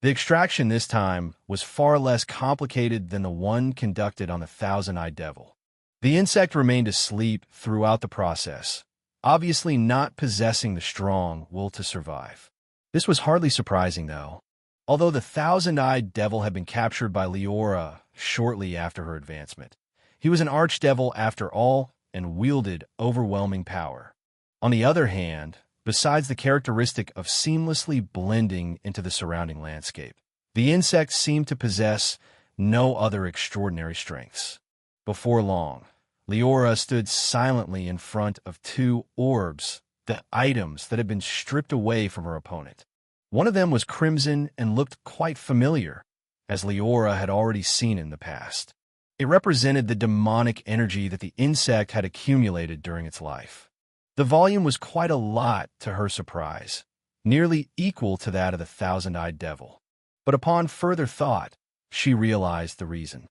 The extraction this time was far less complicated than the one conducted on the Thousand-Eyed Devil. The insect remained asleep throughout the process, obviously not possessing the strong will to survive. This was hardly surprising, though. Although the Thousand-Eyed Devil had been captured by Liora shortly after her advancement, he was an archdevil after all and wielded overwhelming power. On the other hand, besides the characteristic of seamlessly blending into the surrounding landscape, the insect seemed to possess no other extraordinary strengths. Before long, Liora stood silently in front of two orbs, the items that had been stripped away from her opponent. One of them was crimson and looked quite familiar, as Liora had already seen in the past. It represented the demonic energy that the insect had accumulated during its life. The volume was quite a lot to her surprise, nearly equal to that of the Thousand-Eyed Devil. But upon further thought, she realized the reason.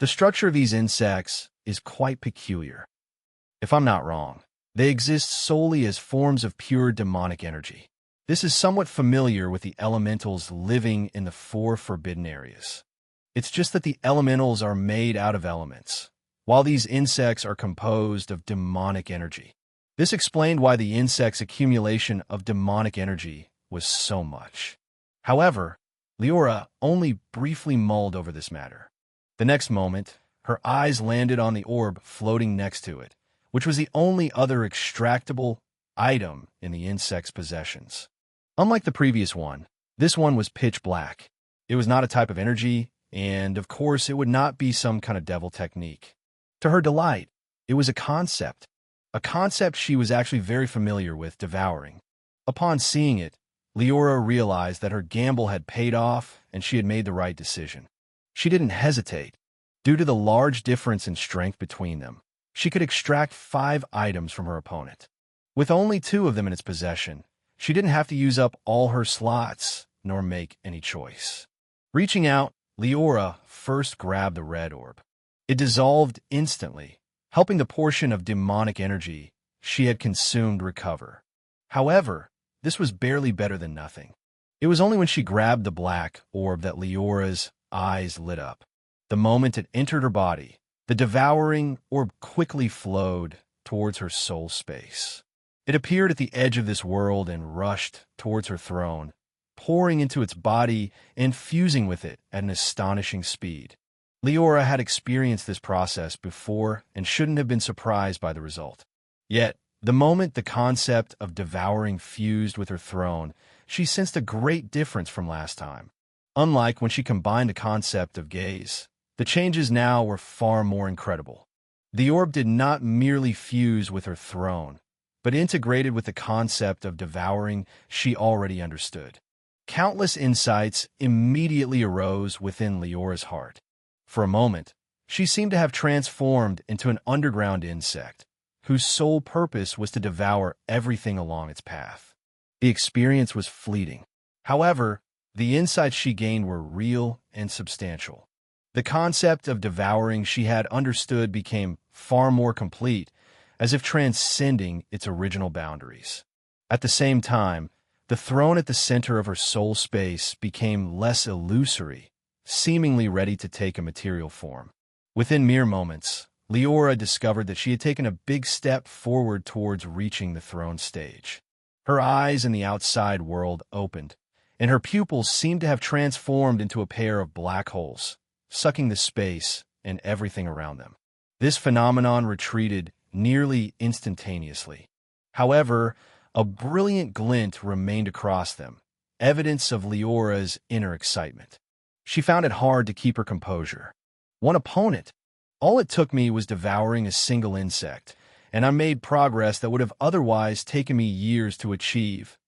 The structure of these insects is quite peculiar. If I'm not wrong, they exist solely as forms of pure demonic energy. This is somewhat familiar with the elementals living in the four forbidden areas. It's just that the elementals are made out of elements, while these insects are composed of demonic energy. This explained why the insect's accumulation of demonic energy was so much. However, Liora only briefly mulled over this matter. The next moment, her eyes landed on the orb floating next to it, which was the only other extractable item in the insect's possessions. Unlike the previous one, this one was pitch black. It was not a type of energy, and of course it would not be some kind of devil technique. To her delight, it was a concept she was actually very familiar with, devouring. Upon seeing it, Liora realized that her gamble had paid off and she had made the right decision. She didn't hesitate. Due to the large difference in strength between them, she could extract 5 items from her opponent. With only 2 of them in its possession, she didn't have to use up all her slots nor make any choice. Reaching out, Liora first grabbed the red orb. It dissolved instantly, helping the portion of demonic energy she had consumed recover. However, this was barely better than nothing. It was only when she grabbed the black orb that Liora's eyes lit up. The moment it entered her body, the devouring orb quickly flowed towards her soul space. It appeared at the edge of this world and rushed towards her throne, pouring into its body and fusing with it at an astonishing speed. Liora had experienced this process before and shouldn't have been surprised by the result. Yet, the moment the concept of devouring fused with her throne, she sensed a great difference from last time. Unlike when she combined the concept of gaze, the changes now were far more incredible. The orb did not merely fuse with her throne, but integrated with the concept of devouring she already understood. Countless insights immediately arose within Liora's heart. For a moment, she seemed to have transformed into an underground insect, whose sole purpose was to devour everything along its path. The experience was fleeting. However, the insights she gained were real and substantial. The concept of devouring she had understood became far more complete, as if transcending its original boundaries. At the same time, the throne at the center of her soul space became less illusory, seemingly ready to take a material form. Within mere moments, Liora discovered that she had taken a big step forward towards reaching the throne stage. Her eyes in the outside world opened, and her pupils seemed to have transformed into a pair of black holes, sucking the space and everything around them. This phenomenon retreated nearly instantaneously. However, a brilliant glint remained across them, evidence of Liora's inner excitement. She found it hard to keep her composure. One opponent. All it took me was devouring a single insect, and I made progress that would have otherwise taken me years to achieve.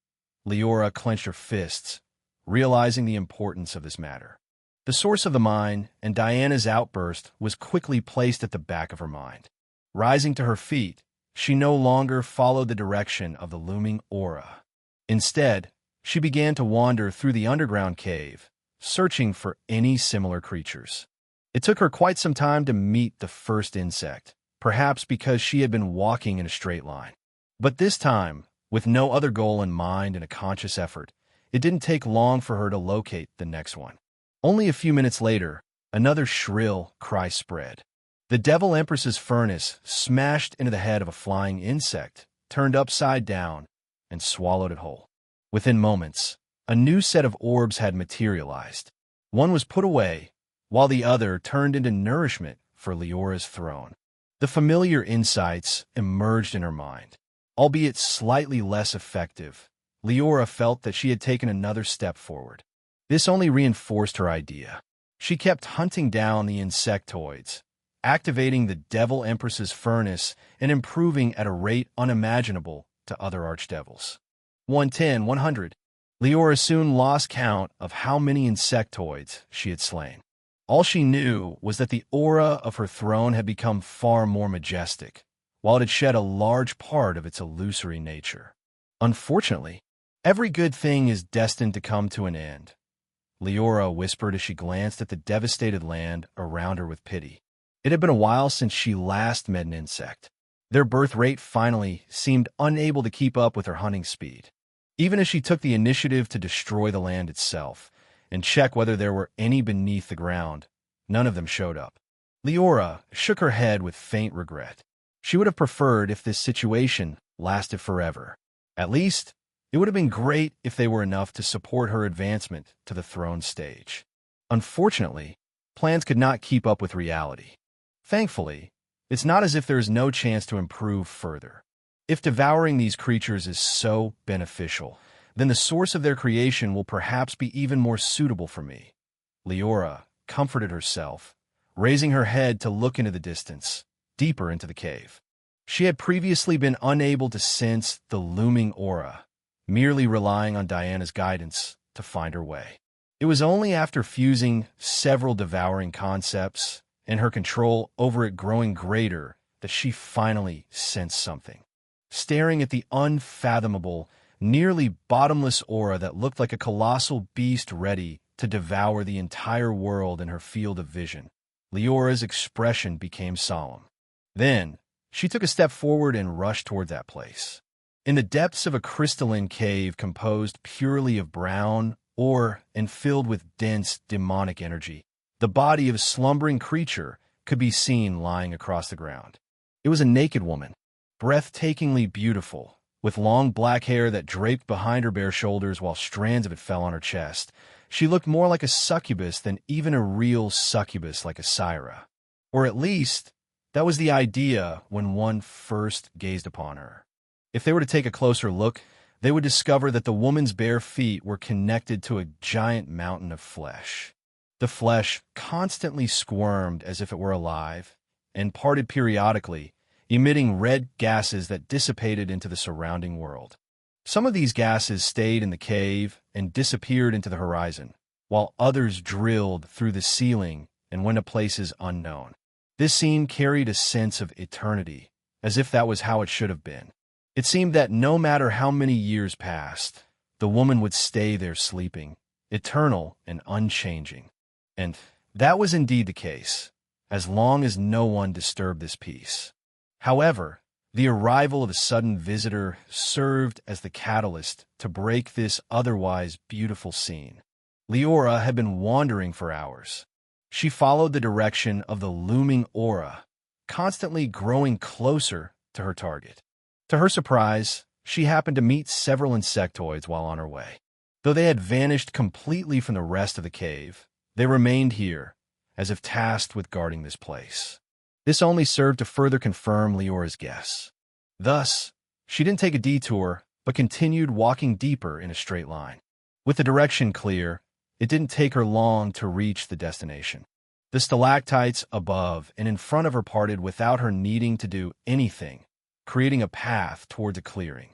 Liora clenched her fists, realizing the importance of this matter. The source of the mine and Diana's outburst was quickly placed at the back of her mind. Rising to her feet, she no longer followed the direction of the looming aura. Instead, she began to wander through the underground cave, searching for any similar creatures. It took her quite some time to meet the first insect, perhaps because she had been walking in a straight line. But this time, with no other goal in mind and a conscious effort, it didn't take long for her to locate the next one. Only a few minutes later, another shrill cry spread. The Devil Empress's furnace smashed into the head of a flying insect, turned upside down, and swallowed it whole. Within moments, a new set of orbs had materialized. One was put away, while the other turned into nourishment for Liora's throne. The familiar insights emerged in her mind. Albeit slightly less effective, Liora felt that she had taken another step forward. This only reinforced her idea. She kept hunting down the insectoids, activating the Devil Empress's furnace and improving at a rate unimaginable to other archdevils. 110, 100. Liora soon lost count of how many insectoids she had slain. All she knew was that the aura of her throne had become far more majestic, while it had shed a large part of its illusory nature. Unfortunately, every good thing is destined to come to an end, Liora whispered as she glanced at the devastated land around her with pity. It had been a while since she last met an insect. Their birth rate finally seemed unable to keep up with her hunting speed. Even as she took the initiative to destroy the land itself and check whether there were any beneath the ground, none of them showed up. Liora shook her head with faint regret. She would have preferred if this situation lasted forever. At least, it would have been great if they were enough to support her advancement to the throne stage. Unfortunately, plans could not keep up with reality. Thankfully, it's not as if there is no chance to improve further. If devouring these creatures is so beneficial, then the source of their creation will perhaps be even more suitable for me. Liora comforted herself, raising her head to look into the distance, deeper into the cave. She had previously been unable to sense the looming aura, merely relying on Diana's guidance to find her way. It was only after fusing several devouring concepts and her control over it growing greater that she finally sensed something. Staring at the unfathomable, nearly bottomless aura that looked like a colossal beast ready to devour the entire world in her field of vision, Liora's expression became solemn. Then, she took a step forward and rushed toward that place. In the depths of a crystalline cave composed purely of brown ore and filled with dense, demonic energy, the body of a slumbering creature could be seen lying across the ground. It was a naked woman, breathtakingly beautiful, with long black hair that draped behind her bare shoulders while strands of it fell on her chest. She looked more like a succubus than even a real succubus like a Syra. Or at least, that was the idea when one first gazed upon her. If they were to take a closer look, they would discover that the woman's bare feet were connected to a giant mountain of flesh. The flesh constantly squirmed as if it were alive, and parted periodically, emitting red gases that dissipated into the surrounding world. Some of these gases stayed in the cave and disappeared into the horizon, while others drilled through the ceiling and went to places unknown. This scene carried a sense of eternity, as if that was how it should have been. It seemed that no matter how many years passed, the woman would stay there sleeping, eternal and unchanging. And that was indeed the case, as long as no one disturbed this peace. However, the arrival of a sudden visitor served as the catalyst to break this otherwise beautiful scene. Liora had been wandering for hours. She followed the direction of the looming aura, constantly growing closer to her target. To her surprise, she happened to meet several insectoids while on her way. Though they had vanished completely from the rest of the cave, they remained here, as if tasked with guarding this place. This only served to further confirm Liora's guess. Thus, she didn't take a detour, but continued walking deeper in a straight line. With the direction clear, it didn't take her long to reach the destination. The stalactites above and in front of her parted without her needing to do anything, creating a path towards a clearing.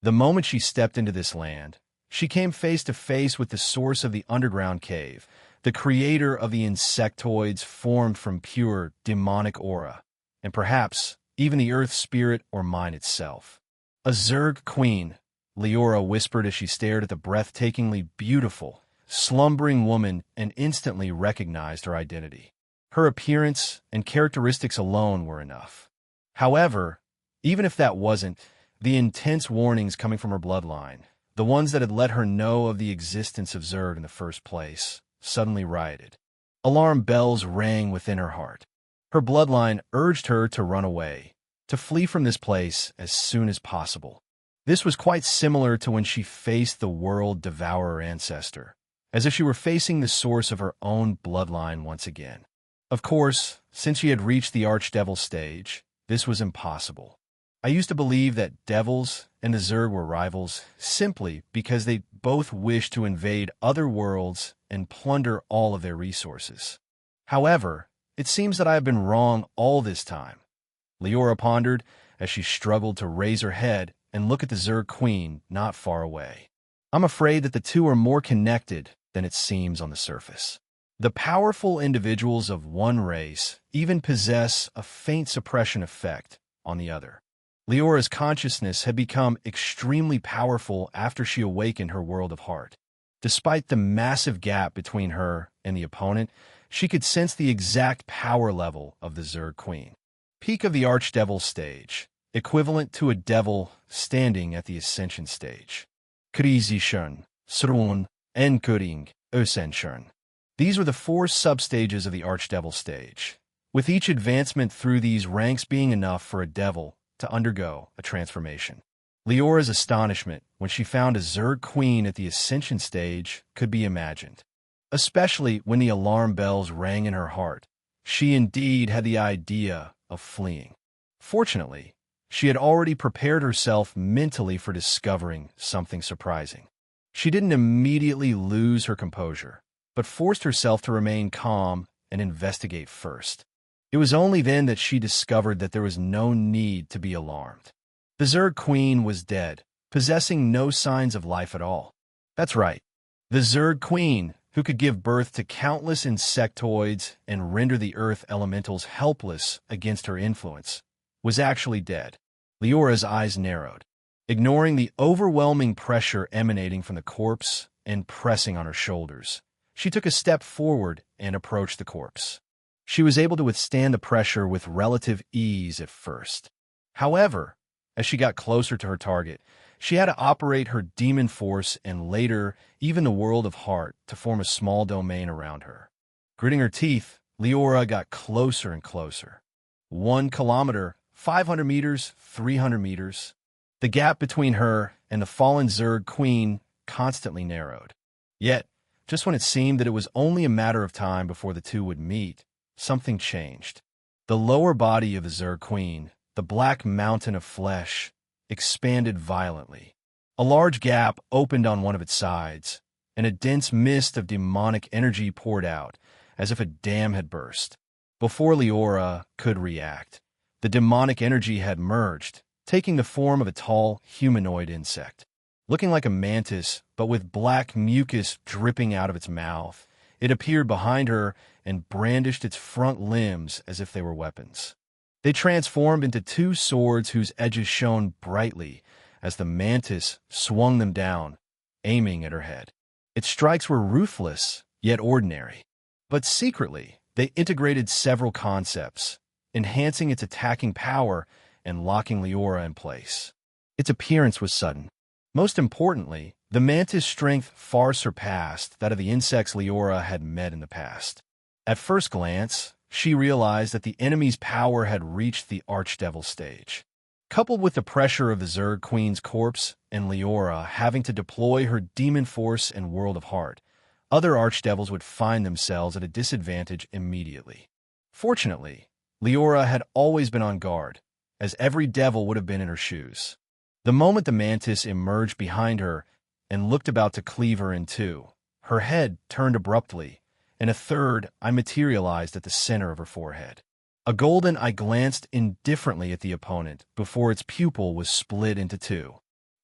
The moment she stepped into this land, she came face to face with the source of the underground cave, the creator of the insectoids formed from pure demonic aura, and perhaps even the earth spirit or mine itself. A Zerg queen, Liora whispered as she stared at the breathtakingly beautiful, slumbering woman and instantly recognized her identity. Her appearance and characteristics alone were enough. However, even if that wasn't, the intense warnings coming from her bloodline, the ones that had let her know of the existence of Zerg in the first place, suddenly rioted. Alarm bells rang within her heart. Her bloodline urged her to run away, to flee from this place as soon as possible. This was quite similar to when she faced the world devourer ancestor, as if she were facing the source of her own bloodline once again. Of course, since she had reached the Archdevil stage, this was impossible. I used to believe that devils and the Zerg were rivals simply because they both wished to invade other worlds and plunder all of their resources. However, it seems that I have been wrong all this time. Liora pondered as she struggled to raise her head and look at the Zerg Queen not far away. I'm afraid that the two are more connected than it seems on the surface. The powerful individuals of one race even possess a faint suppression effect on the other. Liora's consciousness had become extremely powerful after she awakened her world of heart. Despite the massive gap between her and the opponent, she could sense the exact power level of the Zerg Queen. Peak of the Archdevil stage, equivalent to a devil standing at the Ascension stage. Krisishun, Srun, Enkuring, Ascension. These were the 4 substages of the Archdevil stage, with each advancement through these ranks being enough for a devil to undergo a transformation. Liora's astonishment when she found a Zerg Queen at the Ascension stage could be imagined, especially when the alarm bells rang in her heart. She indeed had the idea of fleeing. Fortunately, she had already prepared herself mentally for discovering something surprising. She didn't immediately lose her composure, but forced herself to remain calm and investigate first. It was only then that she discovered that there was no need to be alarmed. The Zerg Queen was dead, possessing no signs of life at all. That's right. The Zerg Queen, who could give birth to countless insectoids and render the earth elementals helpless against her influence, was actually dead. Liora's eyes narrowed, ignoring the overwhelming pressure emanating from the corpse and pressing on her shoulders. She took a step forward and approached the corpse. She was able to withstand the pressure with relative ease at first. However, as she got closer to her target, she had to operate her demon force and later even the world of heart to form a small domain around her. Gritting her teeth, Liora got closer and closer. 1 kilometer, 500 meters, 300 meters. The gap between her and the fallen Zerg Queen constantly narrowed. Yet, just when it seemed that it was only a matter of time before the two would meet, something changed. The lower body of the Zerg Queen, the black mountain of flesh, expanded violently. A large gap opened on one of its sides, and a dense mist of demonic energy poured out, as if a dam had burst. Before Liora could react, the demonic energy had merged, taking the form of a tall, humanoid insect. Looking like a mantis, but with black mucus dripping out of its mouth, it appeared behind her and brandished its front limbs as if they were weapons. They transformed into 2 swords whose edges shone brightly as the mantis swung them down, aiming at her head. Its strikes were ruthless, yet ordinary. But secretly, they integrated several concepts, enhancing its attacking power and locking Liora in place. Its appearance was sudden. Most importantly, the mantis' strength far surpassed that of the insects Liora had met in the past. At first glance, she realized that the enemy's power had reached the Archdevil stage. Coupled with the pressure of the Zerg Queen's corpse and Liora having to deploy her demon force and world of heart, other Archdevils would find themselves at a disadvantage immediately. Fortunately, Liora had always been on guard, as every devil would have been in her shoes. The moment the mantis emerged behind her and looked about to cleave her in two, her head turned abruptly, and a third eye materialized at the center of her forehead. A golden eye glanced indifferently at the opponent before its pupil was split into 2.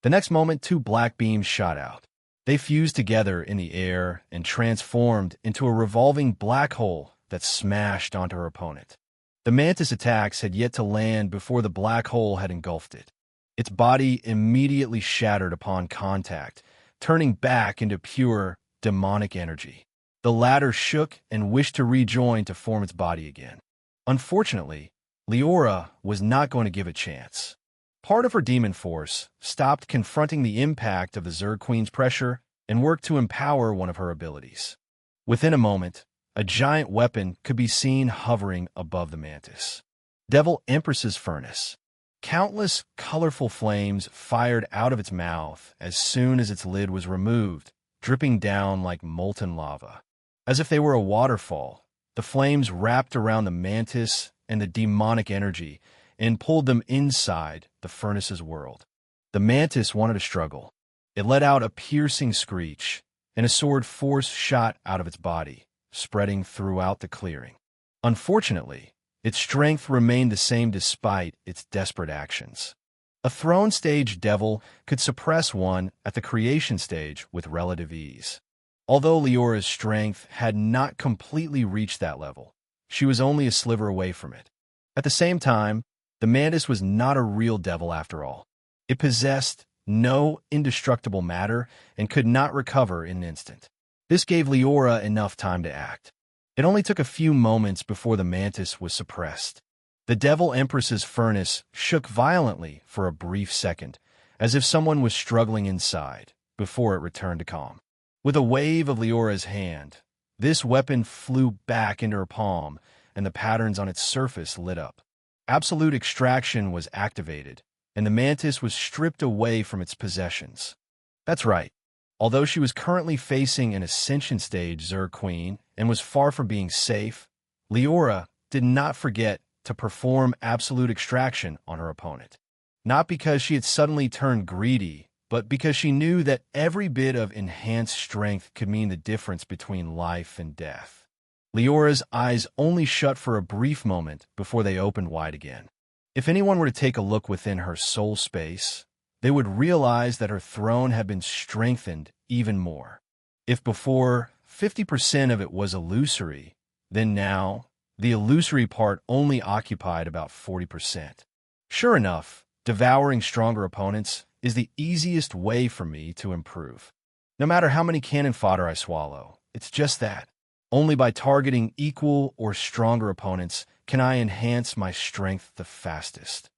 The next moment, 2 black beams shot out. They fused together in the air and transformed into a revolving black hole that smashed onto her opponent. The mantis attacks had yet to land before the black hole had engulfed it. Its body immediately shattered upon contact, turning back into pure demonic energy. The latter shook and wished to rejoin to form its body again. Unfortunately, Liora was not going to give a chance. Part of her demon force stopped confronting the impact of the Zerg Queen's pressure and worked to empower one of her abilities. Within a moment, a giant weapon could be seen hovering above the mantis. Devil Empress's furnace. Countless colorful flames fired out of its mouth as soon as its lid was removed, dripping down like molten lava. As if they were a waterfall, the flames wrapped around the mantis and the demonic energy and pulled them inside the furnace's world. The mantis wanted to struggle. It let out a piercing screech, and a sword force shot out of its body, spreading throughout the clearing. Unfortunately, its strength remained the same despite its desperate actions. A throne stage devil could suppress one at the creation stage with relative ease. Although Liora's strength had not completely reached that level, she was only a sliver away from it. At the same time, the mantis was not a real devil after all. It possessed no indestructible matter and could not recover in an instant. This gave Liora enough time to act. It only took a few moments before the mantis was suppressed. The Devil Empress's furnace shook violently for a brief second, as if someone was struggling inside, before it returned to calm. With a wave of Liora's hand, this weapon flew back into her palm, and the patterns on its surface lit up. Absolute extraction was activated, and the mantis was stripped away from its possessions. That's right. Although she was currently facing an Ascension Stage Zerg Queen and was far from being safe, Liora did not forget to perform absolute extraction on her opponent. Not because she had suddenly turned greedy, but because she knew that every bit of enhanced strength could mean the difference between life and death. Liora's eyes only shut for a brief moment before they opened wide again. If anyone were to take a look within her soul space, they would realize that her throne had been strengthened even more. If before 50% of it was illusory, then now the illusory part only occupied about 40%. Sure enough, devouring stronger opponents is the easiest way for me to improve. No matter how many cannon fodder I swallow, it's just that. Only by targeting equal or stronger opponents can I enhance my strength the fastest.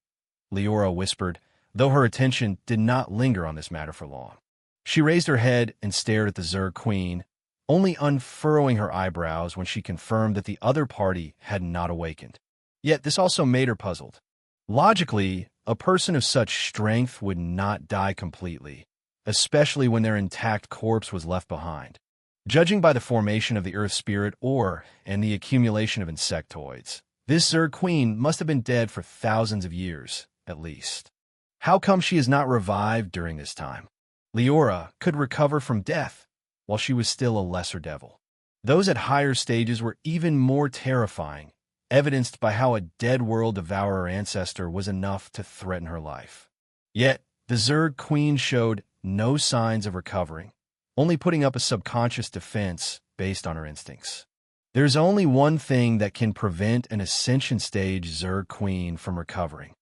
Liora whispered, though her attention did not linger on this matter for long. She raised her head and stared at the Zerg Queen, only unfurrowing her eyebrows when she confirmed that the other party had not awakened. Yet this also made her puzzled. Logically, a person of such strength would not die completely, especially when their intact corpse was left behind. Judging by the formation of the Earth Spirit ore and the accumulation of insectoids, this Zerg Queen must have been dead for thousands of years, at least. How come she is not revived during this time? Liora could recover from death while she was still a lesser devil. Those at higher stages were even more terrifying, evidenced by how a dead world devourer ancestor was enough to threaten her life. Yet, the Zerg Queen showed no signs of recovering, only putting up a subconscious defense based on her instincts. There's only one thing that can prevent an Ascension Stage Zerg Queen from recovering: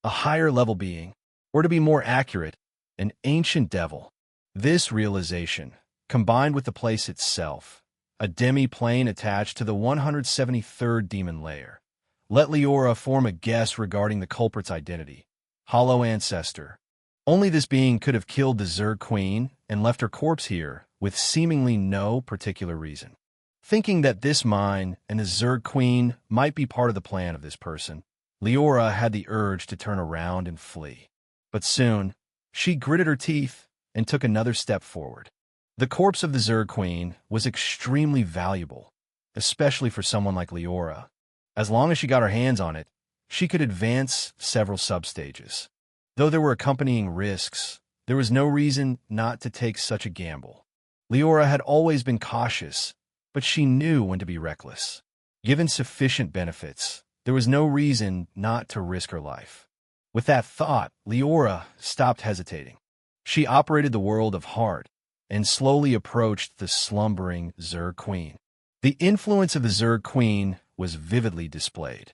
a higher level being, or to be more accurate, an ancient devil. This realization, combined with the place itself, a demi-plane attached to the 173rd demon layer, let Liora form a guess regarding the culprit's identity: Hollow Ancestor. Only this being could have killed the Zerg Queen and left her corpse here with seemingly no particular reason. Thinking that this mine and the Zerg Queen might be part of the plan of this person, Liora had the urge to turn around and flee. But soon, she gritted her teeth and took another step forward. The corpse of the Zerg Queen was extremely valuable, especially for someone like Liora. As long as she got her hands on it, she could advance several substages. Though there were accompanying risks, there was no reason not to take such a gamble. Liora had always been cautious, but she knew when to be reckless. Given sufficient benefits, there was no reason not to risk her life. With that thought, Liora stopped hesitating. She operated the world of heart and slowly approached the slumbering Zerg Queen. The influence of the Zerg Queen was vividly displayed.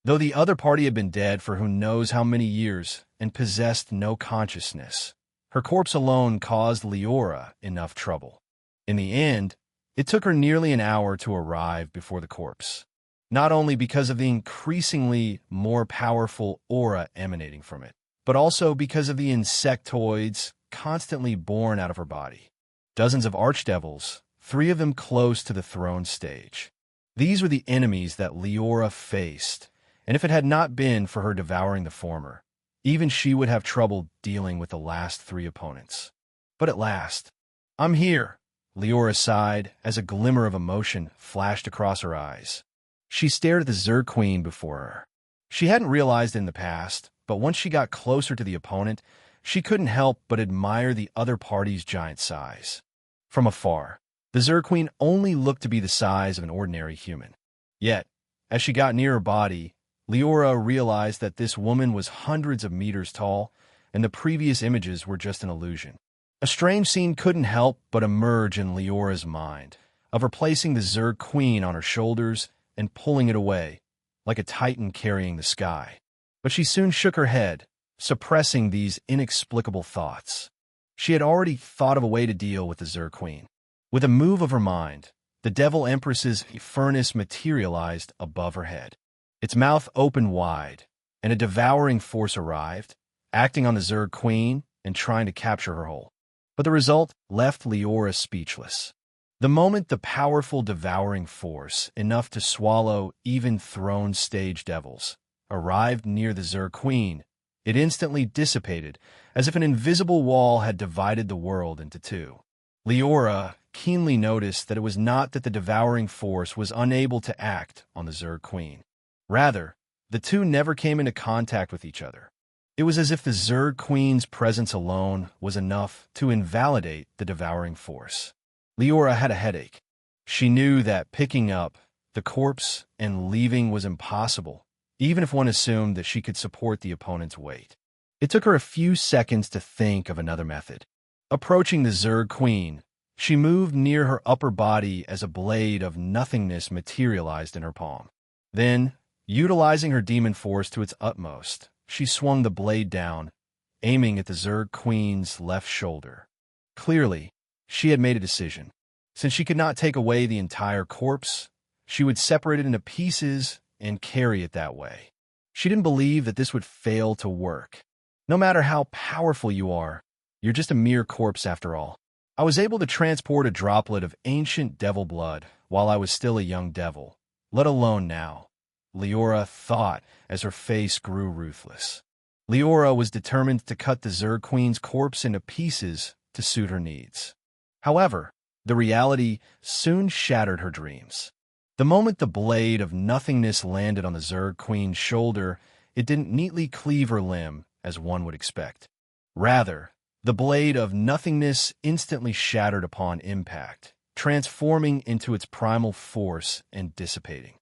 Though the other party had been dead for who knows how many years and possessed no consciousness, her corpse alone caused Liora enough trouble. In the end, it took her nearly an hour to arrive before the corpse, not only because of the increasingly more powerful aura emanating from it, but also because of the insectoids constantly born out of her body. Dozens of archdevils, 3 of them close to the throne stage. These were the enemies that Liora faced, and if it had not been for her devouring the former, even she would have trouble dealing with the last 3 opponents. But at last, "I'm here," Liora sighed as a glimmer of emotion flashed across her eyes. She stared at the Zerg Queen before her. She hadn't realized it in the past, but once she got closer to the opponent, she couldn't help but admire the other party's giant size. From afar, the Zerg Queen only looked to be the size of an ordinary human. Yet, as she got near her body, Liora realized that this woman was hundreds of meters tall, and the previous images were just an illusion. A strange scene couldn't help but emerge in Leora's mind, of her placing the Zerg Queen on her shoulders and pulling it away, like a titan carrying the sky. But she soon shook her head, suppressing these inexplicable thoughts. She had already thought of a way to deal with the Zerg Queen. With a move of her mind, the Devil Empress's furnace materialized above her head. Its mouth opened wide, and a devouring force arrived, acting on the Zerg Queen and trying to capture her whole. But the result left Liora speechless. The moment the powerful devouring force, enough to swallow even throne stage devils, arrived near the Zerg Queen, it instantly dissipated, as if an invisible wall had divided the world into 2. Liora keenly noticed that it was not that the devouring force was unable to act on the Zerg Queen. Rather, the 2 never came into contact with each other. It was as if the Zerg Queen's presence alone was enough to invalidate the devouring force. Liora had a headache. She knew that picking up the corpse and leaving was impossible, even if one assumed that she could support the opponent's weight. It took her a few seconds to think of another method. Approaching the Zerg Queen, she moved near her upper body as a blade of nothingness materialized in her palm. Then, utilizing her demon force to its utmost, she swung the blade down, aiming at the Zerg Queen's left shoulder. Clearly, she had made a decision. Since she could not take away the entire corpse, she would separate it into pieces and carry it that way. She didn't believe that this would fail to work. No matter how powerful you are, you're just a mere corpse after all. I was able to transport a droplet of ancient devil blood while I was still a young devil, let alone now, Liora thought as her face grew ruthless. Liora was determined to cut the Zerg Queen's corpse into pieces to suit her needs. However, the reality soon shattered her dreams. The moment the blade of nothingness landed on the Zerg Queen's shoulder, it didn't neatly cleave her limb, as one would expect. Rather, the blade of nothingness instantly shattered upon impact, transforming into its primal force and dissipating.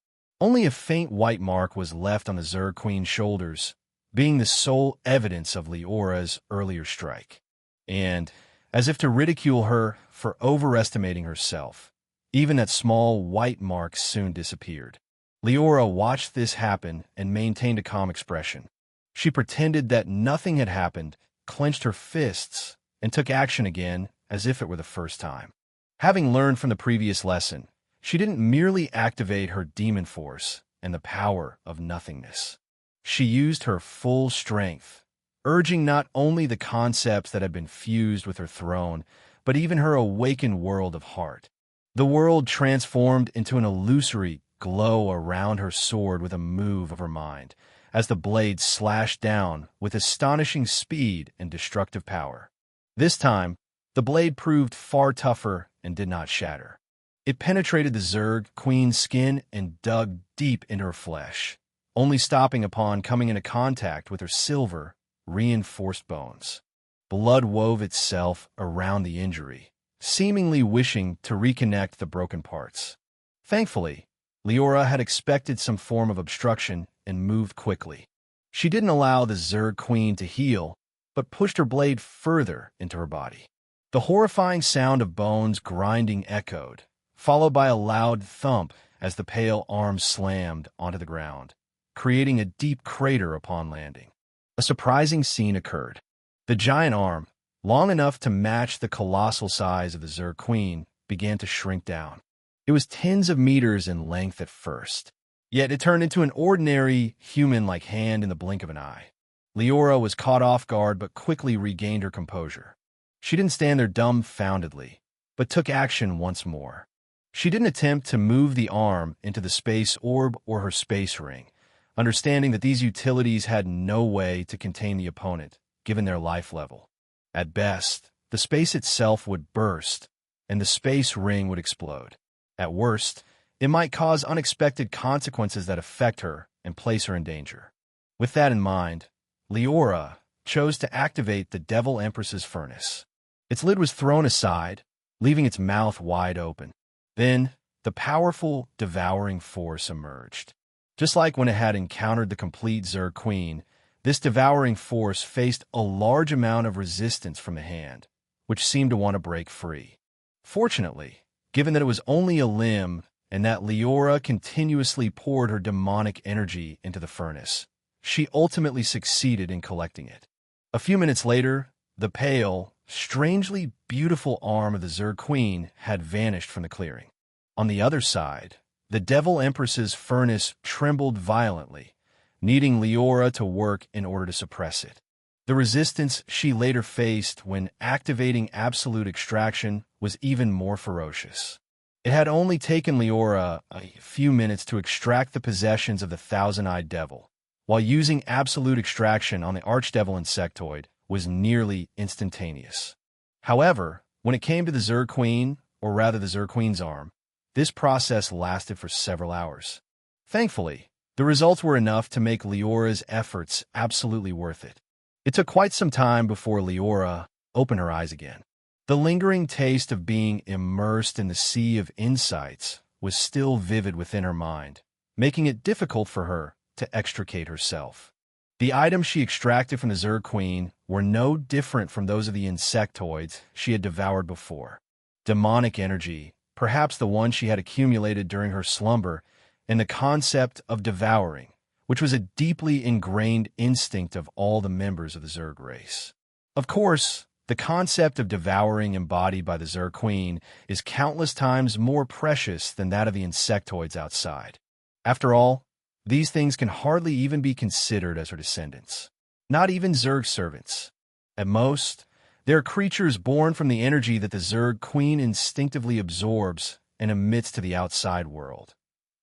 Only a faint white mark was left on the Zerg Queen's shoulders, being the sole evidence of Leora's earlier strike. And, as if to ridicule her for overestimating herself, even that small white mark soon disappeared. Liora watched this happen and maintained a calm expression. She pretended that nothing had happened, clenched her fists, and took action again as if it were the first time. Having learned from the previous lesson, she didn't merely activate her demon force and the power of nothingness. She used her full strength, urging not only the concepts that had been fused with her throne, but even her awakened world of heart. The world transformed into an illusory glow around her sword with a move of her mind, as the blade slashed down with astonishing speed and destructive power. This time, the blade proved far tougher and did not shatter. It penetrated the Zerg Queen's skin and dug deep into her flesh, only stopping upon coming into contact with her silver, reinforced bones. Blood wove itself around the injury, seemingly wishing to reconnect the broken parts. Thankfully, Liora had expected some form of obstruction and moved quickly. She didn't allow the Zerg Queen to heal, but pushed her blade further into her body. The horrifying sound of bones grinding echoed, followed by a loud thump as the pale arm slammed onto the ground, creating a deep crater upon landing. A surprising scene occurred. The giant arm, long enough to match the colossal size of the Zerg Queen, began to shrink down. It was tens of meters in length at first, yet it turned into an ordinary, human-like hand in the blink of an eye. Liora was caught off guard but quickly regained her composure. She didn't stand there dumbfoundedly, but took action once more. She didn't attempt to move the arm into the space orb or her space ring, understanding that these utilities had no way to contain the opponent, given their life level. At best, the space itself would burst, and the space ring would explode. At worst, it might cause unexpected consequences that affect her and place her in danger. With that in mind, Liora chose to activate the Devil Empress's furnace. Its lid was thrown aside, leaving its mouth wide open. Then, the powerful devouring force emerged. Just like when it had encountered the complete Zerg Queen, this devouring force faced a large amount of resistance from the hand, which seemed to want to break free. Fortunately, given that it was only a limb and that Liora continuously poured her demonic energy into the furnace, she ultimately succeeded in collecting it. A few minutes later, the pale, strangely beautiful arm of the Zerg Queen had vanished from the clearing. On the other side, the Devil Empress's furnace trembled violently, needing Liora to work in order to suppress it. The resistance she later faced when activating absolute extraction was even more ferocious. It had only taken Liora a few minutes to extract the possessions of the Thousand-Eyed Devil, while using absolute extraction on the Archdevil Insectoid was nearly instantaneous. However, when it came to the Zerg Queen, or rather the Zerg Queen's arm, this process lasted for several hours. Thankfully, the results were enough to make Liora's efforts absolutely worth it. It took quite some time before Liora opened her eyes again. The lingering taste of being immersed in the sea of insights was still vivid within her mind, making it difficult for her to extricate herself. The items she extracted from the Zerg Queen were no different from those of the insectoids she had devoured before. Demonic energy, perhaps the one she had accumulated during her slumber, and the concept of devouring, which was a deeply ingrained instinct of all the members of the Zerg race. Of course, the concept of devouring embodied by the Zerg Queen is countless times more precious than that of the insectoids outside. After all, these things can hardly even be considered as her descendants. Not even Zerg servants. At most, they are creatures born from the energy that the Zerg Queen instinctively absorbs and emits to the outside world.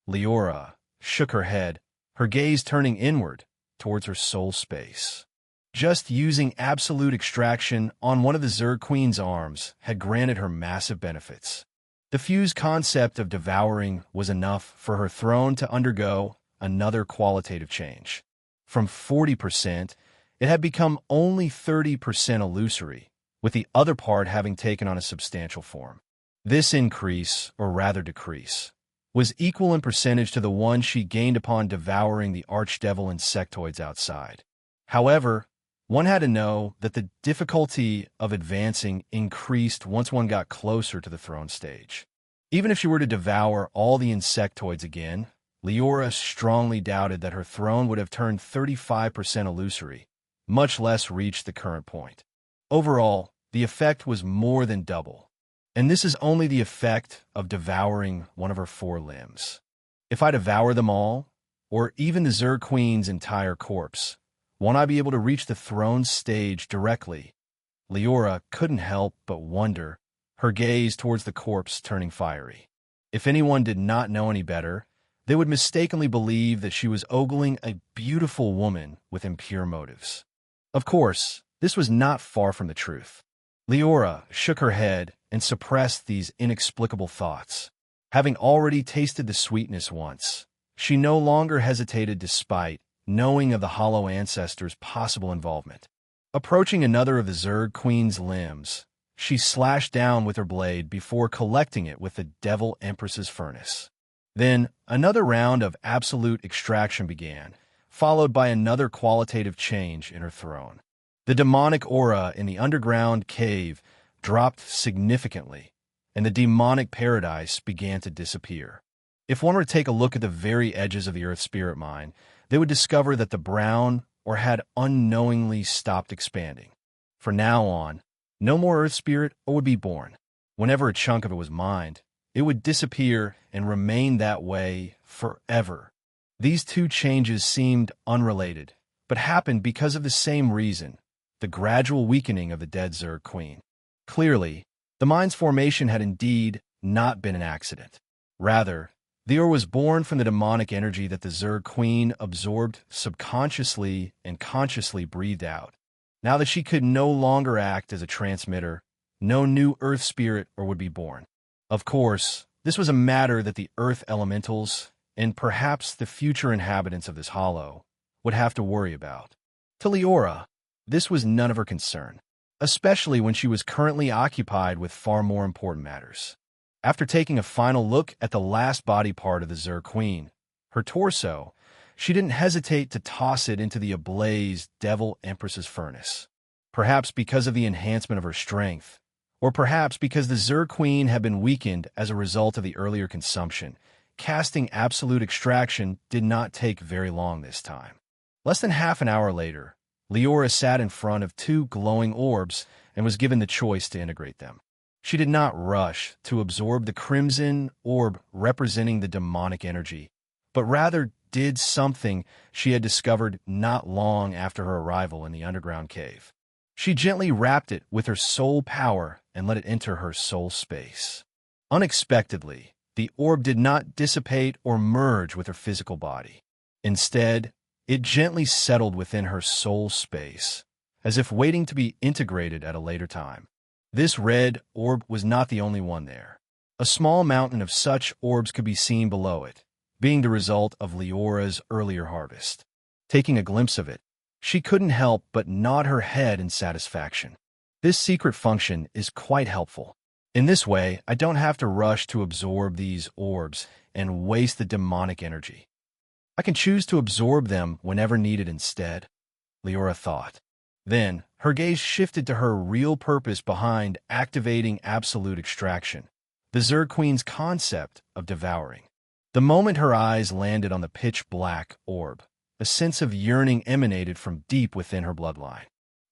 Liora shook her head, her gaze turning inward towards her soul space. Just using absolute extraction on one of the Zerg Queen's arms had granted her massive benefits. The fused concept of devouring was enough for her throne to undergo another qualitative change. From 40%, it had become only 30% illusory, with the other part having taken on a substantial form. This increase, or rather decrease, was equal in percentage to the one she gained upon devouring the Archdevil Insectoids outside. However, one had to know that the difficulty of advancing increased once one got closer to the throne stage. Even if she were to devour all the insectoids again, Liora strongly doubted that her throne would have turned 35% illusory, much less reach the current point. Overall, the effect was more than double. And this is only the effect of devouring one of her 4 limbs. If I devour them all, or even the Zerg Queen's entire corpse, won't I be able to reach the throne stage directly? Liora couldn't help but wonder, her gaze towards the corpse turning fiery. If anyone did not know any better, they would mistakenly believe that she was ogling a beautiful woman with impure motives. Of course, this was not far from the truth. Liora shook her head and suppressed these inexplicable thoughts. Having already tasted the sweetness once, she no longer hesitated despite knowing of the Hollow Ancestor's possible involvement. Approaching another of the Zerg Queen's limbs, she slashed down with her blade before collecting it with the Devil Empress's furnace. Then, another round of absolute extraction began, followed by another qualitative change in her throne. The demonic aura in the underground cave dropped significantly, and the demonic paradise began to disappear. If one were to take a look at the very edges of the Earth Spirit Mine, they would discover that the brown or had unknowingly stopped expanding. From now on, no more Earth Spirit would be born. Whenever a chunk of it was mined, it would disappear and remain that way forever. These two changes seemed unrelated, but happened because of the same reason, the gradual weakening of the dead Zerg Queen. Clearly, the mind's formation had indeed not been an accident. Rather, Liora was born from the demonic energy that the Zerg Queen absorbed subconsciously and consciously breathed out. Now that she could no longer act as a transmitter, no new Earth spirit would be born. Of course, this was a matter that the Earth elementals, and perhaps the future inhabitants of this hollow, would have to worry about. To Liora, this was none of her concern, especially when she was currently occupied with far more important matters. After taking a final look at the last body part of the Zerg Queen, her torso, she didn't hesitate to toss it into the ablaze Devil Empress's furnace. Perhaps because of the enhancement of her strength, or perhaps because the Zerg Queen had been weakened as a result of the earlier consumption, casting absolute extraction did not take very long this time. Less than half an hour later, Liora sat in front of two glowing orbs and was given the choice to integrate them. She did not rush to absorb the crimson orb representing the demonic energy, but rather did something she had discovered not long after her arrival in the underground cave. She gently wrapped it with her soul power and let it enter her soul space. Unexpectedly, the orb did not dissipate or merge with her physical body. Instead, it gently settled within her soul space, as if waiting to be integrated at a later time. This red orb was not the only one there. A small mountain of such orbs could be seen below it, being the result of Liora's earlier harvest. Taking a glimpse of it, she couldn't help but nod her head in satisfaction. This secret function is quite helpful. In this way, I don't have to rush to absorb these orbs and waste the demonic energy. I can choose to absorb them whenever needed instead, Liora thought. Then, her gaze shifted to her real purpose behind activating absolute extraction, the Zerg Queen's concept of devouring. The moment her eyes landed on the pitch-black orb, a sense of yearning emanated from deep within her bloodline.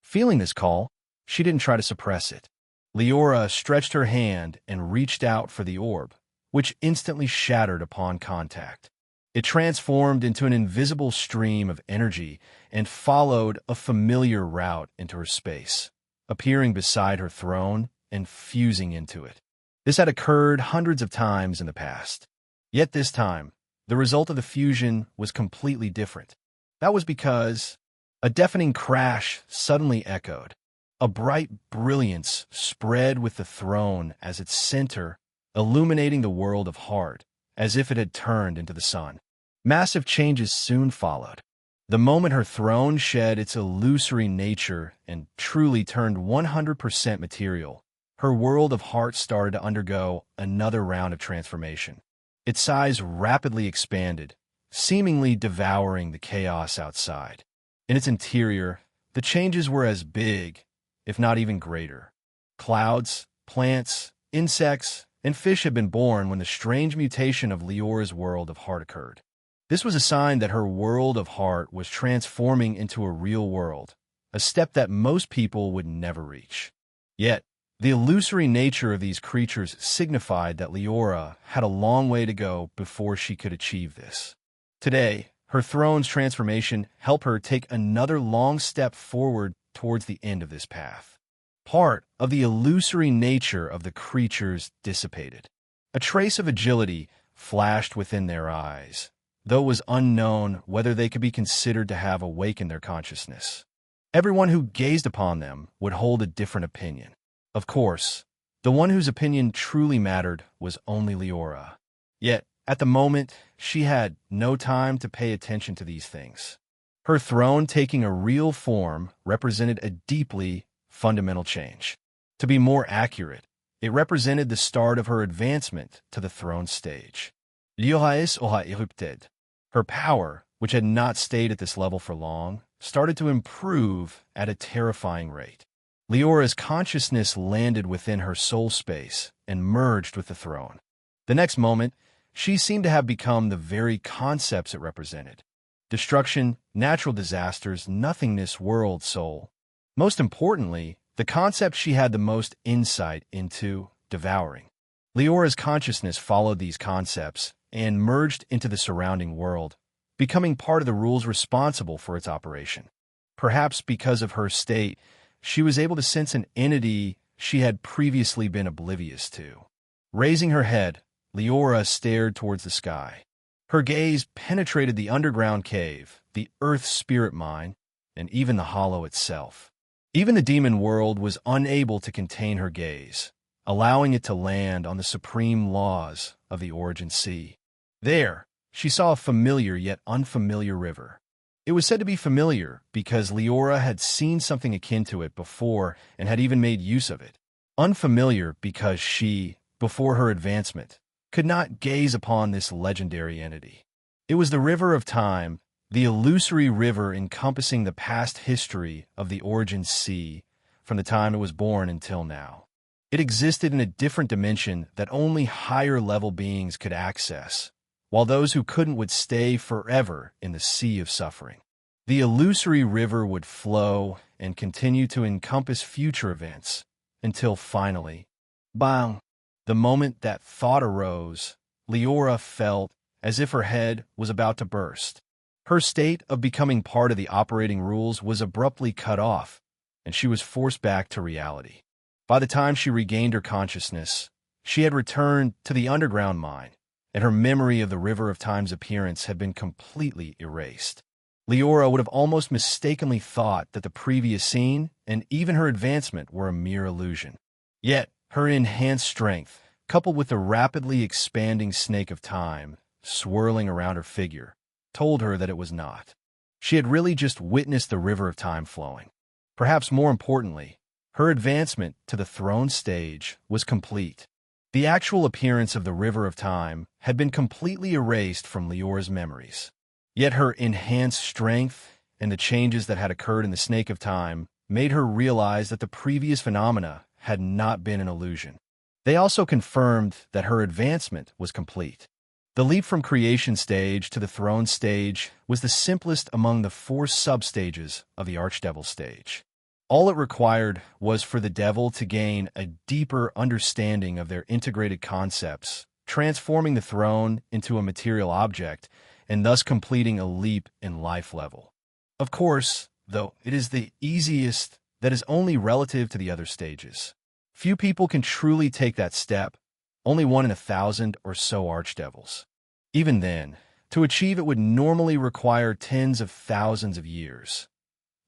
Feeling this call, she didn't try to suppress it. Liora stretched her hand and reached out for the orb, which instantly shattered upon contact. It transformed into an invisible stream of energy and followed a familiar route into her space, appearing beside her throne and fusing into it. This had occurred hundreds of times in the past. Yet this time, the result of the fusion was completely different. That was because a deafening crash suddenly echoed. A bright brilliance spread with the throne as its center, illuminating the world of Heart, as if it had turned into the sun. Massive changes soon followed. The moment her throne shed its illusory nature and truly turned 100% material, her world of Heart started to undergo another round of transformation. Its size rapidly expanded, seemingly devouring the chaos outside. In its interior, the changes were as big, if not even greater. Clouds, plants, insects, and fish had been born when the strange mutation of Liora's world of Heart occurred. This was a sign that her world of Heart was transforming into a real world, a step that most people would never reach. Yet, the illusory nature of these creatures signified that Liora had a long way to go before she could achieve this. Today, her throne's transformation helped her take another long step forward towards the end of this path. Part of the illusory nature of the creatures dissipated. A trace of agility flashed within their eyes, though it was unknown whether they could be considered to have awakened their consciousness. Everyone who gazed upon them would hold a different opinion. Of course, the one whose opinion truly mattered was only Liora. Yet, at the moment, she had no time to pay attention to these things. Her throne taking a real form represented a deeply fundamental change. To be more accurate, it represented the start of her advancement to the throne stage. Liora aura erupted. Her power, which had not stayed at this level for long, started to improve at a terrifying rate. Liora's consciousness landed within her soul space and merged with the throne. The next moment, she seemed to have become the very concepts it represented. Destruction, natural disasters, nothingness, world, soul. Most importantly, the concept she had the most insight into, devouring. Liora's consciousness followed these concepts and merged into the surrounding world, becoming part of the rules responsible for its operation. Perhaps because of her state, she was able to sense an entity she had previously been oblivious to. Raising her head, Liora stared towards the sky. Her gaze penetrated the underground cave, the Earth's spirit mine, and even the hollow itself. Even the demon world was unable to contain her gaze, allowing it to land on the supreme laws of the Origin Sea. There, she saw a familiar yet unfamiliar river. It was said to be familiar because Liora had seen something akin to it before and had even made use of it. Unfamiliar because she, before her advancement, could not gaze upon this legendary entity. It was the River of Time, the illusory river encompassing the past history of the Origin Sea from the time it was born until now. It existed in a different dimension that only higher-level beings could access, while those who couldn't would stay forever in the sea of suffering. The illusory river would flow and continue to encompass future events until finally, bang! The moment that thought arose, Liora felt as if her head was about to burst. Her state of becoming part of the operating rules was abruptly cut off, and she was forced back to reality. By the time she regained her consciousness, she had returned to the underground mine, and her memory of the River of Time's appearance had been completely erased. Liora would have almost mistakenly thought that the previous scene and even her advancement were a mere illusion. Yet, her enhanced strength, coupled with the rapidly expanding snake of time swirling around her figure, told her that it was not. She had really just witnessed the River of Time flowing. Perhaps more importantly, her advancement to the throne stage was complete. The actual appearance of the River of Time had been completely erased from Liora's memories. Yet her enhanced strength and the changes that had occurred in the Snake of Time made her realize that the previous phenomena had not been an illusion. They also confirmed that her advancement was complete. The leap from creation stage to the throne stage was the simplest among the 4 substages of the Archdevil stage. All it required was for the devil to gain a deeper understanding of their integrated concepts, transforming the throne into a material object, and thus completing a leap in life level. Of course, though, it is the easiest that is only relative to the other stages. Few people can truly take that step, only 1 in 1,000 or so archdevils. Even then, to achieve it would normally require tens of thousands of years.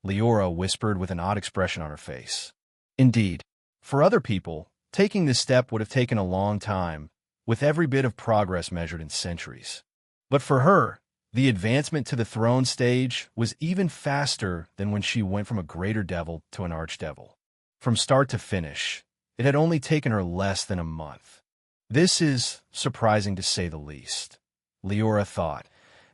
Liora whispered with an odd expression on her face. Indeed, for other people, taking this step would have taken a long time, with every bit of progress measured in centuries. But for her, the advancement to the throne stage was even faster than when she went from a greater devil to an archdevil. From start to finish, it had only taken her less than a month. This is surprising to say the least, Liora thought,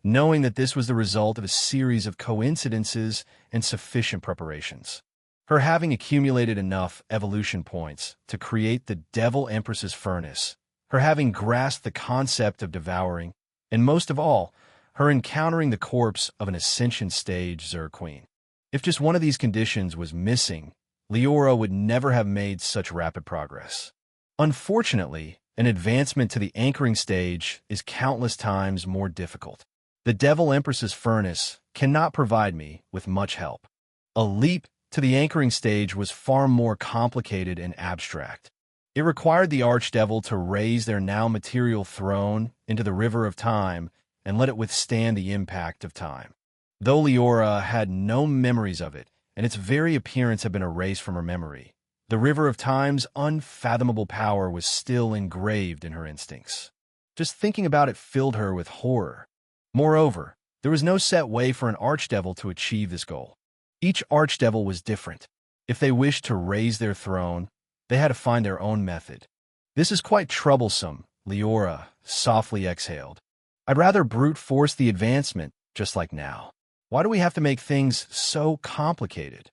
knowing that this was the result of a series of coincidences and sufficient preparations. Her having accumulated enough evolution points to create the Devil Empress's furnace, her having grasped the concept of devouring, and most of all, her encountering the corpse of an Ascension stage Zerqueen. If just one of these conditions was missing, Liora would never have made such rapid progress. Unfortunately, an advancement to the anchoring stage is countless times more difficult. The Devil Empress's furnace cannot provide me with much help. A leap to the anchoring stage was far more complicated and abstract. It required the Archdevil to raise their now material throne into the River of Time and let it withstand the impact of time. Though Liora had no memories of it, and its very appearance had been erased from her memory, the River of Time's unfathomable power was still engraved in her instincts. Just thinking about it filled her with horror. Moreover, there was no set way for an Archdevil to achieve this goal. Each Archdevil was different. If they wished to raise their throne, they had to find their own method. This is quite troublesome, Liora softly exhaled. I'd rather brute force the advancement, just like now. Why do we have to make things so complicated?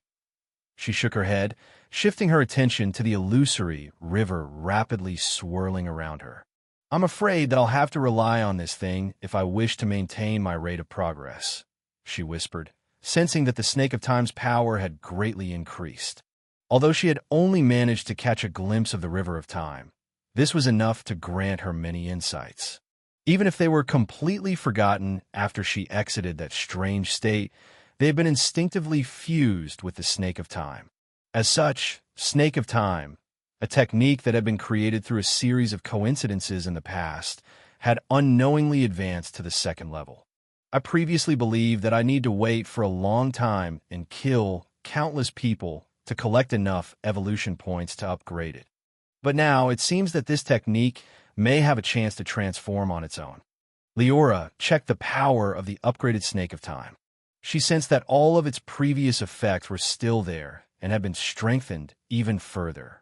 She shook her head, shifting her attention to the illusory river rapidly swirling around her. I'm afraid that I'll have to rely on this thing if I wish to maintain my rate of progress, she whispered, sensing that the Snake of Time's power had greatly increased. Although she had only managed to catch a glimpse of the River of Time, this was enough to grant her many insights. Even if they were completely forgotten after she exited that strange state, they had been instinctively fused with the Snake of Time. As such, Snake of Time, a technique that had been created through a series of coincidences in the past, had unknowingly advanced to the second level. I previously believed that I need to wait for a long time and kill countless people to collect enough evolution points to upgrade it. But now it seems that this technique may have a chance to transform on its own. Liora checked the power of the upgraded Snake of Time. She sensed that all of its previous effects were still there and had been strengthened even further.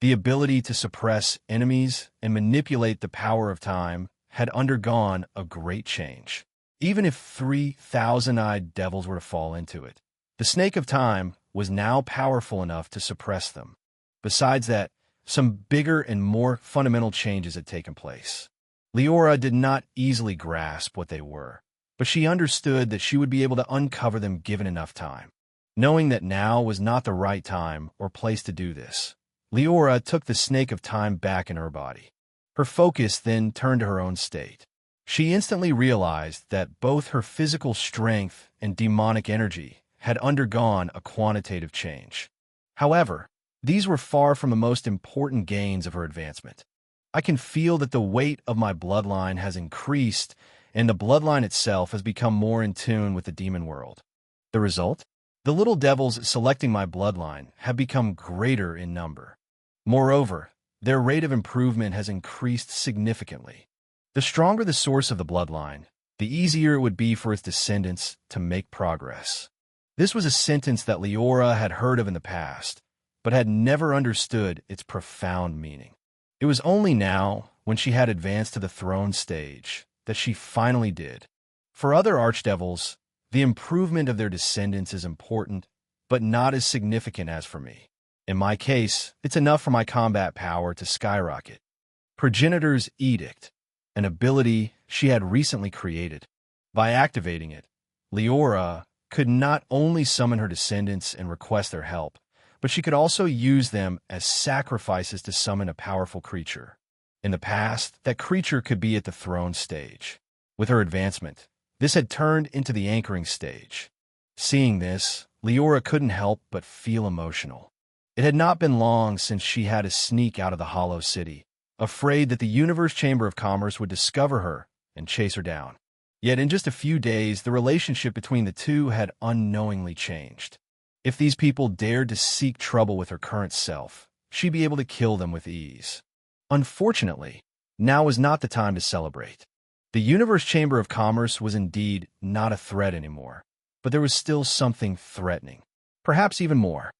The ability to suppress enemies and manipulate the power of time had undergone a great change. Even if 3,000-eyed devils were to fall into it, the Snake of Time was now powerful enough to suppress them. Besides that, some bigger and more fundamental changes had taken place. Liora did not easily grasp what they were, but she understood that she would be able to uncover them given enough time. Knowing that now was not the right time or place to do this, Liora took the Snake of Time back in her body. Her focus then turned to her own state. She instantly realized that both her physical strength and demonic energy had undergone a quantitative change. However, these were far from the most important gains of her advancement. I can feel that the weight of my bloodline has increased, and the bloodline itself has become more in tune with the demon world. The result? The little devils selecting my bloodline have become greater in number. Moreover, their rate of improvement has increased significantly. The stronger the source of the bloodline, the easier it would be for its descendants to make progress. This was a sentence that Liora had heard of in the past, but had never understood its profound meaning. It was only now, when she had advanced to the throne stage, that she finally did. For other archdevils, the improvement of their descendants is important, but not as significant as for me. In my case, it's enough for my combat power to skyrocket. Progenitor's Edict, an ability she had recently created. By activating it, Liora could not only summon her descendants and request their help, but she could also use them as sacrifices to summon a powerful creature. In the past, that creature could be at the throne stage. With her advancement, this had turned into the anchoring stage. Seeing this, Liora couldn't help but feel emotional. It had not been long since she had to sneak out of the Hollow City, afraid that the Universe Chamber of Commerce would discover her and chase her down. Yet in just a few days, the relationship between the two had unknowingly changed. If these people dared to seek trouble with her current self, she'd be able to kill them with ease. Unfortunately, now was not the time to celebrate. The Universe Chamber of Commerce was indeed not a threat anymore, but there was still something threatening. Perhaps even more.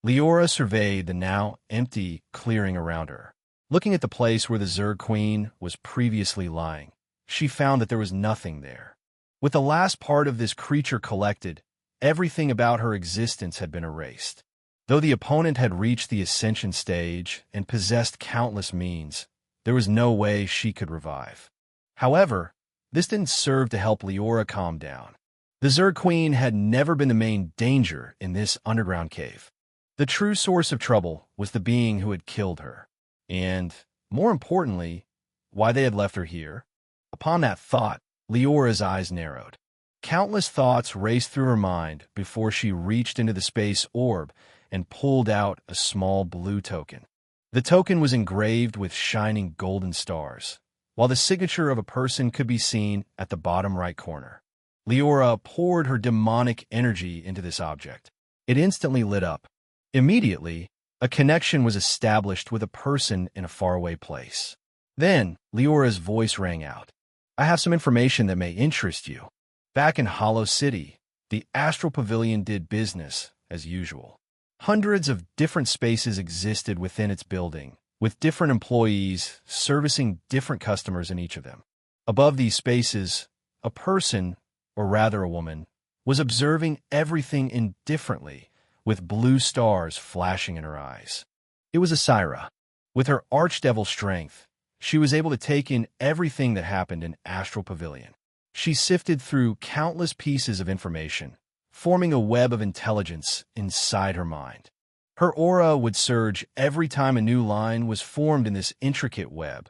Liora surveyed the now empty clearing around her. Looking at the place where the Zerg Queen was previously lying, she found that there was nothing there. With the last part of this creature collected, everything about her existence had been erased. Though the opponent had reached the ascension stage and possessed countless means, there was no way she could revive. However, this didn't serve to help Liora calm down. The Zerg Queen had never been the main danger in this underground cave. The true source of trouble was the being who had killed her. And, more importantly, why they had left her here. Upon that thought, Leora's eyes narrowed. Countless thoughts raced through her mind before she reached into the space orb and pulled out a small blue token. The token was engraved with shining golden stars, while the signature of a person could be seen at the bottom right corner. Liora poured her demonic energy into this object. It instantly lit up. Immediately, a connection was established with a person in a faraway place. Then, Leora's voice rang out. "I have some information that may interest you." Back in Hollow City, the Astral Pavilion did business as usual. Hundreds of different spaces existed within its building, with different employees servicing different customers in each of them. Above these spaces, a person, or rather a woman, was observing everything indifferently, with blue stars flashing in her eyes. It was Asira. With her archdevil strength, she was able to take in everything that happened in Astral Pavilion. She sifted through countless pieces of information, forming a web of intelligence inside her mind. Her aura would surge every time a new line was formed in this intricate web,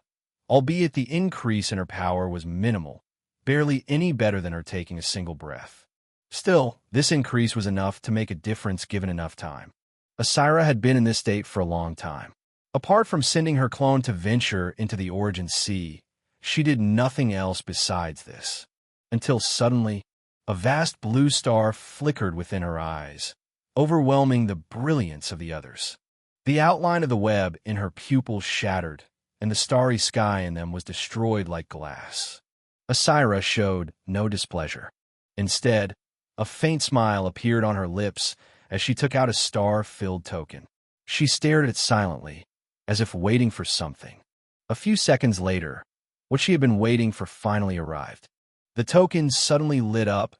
albeit the increase in her power was minimal, barely any better than her taking a single breath. Still, this increase was enough to make a difference given enough time. Asira had been in this state for a long time. Apart from sending her clone to venture into the Origin Sea, she did nothing else besides this. Until suddenly, a vast blue star flickered within her eyes, overwhelming the brilliance of the others. The outline of the web in her pupils shattered, and the starry sky in them was destroyed like glass. Asira showed no displeasure. Instead, a faint smile appeared on her lips as she took out a star-filled token. She stared at it silently, as if waiting for something. A few seconds later, what she had been waiting for finally arrived. The token suddenly lit up,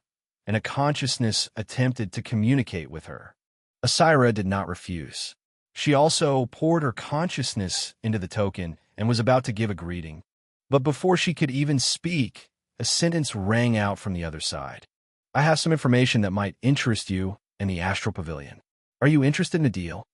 and a consciousness attempted to communicate with her. Asira did not refuse. She also poured her consciousness into the token and was about to give a greeting. But before she could even speak, a sentence rang out from the other side. "I have some information that might interest you in the Astral Pavilion. Are you interested in a deal?"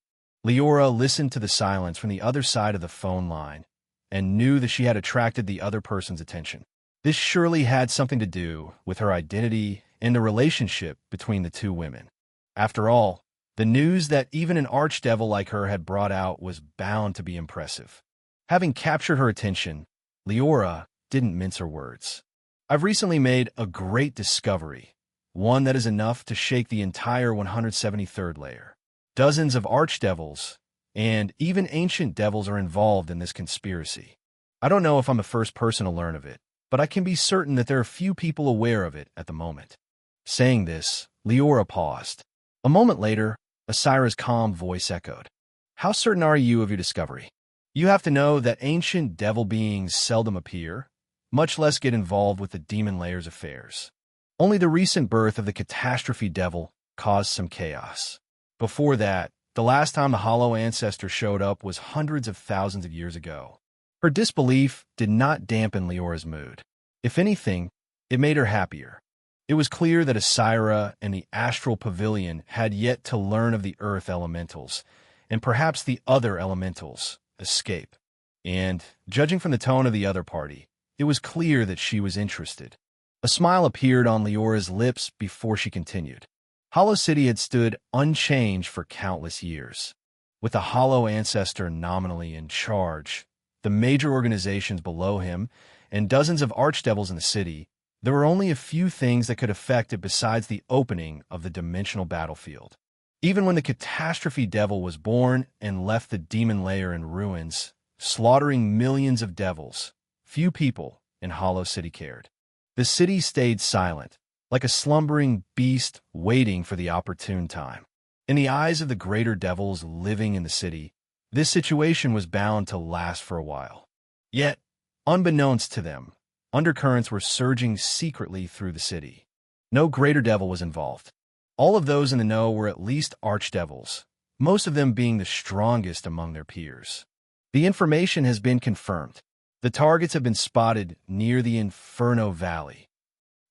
Liora listened to the silence from the other side of the phone line and knew that she had attracted the other person's attention. This surely had something to do with her identity and the relationship between the two women. After all, the news that even an archdevil like her had brought out was bound to be impressive. Having captured her attention, Liora didn't mince her words. "I've recently made a great discovery, one that is enough to shake the entire 173rd layer. Dozens of archdevils and even ancient devils are involved in this conspiracy. I don't know if I'm the first person to learn of it, but I can be certain that there are few people aware of it at the moment." Saying this, Liora paused. A moment later, Asira's calm voice echoed. "How certain are you of your discovery? You have to know that ancient devil beings seldom appear, much less get involved with the demon layer's affairs. Only the recent birth of the catastrophe devil caused some chaos. Before that, the last time the Hollow Ancestor showed up was hundreds of thousands of years ago." Her disbelief did not dampen Leora's mood. If anything, it made her happier. It was clear that Asira and the Astral Pavilion had yet to learn of the Earth Elementals, and perhaps the other Elementals' escape. And, judging from the tone of the other party, it was clear that she was interested. A smile appeared on Leora's lips before she continued. Hollow City had stood unchanged for countless years. With the Hollow Ancestor nominally in charge, the major organizations below him, and dozens of archdevils in the city, there were only a few things that could affect it besides the opening of the dimensional battlefield. Even when the catastrophe devil was born and left the demon layer in ruins, slaughtering millions of devils, few people in Hollow City cared. The city stayed silent, like a slumbering beast waiting for the opportune time. In the eyes of the greater devils living in the city, this situation was bound to last for a while. Yet, unbeknownst to them, undercurrents were surging secretly through the city. No greater devil was involved. All of those in the know were at least archdevils, most of them being the strongest among their peers. The information has been confirmed. The targets have been spotted near the Inferno Valley.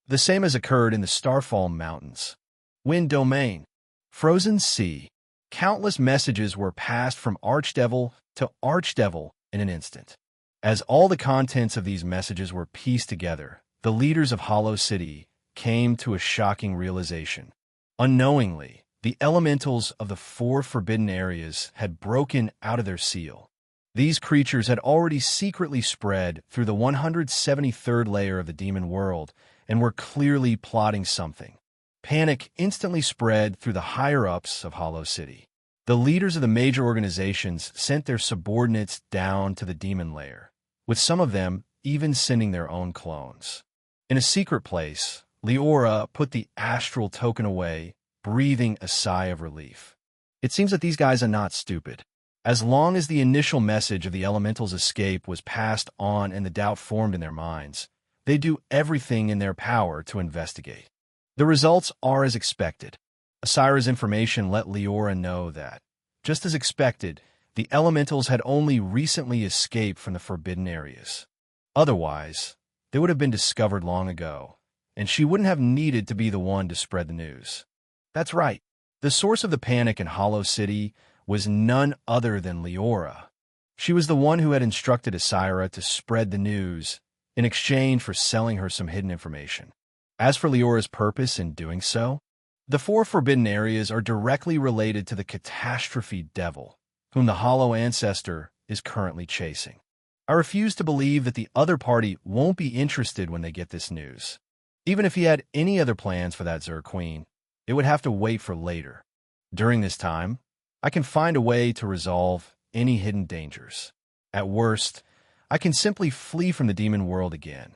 The same has occurred in the Starfall Mountains. Wind Domain. Frozen Sea. Countless messages were passed from archdevil to archdevil in an instant. As all the contents of these messages were pieced together, the leaders of Hollow City came to a shocking realization. Unknowingly, the elementals of the 4 forbidden areas had broken out of their seal. These creatures had already secretly spread through the 173rd layer of the demon world and were clearly plotting something. Panic instantly spread through the higher-ups of Hollow City. The leaders of the major organizations sent their subordinates down to the demon layer, with some of them even sending their own clones. In a secret place, Liora put the astral token away, breathing a sigh of relief. It seems that these guys are not stupid. As long as the initial message of the elemental's escape was passed on and the doubt formed in their minds, they do everything in their power to investigate. The results are as expected. Asira's information let Liora know that, just as expected, the elementals had only recently escaped from the forbidden areas. Otherwise, they would have been discovered long ago, and she wouldn't have needed to be the one to spread the news. That's right. The source of the panic in Hollow City was none other than Liora. She was the one who had instructed Asira to spread the news in exchange for selling her some hidden information. As for Liora's purpose in doing so, the four forbidden areas are directly related to the catastrophe devil, whom the Hollow Ancestor is currently chasing. I refuse to believe that the other party won't be interested when they get this news. Even if he had any other plans for that Zur Queen, it would have to wait for later. During this time, I can find a way to resolve any hidden dangers. At worst, I can simply flee from the demon world again,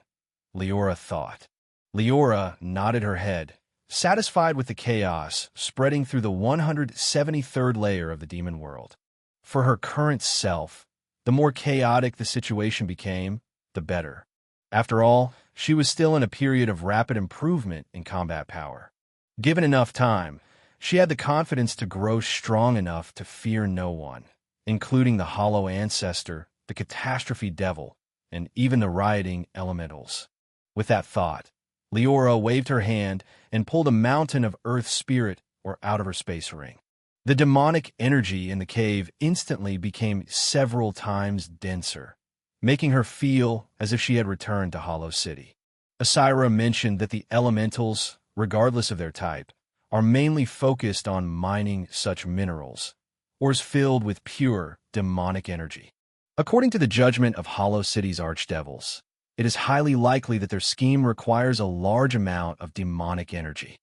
Liora thought. Liora nodded her head, satisfied with the chaos spreading through the 173rd layer of the demon world. For her current self, the more chaotic the situation became, the better. After all, she was still in a period of rapid improvement in combat power. Given enough time, she had the confidence to grow strong enough to fear no one, including the Hollow Ancestor, the Catastrophe Devil, and even the rioting elementals. With that thought, Liora waved her hand and pulled a mountain of earth spirit out of her space ring. The demonic energy in the cave instantly became several times denser, making her feel as if she had returned to Hollow City. Asira mentioned that the elementals, regardless of their type, are mainly focused on mining such minerals, ores filled with pure demonic energy. According to the judgment of Hollow City's archdevils, it is highly likely that their scheme requires a large amount of demonic energy.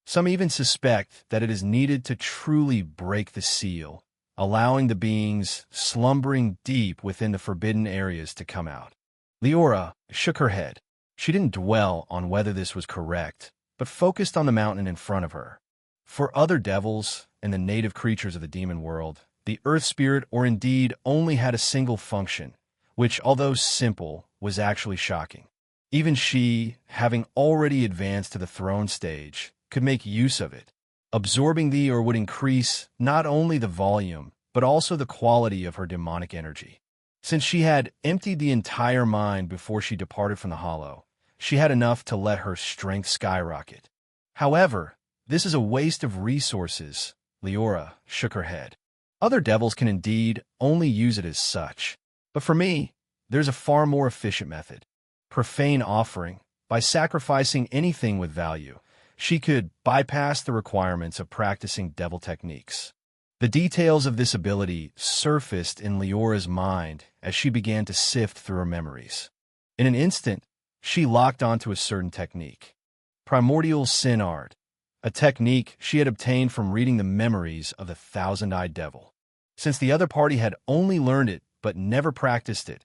Some even suspect that it is needed to truly break the seal, allowing the beings slumbering deep within the forbidden areas to come out. Liora shook her head. She didn't dwell on whether this was correct, but focused on the mountain in front of her. For other devils and the native creatures of the demon world, the earth spirit or indeed only had a single function, which, although simple, was actually shocking. Even she, having already advanced to the throne stage, could make use of it. Absorbing the would increase not only the volume, but also the quality of her demonic energy. Since she had emptied the entire mind before she departed from the Hollow, she had enough to let her strength skyrocket. However, this is a waste of resources. Liora shook her head. Other devils can indeed only use it as such, but for me, there's a far more efficient method. Profane offering. By sacrificing anything with value, she could bypass the requirements of practicing devil techniques. The details of this ability surfaced in Liora's mind as she began to sift through her memories. In an instant, she locked onto a certain technique. Primordial Sin Art, a technique she had obtained from reading the memories of the Thousand-Eyed Devil. Since the other party had only learned it but never practiced it,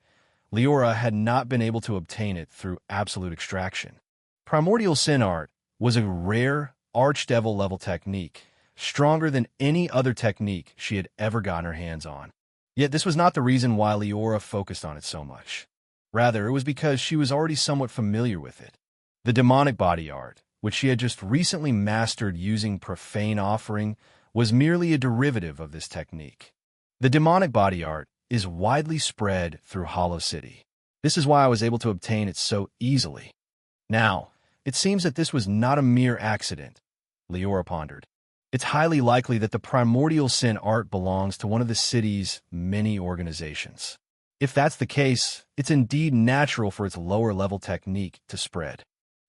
Liora had not been able to obtain it through absolute extraction. Primordial Sin Art was a rare archdevil-level technique, stronger than any other technique she had ever gotten her hands on. Yet this was not the reason why Liora focused on it so much. Rather, it was because she was already somewhat familiar with it. The demonic body art, which she had just recently mastered using profane offering, was merely a derivative of this technique. The demonic body art is widely spread through Hollow City. This is why I was able to obtain it so easily. Now, it seems that this was not a mere accident, Liora pondered. It's highly likely that the Primordial Sin Art belongs to one of the city's many organizations. If that's the case, it's indeed natural for its lower-level technique to spread.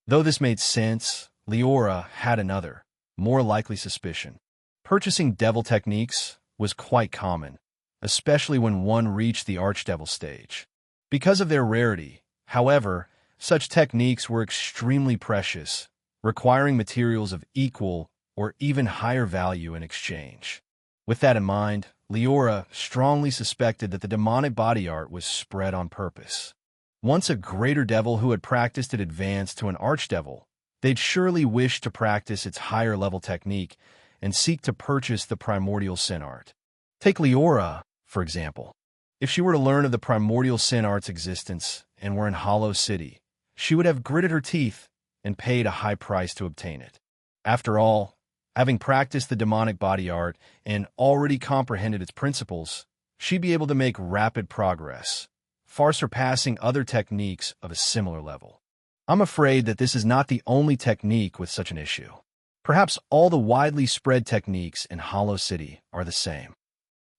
Though this made sense, Liora had another, more likely suspicion. Purchasing devil techniques was quite common, especially when one reached the Archdevil stage. Because of their rarity, however, such techniques were extremely precious, requiring materials of equal or even higher value in exchange. With that in mind, Liora strongly suspected that the demonic body art was spread on purpose. Once a greater devil who had practiced it advanced to an archdevil, they'd surely wish to practice its higher-level technique and seek to purchase the Primordial Sin Art. Take Liora, for example. If she were to learn of the Primordial Sin Art's existence and were in Hollow City, she would have gritted her teeth and paid a high price to obtain it. After all, having practiced the demonic body art and already comprehended its principles, she'd be able to make rapid progress, far surpassing other techniques of a similar level. I'm afraid that this is not the only technique with such an issue. Perhaps all the widely spread techniques in Hollow City are the same.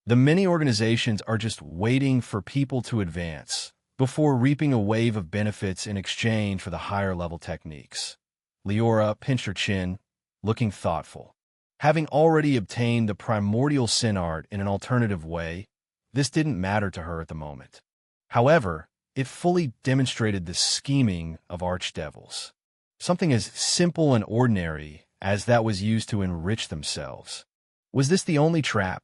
The many organizations are just waiting for people to advance before reaping a wave of benefits in exchange for the higher-level techniques. Liora pinched her chin, looking thoughtful. Having already obtained the primordial sin art in an alternative way, this didn't matter to her at the moment. However, it fully demonstrated the scheming of archdevils. Something as simple and ordinary as that was used to enrich themselves. Was this the only trap?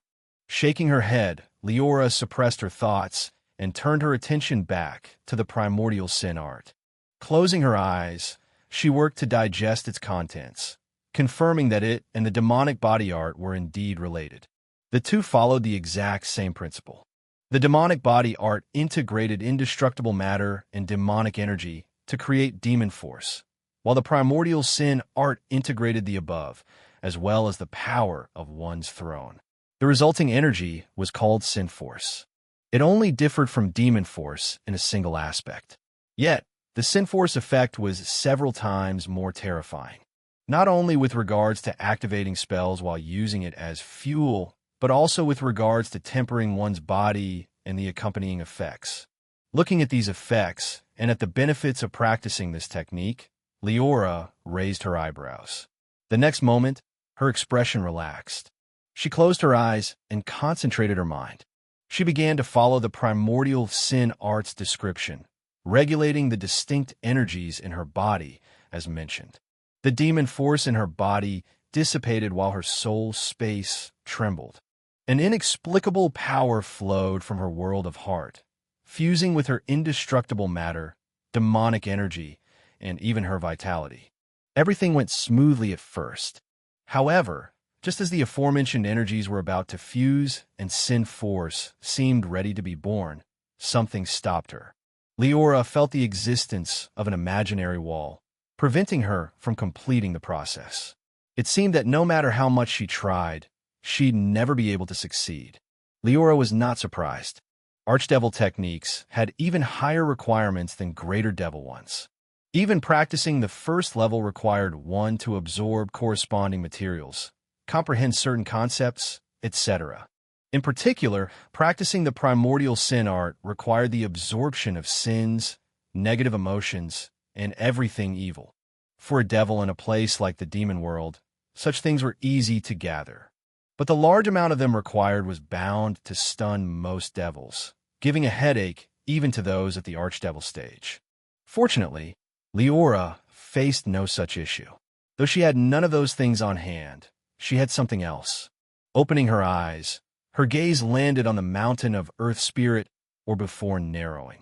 Shaking her head, Liora suppressed her thoughts and turned her attention back to the primordial sin art. Closing her eyes, she worked to digest its contents, confirming that it and the demonic body art were indeed related. The two followed the exact same principle. The demonic body art integrated indestructible matter and demonic energy to create demon force, while the primordial sin art integrated the above, as well as the power of one's throne. The resulting energy was called sin force. It only differed from demon force in a single aspect. Yet, the sin force effect was several times more terrifying, not only with regards to activating spells while using it as fuel, but also with regards to tempering one's body and the accompanying effects. Looking at these effects and at the benefits of practicing this technique, Liora raised her eyebrows. The next moment, her expression relaxed. She closed her eyes and concentrated her mind. She began to follow the primordial sin art's description, regulating the distinct energies in her body, as mentioned. The demon force in her body dissipated while her soul space trembled. An inexplicable power flowed from her world of heart, fusing with her indestructible matter, demonic energy, and even her vitality. Everything went smoothly at first. However, just as the aforementioned energies were about to fuse and sin force seemed ready to be born, something stopped her. Liora felt the existence of an imaginary wall, preventing her from completing the process. It seemed that no matter how much she tried, she'd never be able to succeed. Liora was not surprised. Archdevil techniques had even higher requirements than greater devil ones. Even practicing the first level required one to absorb corresponding materials, comprehend certain concepts, etc. In particular, practicing the primordial sin art required the absorption of sins, negative emotions, and everything evil. For a devil in a place like the demon world, such things were easy to gather. But the large amount of them required was bound to stun most devils, giving a headache even to those at the archdevil stage. Fortunately, Liora faced no such issue. Though she had none of those things on hand, she had something else. Opening her eyes, her gaze landed on the mountain of Earth Spirit, or before narrowing.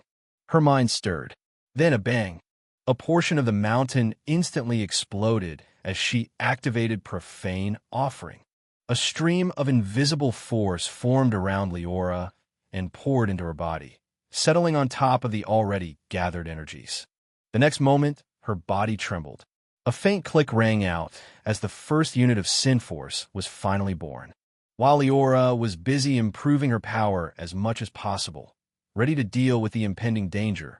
Her mind stirred. Then a bang. A portion of the mountain instantly exploded as she activated Profane Offering. A stream of invisible force formed around Liora and poured into her body, settling on top of the already gathered energies. The next moment, her body trembled. A faint click rang out as the first unit of sin force was finally born. While Liora was busy improving her power as much as possible, ready to deal with the impending danger,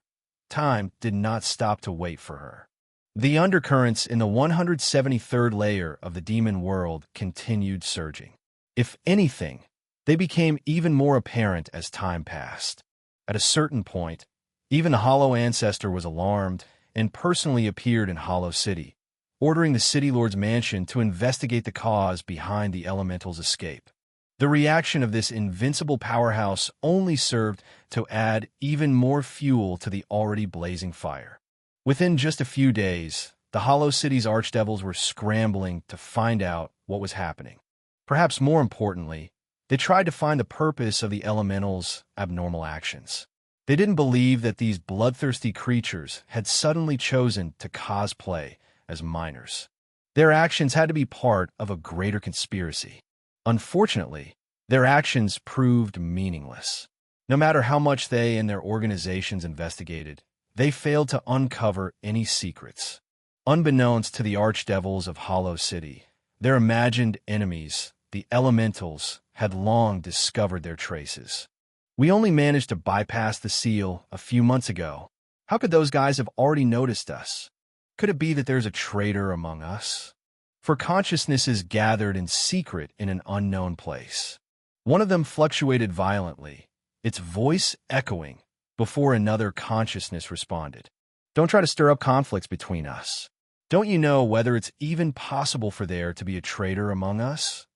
time did not stop to wait for her. The undercurrents in the 173rd layer of the demon world continued surging. If anything, they became even more apparent as time passed. At a certain point, even the Hollow Ancestor was alarmed and personally appeared in Hollow City, ordering the City Lord's mansion to investigate the cause behind the elemental's escape. The reaction of this invincible powerhouse only served to add even more fuel to the already blazing fire. Within just a few days, the Hollow City's archdevils were scrambling to find out what was happening. Perhaps more importantly, they tried to find the purpose of the elemental's abnormal actions. They didn't believe that these bloodthirsty creatures had suddenly chosen to cosplay as minors. Their actions had to be part of a greater conspiracy. Unfortunately, their actions proved meaningless. No matter how much they and their organizations investigated, they failed to uncover any secrets. Unbeknownst to the archdevils of Hollow City, their imagined enemies, the elementals, had long discovered their traces. We only managed to bypass the seal a few months ago. How could those guys have already noticed us? Could it be that there's a traitor among us? For consciousness is gathered in secret in an unknown place. One of them fluctuated violently, its voice echoing, before another consciousness responded. Don't try to stir up conflicts between us. Don't you know whether it's even possible for there to be a traitor among us?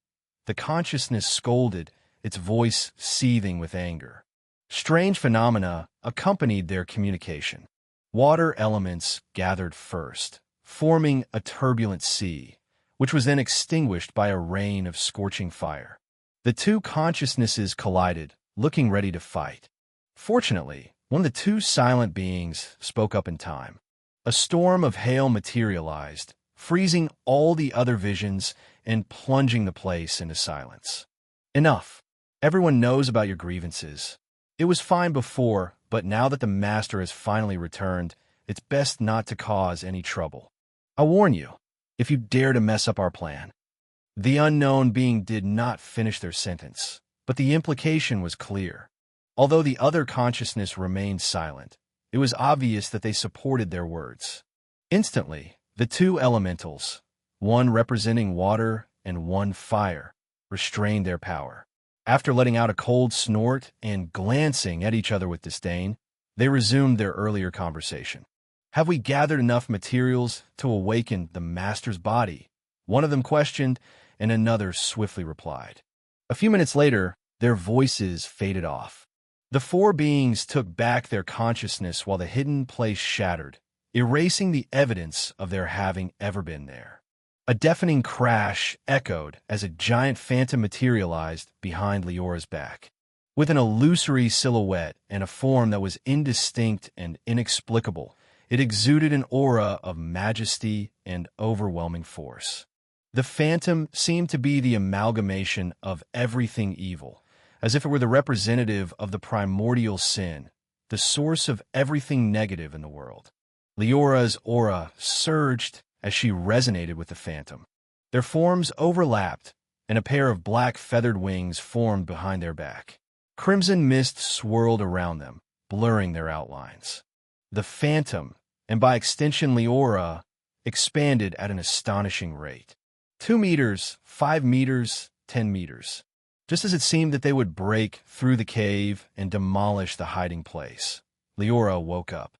The consciousness scolded, its voice seething with anger. Strange phenomena accompanied their communication. Water elements gathered first, forming a turbulent sea, which was then extinguished by a rain of scorching fire. The two consciousnesses collided, looking ready to fight. Fortunately, one of the two silent beings spoke up in time. A storm of hail materialized, freezing all the other visions and plunging the place into silence. Enough. Everyone knows about your grievances. It was fine before, but now that the master has finally returned, it's best not to cause any trouble. I warn you, if you dare to mess up our plan. The unknown being did not finish their sentence, but the implication was clear. Although the other consciousness remained silent, it was obvious that they supported their words. Instantly, the two elementals, one representing water and one fire, restrained their power. After letting out a cold snort and glancing at each other with disdain, they resumed their earlier conversation. Have we gathered enough materials to awaken the master's body? One of them questioned, and another swiftly replied. A few minutes later, their voices faded off. The four beings took back their consciousness while the hidden place shattered, erasing the evidence of their having ever been there. A deafening crash echoed as a giant phantom materialized behind Liora's back. With an illusory silhouette and a form that was indistinct and inexplicable, it exuded an aura of majesty and overwhelming force. The phantom seemed to be the amalgamation of everything evil, as if it were the representative of the primordial sin, the source of everything negative in the world. Liora's aura surged as she resonated with the phantom. Their forms overlapped, and a pair of black feathered wings formed behind their back. Crimson mist swirled around them, blurring their outlines. The phantom, and by extension Liora, expanded at an astonishing rate. 2 meters, 5 meters, 10 meters. Just as it seemed that they would break through the cave and demolish the hiding place, Liora woke up.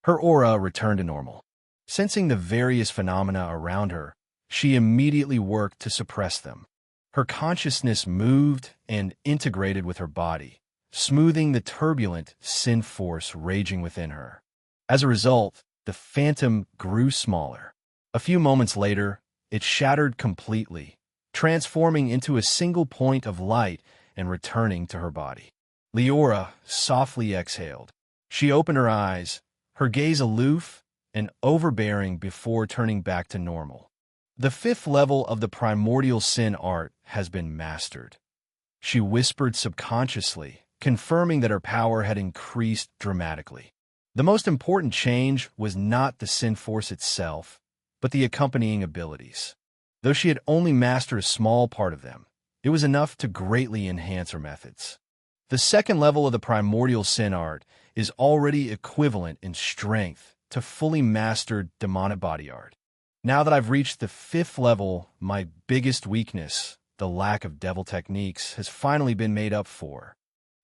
Her aura returned to normal. Sensing the various phenomena around her, she immediately worked to suppress them. Her consciousness moved and integrated with her body, smoothing the turbulent sin force raging within her. As a result, the phantom grew smaller. A few moments later, it shattered completely, transforming into a single point of light and returning to her body. Liora softly exhaled. She opened her eyes, her gaze aloof and overbearing before turning back to normal. The 5th level of the primordial sin art has been mastered. She whispered subconsciously, confirming that her power had increased dramatically. The most important change was not the sin force itself, but the accompanying abilities. Though she had only mastered a small part of them, it was enough to greatly enhance her methods. The 2nd level of the primordial sin art is already equivalent in strength to fully mastered demonic body art. Now that I've reached the 5th level, my biggest weakness, the lack of devil techniques, has finally been made up for.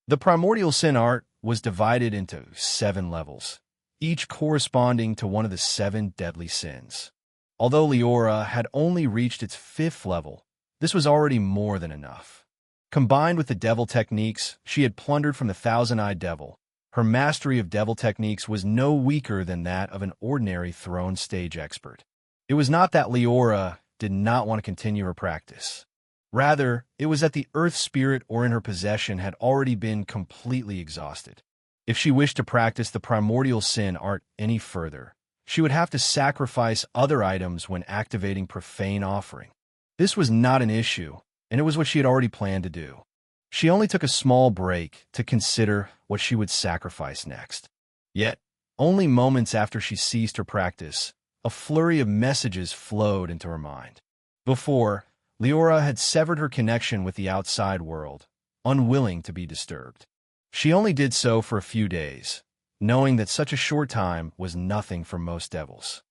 The primordial sin art was divided into 7 levels, each corresponding to one of the 7 deadly sins. Although Liora had only reached its 5th level, this was already more than enough. Combined with the devil techniques she had plundered from the thousand-eyed devil, her mastery of devil techniques was no weaker than that of an ordinary throne stage expert. It was not that Liora did not want to continue her practice. Rather, it was that the earth spirit or in her possession had already been completely exhausted. If she wished to practice the primordial sin art any further, she would have to sacrifice other items when activating profane offering. This was not an issue, and it was what she had already planned to do. She only took a small break to consider what she would sacrifice next. Yet, only moments after she ceased her practice, a flurry of messages flowed into her mind. Before, Liora had severed her connection with the outside world, unwilling to be disturbed. She only did so for a few days, knowing that such a short time was nothing for most devils.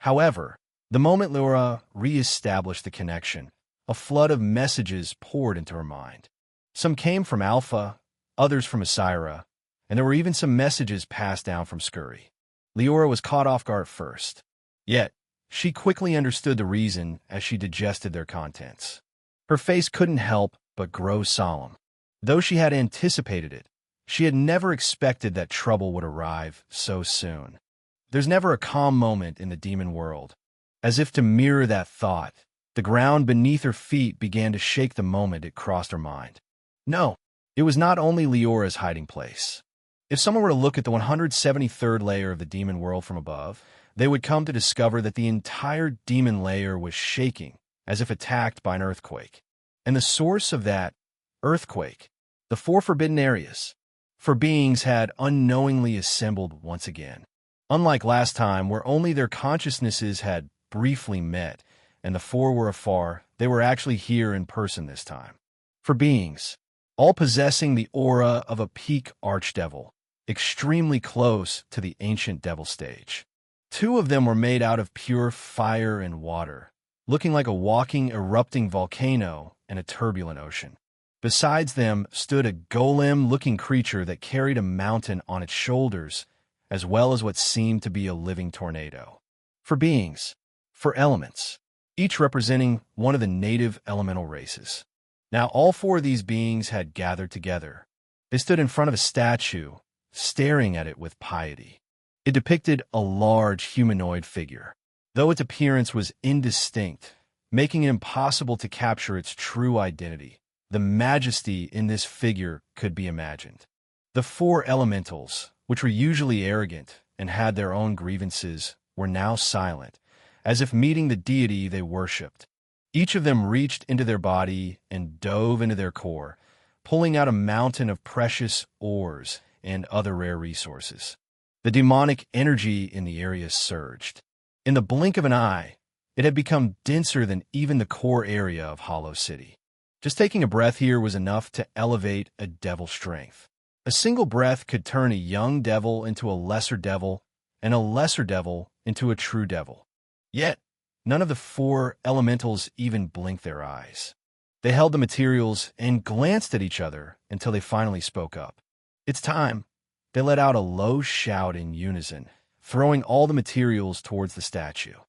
However, the moment Liora re-established the connection, a flood of messages poured into her mind. Some came from Alpha, others from Asira, and there were even some messages passed down from Scurry. Liora was caught off guard first. Yet, she quickly understood the reason as she digested their contents. Her face couldn't help but grow solemn. Though she had anticipated it, she had never expected that trouble would arrive so soon. There's never a calm moment in the demon world. As if to mirror that thought, the ground beneath her feet began to shake the moment it crossed her mind. No, it was not only Leora's hiding place. If someone were to look at the 173rd layer of the demon world from above, they would come to discover that the entire demon layer was shaking, as if attacked by an earthquake. And the source of that earthquake, the 4 forbidden areas, for beings had unknowingly assembled once again. Unlike last time, where only their consciousnesses had briefly met, and the 4 were afar, they were actually here in person this time. For beings, all possessing the aura of a peak archdevil, extremely close to the ancient devil stage. 2 of them were made out of pure fire and water, looking like a walking, erupting volcano in a turbulent ocean. Besides them stood a golem-looking creature that carried a mountain on its shoulders, as well as what seemed to be a living tornado. For beings, for elements, each representing one of the native elemental races. Now all 4 of these beings had gathered together. They stood in front of a statue, staring at it with piety. It depicted a large humanoid figure, though its appearance was indistinct, making it impossible to capture its true identity. The majesty in this figure could be imagined. The 4 elementals, which were usually arrogant and had their own grievances, were now silent, as if meeting the deity they worshipped. Each of them reached into their body and dove into their core, pulling out a mountain of precious ores and other rare resources. The demonic energy in the area surged. In the blink of an eye, it had become denser than even the core area of Hollow City. Just taking a breath here was enough to elevate a devil's strength. A single breath could turn a young devil into a lesser devil, and a lesser devil into a true devil. Yet, none of the 4 elementals even blinked their eyes. They held the materials and glanced at each other until they finally spoke up. "It's time." They let out a low shout in unison, throwing all the materials towards the statue.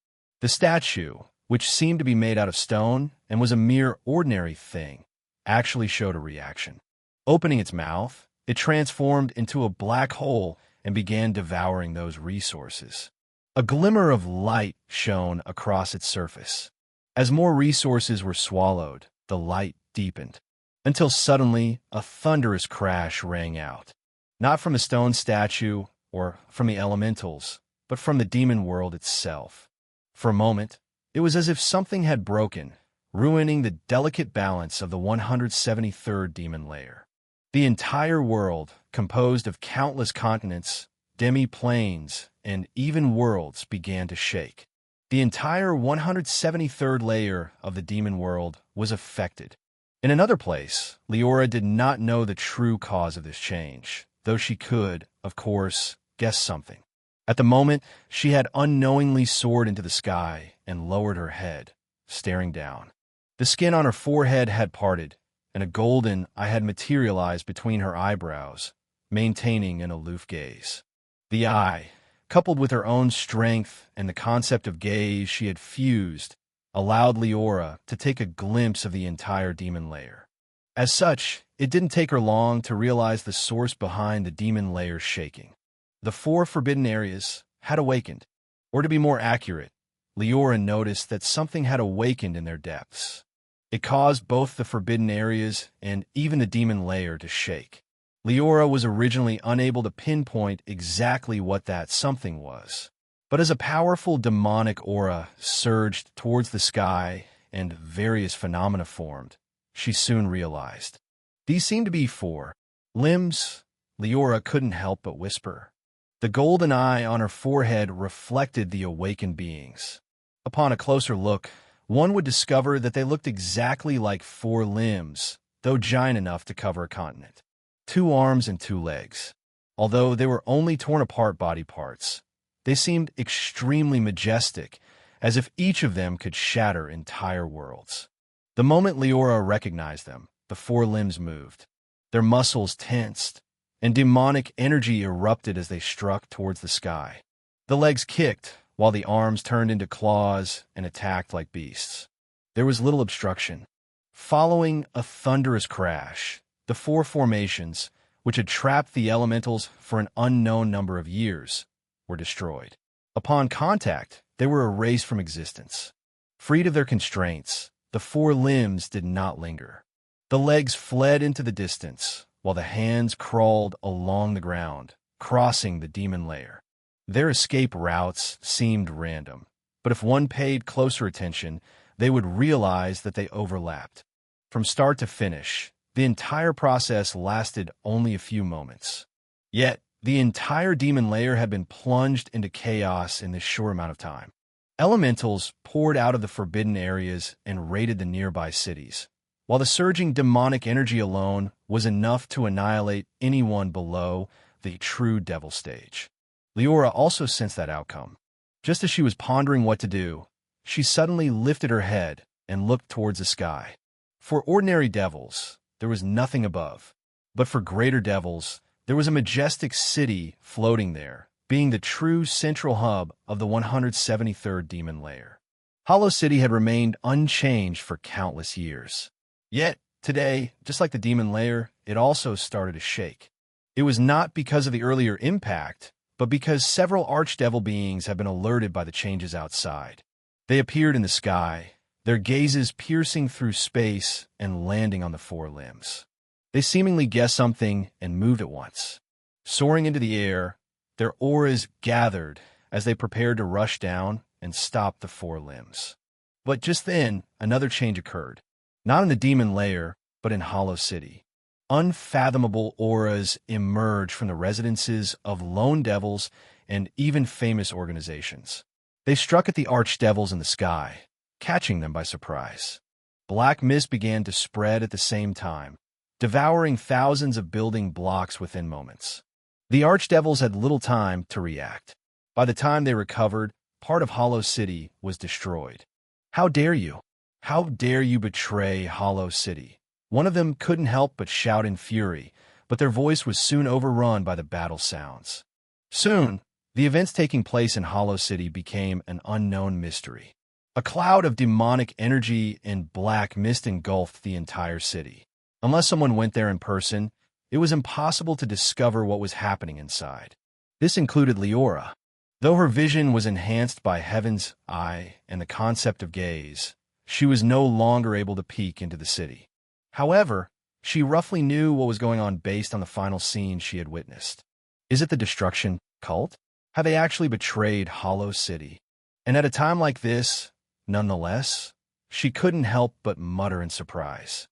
The statue, which seemed to be made out of stone and was a mere ordinary thing, actually showed a reaction. Opening its mouth, it transformed into a black hole and began devouring those resources. A glimmer of light shone across its surface. As more resources were swallowed, the light deepened, until suddenly a thunderous crash rang out. Not from the stone statue or from the elementals, but from the demon world itself. For a moment, it was as if something had broken, ruining the delicate balance of the 173rd demon layer. The entire world, composed of countless continents, demi-planes, and even worlds, began to shake. The entire 173rd layer of the demon world was affected. In another place, Liora did not know the true cause of this change, though she could, of course, guess something. At the moment, she had unknowingly soared into the sky and lowered her head, staring down. The skin on her forehead had parted, and a golden eye had materialized between her eyebrows, maintaining an aloof gaze. The eye, coupled with her own strength and the concept of gaze she had fused, allowed Liora to take a glimpse of the entire demon layer. As such, it didn't take her long to realize the source behind the demon layer's shaking. The 4 forbidden areas had awakened. Or to be more accurate, Liora noticed that something had awakened in their depths. It caused both the forbidden areas and even the demon layer to shake. Liora was originally unable to pinpoint exactly what that something was. But as a powerful demonic aura surged towards the sky and various phenomena formed, she soon realized. These seemed to be 4 limbs. Liora couldn't help but whisper. The golden eye on her forehead reflected the awakened beings. Upon a closer look, one would discover that they looked exactly like 4 limbs, though giant enough to cover a continent. 2 arms and 2 legs. Although they were only torn apart body parts, they seemed extremely majestic, as if each of them could shatter entire worlds. The moment Liora recognized them, the four limbs moved. Their muscles tensed, and demonic energy erupted as they struck towards the sky. The legs kicked, while the arms turned into claws and attacked like beasts. There was little obstruction. Following a thunderous crash, the four formations, which had trapped the elementals for an unknown number of years, were destroyed. Upon contact, they were erased from existence. Freed of their constraints, the four limbs did not linger. The legs fled into the distance, while the hands crawled along the ground, crossing the demon lair. Their escape routes seemed random, but if one paid closer attention, they would realize that they overlapped. From start to finish, the entire process lasted only a few moments. Yet, the entire demon lair had been plunged into chaos in this short amount of time. Elementals poured out of the forbidden areas and raided the nearby cities, while the surging demonic energy alone was enough to annihilate anyone below the true devil stage. Liora also sensed that outcome. Just as she was pondering what to do, she suddenly lifted her head and looked towards the sky. For ordinary devils, there was nothing above, but for greater devils, there was a majestic city floating there, being the true central hub of the 173rd demon lair. Hollow City had remained unchanged for countless years. Yet, today, just like the demon lair, it also started to shake. It was not because of the earlier impact, but because several archdevil beings had been alerted by the changes outside. They appeared in the sky, their gazes piercing through space and landing on the four limbs. They seemingly guessed something and moved at once. Soaring into the air, their auras gathered as they prepared to rush down and stop the four limbs. But just then, another change occurred. Not in the demon lair, but in Hollow City. Unfathomable auras emerged from the residences of lone devils and even famous organizations. They struck at the archdevils in the sky, catching them by surprise. Black mist began to spread at the same time, devouring thousands of building blocks within moments. The archdevils had little time to react. By the time they recovered, part of Hollow City was destroyed. How dare you? How dare you betray Hollow City? One of them couldn't help but shout in fury, but their voice was soon overrun by the battle sounds. Soon, the events taking place in Hollow City became an unknown mystery. A cloud of demonic energy and black mist engulfed the entire city. Unless someone went there in person, it was impossible to discover what was happening inside. This included Liora. Though her vision was enhanced by Heaven's eye and the concept of gaze, she was no longer able to peek into the city. However, she roughly knew what was going on based on the final scene she had witnessed. Is it the destruction cult? Have they actually betrayed Hollow City? And at a time like this, nonetheless, she couldn't help but mutter in surprise.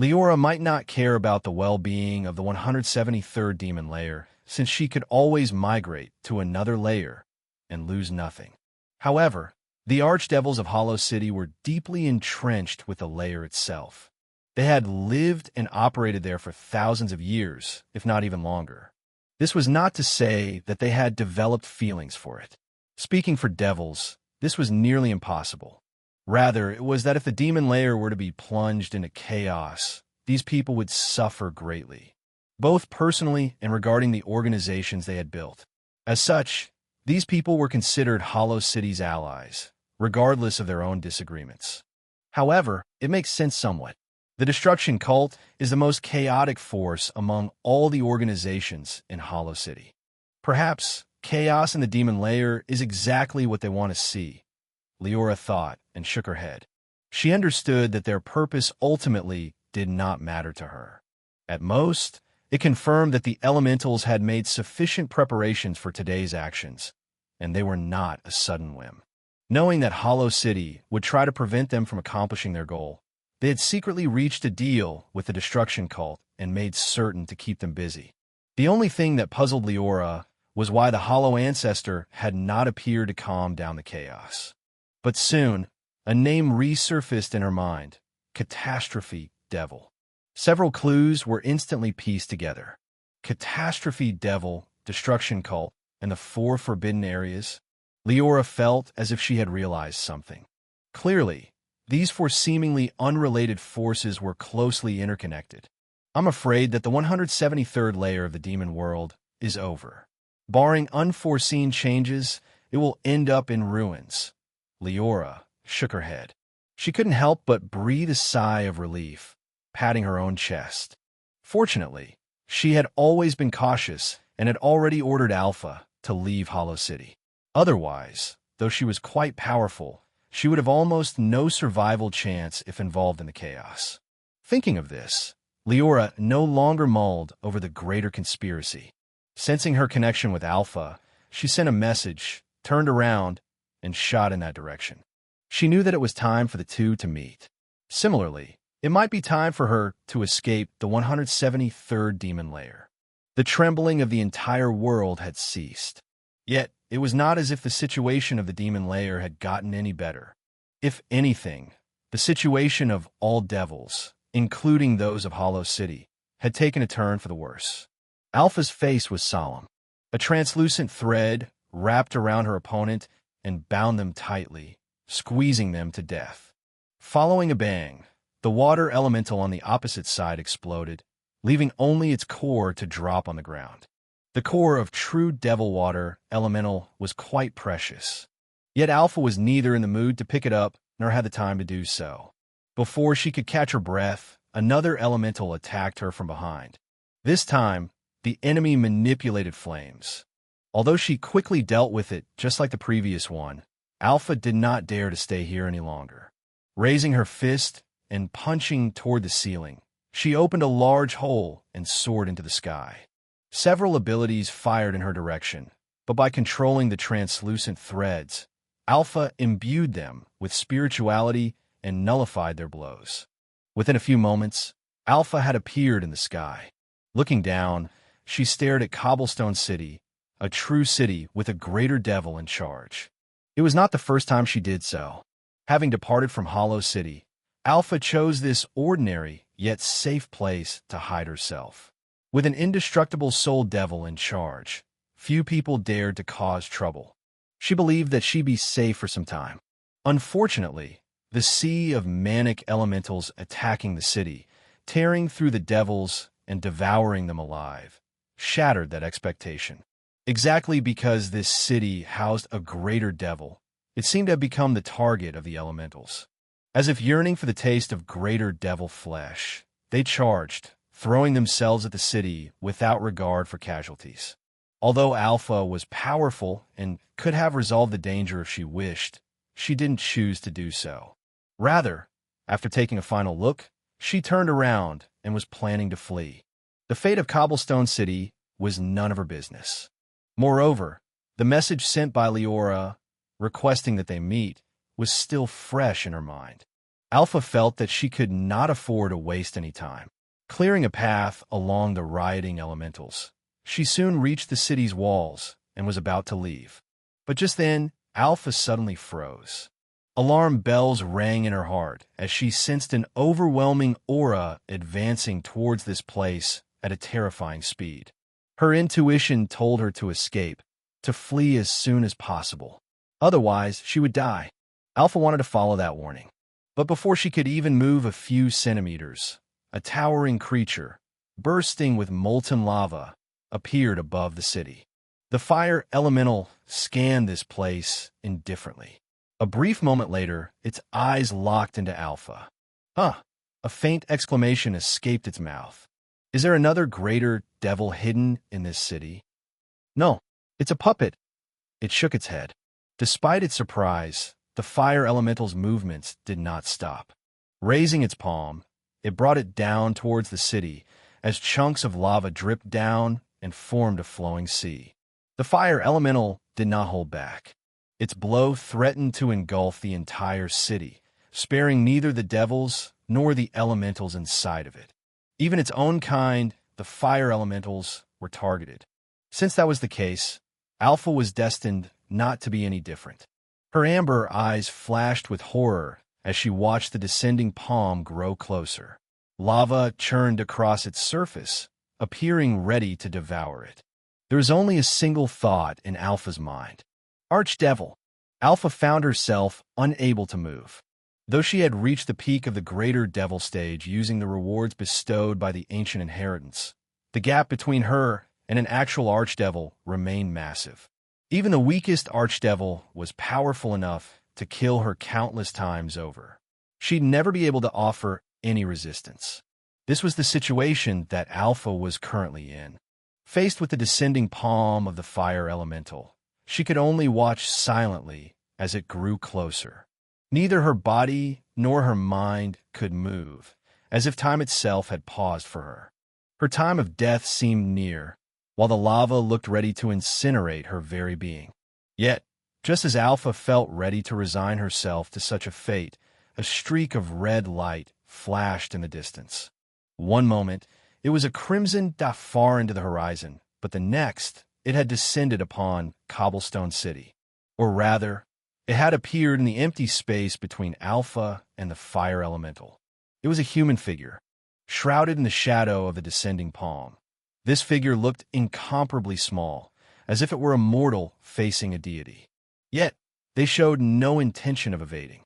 Liora might not care about the well-being of the 173rd demon lair, since she could always migrate to another lair and lose nothing. However, the archdevils of Hollow City were deeply entrenched with the lair itself. They had lived and operated there for thousands of years, if not even longer. This was not to say that they had developed feelings for it. Speaking for devils, this was nearly impossible. Rather, it was that if the demon lair were to be plunged into chaos, these people would suffer greatly, both personally and regarding the organizations they had built. As such, these people were considered Hollow City's allies, regardless of their own disagreements. However, it makes sense somewhat. The Destruction Cult is the most chaotic force among all the organizations in Hollow City. Perhaps chaos in the demon lair is exactly what they want to see, Liora thought and shook her head. She understood that their purpose ultimately did not matter to her. At most, it confirmed that the elementals had made sufficient preparations for today's actions, and they were not a sudden whim. Knowing that Hollow City would try to prevent them from accomplishing their goal, they had secretly reached a deal with the Destruction Cult and made certain to keep them busy. The only thing that puzzled Liora was why the Hollow Ancestor had not appeared to calm down the chaos. But soon, a name resurfaced in her mind: Catastrophe Devil. Several clues were instantly pieced together. Catastrophe Devil, Destruction Cult, and the 4 forbidden areas. Liora felt as if she had realized something. Clearly, These four seemingly unrelated forces were closely interconnected. I'm afraid that the 173rd layer of the demon world is over. Barring unforeseen changes, it will end up in ruins. Liora shook her head. She couldn't help but breathe a sigh of relief, patting her own chest. Fortunately, she had always been cautious and had already ordered Alpha to leave Hollow City. Otherwise, though she was quite powerful, she would have almost no survival chance if involved in the chaos. Thinking of this, Liora no longer mulled over the greater conspiracy. Sensing her connection with Alpha, she sent a message, turned around, and shot in that direction. She knew that it was time for the two to meet. Similarly, it might be time for her to escape the 173rd demon lair. The trembling of the entire world had ceased. Yet, it was not as if the situation of the demon lair had gotten any better. If anything, the situation of all devils, including those of Hollow City, had taken a turn for the worse. Alpha's face was solemn. A translucent thread wrapped around her opponent and bound them tightly, squeezing them to death. Following a bang, the water elemental on the opposite side exploded, leaving only its core to drop on the ground. The core of true devil water elemental was quite precious. Yet Alpha was neither in the mood to pick it up nor had the time to do so. Before she could catch her breath, another elemental attacked her from behind. This time, the enemy manipulated flames. Although she quickly dealt with it just like the previous one, Alpha did not dare to stay here any longer. Raising her fist and punching toward the ceiling, she opened a large hole and soared into the sky. Several abilities fired in her direction, but by controlling the translucent threads, Alpha imbued them with spirituality and nullified their blows. Within a few moments, Alpha had appeared in the sky. Looking down, she stared at Cobblestone City, a true city with a greater devil in charge. It was not the first time she did so. Having departed from Hollow City, Alpha chose this ordinary yet safe place to hide herself. With an indestructible soul devil in charge, few people dared to cause trouble. She believed that she'd be safe for some time. Unfortunately, the sea of manic elementals attacking the city, tearing through the devils and devouring them alive, shattered that expectation. Exactly because this city housed a greater devil, it seemed to have become the target of the elementals. As if yearning for the taste of greater devil flesh, they charged, throwing themselves at the city without regard for casualties. Although Alpha was powerful and could have resolved the danger if she wished, she didn't choose to do so. Rather, after taking a final look, she turned around and was planning to flee. The fate of Cobblestone City was none of her business. Moreover, the message sent by Liora, requesting that they meet, was still fresh in her mind. Alpha felt that she could not afford to waste any time. Clearing a path along the rioting elementals, she soon reached the city's walls and was about to leave. But just then, Alpha suddenly froze. Alarm bells rang in her heart as she sensed an overwhelming aura advancing towards this place at a terrifying speed. Her intuition told her to escape, to flee as soon as possible. Otherwise, she would die. Alpha wanted to follow that warning. But before she could even move a few centimeters, a towering creature, bursting with molten lava, appeared above the city. The fire elemental scanned this place indifferently. A brief moment later, its eyes locked into Alpha. Huh! A faint exclamation escaped its mouth. Is there another greater devil hidden in this city? No, it's a puppet. It shook its head. Despite its surprise, the fire elemental's movements did not stop. Raising its palm, it brought it down towards the city as chunks of lava dripped down and formed a flowing sea. The fire elemental did not hold back. Its blow threatened to engulf the entire city, sparing neither the devils nor the elementals inside of it. Even its own kind, the fire elementals, were targeted. Since that was the case, Alpha was destined not to be any different. Her amber eyes flashed with horror as she watched the descending palm grow closer. Lava churned across its surface, appearing ready to devour it. There was only a single thought in Alpha's mind. Archdevil. Alpha found herself unable to move. Though she had reached the peak of the greater devil stage using the rewards bestowed by the ancient inheritance, the gap between her and an actual archdevil remained massive. Even the weakest archdevil was powerful enough to kill her countless times over. She'd never be able to offer any resistance. This was the situation that Alpha was currently in. Faced with the descending palm of the fire elemental, she could only watch silently as it grew closer. Neither her body nor her mind could move, as if time itself had paused for her. Her time of death seemed near, while the lava looked ready to incinerate her very being. Yet, just as Alpha felt ready to resign herself to such a fate, a streak of red light flashed in the distance. One moment, it was a crimson dot far into the horizon, but the next, it had descended upon Cobblestone City. Or rather, it had appeared in the empty space between Alpha and the fire elemental. It was a human figure, shrouded in the shadow of the descending palm. This figure looked incomparably small, as if it were a mortal facing a deity. Yet, they showed no intention of evading.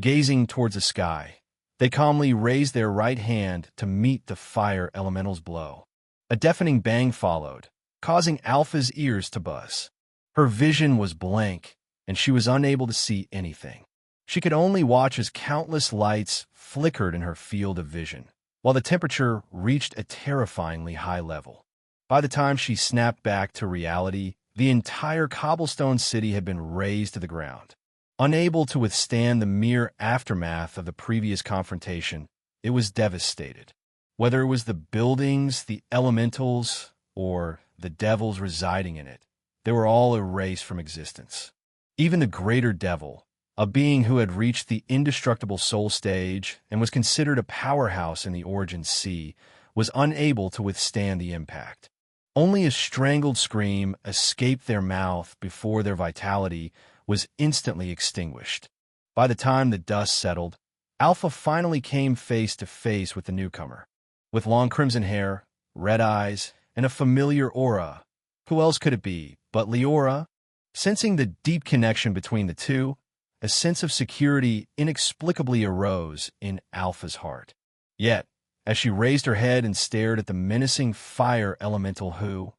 Gazing towards the sky, they calmly raised their right hand to meet the fire elemental's blow. A deafening bang followed, causing Alpha's ears to buzz. Her vision was blank, and she was unable to see anything. She could only watch as countless lights flickered in her field of vision, while the temperature reached a terrifyingly high level. By the time she snapped back to reality, the entire Cobblestone City had been razed to the ground. Unable to withstand the mere aftermath of the previous confrontation, it was devastated. Whether it was the buildings, the elementals, or the devils residing in it, they were all erased from existence. Even the greater devil, a being who had reached the indestructible soul stage and was considered a powerhouse in the Origin Sea, was unable to withstand the impact. Only a strangled scream escaped their mouth before their vitality was instantly extinguished. By the time the dust settled, Alpha finally came face to face with the newcomer. With long crimson hair, red eyes, and a familiar aura, who else could it be but Liora? Sensing the deep connection between the two, a sense of security inexplicably arose in Alpha's heart. Yet, as she raised her head and stared at the menacing fire elemental who,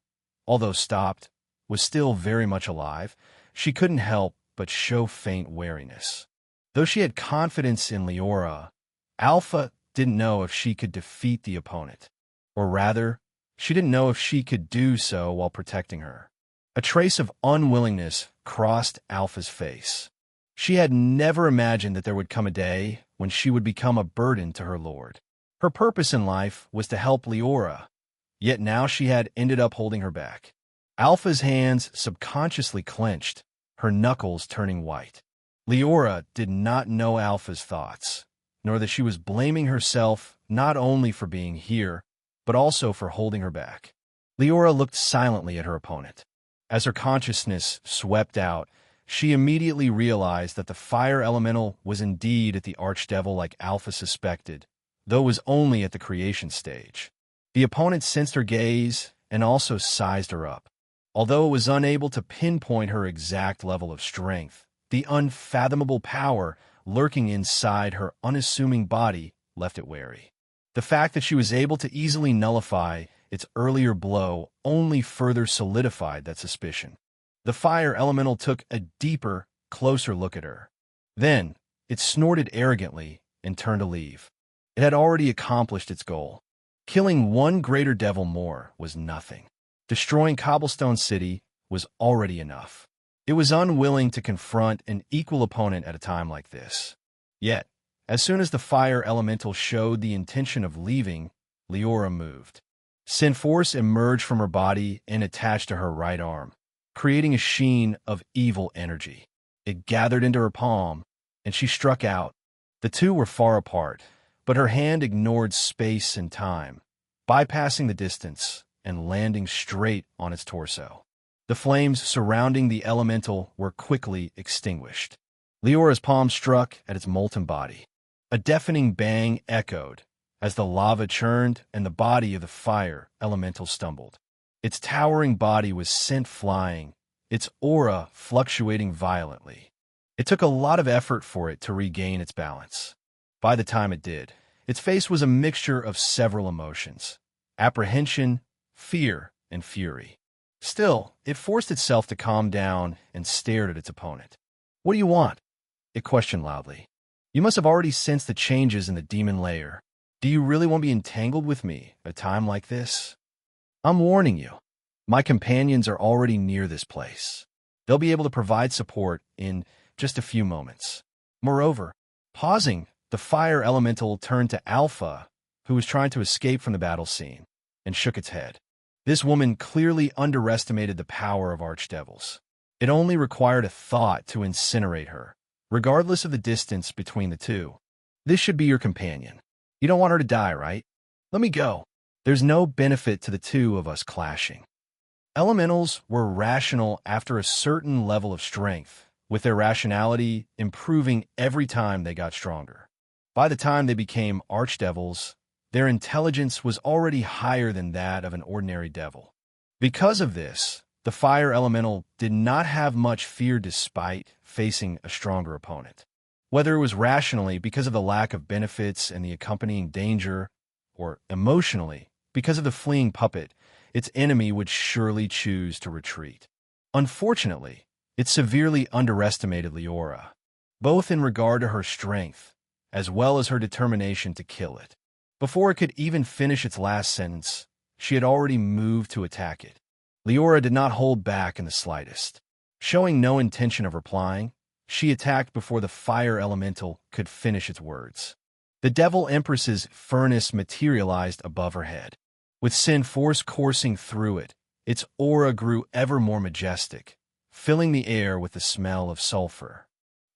although stopped, was still very much alive, she couldn't help but show faint wariness. Though she had confidence in Liora, Alpha didn't know if she could defeat the opponent. Or rather, she didn't know if she could do so while protecting her. A trace of unwillingness crossed Alpha's face. She had never imagined that there would come a day when she would become a burden to her lord. Her purpose in life was to help Liora, yet now she had ended up holding her back. Alpha's hands subconsciously clenched, her knuckles turning white. Liora did not know Alpha's thoughts, nor that she was blaming herself not only for being here, but also for holding her back. Liora looked silently at her opponent. As her consciousness swept out, she immediately realized that the fire elemental was indeed at the archdevil like Alpha suspected, though it was only at the creation stage. The opponent sensed her gaze and also sized her up. Although it was unable to pinpoint her exact level of strength, the unfathomable power lurking inside her unassuming body left it wary. The fact that she was able to easily nullify its earlier blow only further solidified that suspicion. The fire elemental took a deeper, closer look at her. Then, it snorted arrogantly and turned to leave. It had already accomplished its goal. Killing one greater devil more was nothing. Destroying Cobblestone City was already enough. It was unwilling to confront an equal opponent at a time like this. Yet, as soon as the fire elemental showed the intention of leaving, Liora moved. Synforce emerged from her body and attached to her right arm, creating a sheen of evil energy. It gathered into her palm, and she struck out. The two were far apart, but her hand ignored space and time, bypassing the distance and landing straight on its torso. The flames surrounding the elemental were quickly extinguished. Liora's palm struck at its molten body. A deafening bang echoed as the lava churned and the body of the fire elemental stumbled. Its towering body was sent flying, its aura fluctuating violently. It took a lot of effort for it to regain its balance. By the time it did, its face was a mixture of several emotions: apprehension, fear, and fury. Still, it forced itself to calm down and stared at its opponent. "What do you want?" it questioned loudly. "You must have already sensed the changes in the demon lair. Do you really want to be entangled with me at a time like this? I'm warning you. My companions are already near this place. They'll be able to provide support in just a few moments." Moreover, pausing, the fire elemental turned to Alpha, who was trying to escape from the battle scene, and shook its head. This woman clearly underestimated the power of archdevils. It only required a thought to incinerate her, regardless of the distance between the two. "This should be your companion. You don't want her to die, right? Let me go. There's no benefit to the two of us clashing." Elementals were rational after a certain level of strength, with their rationality improving every time they got stronger. By the time they became archdevils, their intelligence was already higher than that of an ordinary devil. Because of this, the fire elemental did not have much fear despite facing a stronger opponent. Whether it was rationally because of the lack of benefits and the accompanying danger, or emotionally because of the fleeing puppet, its enemy would surely choose to retreat. Unfortunately, it severely underestimated Liora, both in regard to her strength as well as her determination to kill it. Before it could even finish its last sentence, she had already moved to attack it. Liora did not hold back in the slightest. Showing no intention of replying, she attacked before the fire elemental could finish its words. The Devil Empress's furnace materialized above her head. With sin force coursing through it, its aura grew ever more majestic, filling the air with the smell of sulfur.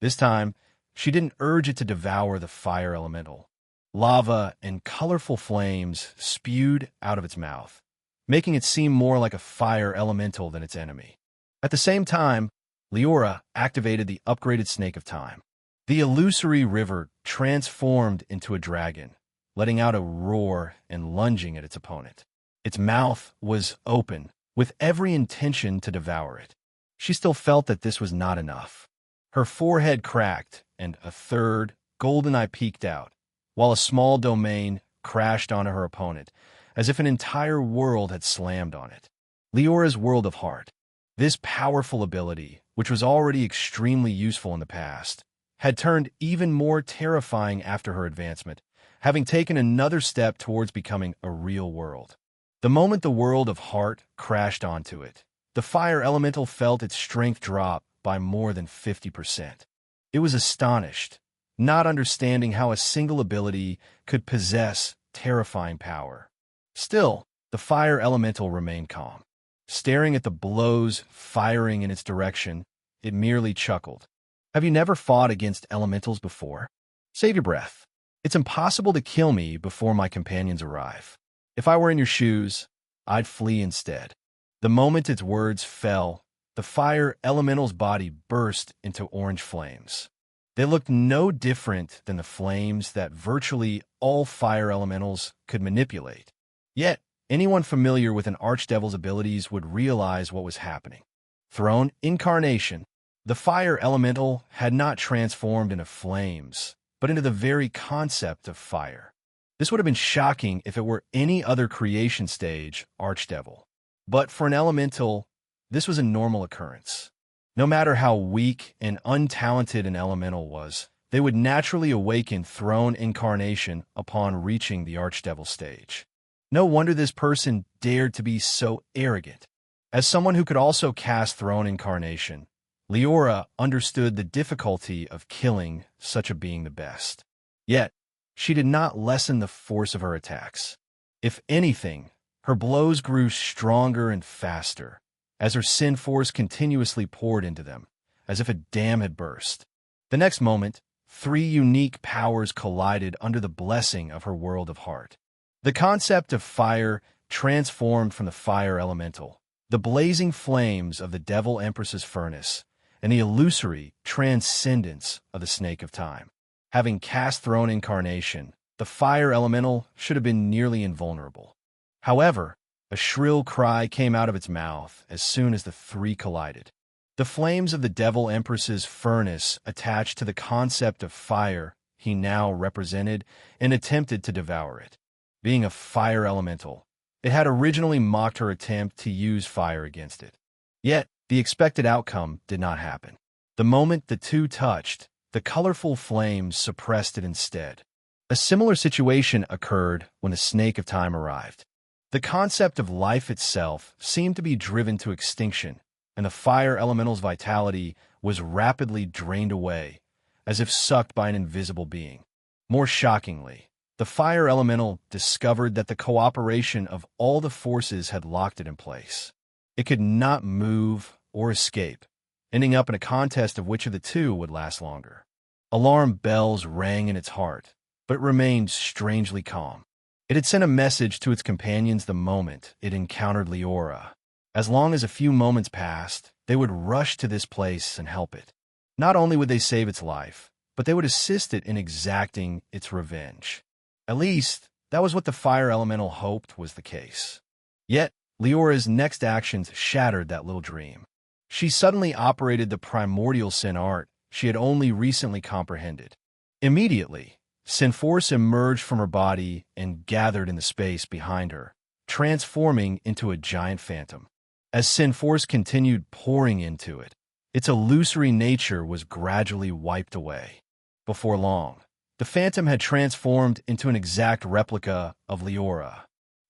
This time, she didn't urge it to devour the fire elemental. Lava and colorful flames spewed out of its mouth, making it seem more like a fire elemental than its enemy. At the same time, Liora activated the upgraded Snake of Time. The illusory river transformed into a dragon, letting out a roar and lunging at its opponent. Its mouth was open, with every intention to devour it. She still felt that this was not enough. Her forehead cracked, and a third golden eye peeked out, while a small domain crashed onto her opponent, as if an entire world had slammed on it. Liora's World of Heart. This powerful ability, which was already extremely useful in the past, had turned even more terrifying after her advancement, having taken another step towards becoming a real world. The moment the World of Heart crashed onto it, the fire elemental felt its strength drop by more than 50%. It was astonished, not understanding how a single ability could possess terrifying power. Still, the fire elemental remained calm. Staring at the blows firing in its direction, it merely chuckled. "Have you never fought against elementals before? Save your breath. It's impossible to kill me before my companions arrive. If I were in your shoes, I'd flee instead." The moment its words fell, the fire elemental's body burst into orange flames. They looked no different than the flames that virtually all fire elementals could manipulate. Yet, anyone familiar with an archdevil's abilities would realize what was happening. Throne incarnation. The fire elemental had not transformed into flames, but into the very concept of fire. This would have been shocking if it were any other creation stage archdevil. But for an elemental, this was a normal occurrence. No matter how weak and untalented an elemental was, they would naturally awaken throne incarnation upon reaching the archdevil stage. No wonder this person dared to be so arrogant. As someone who could also cast throne incarnation, Liora understood the difficulty of killing such a being the best. Yet, she did not lessen the force of her attacks. If anything, her blows grew stronger and faster, as her sin force continuously poured into them, as if a dam had burst. The next moment, 3 unique powers collided under the blessing of her World of Heart. The concept of fire transformed from the fire elemental, the blazing flames of the Devil Empress's furnace, and the illusory transcendence of the Snake of Time. Having cast throne incarnation, the fire elemental should have been nearly invulnerable. However, a shrill cry came out of its mouth as soon as the 3 collided. The flames of the Devil Empress's furnace attached to the concept of fire he now represented and attempted to devour it. Being a fire elemental, it had originally mocked her attempt to use fire against it. Yet, the expected outcome did not happen. The moment the two touched, the colorful flames suppressed it instead. A similar situation occurred when the Snake of Time arrived. The concept of life itself seemed to be driven to extinction, and the fire elemental's vitality was rapidly drained away, as if sucked by an invisible being. More shockingly, the fire elemental discovered that the cooperation of all the forces had locked it in place. It could not move or escape, ending up in a contest of which of the two would last longer. Alarm bells rang in its heart, but it remained strangely calm. It had sent a message to its companions the moment it encountered Liora. As long as a few moments passed, they would rush to this place and help it. Not only would they save its life, but they would assist it in exacting its revenge. At least, that was what the fire elemental hoped was the case. Yet, Liora's next actions shattered that little dream. She suddenly operated the primordial sin art she had only recently comprehended. Immediately, sin force emerged from her body and gathered in the space behind her, transforming into a giant phantom. As sin force continued pouring into it, its illusory nature was gradually wiped away. Before long, the phantom had transformed into an exact replica of Liora.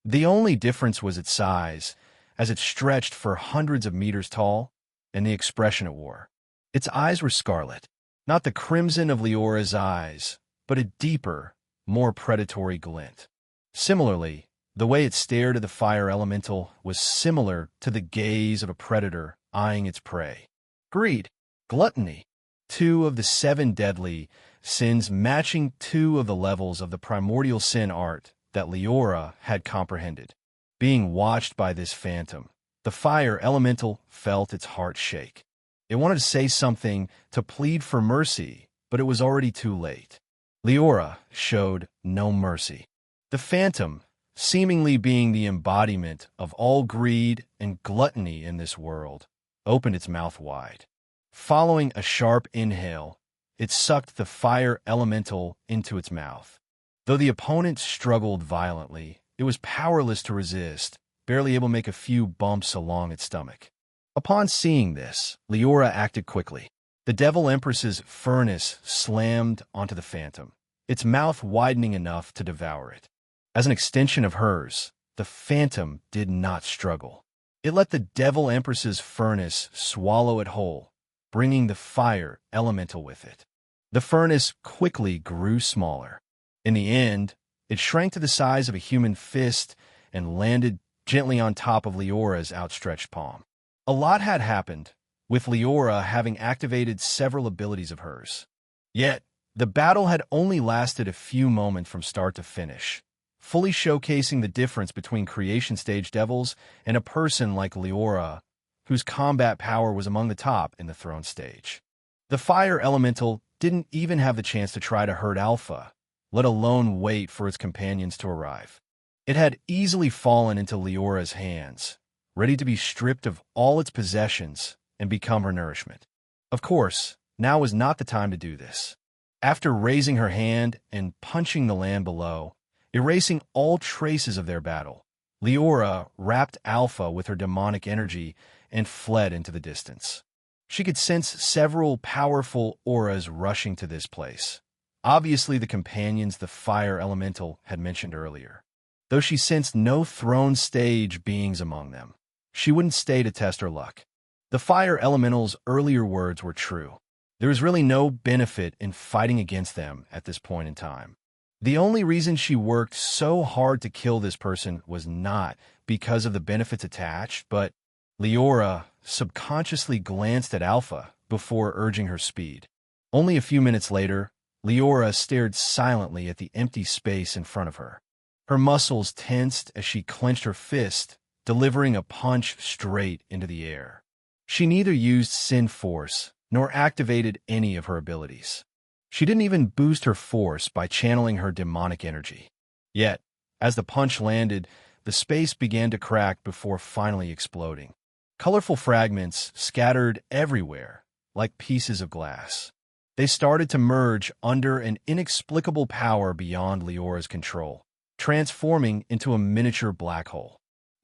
The only difference was its size, as it stretched for hundreds of meters tall, and the expression it wore. Its eyes were scarlet, not the crimson of Liora's eyes, but a deeper, more predatory glint. Similarly, the way it stared at the fire elemental was similar to the gaze of a predator eyeing its prey. Greed, gluttony, 2 of the 7 deadly sins matching 2 of the levels of the primordial sin art that Liora had comprehended. Being watched by this phantom, the fire elemental felt its heart shake. It wanted to say something, to plead for mercy, but it was already too late. Liora showed no mercy. The phantom, seemingly being the embodiment of all greed and gluttony in this world, opened its mouth wide. Following a sharp inhale, it sucked the fire elemental into its mouth. Though the opponent struggled violently, it was powerless to resist, barely able to make a few bumps along its stomach. Upon seeing this, Liora acted quickly. The Devil Empress's furnace slammed onto the phantom, its mouth widening enough to devour it. As an extension of hers, the phantom did not struggle. It let the Devil Empress's furnace swallow it whole, bringing the fire elemental with it. The furnace quickly grew smaller. In the end, it shrank to the size of a human fist and landed gently on top of Liora's outstretched palm. A lot had happened, with Liora having activated several abilities of hers. Yet, the battle had only lasted a few moments from start to finish, fully showcasing the difference between creation stage devils and a person like Liora, whose combat power was among the top in the throne stage. The fire elemental didn't even have the chance to try to hurt Alpha, let alone wait for its companions to arrive. It had easily fallen into Liora's hands, ready to be stripped of all its possessions and become her nourishment. Of course, now was not the time to do this. After raising her hand and punching the land below, erasing all traces of their battle, Liora wrapped Alpha with her demonic energy and fled into the distance. She could sense several powerful auras rushing to this place, obviously the companions the fire elemental had mentioned earlier. Though she sensed no throne stage beings among them, she wouldn't stay to test her luck. The fire elemental's earlier words were true. There was really no benefit in fighting against them at this point in time. The only reason she worked so hard to kill this person was not because of the benefits attached, but Liora subconsciously glanced at Alpha before urging her speed. Only a few minutes later, Liora stared silently at the empty space in front of her. Her muscles tensed as she clenched her fist, delivering a punch straight into the air. She neither used Sin Force nor activated any of her abilities. She didn't even boost her force by channeling her demonic energy. Yet, as the punch landed, the space began to crack before finally exploding. colorful fragments scattered everywhere, like pieces of glass. They started to merge under an inexplicable power beyond Liora's control, transforming into a miniature black hole.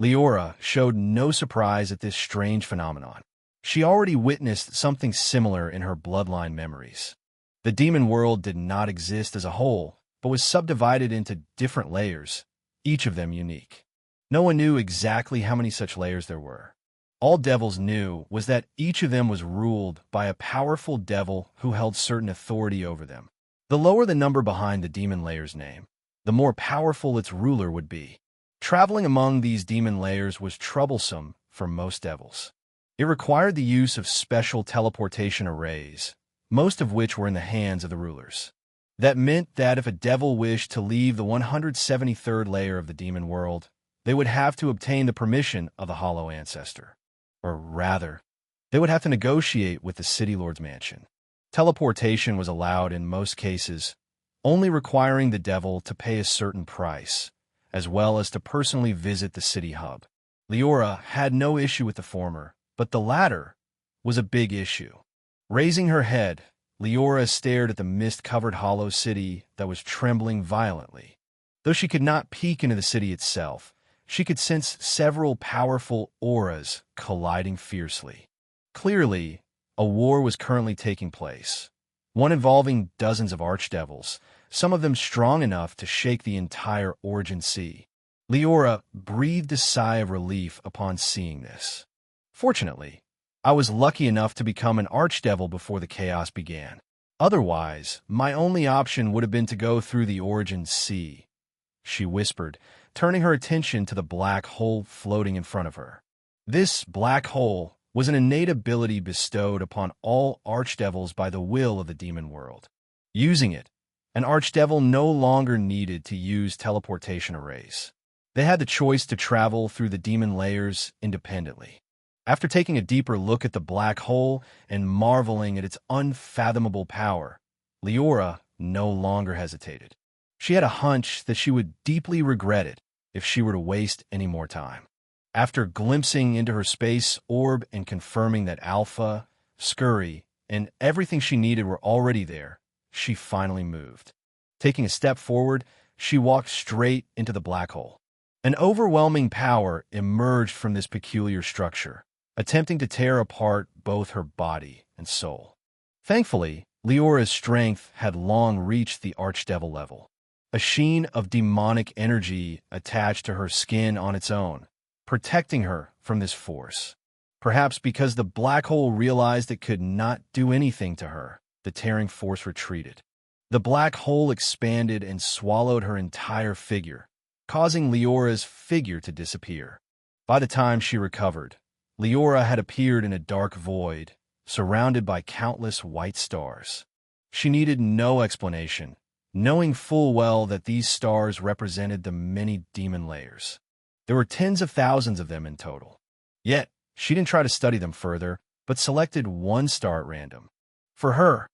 Liora showed no surprise at this strange phenomenon. She already witnessed something similar in her bloodline memories. The demon world did not exist as a whole, but was subdivided into different layers, each of them unique. No one knew exactly how many such layers there were. All devils knew was that each of them was ruled by a powerful devil who held certain authority over them. The lower the number behind the demon layer's name, the more powerful its ruler would be. Traveling among these demon layers was troublesome for most devils. It required the use of special teleportation arrays, most of which were in the hands of the rulers. That meant that if a devil wished to leave the 173rd layer of the demon world, they would have to obtain the permission of the Hollow Ancestor. Or rather, they would have to negotiate with the City Lord's mansion. Teleportation was allowed in most cases, only requiring the devil to pay a certain price, as well as to personally visit the city hub. Liora had no issue with the former, but the latter was a big issue. Raising her head, Liora stared at the mist-covered hollow city that was trembling violently. Though she could not peek into the city itself, she could sense several powerful auras colliding fiercely. Clearly, a war was currently taking place, one involving dozens of archdevils, some of them strong enough to shake the entire Origin Sea. Liora breathed a sigh of relief upon seeing this. Fortunately, I was lucky enough to become an archdevil before the chaos began. Otherwise, my only option would have been to go through the Origin Sea, she whispered, turning her attention to the black hole floating in front of her. This black hole was an innate ability bestowed upon all archdevils by the will of the demon world. Using it, an archdevil no longer needed to use teleportation arrays. They had the choice to travel through the demon layers independently. After taking a deeper look at the black hole and marveling at its unfathomable power, Liora no longer hesitated. She had a hunch that she would deeply regret it if she were to waste any more time. After glimpsing into her space orb and confirming that Alpha, Scurry, and everything she needed were already there, she finally moved. Taking a step forward, she walked straight into the black hole. An overwhelming power emerged from this peculiar structure, attempting to tear apart both her body and soul. Thankfully, Liora's strength had long reached the archdevil level. A sheen of demonic energy attached to her skin on its own, protecting her from this force. Perhaps because the black hole realized it could not do anything to her, the tearing force retreated. The black hole expanded and swallowed her entire figure, causing Liora's figure to disappear. By the time she recovered, Liora had appeared in a dark void, surrounded by countless white stars. She needed no explanation, knowing full well that these stars represented the many demon layers. There were tens of thousands of them in total. Yet, she didn't try to study them further, but selected one star at random. For her,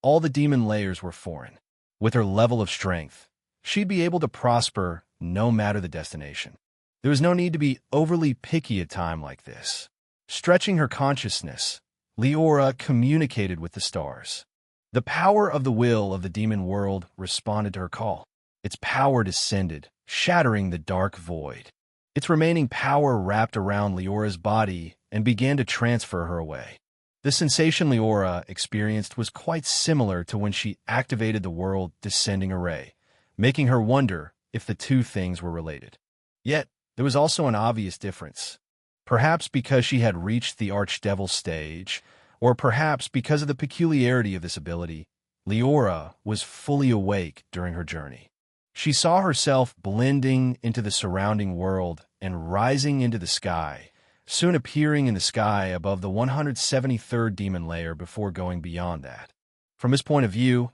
all the demon layers were foreign. With her level of strength, she'd be able to prosper no matter the destination. There was no need to be overly picky at a time like this. Stretching her consciousness, Liora communicated with the stars. The power of the will of the demon world responded to her call. Its power descended, shattering the dark void. Its remaining power wrapped around Liora's body and began to transfer her away. The sensation Liora experienced was quite similar to when she activated the world descending array, making her wonder if the two things were related. Yet, there was also an obvious difference. Perhaps because she had reached the archdevil stage, or perhaps because of the peculiarity of this ability, Liora was fully awake during her journey. She saw herself blending into the surrounding world and rising into the sky, soon appearing in the sky above the 173rd demon layer before going beyond that. From this point of view,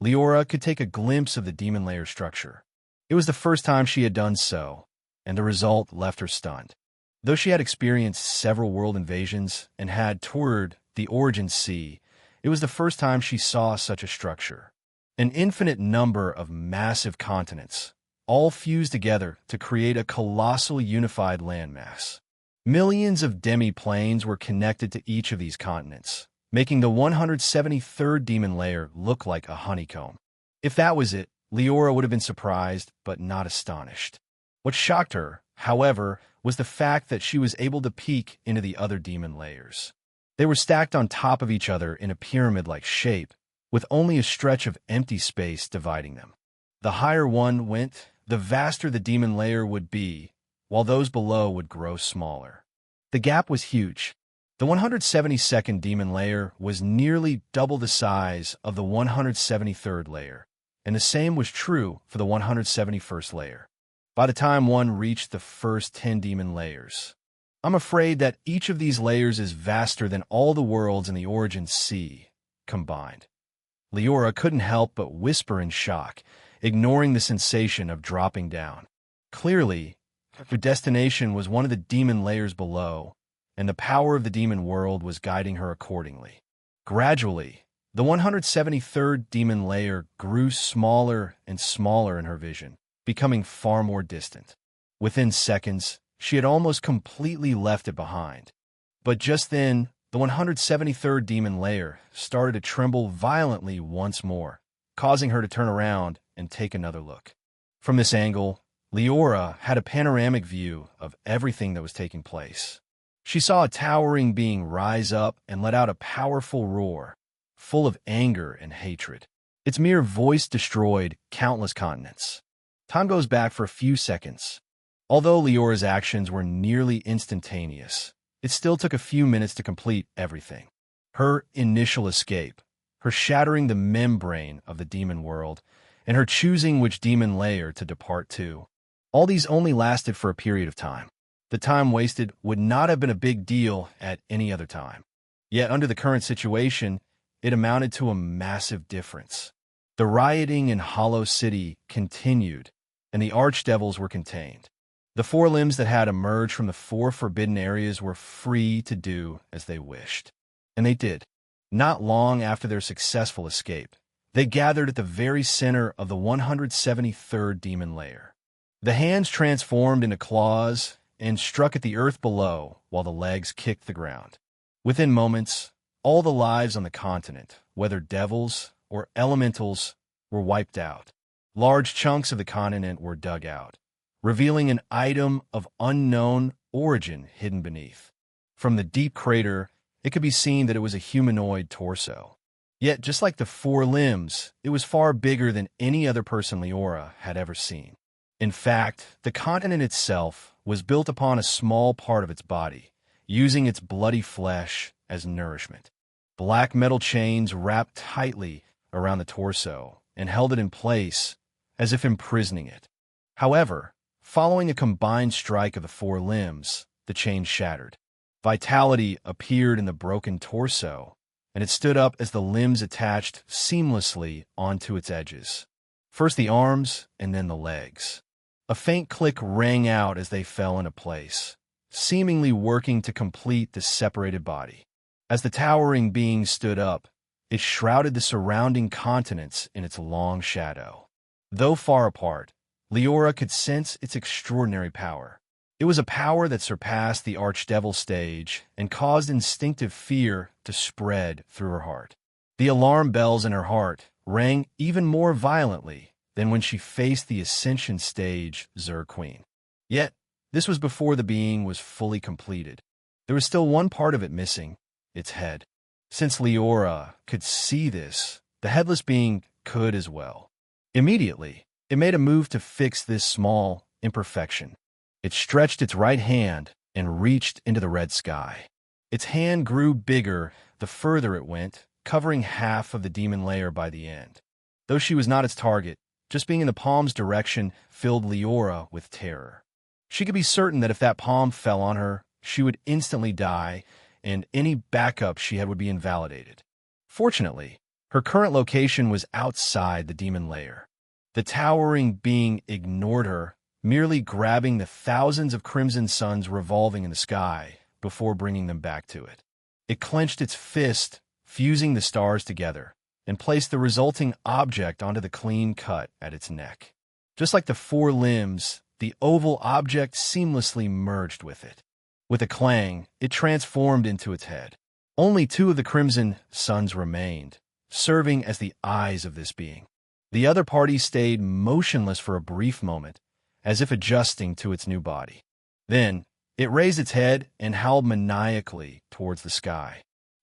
Liora could take a glimpse of the demon layer structure. It was the first time she had done so, and the result left her stunned. Though she had experienced several world invasions and had toured the Origin Sea, it was the first time she saw such a structure. An infinite number of massive continents, all fused together to create a colossal unified landmass. Millions of demi-planes were connected to each of these continents, making the 173rd demon layer look like a honeycomb. If that was it, Liora would have been surprised, but not astonished. What shocked her, however, was the fact that she was able to peek into the other demon layers. They were stacked on top of each other in a pyramid-like shape, with only a stretch of empty space dividing them. The higher one went, the vaster the demon layer would be, while those below would grow smaller. The gap was huge. The 172nd demon layer was nearly double the size of the 173rd layer, and the same was true for the 171st layer. By the time one reached the first 10 demon layers, I'm afraid that each of these layers is vaster than all the worlds in the Origin Sea combined. Liora couldn't help but whisper in shock, ignoring the sensation of dropping down. Clearly, her destination was one of the demon layers below, and the power of the demon world was guiding her accordingly. Gradually, the 173rd demon layer grew smaller and smaller in her vision, becoming far more distant. Within seconds, she had almost completely left it behind. But just then, the 173rd demon layer started to tremble violently once more, causing her to turn around and take another look. From this angle, Liora had a panoramic view of everything that was taking place. She saw a towering being rise up and let out a powerful roar, full of anger and hatred. Its mere voice destroyed countless continents. Time goes back for a few seconds. Although Liora's actions were nearly instantaneous, it still took a few minutes to complete everything. Her initial escape, her shattering the membrane of the demon world, and her choosing which demon layer to depart to. All these only lasted for a period of time. The time wasted would not have been a big deal at any other time. Yet under the current situation, it amounted to a massive difference. The rioting in Hollow City continued, and the archdevils were contained. The four limbs that had emerged from the four forbidden areas were free to do as they wished. And they did. Not long after their successful escape, they gathered at the very center of the 173rd demon layer. The hands transformed into claws and struck at the earth below while the legs kicked the ground. Within moments, all the lives on the continent, whether devils or elementals, were wiped out. Large chunks of the continent were dug out, revealing an item of unknown origin hidden beneath. From the deep crater, it could be seen that it was a humanoid torso. Yet, just like the four limbs, it was far bigger than any other person Liora had ever seen. In fact, the continent itself was built upon a small part of its body, using its bloody flesh as nourishment. Black metal chains wrapped tightly around the torso and held it in place, as if imprisoning it. However, following a combined strike of the four limbs, the chain shattered. Vitality appeared in the broken torso, and it stood up as the limbs attached seamlessly onto its edges. First the arms, and then the legs. A faint click rang out as they fell into place, seemingly working to complete the separated body. As the towering being stood up, it shrouded the surrounding continents in its long shadow. Though far apart, Liora could sense its extraordinary power. It was a power that surpassed the Archdevil stage and caused instinctive fear to spread through her heart. The alarm bells in her heart rang even more violently than when she faced the Ascension stage Zerg Queen. Yet, this was before the being was fully completed. There was still one part of it missing, its head. Since Liora could see this, the headless being could as well. Immediately, it made a move to fix this small imperfection. It stretched its right hand and reached into the red sky. Its hand grew bigger the further it went, covering half of the demon layer by the end. Though she was not its target, just being in the palm's direction filled Liora with terror. She could be certain that if that palm fell on her, she would instantly die, and any backup she had would be invalidated. Fortunately, her current location was outside the demon layer. The towering being ignored her, merely grabbing the thousands of crimson suns revolving in the sky before bringing them back to it. It clenched its fist, fusing the stars together, and placed the resulting object onto the clean cut at its neck. Just like the four limbs, the oval object seamlessly merged with it. With a clang, it transformed into its head. Only two of the crimson suns remained, serving as the eyes of this being. The other party stayed motionless for a brief moment, as if adjusting to its new body. Then, it raised its head and howled maniacally towards the sky.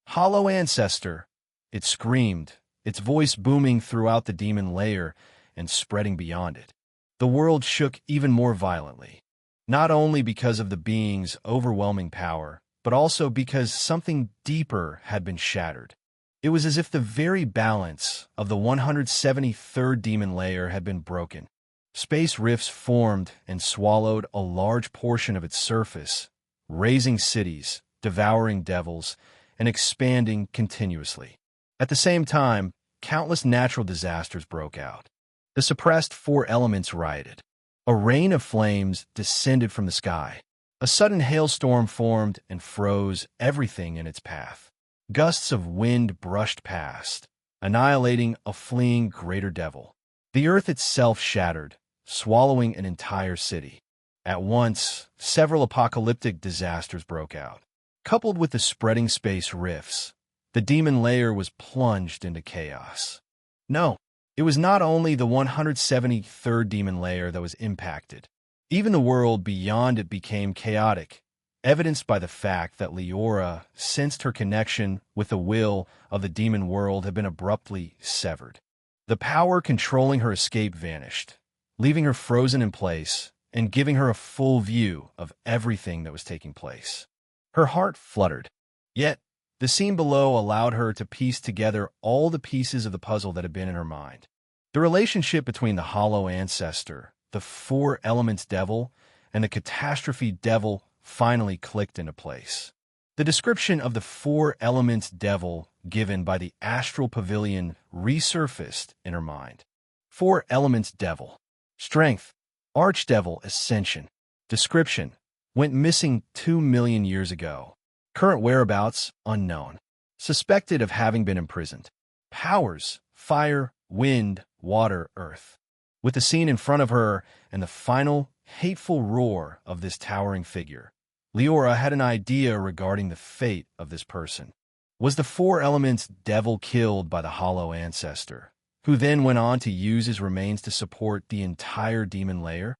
"Hollow ancestor!" It screamed, its voice booming throughout the demon layer and spreading beyond it. The world shook even more violently, not only because of the being's overwhelming power, but also because something deeper had been shattered. It was as if the very balance of the 173rd demon layer had been broken. Space rifts formed and swallowed a large portion of its surface, raising cities, devouring devils, and expanding continuously. At the same time, countless natural disasters broke out. The suppressed four elements rioted. A rain of flames descended from the sky. A sudden hailstorm formed and froze everything in its path. Gusts of wind brushed past, annihilating a fleeing greater devil. The earth itself shattered, swallowing an entire city. At once, several apocalyptic disasters broke out. Coupled with the spreading space rifts, the demon layer was plunged into chaos. No, it was not only the 173rd demon layer that was impacted. Even the world beyond it became chaotic, evidenced by the fact that Liora sensed her connection with the will of the demon world had been abruptly severed. The power controlling her escape vanished, leaving her frozen in place and giving her a full view of everything that was taking place. Her heart fluttered, yet the scene below allowed her to piece together all the pieces of the puzzle that had been in her mind. The relationship between the hollow ancestor, the four elements devil, and the catastrophe devil finally clicked into place. The description of the four elements devil given by the astral pavilion resurfaced in her mind. Four elements devil. Strength, archdevil ascension. Description, went missing 2 million years ago. Current whereabouts, unknown. Suspected of having been imprisoned. Powers, fire, wind, water, earth. With the scene in front of her and the final, hateful roar of this towering figure, Liora had an idea regarding the fate of this person. Was the four elements devil killed by the hollow ancestor, who then went on to use his remains to support the entire demon layer?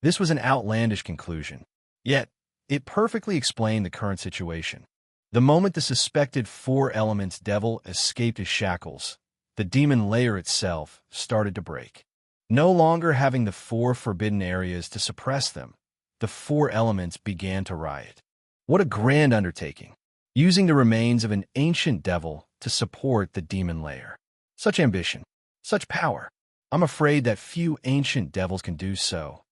This was an outlandish conclusion, yet it perfectly explained the current situation. The moment the suspected four elements devil escaped his shackles, the demon layer itself started to break. No longer having the four forbidden areas to suppress them, the four elements began to riot. What a grand undertaking, using the remains of an ancient devil to support the demon layer. Such ambition, such power. I'm afraid that few ancient devils can do so.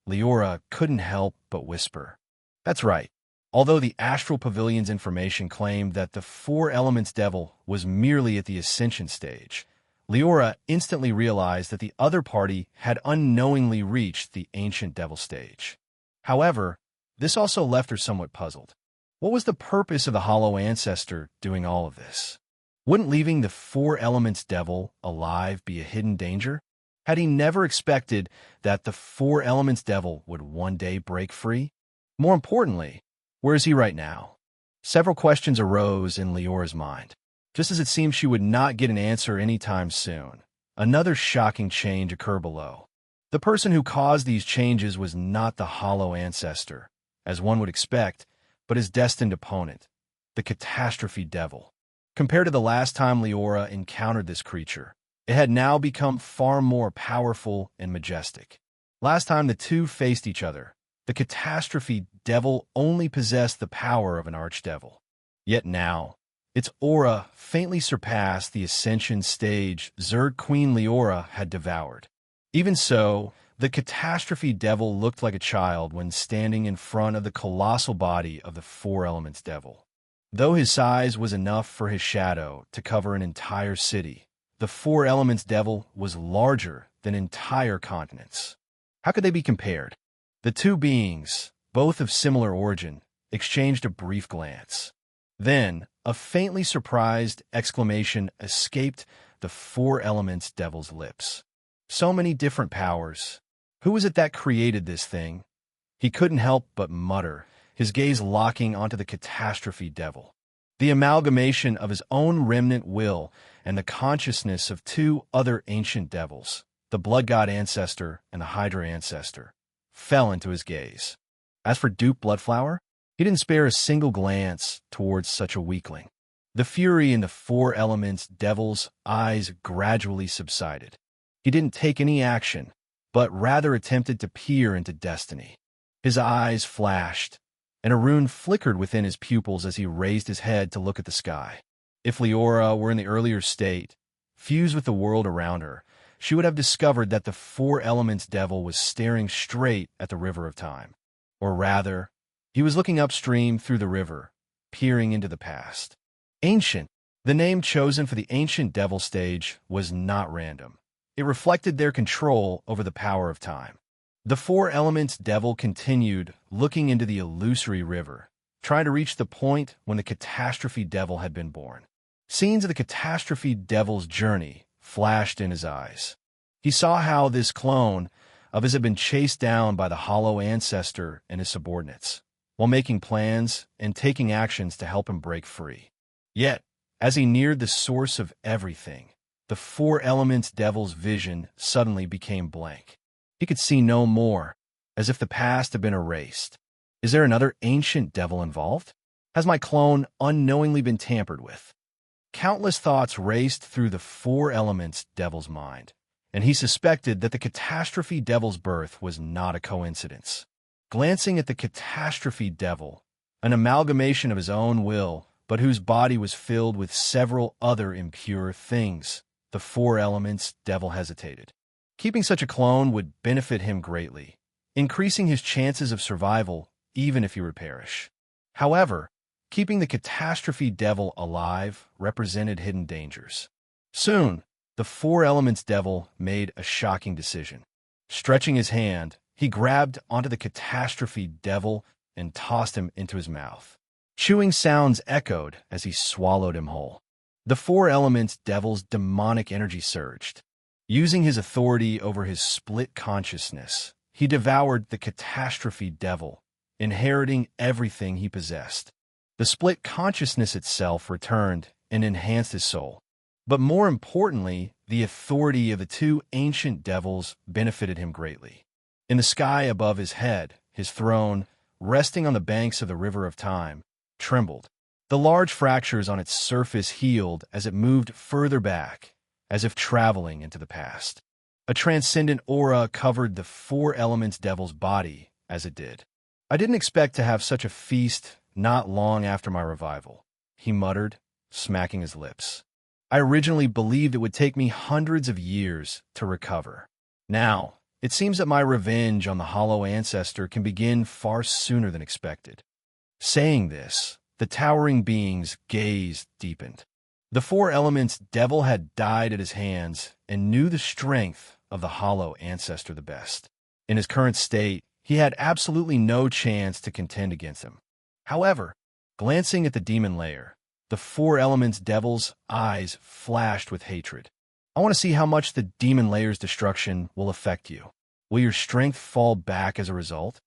Liora couldn't help but whisper. That's right. Although the Astral Pavilion's information claimed that the four elements devil was merely at the ascension stage, Liora instantly realized that the other party had unknowingly reached the ancient devil stage. However, this also left her somewhat puzzled. What was the purpose of the hollow ancestor doing all of this? Wouldn't leaving the four elements devil alive be a hidden danger? Had he never expected that the four elements devil would one day break free? More importantly, where is he right now? Several questions arose in Liora's mind. Just as it seemed she would not get an answer anytime soon, another shocking change occurred below. The person who caused these changes was not the hollow ancestor, as one would expect, but his destined opponent, the catastrophe devil. Compared to the last time Liora encountered this creature, it had now become far more powerful and majestic. Last time the two faced each other, the catastrophe devil only possessed the power of an archdevil. Yet now, its aura faintly surpassed the ascension stage Zerg Queen Liora had devoured. Even so, the catastrophe devil looked like a child when standing in front of the colossal body of the four elements devil. Though his size was enough for his shadow to cover an entire city, the four elements devil was larger than entire continents. How could they be compared? The two beings, both of similar origin, exchanged a brief glance. Then, a faintly surprised exclamation escaped the four elements devil's lips. So many different powers. Who was it that created this thing? He couldn't help but mutter his gaze locking onto the catastrophe devil. The amalgamation of his own remnant will and the consciousness of two other ancient devils, the Blood God Ancestor and the Hydra Ancestor, fell into his gaze. As for Duke Bloodflower, he didn't spare a single glance towards such a weakling. The fury in the four elements devil's eyes gradually subsided. He didn't take any action, but rather attempted to peer into destiny. His eyes flashed, and a rune flickered within his pupils as he raised his head to look at the sky. If Liora were in the earlier state, fused with the world around her, she would have discovered that the four elements devil was staring straight at the River of Time. Or rather, he was looking upstream through the river, peering into the past. Ancient, the name chosen for the ancient devil stage, was not random. It reflected their control over the power of time. The four elements devil continued looking into the illusory river, trying to reach the point when the catastrophe devil had been born. Scenes of the catastrophe devil's journey flashed in his eyes. He saw how this clone of his had been chased down by the hollow ancestor and his subordinates, while making plans and taking actions to help him break free. Yet, as he neared the source of everything, the four elements devil's vision suddenly became blank. He could see no more, as if the past had been erased. Is there another ancient devil involved? Has my clone unknowingly been tampered with? Countless thoughts raced through the four elements devil's mind, and he suspected that the catastrophe devil's birth was not a coincidence. Glancing at the catastrophe devil, an amalgamation of his own will, but whose body was filled with several other impure things, the four elements devil hesitated. Keeping such a clone would benefit him greatly, increasing his chances of survival even if he would perish. However, keeping the catastrophe devil alive represented hidden dangers. Soon, the four elements devil made a shocking decision. Stretching his hand, he grabbed onto the catastrophe devil and tossed him into his mouth. Chewing sounds echoed as he swallowed him whole. The four elements devil's demonic energy surged. Using his authority over his split consciousness, he devoured the catastrophe devil, inheriting everything he possessed. The split consciousness itself returned and enhanced his soul. But more importantly, the authority of the two ancient devils benefited him greatly. In the sky above his head, his throne, resting on the banks of the River of Time, trembled. The large fractures on its surface healed as it moved further back, as if traveling into the past. A transcendent aura covered the four elements devil's body as it did. I didn't expect to have such a feast not long after my revival, he muttered, smacking his lips. I originally believed it would take me hundreds of years to recover. Now, it seems that my revenge on the hollow ancestor can begin far sooner than expected. Saying this, the towering being's gaze deepened. The four elements devil had died at his hands and knew the strength of the hollow ancestor the best. In his current state, he had absolutely no chance to contend against him. However, glancing at the demon lair, the four elements devil's eyes flashed with hatred. I want to see how much the demon layer's destruction will affect you. Will your strength fall back as a result?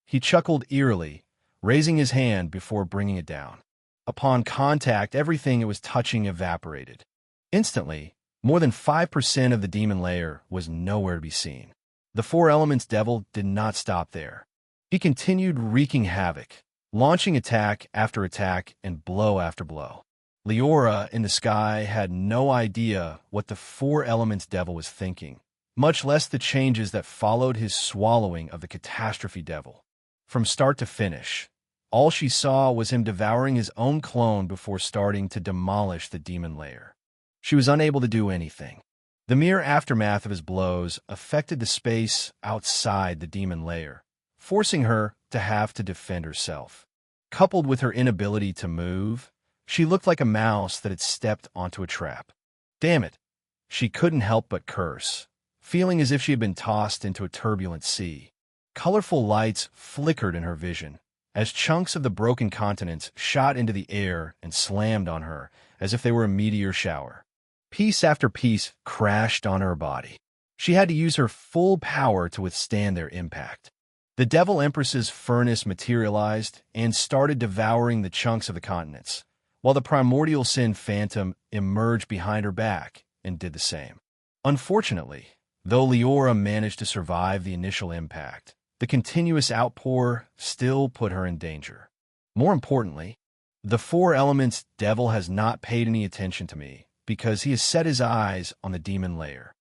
He chuckled eerily, raising his hand before bringing it down. Upon contact, everything it was touching evaporated. Instantly, more than 5% of the demon layer was nowhere to be seen. The four elements devil did not stop there. He continued wreaking havoc, launching attack after attack and blow after blow. Liora in the sky had no idea what the four elements devil was thinking, much less the changes that followed his swallowing of the catastrophe devil. From start to finish, all she saw was him devouring his own clone before starting to demolish the demon lair. She was unable to do anything. The mere aftermath of his blows affected the space outside the demon lair, forcing her to have to defend herself. Coupled with her inability to move, she looked like a mouse that had stepped onto a trap. Damn it! She couldn't help but curse, feeling as if she had been tossed into a turbulent sea. Colorful lights flickered in her vision, as chunks of the broken continents shot into the air and slammed on her as if they were a meteor shower. Piece after piece crashed on her body. She had to use her full power to withstand their impact. The Devil Empress's furnace materialized and started devouring the chunks of the continents, while the Primordial Sin Phantom emerged behind her back and did the same. Unfortunately, though Liora managed to survive the initial impact, the continuous outpour still put her in danger. More importantly, the Four Elements Devil has not paid any attention to me because he has set his eyes on the demon layer.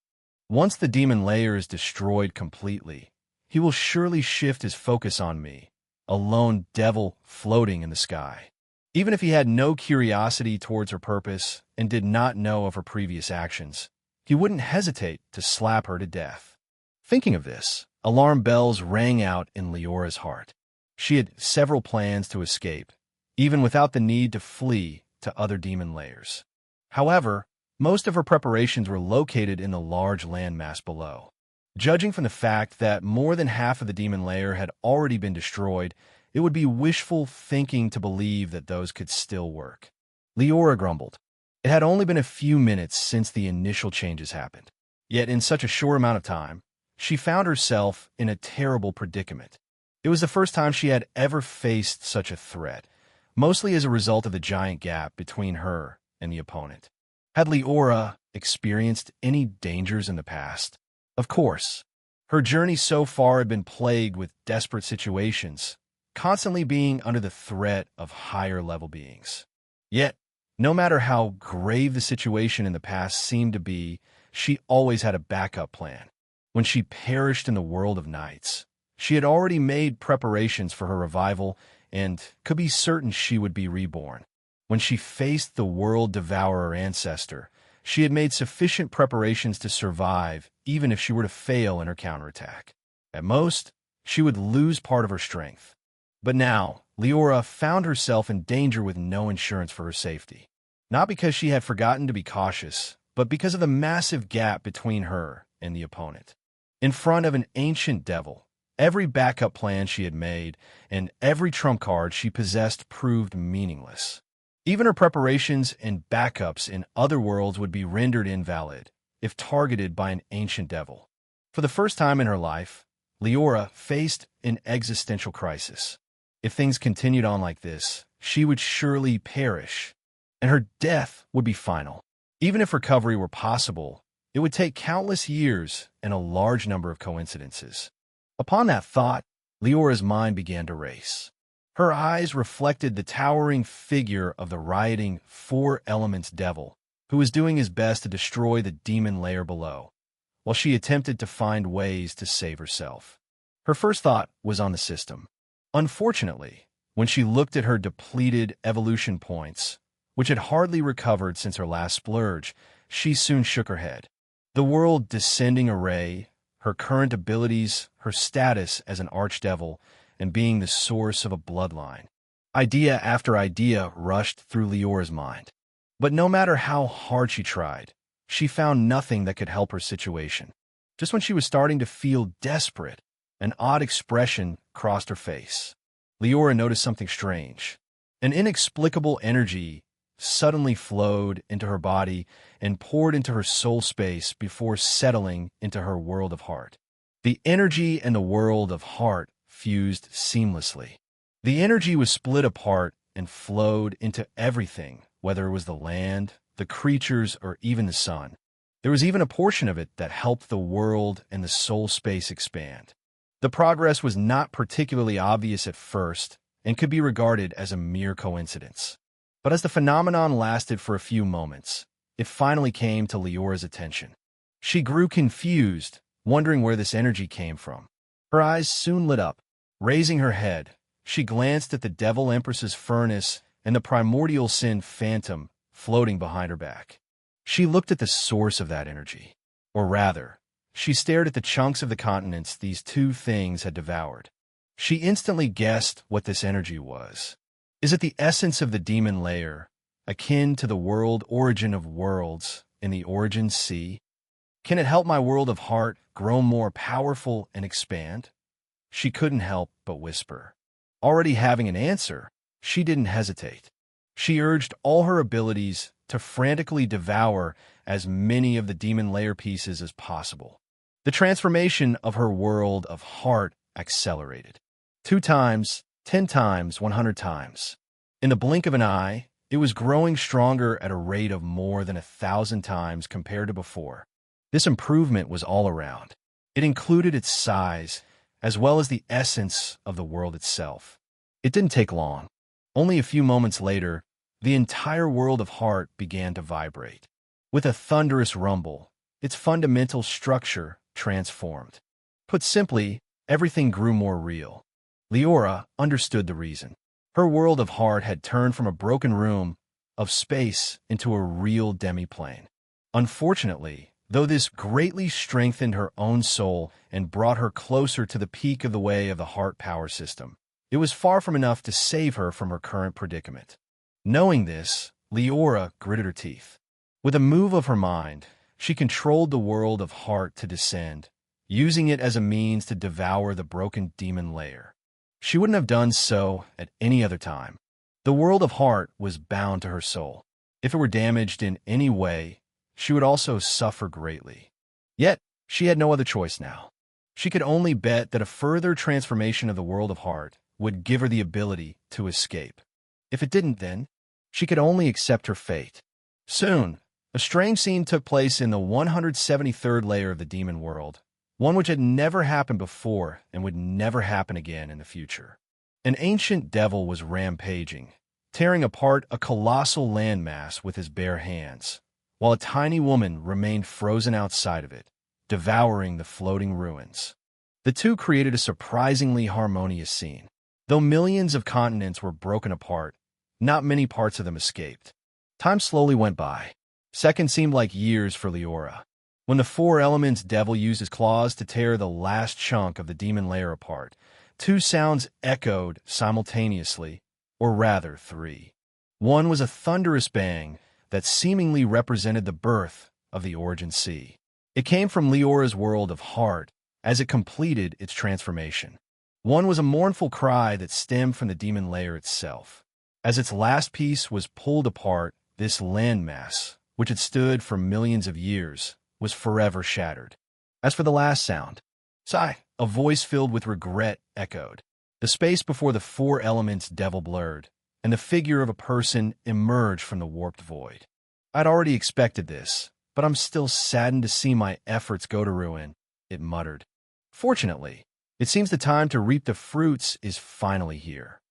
Once the demon layer is destroyed completely, he will surely shift his focus on me, a lone devil floating in the sky. Even if he had no curiosity towards her purpose and did not know of her previous actions, he wouldn't hesitate to slap her to death. Thinking of this, alarm bells rang out in Liora's heart. She had several plans to escape, even without the need to flee to other demon layers. However, most of her preparations were located in the large landmass below. Judging from the fact that more than half of the demon layer had already been destroyed, it would be wishful thinking to believe that those could still work. Liora grumbled. It had only been a few minutes since the initial changes happened. Yet in such a short amount of time, she found herself in a terrible predicament. It was the first time she had ever faced such a threat, mostly as a result of the giant gap between her and the opponent. Had Liora experienced any dangers in the past? Of course. Her journey so far had been plagued with desperate situations, constantly being under the threat of higher-level beings. Yet, no matter how grave the situation in the past seemed to be, she always had a backup plan. When she perished in the world of nights, she had already made preparations for her revival and could be certain she would be reborn. When she faced the world devourer ancestor, she had made sufficient preparations to survive even if she were to fail in her counterattack. At most, she would lose part of her strength. But now, Liora found herself in danger with no insurance for her safety. Not because she had forgotten to be cautious, but because of the massive gap between her and the opponent. In front of an ancient devil, every backup plan she had made and every trump card she possessed proved meaningless. Even her preparations and backups in other worlds would be rendered invalid if targeted by an ancient devil. For the first time in her life, Liora faced an existential crisis. If things continued on like this, she would surely perish, and her death would be final. Even if recovery were possible, it would take countless years and a large number of coincidences. Upon that thought, Liora's mind began to race. Her eyes reflected the towering figure of the rioting Four Elements Devil, who was doing his best to destroy the demon layer below, while she attempted to find ways to save herself. Her first thought was on the system. Unfortunately, when she looked at her depleted evolution points, which had hardly recovered since her last splurge, she soon shook her head. The world descending array, her current abilities, her status as an archdevil, and being the source of a bloodline. Idea after idea rushed through Liora's mind. But no matter how hard she tried, she found nothing that could help her situation. Just when she was starting to feel desperate, an odd expression crossed her face. Liora noticed something strange. An inexplicable energy suddenly flowed into her body and poured into her soul space before settling into her world of heart. The energy and the world of heart fused seamlessly. The energy was split apart and flowed into everything, whether it was the land, the creatures, or even the sun. There was even a portion of it that helped the world and the soul space expand. The progress was not particularly obvious at first and could be regarded as a mere coincidence. But as the phenomenon lasted for a few moments, it finally came to Liora's attention. She grew confused, wondering where this energy came from. Her eyes soon lit up. Raising her head, she glanced at the Devil Empress's furnace and the Primordial Sin Phantom floating behind her back. She looked at the source of that energy. Or rather, she stared at the chunks of the continents these two things had devoured. She instantly guessed what this energy was. Is it the essence of the demon layer, akin to the world origin of worlds in the Origin Sea? Can it help my world of heart grow more powerful and expand? She couldn't help but whisper. Already having an answer, she didn't hesitate. She urged all her abilities to frantically devour as many of the demon layer pieces as possible. The transformation of her world of heart accelerated. 2 times, 10 times, 100 times. In the blink of an eye, it was growing stronger at a rate of more than 1,000 times compared to before. This improvement was all around. It included its size, as well as the essence of the world itself. It didn't take long. Only a few moments later, the entire world of Heart began to vibrate. With a thunderous rumble, its fundamental structure transformed. Put simply, everything grew more real. Liora understood the reason. Her world of Heart had turned from a broken room of space into a real demi-plane. Unfortunately, though this greatly strengthened her own soul and brought her closer to the peak of the way of the Heart power system, it was far from enough to save her from her current predicament. Knowing this, Liora gritted her teeth. With a move of her mind, she controlled the world of Heart to descend, using it as a means to devour the broken demon lair. She wouldn't have done so at any other time. The world of Heart was bound to her soul. If it were damaged in any way, she would also suffer greatly. Yet, she had no other choice now. She could only bet that a further transformation of the world of Heart would give her the ability to escape. If it didn't, then she could only accept her fate. Soon, a strange scene took place in the 173rd layer of the demon world, one which had never happened before and would never happen again in the future. An ancient devil was rampaging, tearing apart a colossal landmass with his bare hands, while a tiny woman remained frozen outside of it, devouring the floating ruins. The two created a surprisingly harmonious scene. Though millions of continents were broken apart, not many parts of them escaped. Time slowly went by. Seconds seemed like years for Liora. When the 4 elements devil used his claws to tear the last chunk of the demon lair apart, 2 sounds echoed simultaneously, or rather 3. One was a thunderous bang that seemingly represented the birth of the Origin Sea. It came from Liora's world of Heart as it completed its transformation. One was a mournful cry that stemmed from the demon lair itself. As its last piece was pulled apart, this landmass, which had stood for millions of years, was forever shattered. As for the last sound, sigh, a voice filled with regret echoed. The space before the 4 elements devil blurred, and the figure of a person emerged from the warped void. I'd already expected this, but I'm still saddened to see my efforts go to ruin, it muttered. Fortunately, it seems the time to reap the fruits is finally here.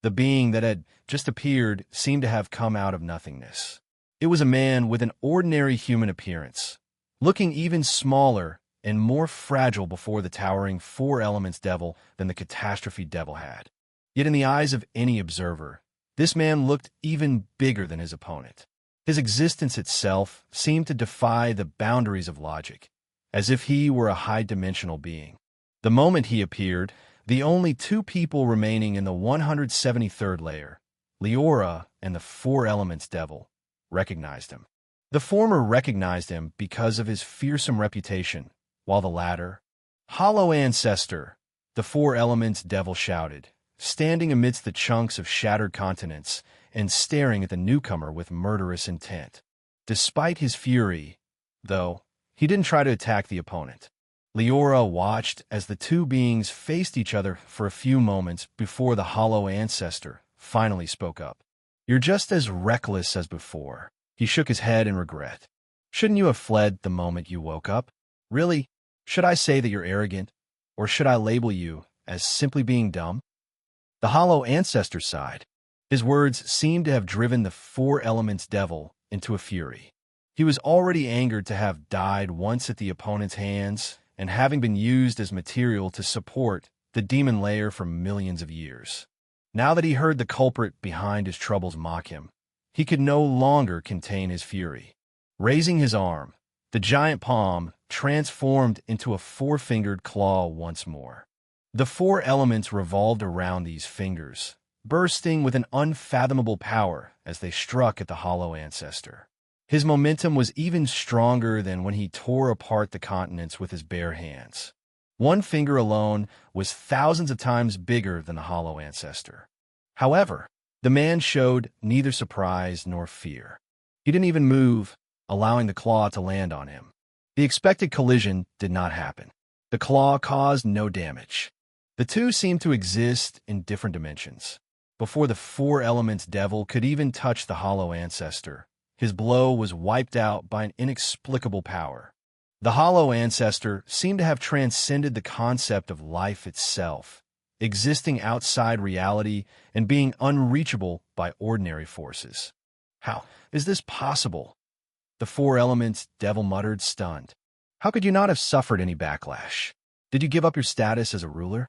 The being that had just appeared seemed to have come out of nothingness. It was a man with an ordinary human appearance, looking even smaller and more fragile before the towering 4 elements devil than the catastrophe devil had. Yet in the eyes of any observer, this man looked even bigger than his opponent. His existence itself seemed to defy the boundaries of logic, as if he were a high-dimensional being. The moment he appeared, the only 2 people remaining in the 173rd layer, Liora and the 4 elements devil, recognized him. The former recognized him because of his fearsome reputation, while the latter, "Hollow Ancestor," the 4 elements devil shouted, standing amidst the chunks of shattered continents and staring at the newcomer with murderous intent. Despite his fury, though, he didn't try to attack the opponent. Liora watched as the 2 beings faced each other for a few moments before the Hollow Ancestor finally spoke up. "You're just as reckless as before." He shook his head in regret. "Shouldn't you have fled the moment you woke up? Really, should I say that you're arrogant, or should I label you as simply being dumb?" The Hollow Ancestor sighed. His words seemed to have driven the 4 elements devil into a fury. He was already angered to have died once at the opponent's hands, and having been used as material to support the demon lair for millions of years. Now that he heard the culprit behind his troubles mock him, he could no longer contain his fury. Raising his arm, the giant palm transformed into a 4-fingered claw once more. The 4 elements revolved around these fingers, bursting with an unfathomable power as they struck at the Hollow Ancestor. His momentum was even stronger than when he tore apart the continents with his bare hands. 1 finger alone was thousands of times bigger than the Hollow Ancestor. However, the man showed neither surprise nor fear. He didn't even move, allowing the claw to land on him. The expected collision did not happen. The claw caused no damage. The two seemed to exist in different dimensions. Before the four elements devil could even touch the hollow ancestor, his blow was wiped out by an inexplicable power. The hollow ancestor seemed to have transcended the concept of life itself, existing outside reality and being unreachable by ordinary forces. How is this possible? The four elements devil muttered, stunned. How could you not have suffered any backlash? Did you give up your status as a ruler?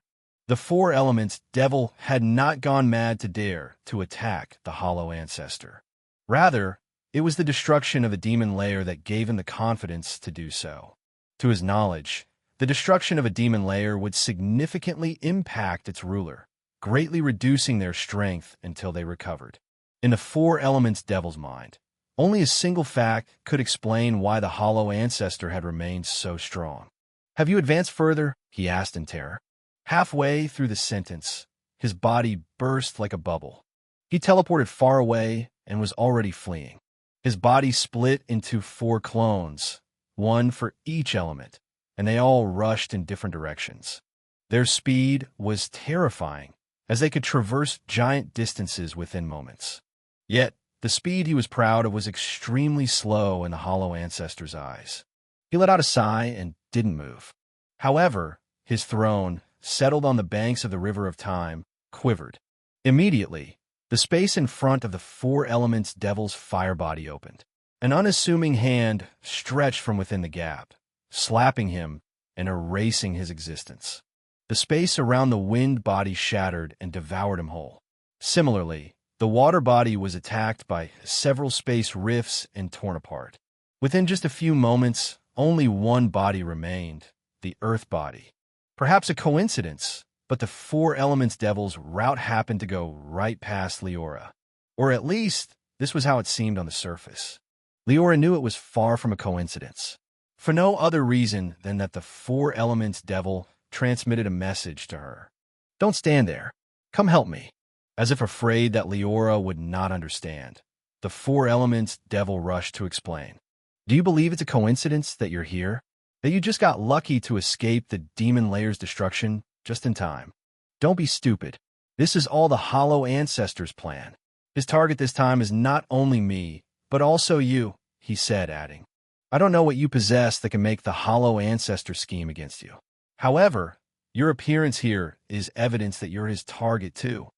The four elements devil had not gone mad to dare to attack the hollow ancestor. Rather, it was the destruction of a demon lair that gave him the confidence to do so. To his knowledge, the destruction of a demon lair would significantly impact its ruler, greatly reducing their strength until they recovered. In the four elements devil's mind, only a single fact could explain why the hollow ancestor had remained so strong. Have you advanced further? He asked in terror. Halfway through the sentence, his body burst like a bubble. He teleported far away and was already fleeing. His body split into four clones, one for each element, and they all rushed in different directions. Their speed was terrifying, as they could traverse giant distances within moments. Yet, the speed he was proud of was extremely slow in the hollow ancestor's eyes. He let out a sigh and didn't move. However, his throne, settled on the banks of the River of Time, quivered. Immediately, the space in front of the four elements devil's fire body opened. An unassuming hand stretched from within the gap, slapping him and erasing his existence. The space around the wind body shattered and devoured him whole. Similarly, the water body was attacked by several space rifts and torn apart. Within just a few moments, only one body remained, the earth body. Perhaps a coincidence, but the four elements devil's route happened to go right past Liora. Or at least, this was how it seemed on the surface. Liora knew it was far from a coincidence, for no other reason than that the four elements devil transmitted a message to her. Don't stand there. Come help me. As if afraid that Liora would not understand, the four elements devil rushed to explain. Do you believe it's a coincidence that you're here? That you just got lucky to escape the demon layer's destruction just in time? Don't be stupid. This is all the hollow ancestor's plan. His target this time is not only me, but also you, he said, adding, I don't know what you possess that can make the hollow ancestor scheme against you. However, your appearance here is evidence that you're his target too.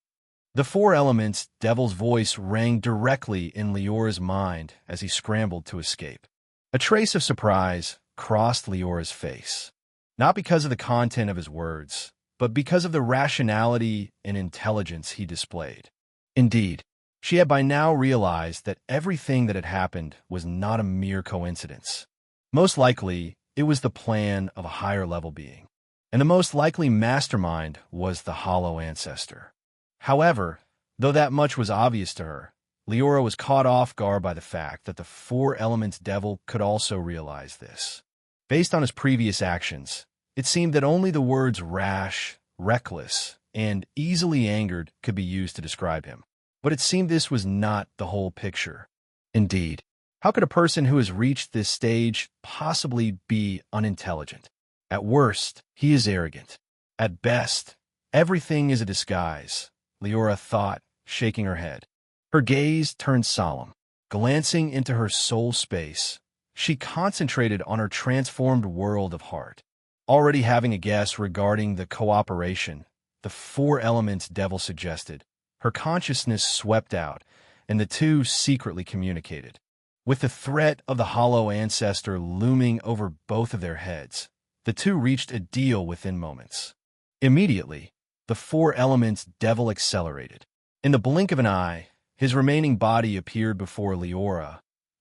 The four elements devil's voice rang directly in Liora's mind as he scrambled to escape. A trace of surprise crossed Liora's face, not because of the content of his words, but because of the rationality and intelligence he displayed. Indeed, she had by now realized that everything that had happened was not a mere coincidence. Most likely, it was the plan of a higher-level being, and the most likely mastermind was the hollow ancestor. However, though that much was obvious to her, Liora was caught off guard by the fact that the four elements devil could also realize this. Based on his previous actions, it seemed that only the words rash, reckless, and easily angered could be used to describe him. But it seemed this was not the whole picture. Indeed, how could a person who has reached this stage possibly be unintelligent? At worst, he is arrogant. At best, everything is a disguise, Liora thought, shaking her head. Her gaze turned solemn. Glancing into her soul space, she concentrated on her transformed world of heart. Already having a guess regarding the cooperation the four elements devil suggested, her consciousness swept out, and the two secretly communicated. With the threat of the hollow ancestor looming over both of their heads, the two reached a deal within moments. Immediately, the four elements devil accelerated. In the blink of an eye, his remaining body appeared before Liora,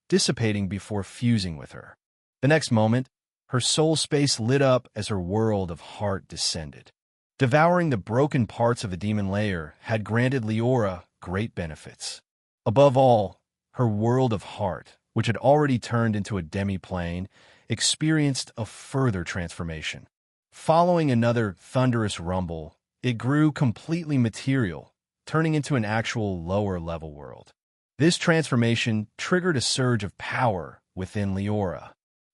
dissipating before fusing with her. The next moment, her soul space lit up as her world of heart descended. Devouring the broken parts of the demon layer had granted Liora great benefits. Above all, her world of heart, which had already turned into a demi-plane, experienced a further transformation. Following another thunderous rumble, it grew completely material, turning into an actual lower-level world. This transformation triggered a surge of power within Liora.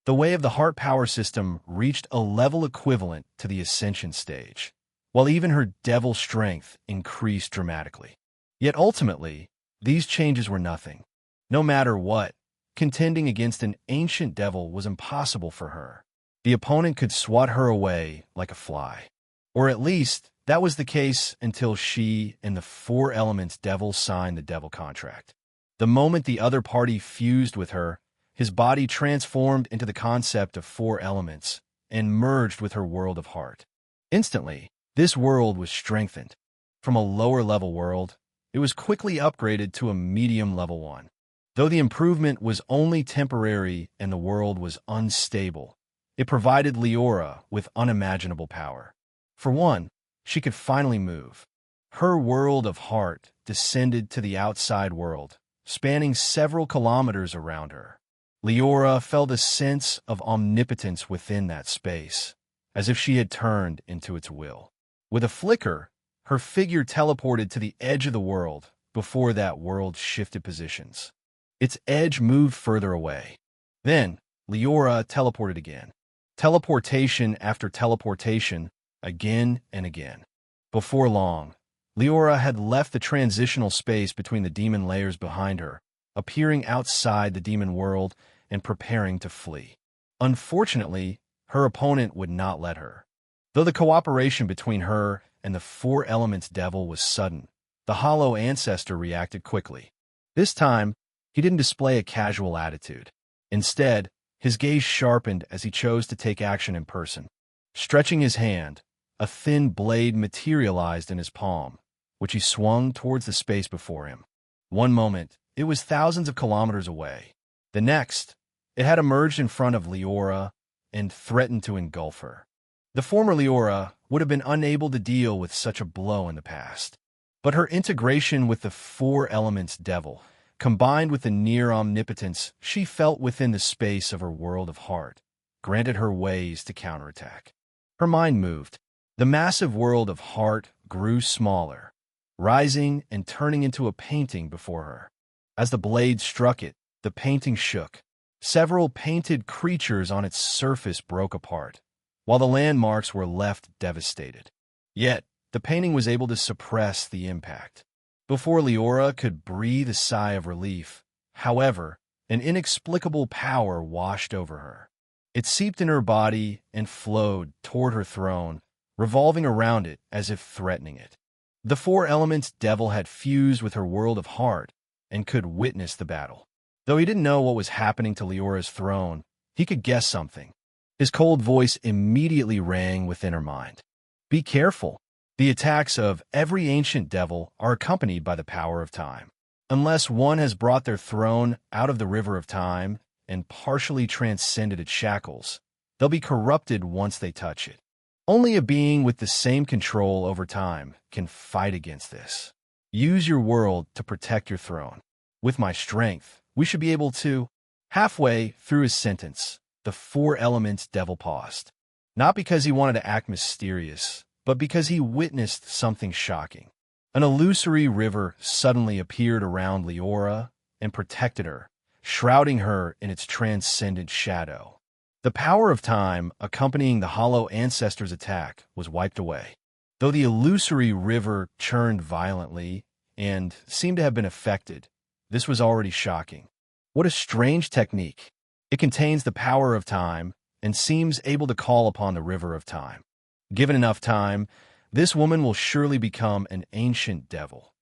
The way of the heart power system reached a level equivalent to the ascension stage. while even her devil strength increased dramatically. Yet ultimately, these changes were nothing. No matter what, contending against an ancient devil was impossible for her. The opponent could swat her away like a fly. Or at least, that was the case until she and the Four Elements devil signed the devil contract. The moment the other party fused with her, his body transformed into the concept of four elements and merged with her world of heart. Instantly, this world was strengthened. From a lower-level world, it was quickly upgraded to a medium-level one. Though the improvement was only temporary and the world was unstable, it provided Liora with unimaginable power. For one, she could finally move. Her world of heart descended to the outside world, spanning several kilometers around her. Liora felt a sense of omnipotence within that space, as if she had turned into its will. With a flicker, her figure teleported to the edge of the world before that world shifted positions. Its edge moved further away. Then, Liora teleported again. Teleportation after teleportation, again and again. Before long, Liora had left the transitional space between the demon layers behind her, appearing outside the demon world and preparing to flee. Unfortunately, her opponent would not let her. Though the cooperation between her and the Four Elements devil was sudden, the Hollow Ancestor reacted quickly. This time, he didn't display a casual attitude. Instead, his gaze sharpened as he chose to take action in person. Stretching his hand, a thin blade materialized in his palm, which he swung towards the space before him. One moment, it was thousands of kilometers away. The next, it had emerged in front of Liora and threatened to engulf her. The former Liora would have been unable to deal with such a blow in the past. But her integration with the Four Elements devil, combined with the near omnipotence she felt within the space of her world of heart, granted her ways to counterattack. Her mind moved. The massive world of heart grew smaller, rising and turning into a painting before her. As the blade struck it, the painting shook. Several painted creatures on its surface broke apart, while the landmarks were left devastated. Yet, the painting was able to suppress the impact. Before Liora could breathe a sigh of relief, however, an inexplicable power washed over her. It seeped in her body and flowed toward her throne, revolving around it as if threatening it. The Four Elements devil had fused with her world of heart and could witness the battle. Though he didn't know what was happening to Liora's throne, he could guess something. His cold voice immediately rang within her mind. Be careful. The attacks of every ancient devil are accompanied by the power of time. Unless one has brought their throne out of the River of Time and partially transcended its shackles, they'll be corrupted once they touch it. Only a being with the same control over time can fight against this. Use your world to protect your throne. With my strength, we should be able to. Halfway through his sentence, the Four Elements devil paused. Not because he wanted to act mysterious, but because he witnessed something shocking. An illusory river suddenly appeared around Liora and protected her, shrouding her in its transcendent shadow. The power of time accompanying the Hollow Ancestor's attack was wiped away. Though the illusory river churned violently and seemed to have been affected, this was already shocking. What a strange technique. It contains the power of time and seems able to call upon the River of Time. Given enough time, this woman will surely become an ancient devil.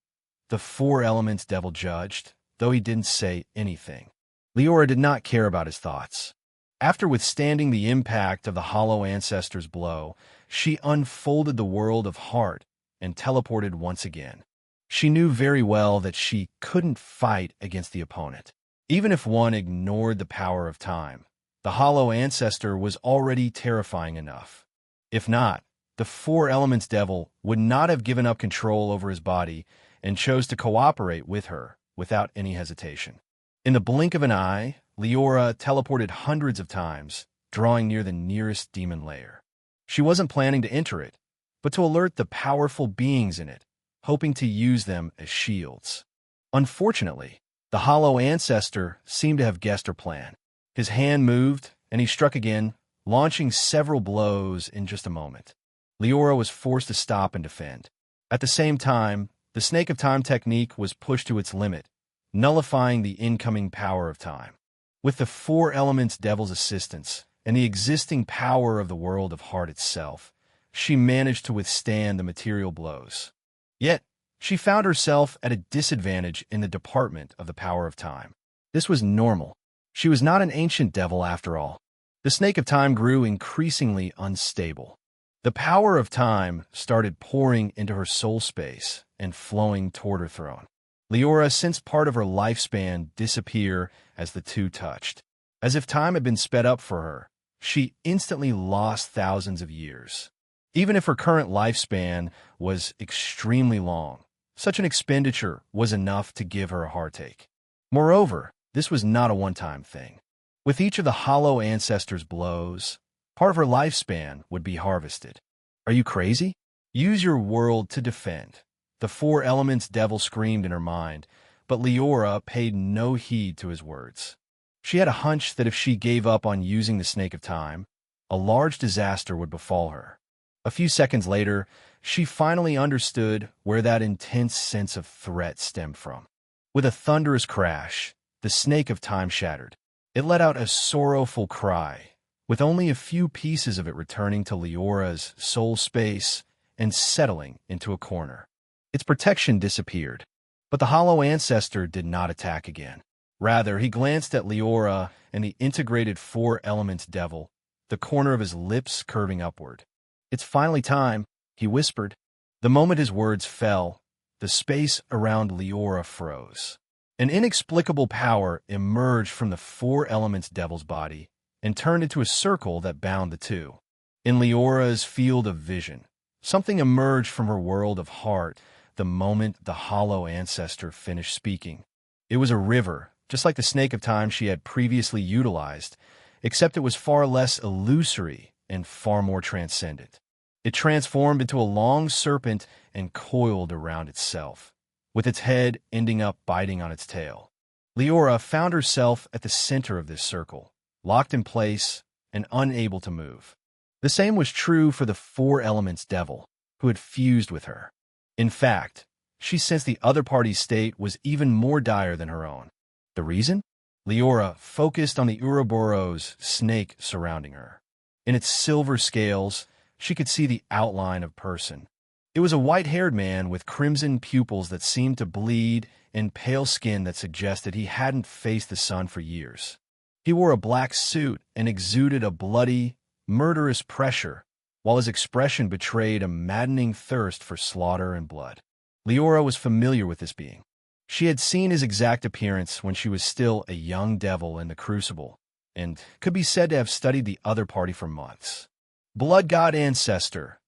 The Four Elements devil judged, though he didn't say anything. Liora did not care about his thoughts. After withstanding the impact of the Hollow Ancestor's blow, she unfolded the world of heart and teleported once again. She knew very well that she couldn't fight against the opponent. Even if one ignored the power of time, the Hollow Ancestor was already terrifying enough. If not, the Four Elements devil would not have given up control over his body and chose to cooperate with her without any hesitation. In the blink of an eye, Liora teleported hundreds of times, drawing near the nearest demon lair. She wasn't planning to enter it, but to alert the powerful beings in it, hoping to use them as shields. Unfortunately, the Hollow Ancestor seemed to have guessed her plan. His hand moved, and he struck again, launching several blows in just a moment. Liora was forced to stop and defend. At the same time, the Snake of Time technique was pushed to its limit, nullifying the incoming power of time. With the four elements Devil's assistance and the existing power of the world of heart itself, she managed to withstand the material blows. Yet, she found herself at a disadvantage in the department of the power of time. This was normal. She was not an ancient devil after all. The Snake of Time grew increasingly unstable. The power of time started pouring into her soul space and flowing toward her throne. Liora sensed part of her lifespan disappear as the two touched. As if time had been sped up for her, she instantly lost thousands of years. Even if her current lifespan was extremely long, such an expenditure was enough to give her a heartache. Moreover, this was not a one-time thing. With each of the hollow ancestors' blows, part of her lifespan would be harvested. Are you crazy? Use your world to defend. The four elements devil screamed in her mind, but Liora paid no heed to his words. She had a hunch that if she gave up on using the Snake of Time, a large disaster would befall her. A few seconds later, she finally understood where that intense sense of threat stemmed from. With a thunderous crash, the Snake of Time shattered. It let out a sorrowful cry, with only a few pieces of it returning to Liora's soul space and settling into a corner. Its protection disappeared, but the hollow ancestor did not attack again. Rather, he glanced at Liora and the integrated four elements devil, the corner of his lips curving upward. "It's finally time," he whispered. The moment his words fell, the space around Liora froze. An inexplicable power emerged from the four elements devil's body and turned into a circle that bound the two. In Liora's field of vision, something emerged from her world of heart the moment the hollow ancestor finished speaking. It was a river, just like the Snake of Time she had previously utilized, except it was far less illusory and far more transcendent. It transformed into a long serpent and coiled around itself, with its head ending up biting on its tail. Liora found herself at the center of this circle, locked in place and unable to move. The same was true for the four elements devil, who had fused with her. In fact, she sensed the other party's state was even more dire than her own. The reason? Liora focused on the Ouroboros snake surrounding her. In its silver scales, she could see the outline of person. It was a white-haired man with crimson pupils that seemed to bleed and pale skin that suggested he hadn't faced the sun for years. He wore a black suit and exuded a bloody, murderous pressure, while his expression betrayed a maddening thirst for slaughter and blood. Liora was familiar with this being. She had seen his exact appearance when she was still a young devil in the Crucible, and could be said to have studied the other party for months. "Blood God Ancestor."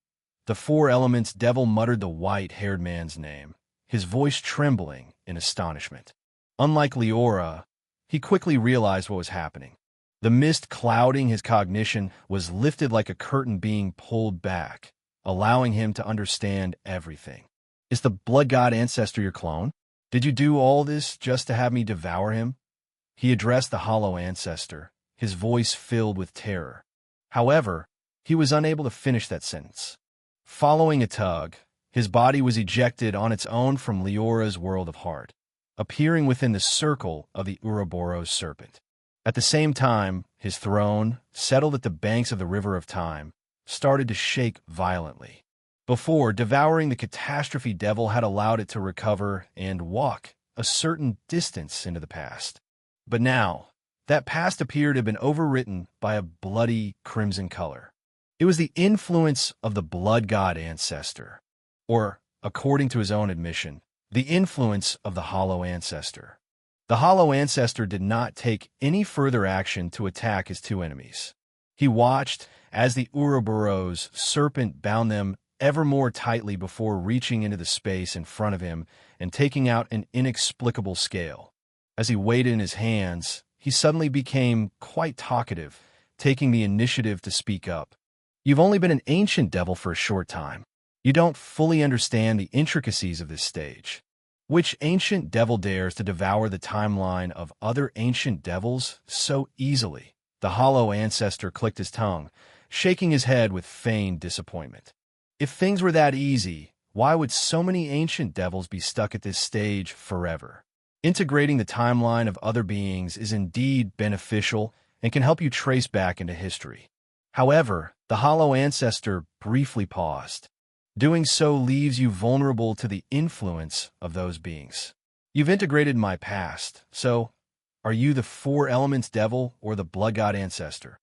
The four elements devil muttered the white-haired man's name, his voice trembling in astonishment. Unlike Liora, he quickly realized what was happening. The mist clouding his cognition was lifted like a curtain being pulled back, allowing him to understand everything. "Is the Blood God Ancestor your clone? Did you do all this just to have me devour him?" He addressed the hollow ancestor, his voice filled with terror. However, he was unable to finish that sentence. Following a tug, his body was ejected on its own from Liora's world of heart, appearing within the circle of the Ouroboros serpent. At the same time, his throne, settled at the banks of the River of Time, started to shake violently. Before, devouring the catastrophe devil had allowed it to recover and walk a certain distance into the past. But now, that past appeared to have been overwritten by a bloody crimson color. It was the influence of the Blood God Ancestor, or, according to his own admission, the influence of the Hollow Ancestor. The Hollow Ancestor did not take any further action to attack his two enemies. He watched as the Ouroboros serpent bound them ever more tightly before reaching into the space in front of him and taking out an inexplicable scale. As he weighed it in his hands, he suddenly became quite talkative, taking the initiative to speak up. "You've only been an ancient devil for a short time. You don't fully understand the intricacies of this stage. Which ancient devil dares to devour the timeline of other ancient devils so easily?" The Hollow Ancestor clicked his tongue, shaking his head with feigned disappointment. If things were that easy, why would so many ancient devils be stuck at this stage forever? Integrating the timeline of other beings is indeed beneficial and can help you trace back into history. However, the Hollow Ancestor briefly paused. Doing so leaves you vulnerable to the influence of those beings. You've integrated my past, so are you the Four Elements Devil or the Blood God Ancestor?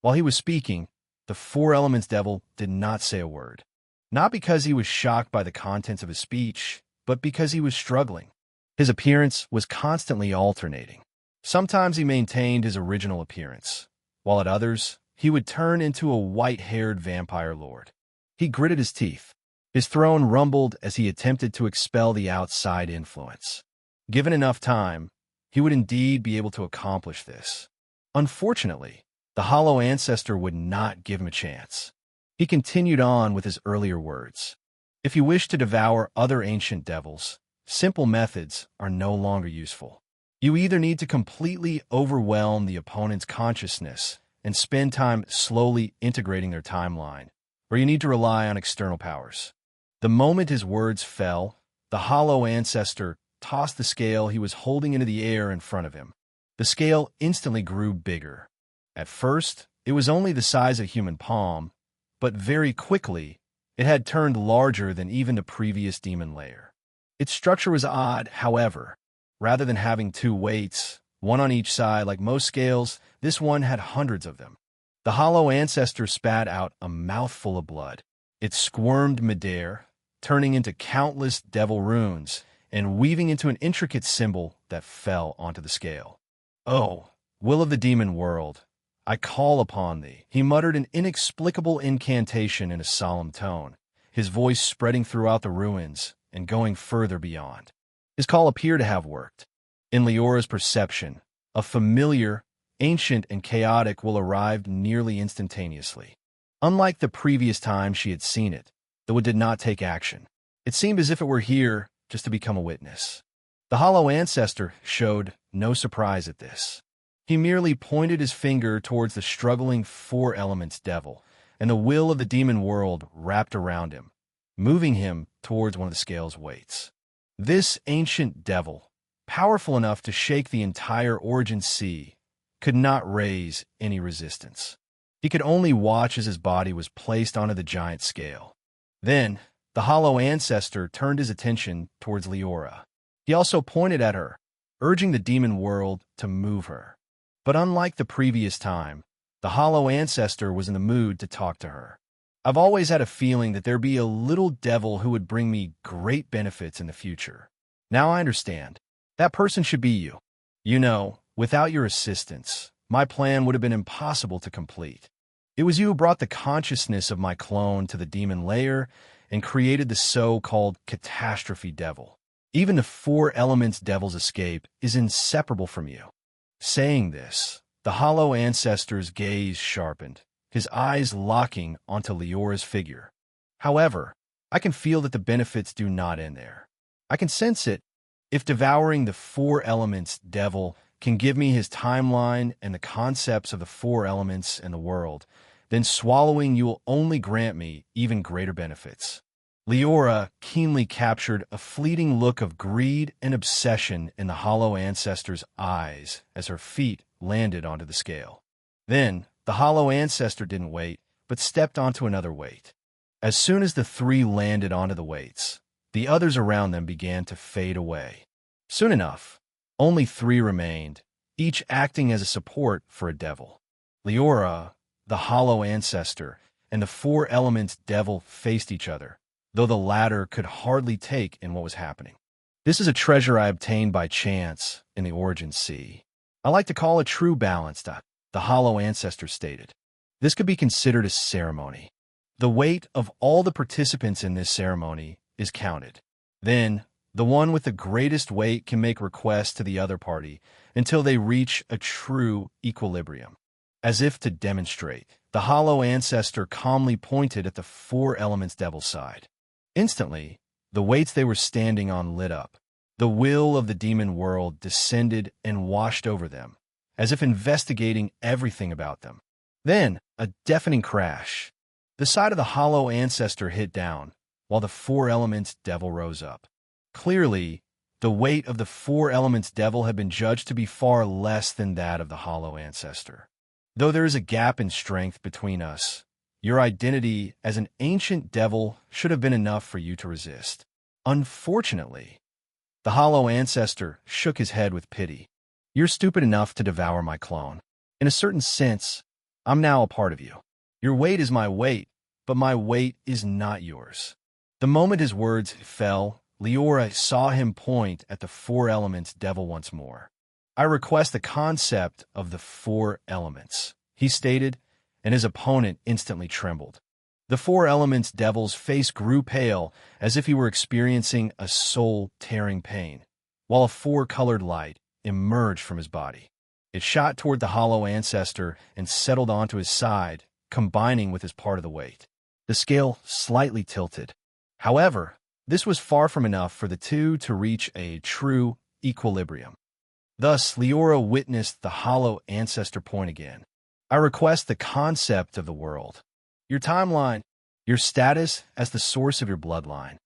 While he was speaking, the Four Elements Devil did not say a word. Not because he was shocked by the contents of his speech, but because he was struggling. His appearance was constantly alternating. Sometimes he maintained his original appearance, while at others, he would turn into a white-haired vampire lord. He gritted his teeth. His throne rumbled as he attempted to expel the outside influence. Given enough time, he would indeed be able to accomplish this. Unfortunately, the Hollow Ancestor would not give him a chance. He continued on with his earlier words. If you wish to devour other ancient devils, simple methods are no longer useful. You either need to completely overwhelm the opponent's consciousness and spend time slowly integrating their timeline, or you need to rely on external powers. The moment his words fell, the Hollow Ancestor tossed the scale he was holding into the air in front of him. The scale instantly grew bigger. At first, it was only the size of a human palm, but very quickly, it had turned larger than even the previous demon layer. Its structure was odd, however. Rather than having two weights, one on each side like most scales, this one had hundreds of them. The Hollow Ancestor spat out a mouthful of blood. It squirmed midair, turning into countless devil runes and weaving into an intricate symbol that fell onto the scale. "Oh, will of the demon world, I call upon thee." He muttered an inexplicable incantation in a solemn tone, his voice spreading throughout the ruins and going further beyond. His call appeared to have worked. In Liora's perception, a familiar, ancient, and chaotic will arrived nearly instantaneously. Unlike the previous time she had seen it, though it did not take action, it seemed as if it were here just to become a witness. The Hollow Ancestor showed no surprise at this. He merely pointed his finger towards the struggling Four Elements Devil, and the will of the demon world wrapped around him, moving him towards one of the scale's weights. This ancient devil, powerful enough to shake the entire Origin Sea, could not raise any resistance. He could only watch as his body was placed onto the giant scale. Then, the Hollow Ancestor turned his attention towards Liora. He also pointed at her, urging the demon world to move her. But unlike the previous time, the Hollow Ancestor was in the mood to talk to her. "I've always had a feeling that there'd be a little devil who would bring me great benefits in the future. Now I understand. That person should be you. You know, without your assistance, my plan would have been impossible to complete. It was you who brought the consciousness of my clone to the demon layer and created the so-called Catastrophe Devil. Even the Four Elements Devil's escape is inseparable from you." Saying this, the Hollow Ancestor's gaze sharpened, his eyes locking onto Liora's figure. "However, I can feel that the benefits do not end there. I can sense it. If devouring the Four Elements Devil can give me his timeline and the concepts of the Four Elements and the world, then swallowing you will only grant me even greater benefits." Liora keenly captured a fleeting look of greed and obsession in the Hollow Ancestor's eyes as her feet landed onto the scale. Then, the Hollow Ancestor didn't wait, but stepped onto another weight. As soon as the three landed onto the weights, the others around them began to fade away. Soon enough, only three remained, each acting as a support for a devil. Liora, the Hollow Ancestor, and the Four Elements Devil faced each other, though the latter could hardly take in what was happening. "This is a treasure I obtained by chance in the Origin Sea. I like to call it true balance," the Hollow Ancestor stated. "This could be considered a ceremony. The weight of all the participants in this ceremony is counted. Then, the one with the greatest weight can make requests to the other party until they reach a true equilibrium." As if to demonstrate, the Hollow Ancestor calmly pointed at the Four Elements Devil's side. Instantly, the weights they were standing on lit up. The will of the demon world descended and washed over them, as if investigating everything about them. Then, a deafening crash. The side of the hollow ancestor hit down, while the four elements devil rose up. Clearly, the weight of the four elements devil had been judged to be far less than that of the hollow ancestor. Though there is a gap in strength between us, your identity as an ancient devil should have been enough for you to resist. Unfortunately, the hollow ancestor shook his head with pity. You're stupid enough to devour my clone. In a certain sense, I'm now a part of you. Your weight is my weight, but my weight is not yours. The moment his words fell, Liora saw him point at the four elements devil once more. I request the concept of the four elements, he stated, and his opponent instantly trembled. The four elements devil's face grew pale as if he were experiencing a soul-tearing pain, while a four-colored light emerged from his body. It shot toward the hollow ancestor and settled onto his side, combining with his part of the weight. The scale slightly tilted. However, this was far from enough for the two to reach a true equilibrium. Thus, Liora witnessed the hollow ancestor point again. I request the concept of the world, your timeline, your status as the source of your bloodline.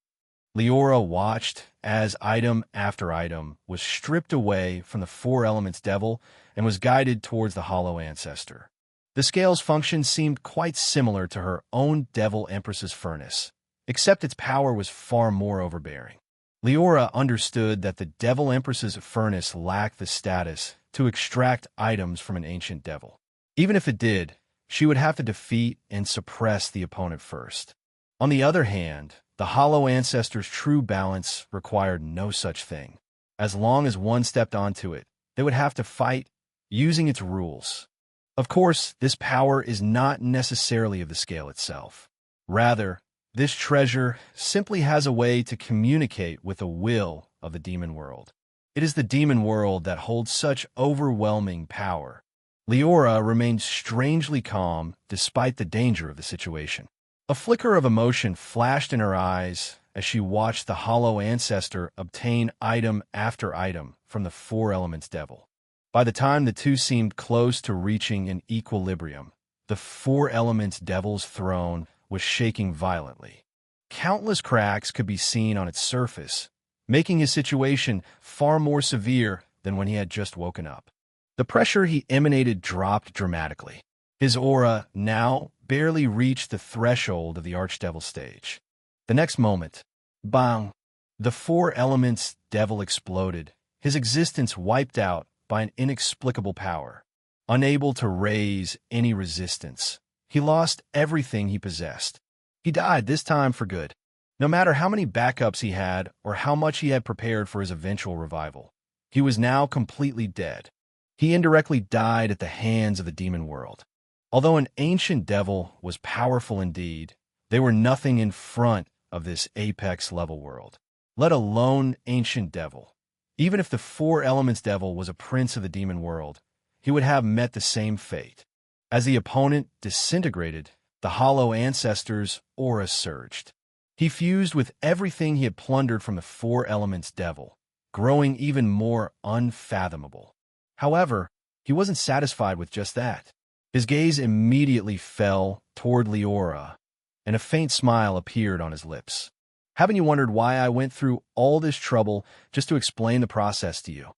Liora watched as item after item was stripped away from the four elements devil and was guided towards the hollow ancestor. The scale's function seemed quite similar to her own Devil Empress's furnace, except its power was far more overbearing. Liora understood that the Devil Empress's furnace lacked the status to extract items from an ancient devil. Even if it did, she would have to defeat and suppress the opponent first. On the other hand, the hollow ancestor's true balance required no such thing. As long as one stepped onto it, they would have to fight using its rules. Of course, this power is not necessarily of the scale itself. Rather, this treasure simply has a way to communicate with the will of the demon world. It is the demon world that holds such overwhelming power. Liora remained strangely calm despite the danger of the situation. A flicker of emotion flashed in her eyes as she watched the hollow ancestor obtain item after item from the four elements devil. By the time the two seemed close to reaching an equilibrium, the four elements devil's throne was shaking violently. Countless cracks could be seen on its surface, making his situation far more severe than when he had just woken up. The pressure he emanated dropped dramatically. His aura now barely reached the threshold of the Archdevil stage. The next moment, bang! The four elements devil exploded, his existence wiped out by an inexplicable power. Unable to raise any resistance, he lost everything he possessed. He died this time for good. No matter how many backups he had or how much he had prepared for his eventual revival, he was now completely dead. He indirectly died at the hands of the demon world. Although an ancient devil was powerful indeed, they were nothing in front of this apex-level world, let alone ancient devil. Even if the four elements devil was a prince of the demon world, he would have met the same fate. As the opponent disintegrated, the hollow ancestor's aura surged. He fused with everything he had plundered from the four elements devil, growing even more unfathomable. However, he wasn't satisfied with just that. His gaze immediately fell toward Liora, and a faint smile appeared on his lips. Haven't you wondered why I went through all this trouble just to explain the process to you?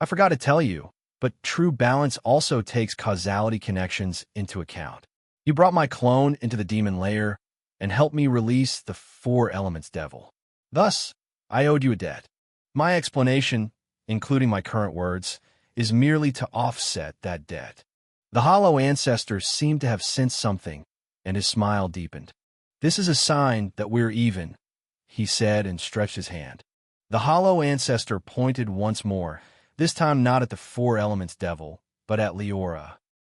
I forgot to tell you, but true balance also takes causality connections into account. You brought my clone into the demon lair and helped me release the four elements devil. Thus, I owed you a debt. My explanation, including my current words, is merely to offset that debt. The hollow ancestor seemed to have sensed something, and his smile deepened. This is a sign that we're even, he said and stretched his hand. The hollow ancestor pointed once more, this time not at the four elements devil, but at Liora.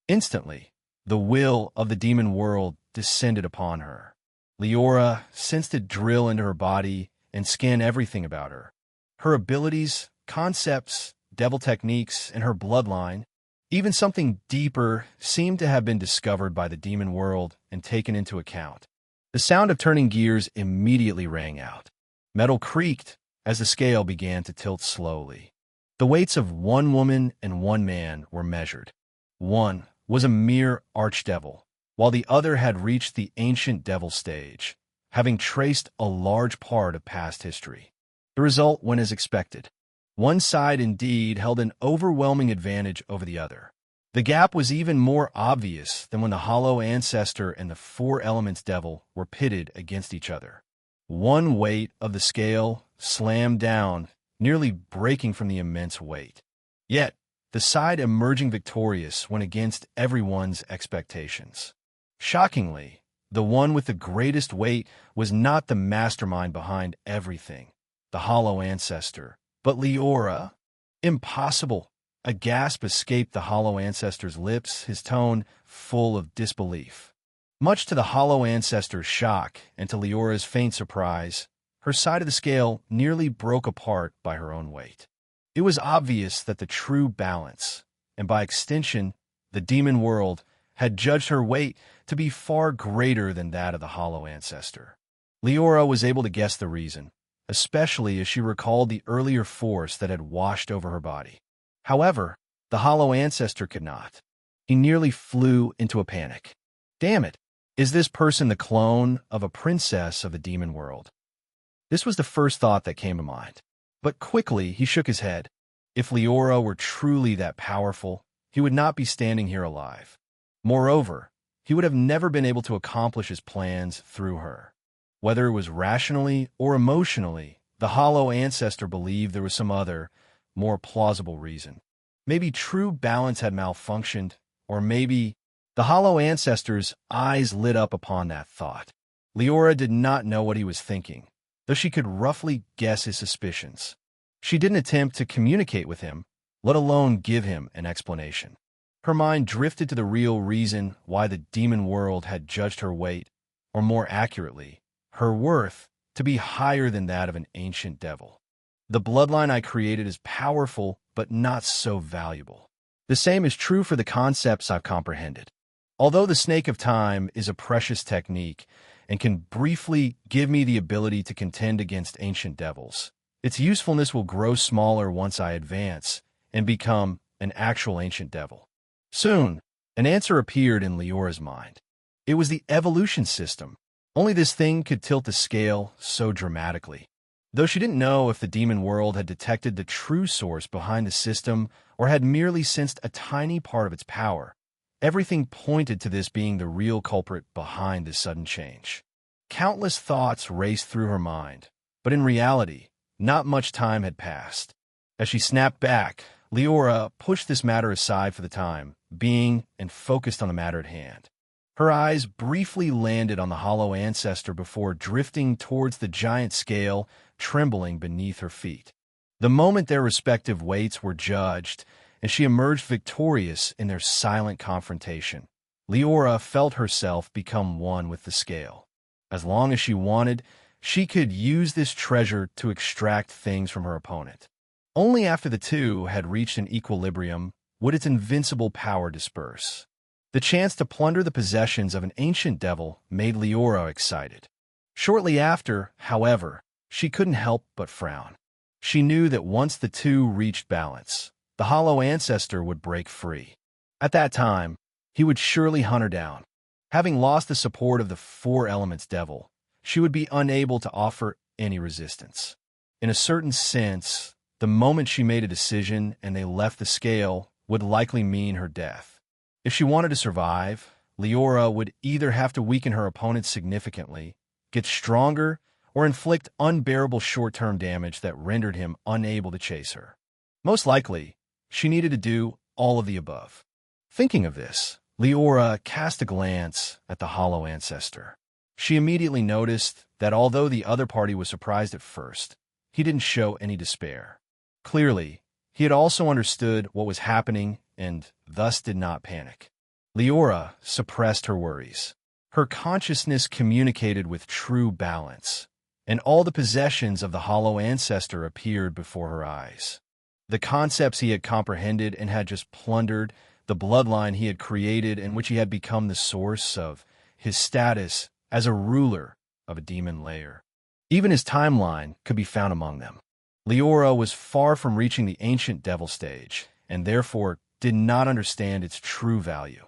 Instantly, the will of the demon world descended upon her. Liora sensed it drill into her body and scan everything about her. Her abilities, concepts, devil techniques, and her bloodline, even something deeper, seemed to have been discovered by the demon world and taken into account. The sound of turning gears immediately rang out. Metal creaked as the scale began to tilt slowly. The weights of one woman and one man were measured. One was a mere archdevil, while the other had reached the ancient devil stage, having traced a large part of past history. The result went as expected. One side indeed held an overwhelming advantage over the other. The gap was even more obvious than when the Hollow Ancestor and the Four Elements Devil were pitted against each other. One weight of the scale slammed down, nearly breaking from the immense weight. Yet, the side emerging victorious went against everyone's expectations. Shockingly, the one with the greatest weight was not the mastermind behind everything, the Hollow Ancestor, but Liora. Impossible! A gasp escaped the Hollow Ancestor's lips, his tone full of disbelief. Much to the Hollow Ancestor's shock and to Liora's faint surprise, her side of the scale nearly broke apart by her own weight. It was obvious that the true balance, and by extension, the demon world, had judged her weight to be far greater than that of the Hollow Ancestor. Liora was able to guess the reason, especially as she recalled the earlier force that had washed over her body. However, the Hollow Ancestor could not. He nearly flew into a panic. Damn it! Is this person the clone of a princess of the demon world? This was the first thought that came to mind. But quickly he shook his head. If Liora were truly that powerful, he would not be standing here alive. Moreover, he would have never been able to accomplish his plans through her. Whether it was rationally or emotionally, the Hollow Ancestor believed there was some other, more plausible reason. Maybe true balance had malfunctioned, or maybe... The Hollow Ancestor's eyes lit up upon that thought. Liora did not know what he was thinking, though she could roughly guess his suspicions. She didn't attempt to communicate with him, let alone give him an explanation. Her mind drifted to the real reason why the demon world had judged her weight, or more accurately, her worth, to be higher than that of an ancient devil. The bloodline I created is powerful, but not so valuable. The same is true for the concepts I've comprehended. Although the Snake of Time is a precious technique and can briefly give me the ability to contend against ancient devils, its usefulness will grow smaller once I advance and become an actual ancient devil. Soon, an answer appeared in Liora's mind. It was the evolution system. Only this thing could tilt the scale so dramatically. Though she didn't know if the demon world had detected the true source behind the system or had merely sensed a tiny part of its power, everything pointed to this being the real culprit behind this sudden change. Countless thoughts raced through her mind, but in reality, not much time had passed. As she snapped back, Liora pushed this matter aside for the time being and focused on the matter at hand. Her eyes briefly landed on the Hollow Ancestor before drifting towards the giant scale trembling beneath her feet. The moment their respective weights were judged, and she emerged victorious in their silent confrontation, Liora felt herself become one with the scale. As long as she wanted, she could use this treasure to extract things from her opponent. Only after the two had reached an equilibrium would its invincible power disperse. The chance to plunder the possessions of an ancient devil made Liora excited. Shortly after, however, she couldn't help but frown. She knew that once the two reached balance, the Hollow Ancestor would break free. At that time, he would surely hunt her down. Having lost the support of the Four Elements Devil, she would be unable to offer any resistance. In a certain sense, the moment she made a decision and they left the scale would likely mean her death. If she wanted to survive, Liora would either have to weaken her opponent significantly, get stronger, or inflict unbearable short-term damage that rendered him unable to chase her. Most likely, she needed to do all of the above. Thinking of this, Liora cast a glance at the Hollow Ancestor. She immediately noticed that although the other party was surprised at first, he didn't show any despair. Clearly, he had also understood what was happening and thus did not panic. Liora suppressed her worries. Her consciousness communicated with true balance, and all the possessions of the Hollow Ancestor appeared before her eyes. The concepts he had comprehended and had just plundered, the bloodline he had created in which he had become the source of his status as a ruler of a demon lair. Even his timeline could be found among them. Liora was far from reaching the ancient devil stage, and therefore did not understand its true value.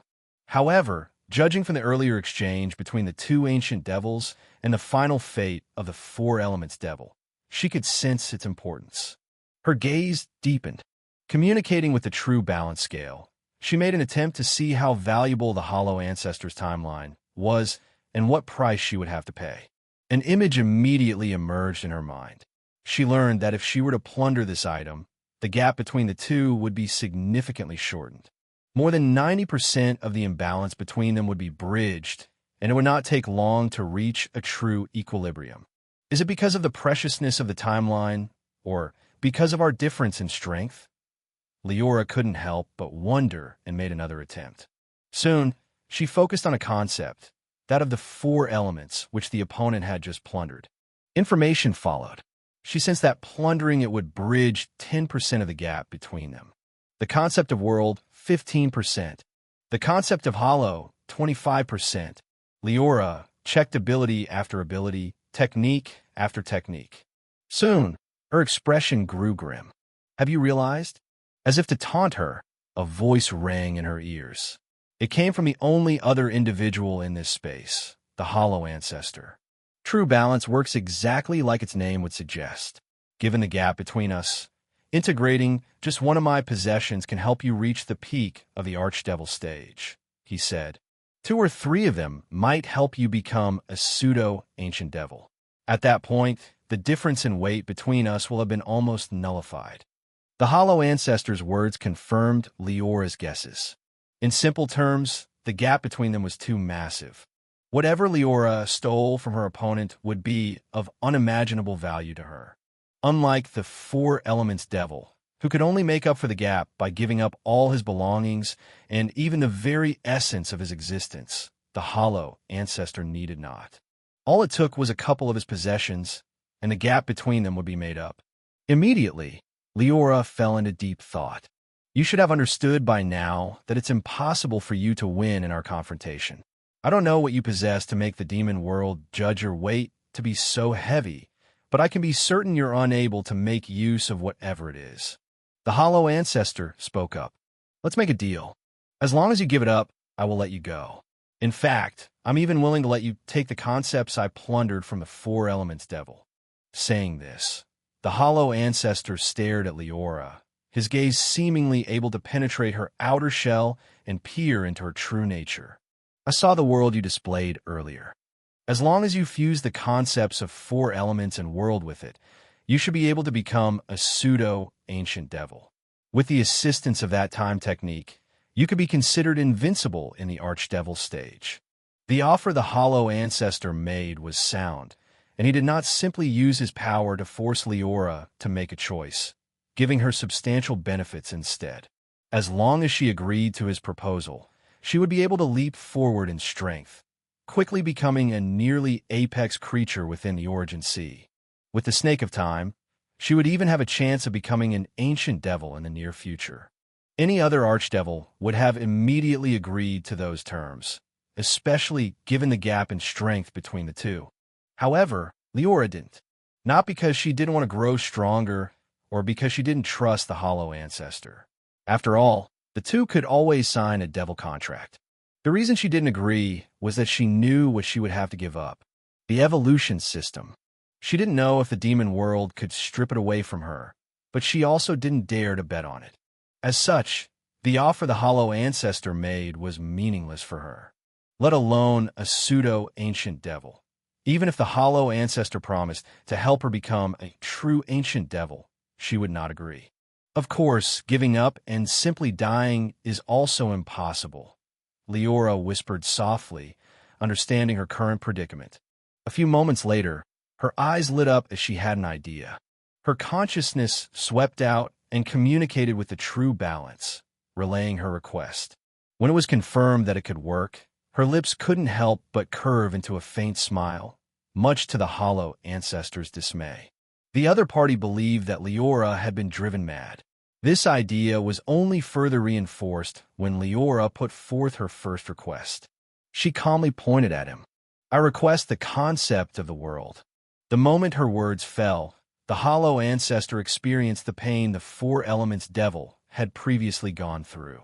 However, Judging from the earlier exchange between the two ancient devils and the final fate of the four elements devil, she could sense its importance. Her gaze deepened. Communicating with the true balance scale, she made an attempt to see how valuable the Hollow Ancestor's timeline was and what price she would have to pay. An image immediately emerged in her mind. She learned that if she were to plunder this item, the gap between the two would be significantly shortened. More than 90% of the imbalance between them would be bridged, and it would not take long to reach a true equilibrium. Is it because of the preciousness of the timeline, or because of our difference in strength? Liora couldn't help but wonder and made another attempt. Soon, she focused on a concept, that of the four elements which the opponent had just plundered. Information followed. She sensed that plundering it would bridge 10% of the gap between them. The concept of world, 15%. The concept of hollow, 25%. Liora checked ability after ability, technique after technique. Soon, her expression grew grim. Have you realized? As if to taunt her, a voice rang in her ears. It came from the only other individual in this space, the Hollow Ancestor. True balance works exactly like its name would suggest. Given the gap between us, integrating just one of my possessions can help you reach the peak of the Archdevil stage, he said. 2 or 3 of them might help you become a pseudo-ancient devil. At that point, the difference in weight between us will have been almost nullified. The Hollow Ancestor's words confirmed Liora's guesses. In simple terms, the gap between them was too massive. Whatever Liora stole from her opponent would be of unimaginable value to her. Unlike the Four Elements Devil, who could only make up for the gap by giving up all his belongings and even the very essence of his existence, the Hollow Ancestor needed not. All it took was a couple of his possessions, and the gap between them would be made up. Immediately, Liora fell into deep thought. You should have understood by now that it's impossible for you to win in our confrontation. I don't know what you possess to make the demon world judge your weight to be so heavy, but I can be certain you're unable to make use of whatever it is. The Hollow Ancestor spoke up. Let's make a deal. As long as you give it up, I will let you go. In fact, I'm even willing to let you take the concepts I plundered from the Four Elements Devil. Saying this, the Hollow Ancestor stared at Liora, his gaze seemingly able to penetrate her outer shell and peer into her true nature. I saw the world you displayed earlier. As long as you fuse the concepts of 4 elements and world with it, you should be able to become a pseudo-ancient devil. With the assistance of that time technique, you could be considered invincible in the Archdevil stage. The offer the Hollow Ancestor made was sound, and he did not simply use his power to force Liora to make a choice, giving her substantial benefits instead. As long as she agreed to his proposal, she would be able to leap forward in strength, quickly becoming a nearly apex creature within the Origin Sea. With the Snake of Time, she would even have a chance of becoming an ancient devil in the near future. Any other Archdevil would have immediately agreed to those terms, especially given the gap in strength between the two. However, Liora didn't. Not because she didn't want to grow stronger or because she didn't trust the Hollow Ancestor. After all, the two could always sign a devil contract. The reason she didn't agree was that she knew what she would have to give up. The evolution system. She didn't know if the demon world could strip it away from her, but she also didn't dare to bet on it. As such, the offer the Hollow Ancestor made was meaningless for her, let alone a pseudo-ancient devil. Even if the Hollow Ancestor promised to help her become a true ancient devil, she would not agree. Of course, giving up and simply dying is also impossible, Liora whispered softly, understanding her current predicament. A few moments later, her eyes lit up as she had an idea. Her consciousness swept out and communicated with the true balance, relaying her request. When it was confirmed that it could work, her lips couldn't help but curve into a faint smile, much to the Hollow Ancestor's dismay. The other party believed that Liora had been driven mad. This idea was only further reinforced when Liora put forth her first request. She calmly pointed at him. I request the concept of the world. The moment her words fell, the Hollow Ancestor experienced the pain the Four Elements Devil had previously gone through.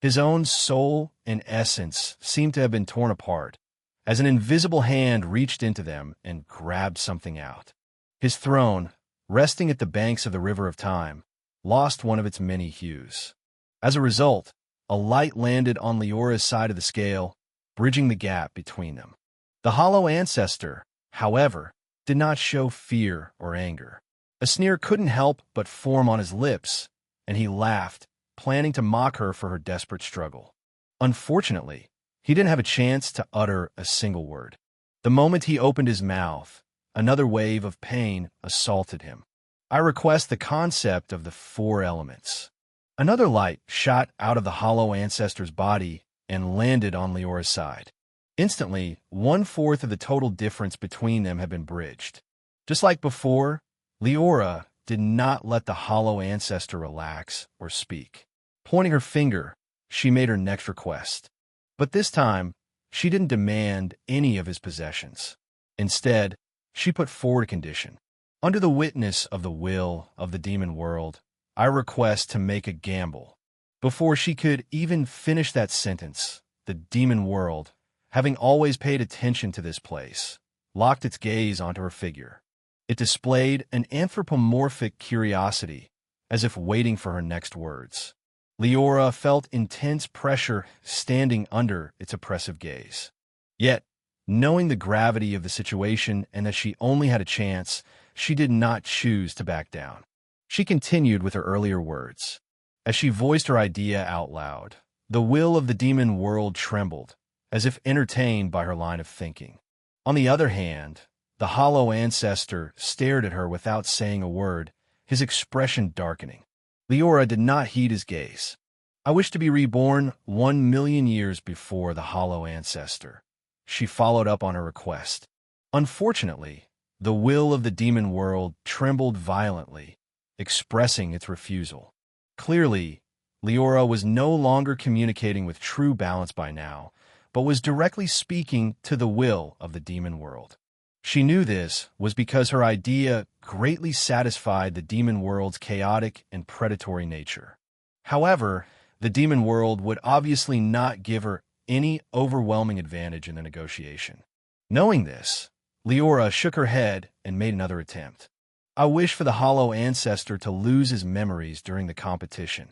His own soul and essence seemed to have been torn apart, as an invisible hand reached into them and grabbed something out. His throne, resting at the banks of the River of Time, lost one of its many hues. As a result, a light landed on Liora's side of the scale, bridging the gap between them. The hollow ancestor, however, did not show fear or anger. A sneer couldn't help but form on his lips, and he laughed, planning to mock her for her desperate struggle. Unfortunately, he didn't have a chance to utter a single word. The moment he opened his mouth, another wave of pain assaulted him. I request the concept of the four elements. Another light shot out of the hollow ancestor's body and landed on Liora's side. Instantly, 1/4 of the total difference between them had been bridged. Just like before, Liora did not let the hollow ancestor relax or speak. Pointing her finger, she made her next request. But this time, she didn't demand any of his possessions. Instead, she put forward a condition. Under the witness of the will of the demon world, I request to make a gamble. Before she could even finish that sentence, the demon world, having always paid attention to this place, locked its gaze onto her figure. It displayed an anthropomorphic curiosity, as if waiting for her next words. Liora felt intense pressure standing under its oppressive gaze. Yet, knowing the gravity of the situation and that she only had a chance, she did not choose to back down. She continued with her earlier words. As she voiced her idea out loud, the will of the demon world trembled, as if entertained by her line of thinking. On the other hand, the hollow ancestor stared at her without saying a word, his expression darkening. Liora did not heed his gaze. I wish to be reborn 1,000,000 years before the hollow ancestor. She followed up on her request. Unfortunately, the will of the demon world trembled violently, expressing its refusal. Clearly, Liora was no longer communicating with true balance by now, but was directly speaking to the will of the demon world. She knew this was because her idea greatly satisfied the demon world's chaotic and predatory nature. However, the demon world would obviously not give her any overwhelming advantage in the negotiation. Knowing this, Liora shook her head and made another attempt. I wish for the hollow ancestor to lose his memories during the competition.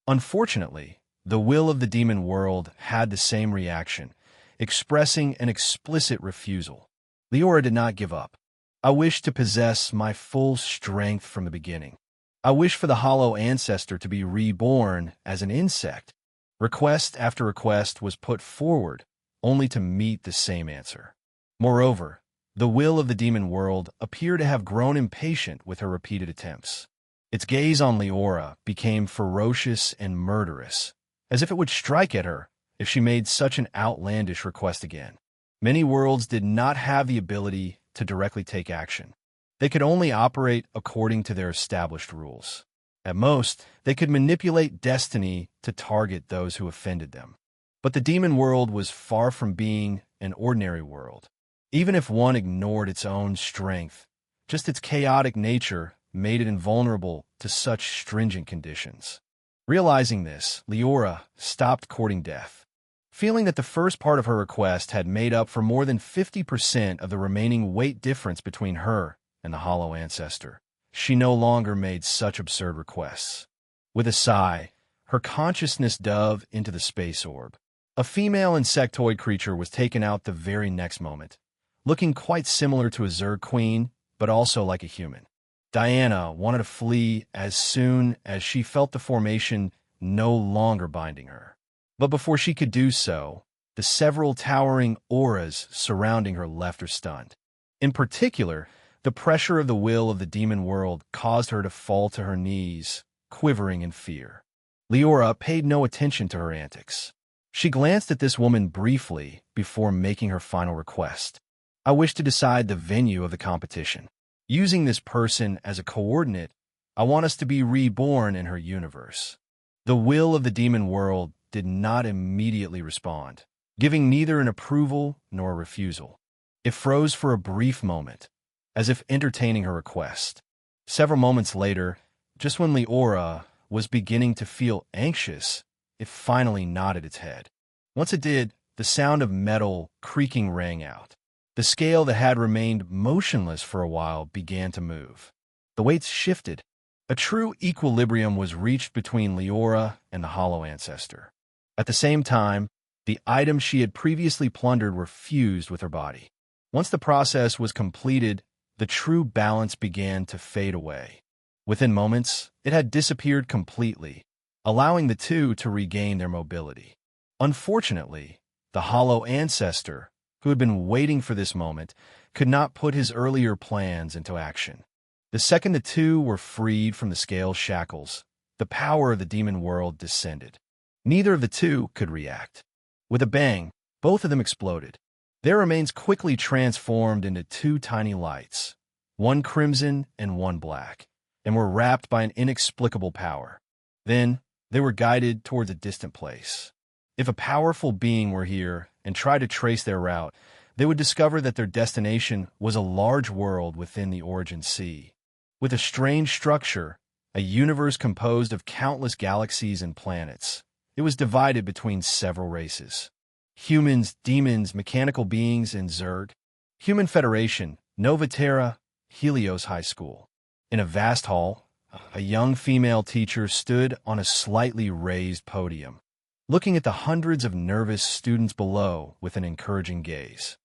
Unfortunately, the will of the demon world had the same reaction, expressing an explicit refusal. Liora did not give up. I wish to possess my full strength from the beginning. I wish for the hollow ancestor to be reborn as an insect. Request after request was put forward, only to meet the same answer. Moreover, the will of the demon world appeared to have grown impatient with her repeated attempts. Its gaze on Liora became ferocious and murderous, as if it would strike at her if she made such an outlandish request again. Many worlds did not have the ability to directly take action. They could only operate according to their established rules. At most, they could manipulate destiny to target those who offended them. But the demon world was far from being an ordinary world. Even if one ignored its own strength, just its chaotic nature made it invulnerable to such stringent conditions. Realizing this, Liora stopped courting death. Feeling that the first part of her request had made up for more than 50% of the remaining weight difference between her and the hollow ancestor, she no longer made such absurd requests. With a sigh, her consciousness dove into the space orb. A female insectoid creature was taken out the very next moment, looking quite similar to a Zerg queen, but also like a human. Diana wanted to flee as soon as she felt the formation no longer binding her. But before she could do so, the several towering auras surrounding her left her stunned. In particular, the pressure of the will of the demon world caused her to fall to her knees, quivering in fear. Liora paid no attention to her antics. She glanced at this woman briefly before making her final request. I wish to decide the venue of the competition. Using this person as a coordinate, I want us to be reborn in her universe. The will of the demon world did not immediately respond, giving neither an approval nor a refusal. It froze for a brief moment, as if entertaining her request. Several moments later, just when Liora was beginning to feel anxious, it finally nodded its head. Once it did, the sound of metal creaking rang out. The scale that had remained motionless for a while began to move. The weights shifted. A true equilibrium was reached between Liora and the hollow ancestor. At the same time, the items she had previously plundered were fused with her body. Once the process was completed, the true balance began to fade away. Within moments, it had disappeared completely, allowing the two to regain their mobility. Unfortunately, the hollow ancestor, who had been waiting for this moment, could not put his earlier plans into action. The second the two were freed from the scale's shackles, the power of the demon world descended. Neither of the two could react. With a bang, both of them exploded. Their remains quickly transformed into two tiny lights, one crimson and one black, and were wrapped by an inexplicable power. Then, they were guided towards a distant place. If a powerful being were here and tried to trace their route, they would discover that their destination was a large world within the Origin Sea. With a strange structure, a universe composed of countless galaxies and planets, it was divided between several races. Humans, demons, mechanical beings, and Zerg. Human Federation, Nova Terra, Helios High School. In a vast hall, a young female teacher stood on a slightly raised podium, looking at the hundreds of nervous students below with an encouraging gaze.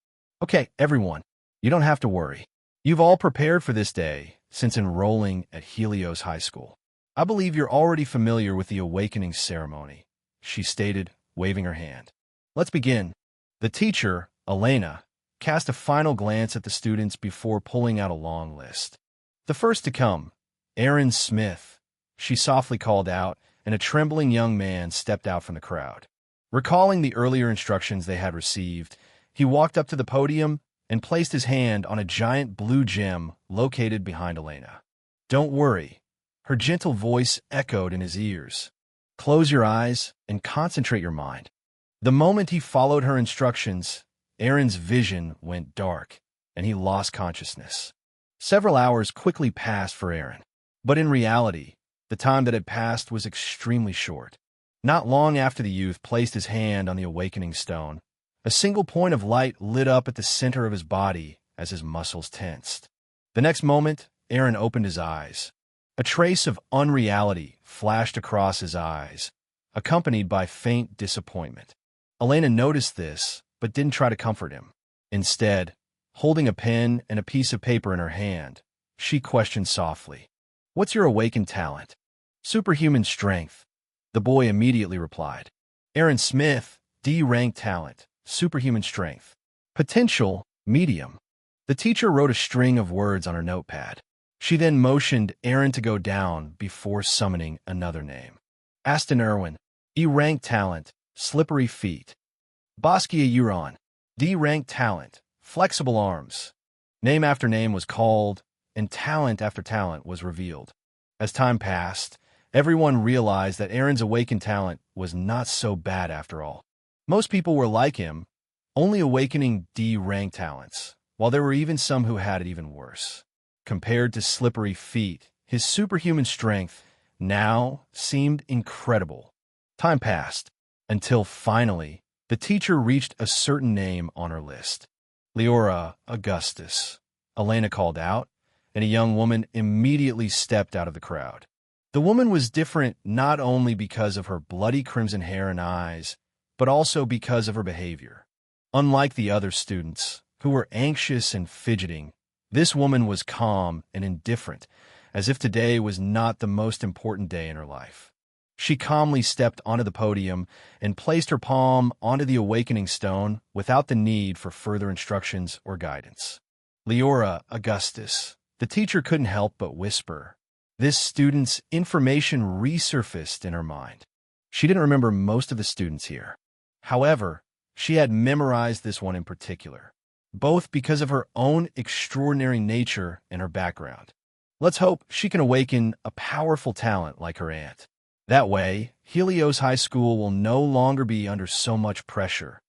Okay, everyone, you don't have to worry. You've all prepared for this day since enrolling at Helios High School. I believe you're already familiar with the awakening ceremony, she stated, waving her hand. Let's begin. The teacher, Elena, cast a final glance at the students before pulling out a long list. The first to come, Aaron Smith, she softly called out, and a trembling young man stepped out from the crowd. Recalling the earlier instructions they had received, he walked up to the podium and placed his hand on a giant blue gem located behind Elena. Don't worry, her gentle voice echoed in his ears. Close your eyes and concentrate your mind. The moment he followed her instructions, Aaron's vision went dark, and he lost consciousness. Several hours quickly passed for Aaron, but in reality, the time that had passed was extremely short. Not long after the youth placed his hand on the awakening stone, a single point of light lit up at the center of his body as his muscles tensed. The next moment, Aaron opened his eyes. A trace of unreality flashed across his eyes, accompanied by faint disappointment. Elena noticed this, but didn't try to comfort him. Instead, holding a pen and a piece of paper in her hand, she questioned softly, "What's your awakened talent?" "Superhuman strength," the boy immediately replied. Aaron Smith, D-ranked talent, superhuman strength. Potential, medium. The teacher wrote a string of words on her notepad. She then motioned Aaron to go down before summoning another name. Aston Irwin, E-ranked talent, slippery feet. Basquiat Euron, D-ranked talent, flexible arms. Name after name was called, and talent after talent was revealed. As time passed, everyone realized that Aaron's awakened talent was not so bad after all. Most people were like him, only awakening D-ranked talents, while there were even some who had it even worse. Compared to slippery feet, his superhuman strength now seemed incredible. Time passed, until finally, the teacher reached a certain name on her list. Liora Augustus, Elena called out, and a young woman immediately stepped out of the crowd. The woman was different not only because of her bloody crimson hair and eyes, but also because of her behavior. Unlike the other students, who were anxious and fidgeting, this woman was calm and indifferent, as if today was not the most important day in her life. She calmly stepped onto the podium and placed her palm onto the awakening stone without the need for further instructions or guidance. Liora Augustus, the teacher couldn't help but whisper. This student's information resurfaced in her mind. She didn't remember most of the students here. However, she had memorized this one in particular, both because of her own extraordinary nature and her background. Let's hope she can awaken a powerful talent like her aunt. That way, Helios High School will no longer be under so much pressure.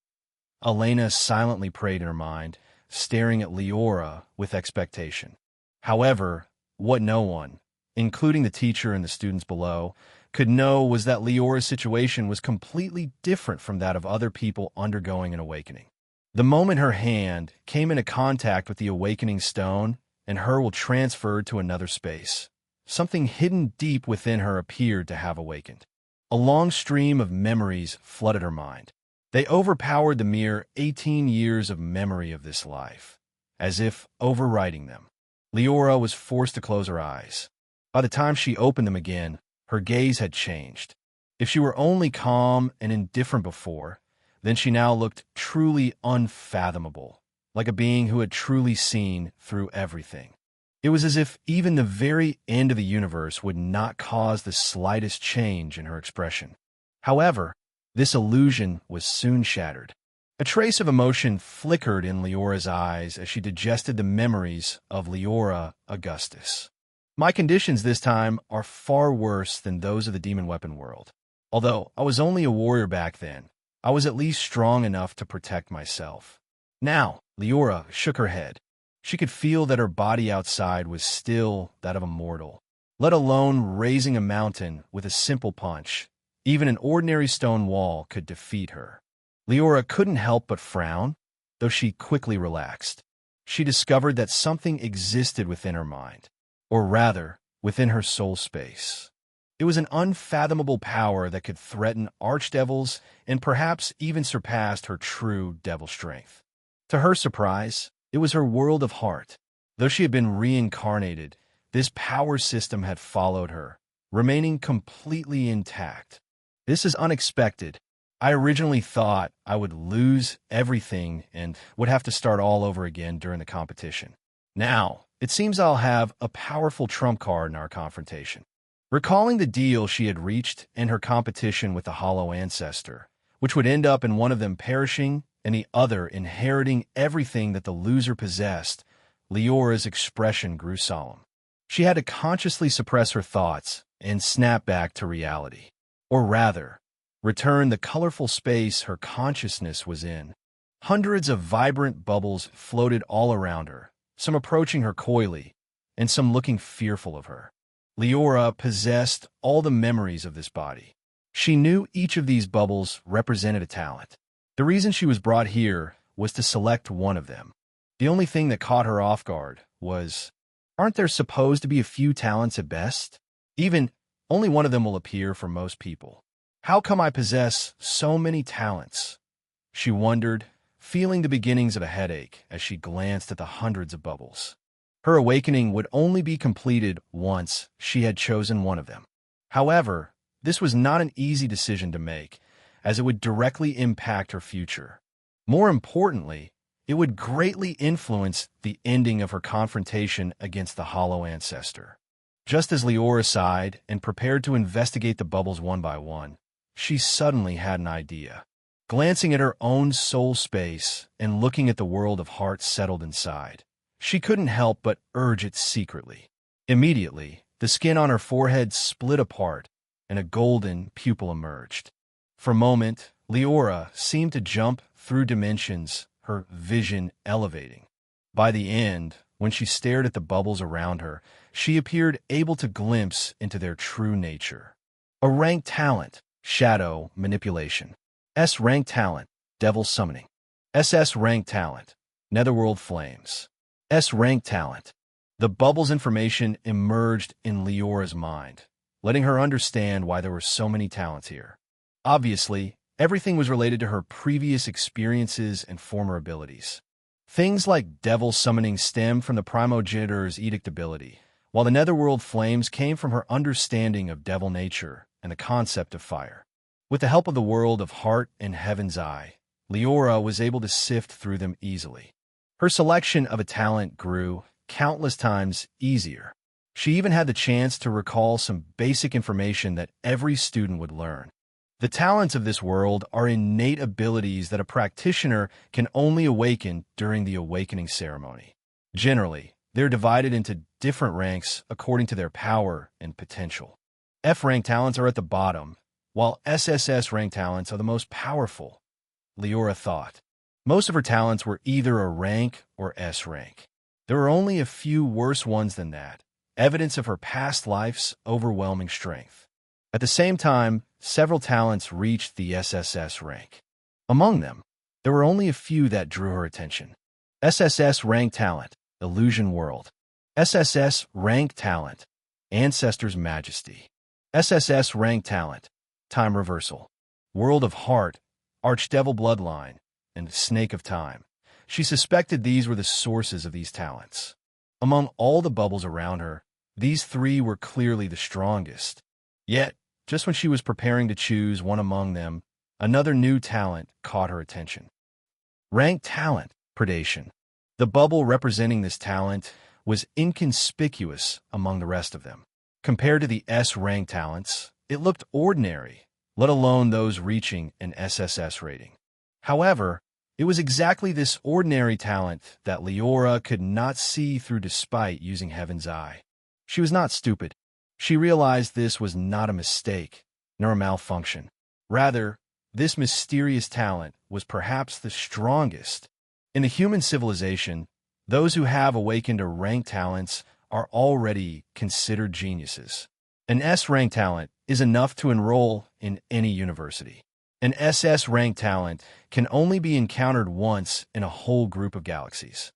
Elena silently prayed in her mind, staring at Liora with expectation. However, what no one, including the teacher and the students below, could know was that Liora's situation was completely different from that of other people undergoing an awakening. The moment her hand came into contact with the awakening stone, and her will transferred to another space, something hidden deep within her appeared to have awakened. A long stream of memories flooded her mind. They overpowered the mere 18 years of memory of this life, as if overwriting them. Liora was forced to close her eyes. By the time she opened them again, her gaze had changed. If she were only calm and indifferent before, then she now looked truly unfathomable, like a being who had truly seen through everything. It was as if even the very end of the universe would not cause the slightest change in her expression. However, this illusion was soon shattered. A trace of emotion flickered in Liora's eyes as she digested the memories of Liora Augustus. My conditions this time are far worse than those of the demon weapon world. Although I was only a warrior back then, I was at least strong enough to protect myself. Now, Liora shook her head. She could feel that her body outside was still that of a mortal, let alone raising a mountain with a simple punch. Even an ordinary stone wall could defeat her. Liora couldn't help but frown, though she quickly relaxed. She discovered that something existed within her mind, or rather, within her soul space. It was an unfathomable power that could threaten archdevils and perhaps even surpassed her true devil strength. To her surprise, it was her world of heart. Though she had been reincarnated, this power system had followed her, remaining completely intact. This is unexpected. I originally thought I would lose everything and would have to start all over again during the competition. Now, it seems I'll have a powerful trump card in our confrontation. Recalling the deal she had reached in her competition with the Hollow Ancestor, which would end up in one of them perishing and the other inheriting everything that the loser possessed, Liora's expression grew solemn. She had to consciously suppress her thoughts and snap back to reality. Or rather, return the colorful space her consciousness was in. Hundreds of vibrant bubbles floated all around her, some approaching her coyly, and some looking fearful of her. Liora possessed all the memories of this body. She knew each of these bubbles represented a talent. The reason she was brought here was to select one of them. The only thing that caught her off guard was, aren't there supposed to be a few talents at best? Even only one of them will appear for most people. How come I possess so many talents? She wondered, feeling the beginnings of a headache as she glanced at the hundreds of bubbles. Her awakening would only be completed once she had chosen one of them. However, this was not an easy decision to make, as it would directly impact her future. More importantly, it would greatly influence the ending of her confrontation against the Hollow Ancestor. Just as Liora sighed and prepared to investigate the bubbles one by one, she suddenly had an idea. Glancing at her own soul space and looking at the world of heart settled inside, she couldn't help but urge it secretly. Immediately, the skin on her forehead split apart and a golden pupil emerged. For a moment, Liora seemed to jump through dimensions, her vision elevating. By the end, when she stared at the bubbles around her, she appeared able to glimpse into their true nature. A ranked talent, shadow manipulation. S ranked talent, devil summoning. SS ranked talent, netherworld flames. S ranked talent. The bubbles' information emerged in Liora's mind, letting her understand why there were so many talents here. Obviously, everything was related to her previous experiences and former abilities. Things like devil summoning stem from the primogenitor's edict ability, while the netherworld flames came from her understanding of devil nature and the concept of fire. With the help of the world of heart and heaven's eye, Liora was able to sift through them easily. Her selection of a talent grew countless times easier. She even had the chance to recall some basic information that every student would learn. The talents of this world are innate abilities that a practitioner can only awaken during the awakening ceremony. Generally, they're divided into different ranks according to their power and potential. F-rank talents are at the bottom, while SSS rank talents are the most powerful, Liora thought. Most of her talents were either a rank or S rank. There were only a few worse ones than that, evidence of her past life's overwhelming strength. At the same time, several talents reached the SSS rank. Among them, there were only a few that drew her attention. SSS rank talent, Illusion World. SSS rank talent, Ancestor's Majesty. SSS rank talent, Time Reversal. World of Heart, Archdevil Bloodline, and Snake of Time. She suspected these were the sources of these talents. Among all the bubbles around her, these three were clearly the strongest. Yet, just when she was preparing to choose one among them, another new talent caught her attention. Rank talent, Predation. The bubble representing this talent was inconspicuous among the rest of them. Compared to the S-rank talents, it looked ordinary, let alone those reaching an SSS rating. However, it was exactly this ordinary talent that Liora could not see through despite using Heaven's Eye. She was not stupid. She realized this was not a mistake, nor a malfunction. Rather, this mysterious talent was perhaps the strongest. In the human civilization, those who have awakened to rank talents are already considered geniuses. An S-rank talent is enough to enroll in any university. An SS-rank talent can only be encountered once in a whole group of galaxies.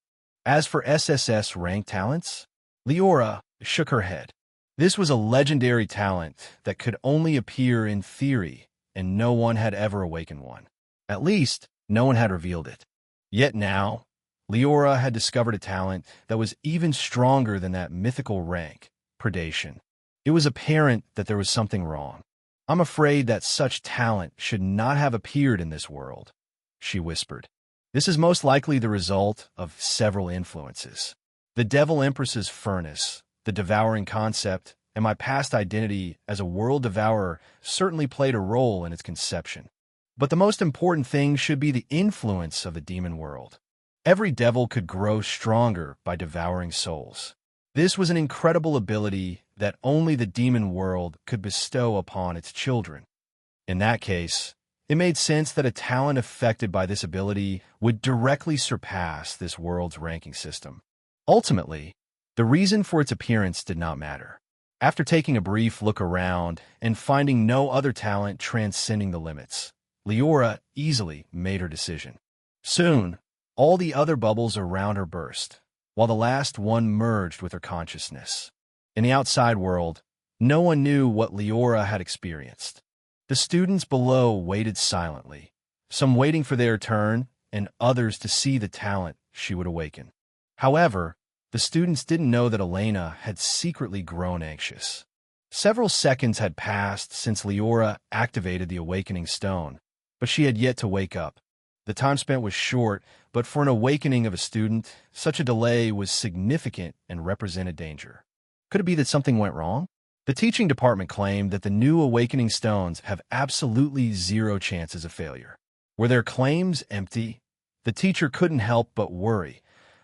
As for SSS-rank talents, Liora shook her head. This was a legendary talent that could only appear in theory, and no one had ever awakened one. At least, no one had revealed it. Yet now, Liora had discovered a talent that was even stronger than that mythical rank, Predation. It was apparent that there was something wrong. "I'm afraid that such talent should not have appeared in this world," she whispered. "This is most likely the result of several influences. The Devil Empress's furnace, the devouring concept, and my past identity as a world devourer certainly played a role in its conception. But the most important thing should be the influence of the demon world. Every devil could grow stronger by devouring souls. This was an incredible ability that only the demon world could bestow upon its children. In that case, it made sense that a talent affected by this ability would directly surpass this world's ranking system. Ultimately, the reason for its appearance did not matter. After taking a brief look around and finding no other talent transcending the limits, Liora easily made her decision. Soon, all the other bubbles around her burst, while the last one merged with her consciousness. In the outside world, no one knew what Liora had experienced. The students below waited silently, some waiting for their turn and others to see the talent she would awaken. However, the students didn't know that Elena had secretly grown anxious. Several seconds had passed since Liora activated the awakening stone, but she had yet to wake up. The time spent was short, but for an awakening of a student, such a delay was significant and represented danger. Could it be that something went wrong? The teaching department claimed that the new awakening stones have absolutely zero chances of failure. Were their claims empty? The teacher couldn't help but worry,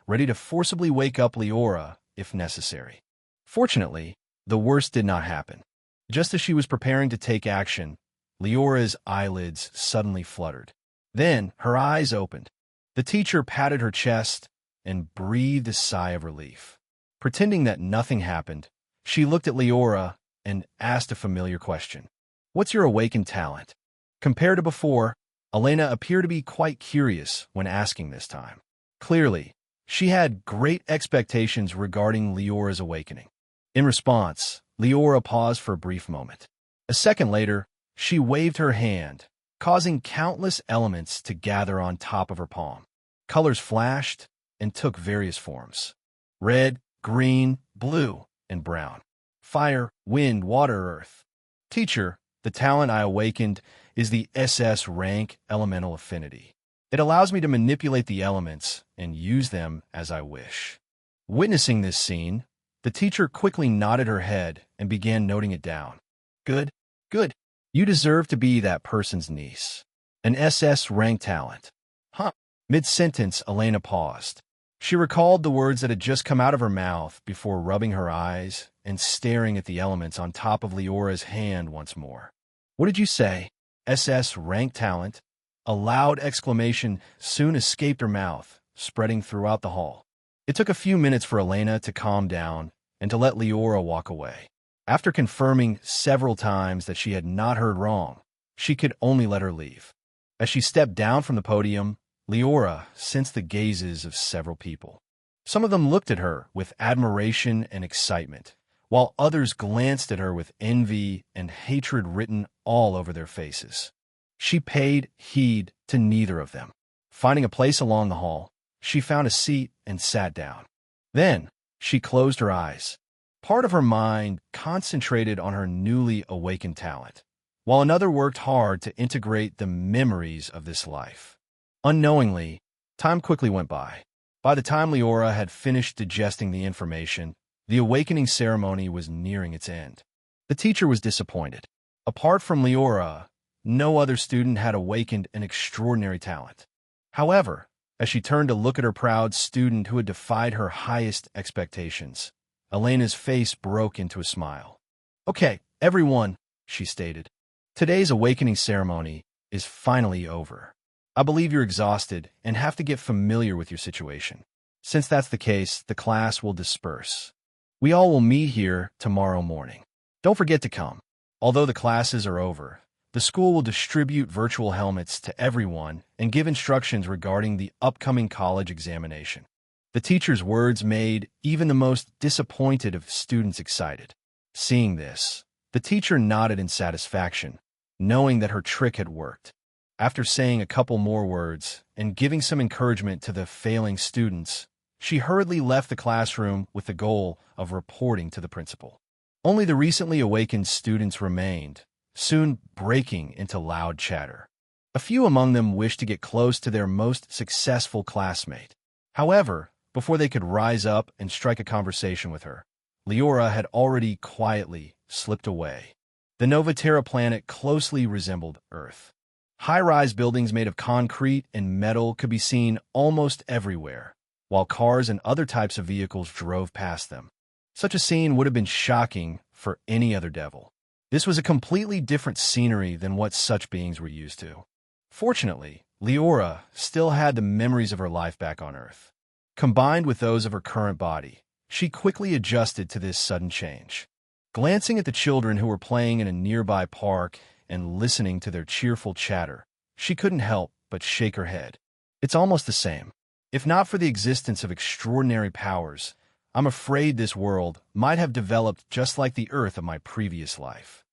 ready to forcibly wake up Liora if necessary. Fortunately, the worst did not happen. Just as she was preparing to take action, Liora's eyelids suddenly fluttered. Then her eyes opened. The teacher patted her chest and breathed a sigh of relief. Pretending that nothing happened, she looked at Liora and asked a familiar question. "What's your awakened talent?" Compared to before, Elena appeared to be quite curious when asking this time. Clearly, she had great expectations regarding Liora's awakening. In response, Liora paused for a brief moment. A second later, she waved her hand, causing countless elements to gather on top of her palm. Colors flashed and took various forms: red, green, blue, and brown. Fire, wind, water, earth. "Teacher, the talent I awakened is the SS rank Elemental Affinity. It allows me to manipulate the elements and use them as I wish." Witnessing this scene, the teacher quickly nodded her head and began noting it down. "Good, good. You deserve to be that person's niece. An SS rank talent." "Huh." Mid-sentence, Elena paused. She recalled the words that had just come out of her mouth before rubbing her eyes and staring at the elements on top of Liora's hand once more. "What did you say? SS rank talent?" A loud exclamation soon escaped her mouth, spreading throughout the hall. It took a few minutes for Elena to calm down and to let Liora walk away. After confirming several times that she had not heard wrong, she could only let her leave. As she stepped down from the podium, Liora sensed the gazes of several people. Some of them looked at her with admiration and excitement, while others glanced at her with envy and hatred written all over their faces. She paid heed to neither of them. Finding a place along the hall, she found a seat and sat down. Then, she closed her eyes. Part of her mind concentrated on her newly awakened talent, while another worked hard to integrate the memories of this life. Unknowingly, time quickly went by. By the time Liora had finished digesting the information, the awakening ceremony was nearing its end. The teacher was disappointed. Apart from Liora, no other student had awakened an extraordinary talent. However, as she turned to look at her proud student who had defied her highest expectations, Elena's face broke into a smile. "Okay, everyone," she stated. "Today's awakening ceremony is finally over. I believe you're exhausted and have to get familiar with your situation. Since that's the case, the class will disperse. We all will meet here tomorrow morning. Don't forget to come. Although the classes are over, the school will distribute virtual helmets to everyone and give instructions regarding the upcoming college examination." The teacher's words made even the most disappointed of students excited. Seeing this, the teacher nodded in satisfaction, knowing that her trick had worked. After saying a couple more words and giving some encouragement to the failing students, she hurriedly left the classroom with the goal of reporting to the principal. Only the recently awakened students remained, soon breaking into loud chatter. A few among them wished to get close to their most successful classmate. However, before they could rise up and strike a conversation with her, Liora had already quietly slipped away. The Novaterra planet closely resembled Earth. High-rise buildings made of concrete and metal could be seen almost everywhere, while cars and other types of vehicles drove past them. Such a scene would have been shocking for any other devil. This was a completely different scenery than what such beings were used to. Fortunately, Liora still had the memories of her life back on Earth. Combined with those of her current body, she quickly adjusted to this sudden change. Glancing at the children who were playing in a nearby park and listening to their cheerful chatter, she couldn't help but shake her head. It's almost the same. If not for the existence of extraordinary powers, I'm afraid this world might have developed just like the Earth of my previous life.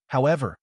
However,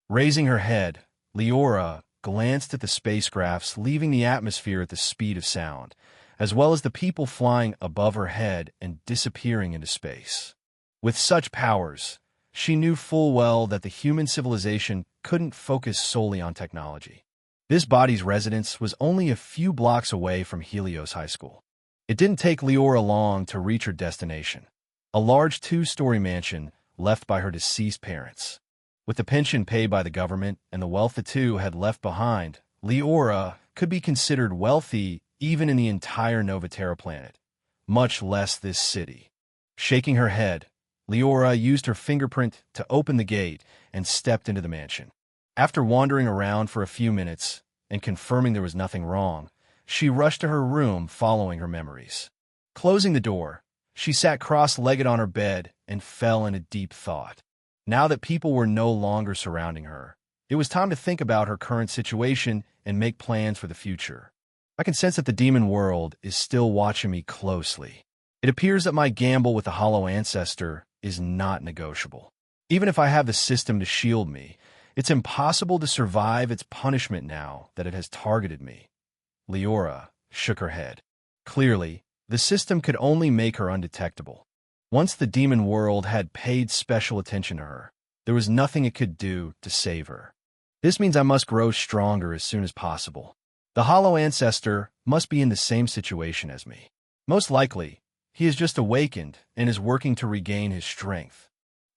raising her head, Liora glanced at the spacecrafts leaving the atmosphere at the speed of sound, as well as the people flying above her head and disappearing into space. With such powers, she knew full well that the human civilization couldn't focus solely on technology. This body's residence was only a few blocks away from Helios High School. It didn't take Liora long to reach her destination, a large 2-story mansion left by her deceased parents. With the pension paid by the government and the wealth the two had left behind, Liora could be considered wealthy even in the entire Novaterra planet, much less this city. Shaking her head, Liora used her fingerprint to open the gate and stepped into the mansion. After wandering around for a few minutes and confirming there was nothing wrong, she rushed to her room following her memories. Closing the door, she sat cross-legged on her bed and fell into deep thought. Now that people were no longer surrounding her, it was time to think about her current situation and make plans for the future. I can sense that the demon world is still watching me closely. It appears that my gamble with the Hollow Ancestor is not negotiable. Even if I have the system to shield me, it's impossible to survive its punishment now that it has targeted me. Liora shook her head. Clearly, the system could only make her undetectable. Once the demon world had paid special attention to her, there was nothing it could do to save her. This means I must grow stronger as soon as possible. The Hollow Ancestor must be in the same situation as me. Most likely, he has just awakened and is working to regain his strength.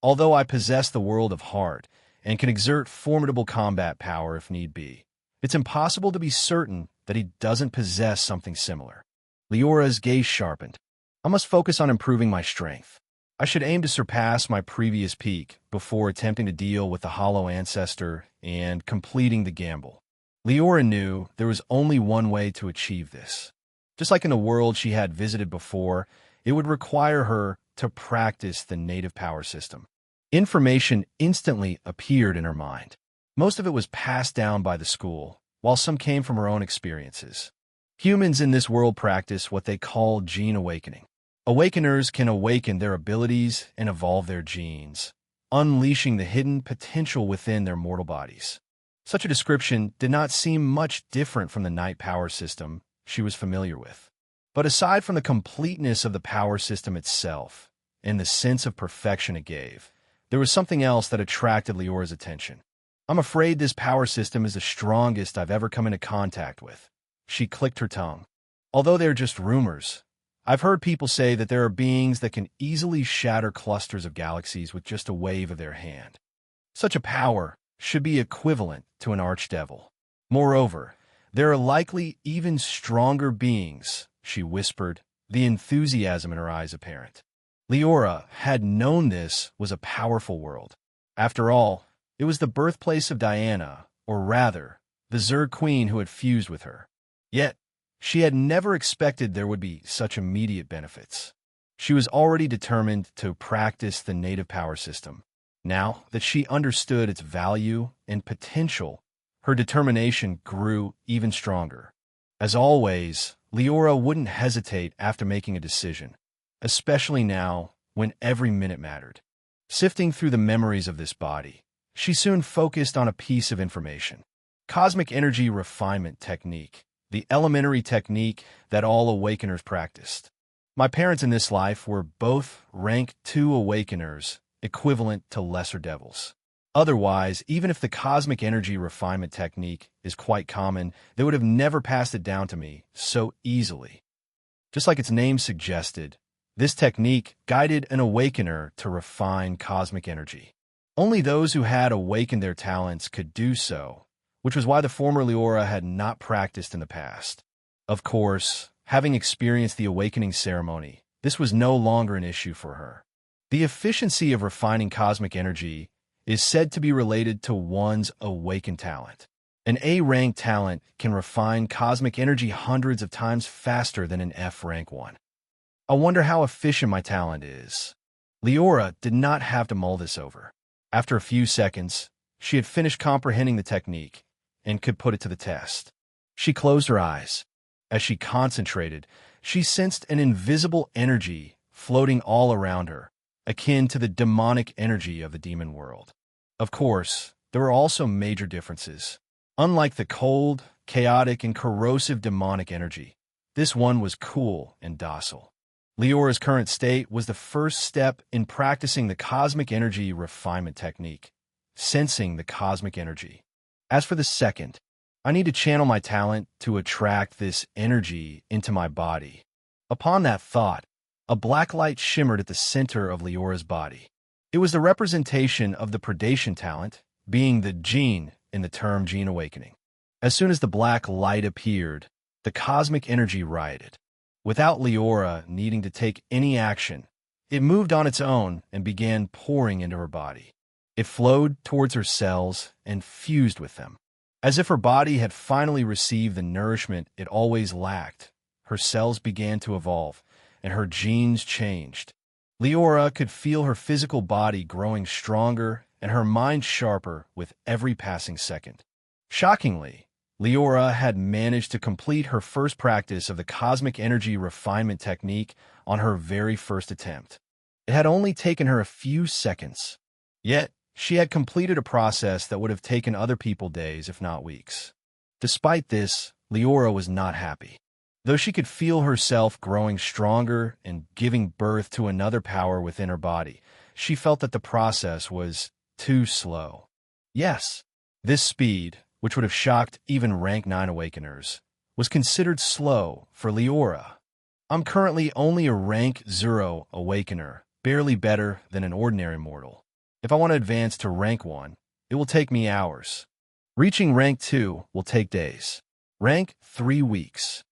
Although I possess the world of heart and can exert formidable combat power if need be, it's impossible to be certain that he doesn't possess something similar. Liora's gaze sharpened. I must focus on improving my strength. I should aim to surpass my previous peak before attempting to deal with the Hollow Ancestor and completing the gamble. Liora knew there was only one way to achieve this. Just like in the world she had visited before, it would require her to practice the native power system. Information instantly appeared in her mind. Most of it was passed down by the school, while some came from her own experiences. Humans in this world practice what they call gene awakening. Awakeners can awaken their abilities and evolve their genes, unleashing the hidden potential within their mortal bodies. Such a description did not seem much different from the night power system she was familiar with. But aside from the completeness of the power system itself and the sense of perfection it gave, there was something else that attracted Liora's attention. I'm afraid this power system is the strongest I've ever come into contact with. She clicked her tongue. Although they're just rumors, I've heard people say that there are beings that can easily shatter clusters of galaxies with just a wave of their hand. Such a power should be equivalent to an archdevil. Moreover, there are likely even stronger beings, she whispered, the enthusiasm in her eyes apparent. Liora had known this was a powerful world. After all, it was the birthplace of Diana, or rather, the Zerg Queen who had fused with her. Yet, she had never expected there would be such immediate benefits. She was already determined to practice the native power system. Now that she understood its value and potential, her determination grew even stronger. As always, Liora wouldn't hesitate after making a decision, especially now when every minute mattered. Sifting through the memories of this body, she soon focused on a piece of information. Cosmic energy refinement technique, the elementary technique that all awakeners practiced. My parents in this life were both rank 2 awakeners, equivalent to lesser devils. Otherwise, even if the cosmic energy refinement technique is quite common, they would have never passed it down to me so easily. Just like its name suggested, this technique guided an awakener to refine cosmic energy. Only those who had awakened their talents could do so, which was why the former Liora had not practiced in the past. Of course, having experienced the awakening ceremony, this was no longer an issue for her. The efficiency of refining cosmic energy is said to be related to one's awakened talent. An A-rank talent can refine cosmic energy hundreds of times faster than an F-rank one. I wonder how efficient my talent is. Liora did not have to mull this over. After a few seconds, she had finished comprehending the technique and could put it to the test. She closed her eyes. As she concentrated, she sensed an invisible energy floating all around her, akin to the demonic energy of the demon world. Of course, there were also major differences. Unlike the cold, chaotic, and corrosive demonic energy, this one was cool and docile. Liora's current state was the first step in practicing the cosmic energy refinement technique, sensing the cosmic energy. As for the second, I need to channel my talent to attract this energy into my body. Upon that thought, a black light shimmered at the center of Liora's body. It was the representation of the predation talent, being the gene in the term gene awakening. As soon as the black light appeared, the cosmic energy rioted. Without Liora needing to take any action, it moved on its own and began pouring into her body. It flowed towards her cells and fused with them. As if her body had finally received the nourishment it always lacked, her cells began to evolve, and her genes changed. Liora could feel her physical body growing stronger and her mind sharper with every passing second. Shockingly, Liora had managed to complete her first practice of the cosmic energy refinement technique on her very first attempt. It had only taken her a few seconds. Yet, she had completed a process that would have taken other people days, if not weeks. Despite this, Liora was not happy. Though she could feel herself growing stronger and giving birth to another power within her body, she felt that the process was too slow. Yes, this speed, which would have shocked even rank 9 awakeners, was considered slow for Liora. I'm currently only a rank 0 awakener, barely better than an ordinary mortal. If I want to advance to rank 1, it will take me hours. Reaching rank 2 will take days. Rank 3 weeks.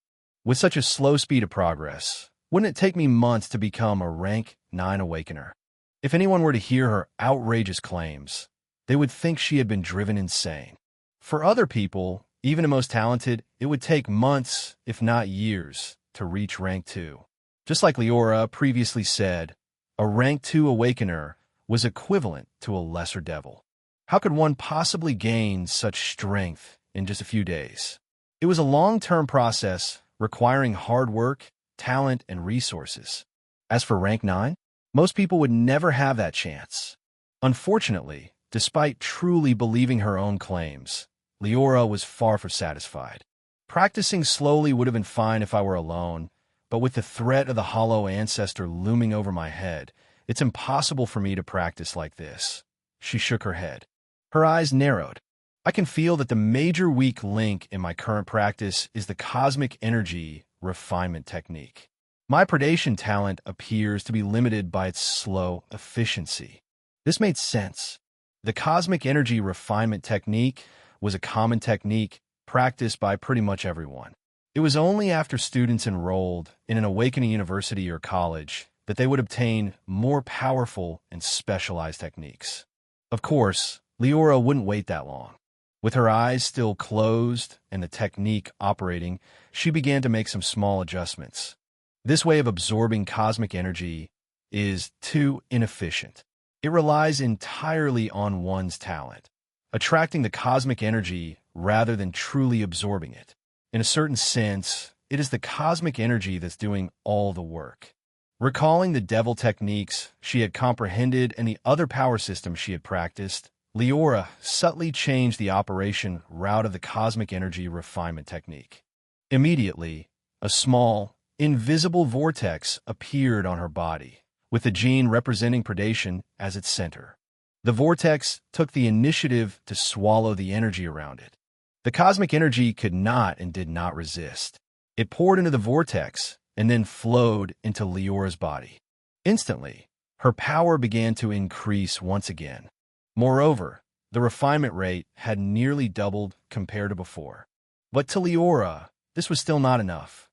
With such a slow speed of progress, wouldn't it take me months to become a rank 9 awakener? If anyone were to hear her outrageous claims, they would think she had been driven insane. For other people, even the most talented, it would take months, if not years, to reach rank 2. Just like Liora previously said, a rank 2 awakener was equivalent to a lesser devil. How could one possibly gain such strength in just a few days? It was a long-term process requiring hard work, talent, and resources. As for rank 9, most people would never have that chance. Unfortunately, despite truly believing her own claims, Liora was far from satisfied. Practicing slowly would have been fine if I were alone, but with the threat of the hollow ancestor looming over my head, it's impossible for me to practice like this. She shook her head. Her eyes narrowed. I can feel that the major weak link in my current practice is the cosmic energy refinement technique. My predation talent appears to be limited by its slow efficiency. This made sense. The cosmic energy refinement technique was a common technique practiced by pretty much everyone. It was only after students enrolled in an awakening university or college that they would obtain more powerful and specialized techniques. Of course, Liora wouldn't wait that long. With her eyes still closed and the technique operating, she began to make some small adjustments. This way of absorbing cosmic energy is too inefficient. It relies entirely on one's talent, attracting the cosmic energy rather than truly absorbing it. In a certain sense, it is the cosmic energy that's doing all the work. Recalling the devil techniques she had comprehended and the other power systems she had practiced, Liora subtly changed the operation route of the cosmic energy refinement technique. Immediately, a small, invisible vortex appeared on her body, with the gene representing predation as its center. The vortex took the initiative to swallow the energy around it. The cosmic energy could not and did not resist. It poured into the vortex and then flowed into Liora's body. Instantly, her power began to increase once again. Moreover, the refinement rate had nearly doubled compared to before. But to Liora, this was still not enough.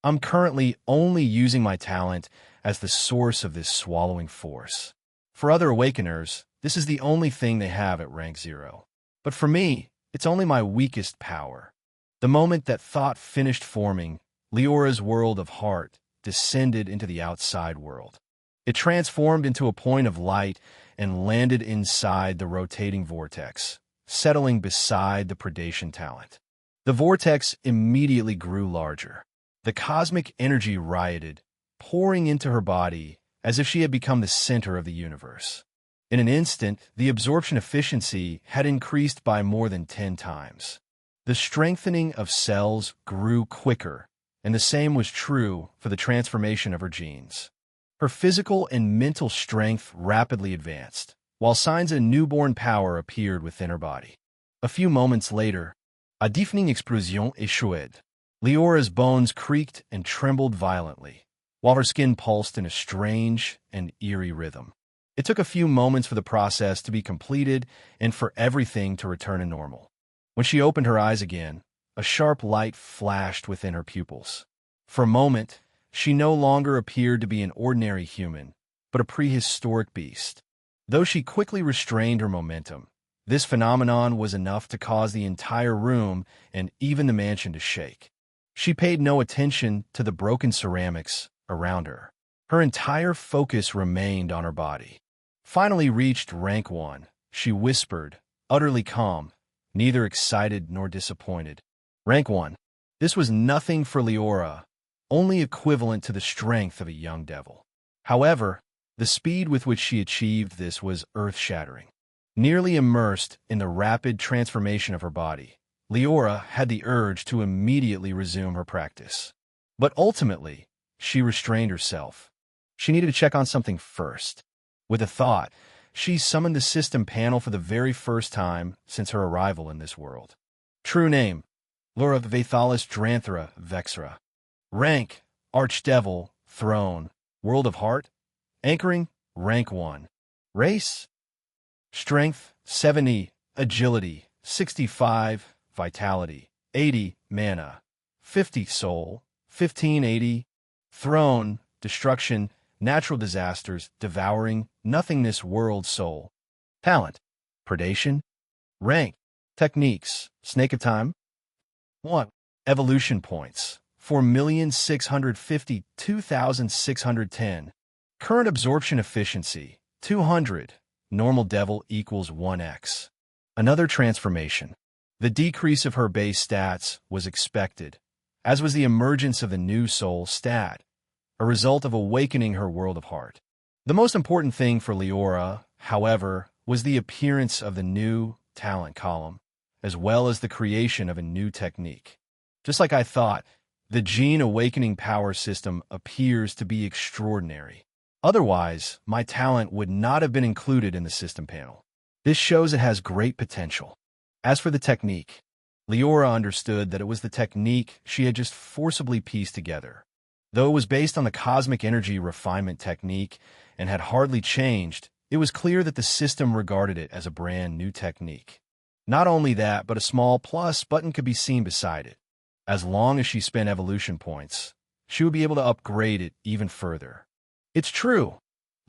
I'm currently only using my talent as the source of this swallowing force. For other awakeners, this is the only thing they have at rank 0. But for me, it's only my weakest power. The moment that thought finished forming, Liora's world of heart descended into the outside world. It transformed into a point of light and landed inside the rotating vortex, settling beside the predation talent. The vortex immediately grew larger. The cosmic energy rioted, pouring into her body as if she had become the center of the universe. In an instant, the absorption efficiency had increased by more than 10 times. The strengthening of cells grew quicker, and the same was true for the transformation of her genes. Her physical and mental strength rapidly advanced, while signs of newborn power appeared within her body. A few moments later, a deafening explosion échoued. Liora's bones creaked and trembled violently, while her skin pulsed in a strange and eerie rhythm. It took a few moments for the process to be completed and for everything to return to normal. When she opened her eyes again, a sharp light flashed within her pupils. For a moment, she no longer appeared to be an ordinary human, but a prehistoric beast. Though she quickly restrained her momentum, this phenomenon was enough to cause the entire room and even the mansion to shake. She paid no attention to the broken ceramics around her. Her entire focus remained on her body. Finally reached rank 1, she whispered, utterly calm, neither excited nor disappointed. Rank 1. This was nothing for Liora, only equivalent to the strength of a young devil. However, the speed with which she achieved this was earth-shattering. Nearly immersed in the rapid transformation of her body, Liora had the urge to immediately resume her practice. But ultimately, she restrained herself. She needed to check on something first. With a thought, she summoned the system panel for the very first time since her arrival in this world. True name: Liora Vathalis Dranthra Vexra. Rank: Archdevil, Throne, World of Heart. Anchoring: Rank 1. Race: Strength: 70, Agility: 65, Vitality: 80, Mana: 50, Soul: 1580. Throne: Destruction, Natural Disasters, Devouring, Nothingness, World, Soul. Talent: Predation. Rank: Techniques: Snake of Time. 1. Evolution Points: 4,652,610. Current Absorption Efficiency: 200. normal devil equals 1x. Another transformation. The decrease of her base stats was expected, as was the emergence of the new soul stat, a result of awakening her world of heart. The most important thing for Liora, however, was the appearance of the new talent column, as well as the creation of a new technique. Just like I thought, the Gene Awakening Power System appears to be extraordinary. Otherwise, my talent would not have been included in the system panel. This shows it has great potential. As for the technique, Liora understood that it was the technique she had just forcibly pieced together. Though it was based on the cosmic energy refinement technique and had hardly changed, it was clear that the system regarded it as a brand new technique. Not only that, but a small plus button could be seen beside it. As long as she spent evolution points, she would be able to upgrade it even further. It's true,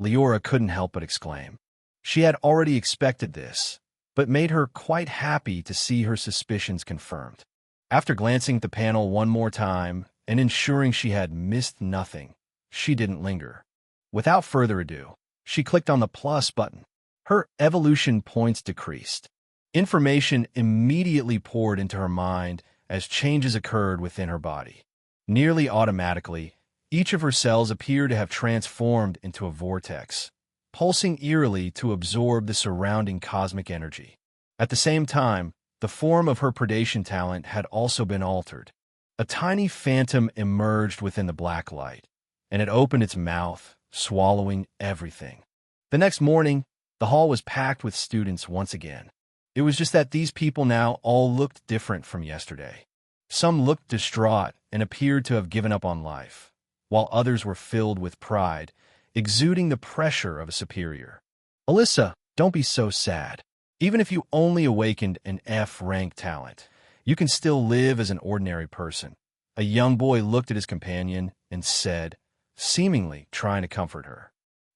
Liora couldn't help but exclaim. She had already expected this, but made her quite happy to see her suspicions confirmed. After glancing at the panel one more time and ensuring she had missed nothing, she didn't linger. Without further ado, she clicked on the plus button. Her evolution points decreased. Information immediately poured into her mind as changes occurred within her body. Nearly automatically, each of her cells appeared to have transformed into a vortex, pulsing eerily to absorb the surrounding cosmic energy. At the same time, the form of her predation talent had also been altered. A tiny phantom emerged within the black light, and it opened its mouth, swallowing everything. The next morning, the hall was packed with students once again. It was just that these people now all looked different from yesterday. Some looked distraught and appeared to have given up on life, while others were filled with pride, exuding the pressure of a superior. Alyssa, don't be so sad. Even if you only awakened an F-rank talent, you can still live as an ordinary person. A young boy looked at his companion and said, seemingly trying to comfort her.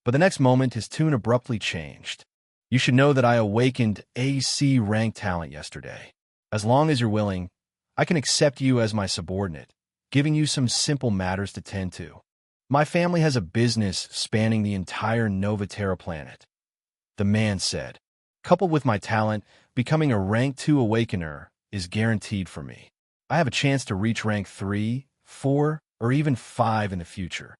But the next moment, his tune abruptly changed. You should know that I awakened a C-rank talent yesterday. As long as you're willing, I can accept you as my subordinate, giving you some simple matters to tend to. My family has a business spanning the entire Nova Terra planet, the man said. Coupled with my talent, becoming a rank 2 awakener is guaranteed for me. I have a chance to reach rank 3, 4, or even 5 in the future.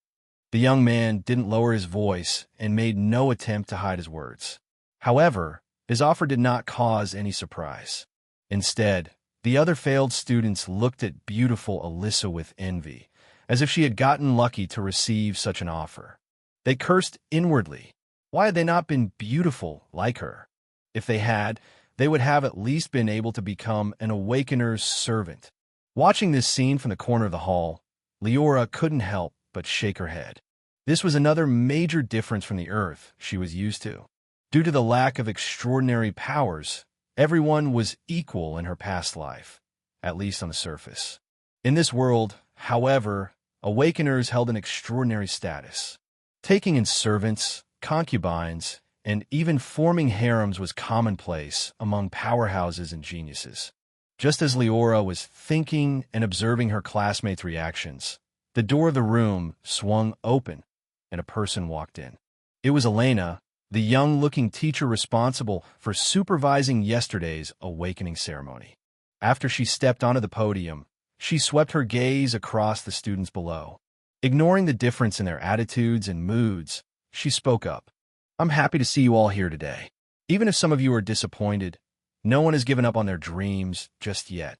The young man didn't lower his voice and made no attempt to hide his words. However, his offer did not cause any surprise. Instead, the other failed students looked at beautiful Alyssa with envy, as if she had gotten lucky to receive such an offer. They cursed inwardly. Why had they not been beautiful like her? If they had, they would have at least been able to become an awakener's servant. Watching this scene from the corner of the hall, Liora couldn't help but shake her head. This was another major difference from the Earth she was used to. Due to the lack of extraordinary powers, everyone was equal in her past life, at least on the surface. In this world, however, awakeners held an extraordinary status. Taking in servants, concubines, and even forming harems was commonplace among powerhouses and geniuses. Just as Liora was thinking and observing her classmates' reactions, the door of the room swung open, and a person walked in. It was Elena, the young-looking teacher responsible for supervising yesterday's awakening ceremony. After she stepped onto the podium, she swept her gaze across the students below. Ignoring the difference in their attitudes and moods, she spoke up. I'm happy to see you all here today. Even if some of you are disappointed, no one has given up on their dreams just yet.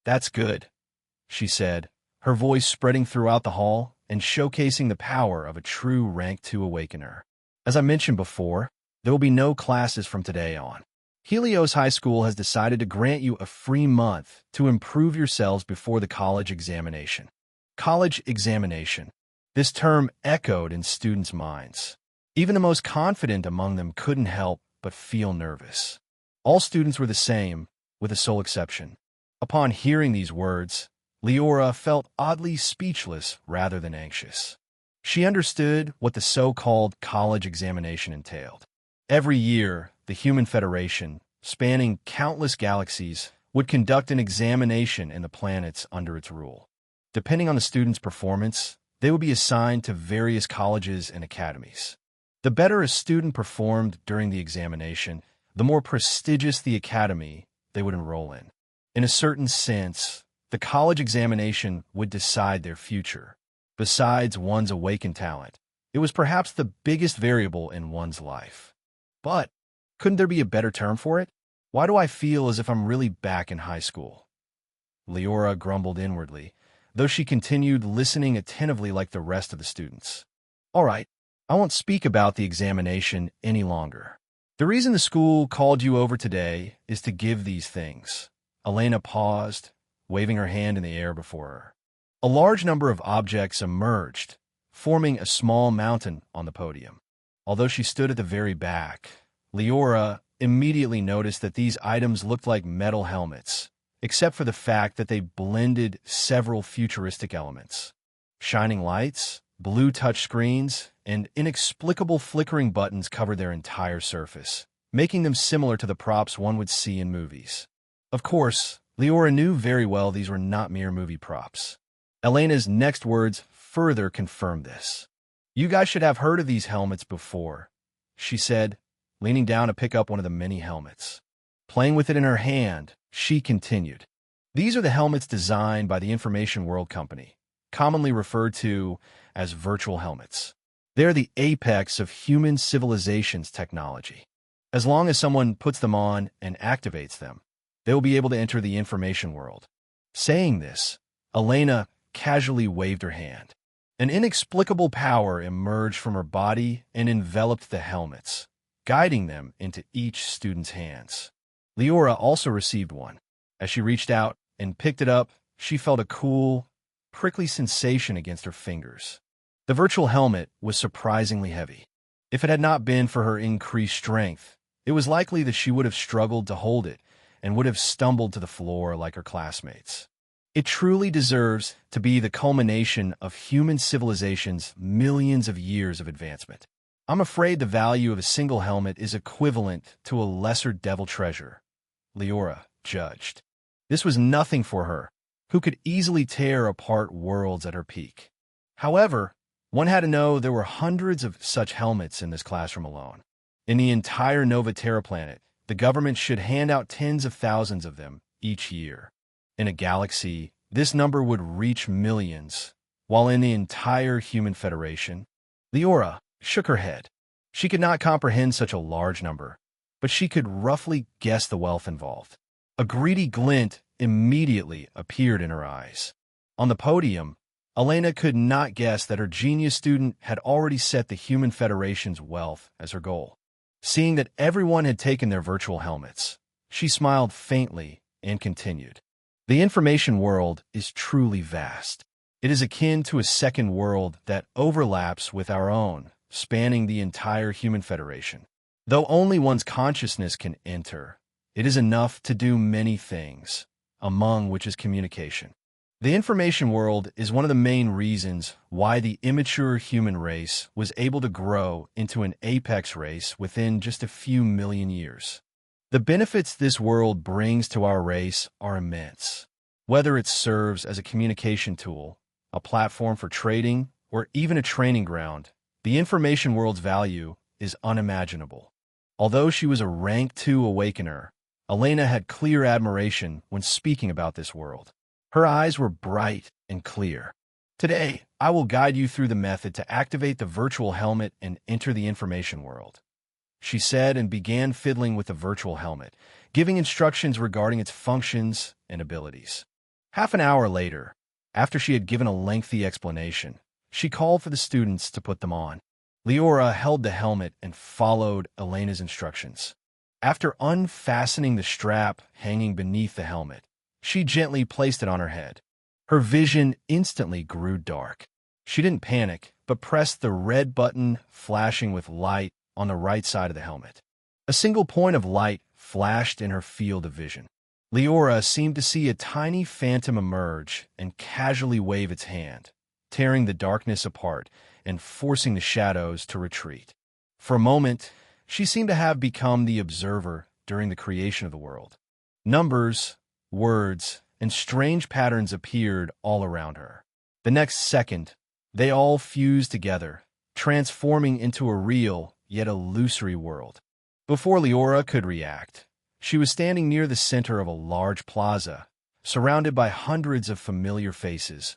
That's good, she said, her voice spreading throughout the hall and showcasing the power of a true rank 2 awakener. As I mentioned before, there will be no classes from today on. Helios High School has decided to grant you a free month to improve yourselves before the college examination. College examination. This term echoed in students' minds. Even the most confident among them couldn't help but feel nervous. All students were the same, with a sole exception. Upon hearing these words, Liora felt oddly speechless rather than anxious. She understood what the so-called college examination entailed. Every year, the Human Federation, spanning countless galaxies, would conduct an examination in the planets under its rule. Depending on the student's performance, they would be assigned to various colleges and academies. The better a student performed during the examination, the more prestigious the academy they would enroll in. In a certain sense, the college examination would decide their future. Besides one's awakened talent, it was perhaps the biggest variable in one's life. But couldn't there be a better term for it? Why do I feel as if I'm really back in high school? Liora grumbled inwardly, though she continued listening attentively like the rest of the students. All right, I won't speak about the examination any longer. The reason the school called you over today is to give these things. Elena paused, waving her hand in the air before her. A large number of objects emerged, forming a small mountain on the podium. Although she stood at the very back, Liora immediately noticed that these items looked like metal helmets, except for the fact that they blended several futuristic elements. Shining lights, blue touchscreens, and inexplicable flickering buttons covered their entire surface, making them similar to the props one would see in movies. Of course, Liora knew very well these were not mere movie props. Elena's next words further confirmed this. You guys should have heard of these helmets before, she said, leaning down to pick up one of the many helmets. Playing with it in her hand, she continued. These are the helmets designed by the Information World Company, commonly referred to as virtual helmets. They are the apex of human civilization's technology. As long as someone puts them on and activates them, they will be able to enter the information world. Saying this, Elena casually waved her hand. An inexplicable power emerged from her body and enveloped the helmets, guiding them into each student's hands. Liora also received one. As she reached out and picked it up, she felt a cool, prickly sensation against her fingers. The virtual helmet was surprisingly heavy. If it had not been for her increased strength, it was likely that she would have struggled to hold it and would have stumbled to the floor like her classmates. It truly deserves to be the culmination of human civilization's millions of years of advancement. I'm afraid the value of a single helmet is equivalent to a lesser devil treasure, Liora judged. This was nothing for her, who could easily tear apart worlds at her peak. However, one had to know there were hundreds of such helmets in this classroom alone. In the entire Nova Terra planet, the government should hand out tens of thousands of them each year. In a galaxy, this number would reach millions, while in the entire human federation, Liora shook her head. She could not comprehend such a large number, but she could roughly guess the wealth involved. A greedy glint immediately appeared in her eyes. On the podium, Elena could not guess that her genius student had already set the Human Federation's wealth as her goal. Seeing that everyone had taken their virtual helmets, she smiled faintly and continued. The information world is truly vast. It is akin to a second world that overlaps with our own, spanning the entire Human Federation. Though only one's consciousness can enter, it is enough to do many things, among which is communication. The information world is one of the main reasons why the immature human race was able to grow into an apex race within just a few million years. The benefits this world brings to our race are immense. Whether it serves as a communication tool, a platform for trading, or even a training ground, the information world's value is unimaginable. Although she was a rank 2 awakener, Elena had clear admiration when speaking about this world. Her eyes were bright and clear. Today, I will guide you through the method to activate the virtual helmet and enter the information world, she said, and began fiddling with the virtual helmet, giving instructions regarding its functions and abilities. Half an hour later, after she had given a lengthy explanation, she called for the students to put them on. Liora held the helmet and followed Elena's instructions. After unfastening the strap hanging beneath the helmet, she gently placed it on her head. Her vision instantly grew dark. She didn't panic, but pressed the red button flashing with light on the right side of the helmet. A single point of light flashed in her field of vision. Liora seemed to see a tiny phantom emerge and casually wave its hand, tearing the darkness apart and forcing the shadows to retreat. For a moment, she seemed to have become the observer during the creation of the world. Numbers, words, and strange patterns appeared all around her. The next second, they all fused together, transforming into a real, yet illusory world. Before Liora could react, she was standing near the center of a large plaza, surrounded by hundreds of familiar faces,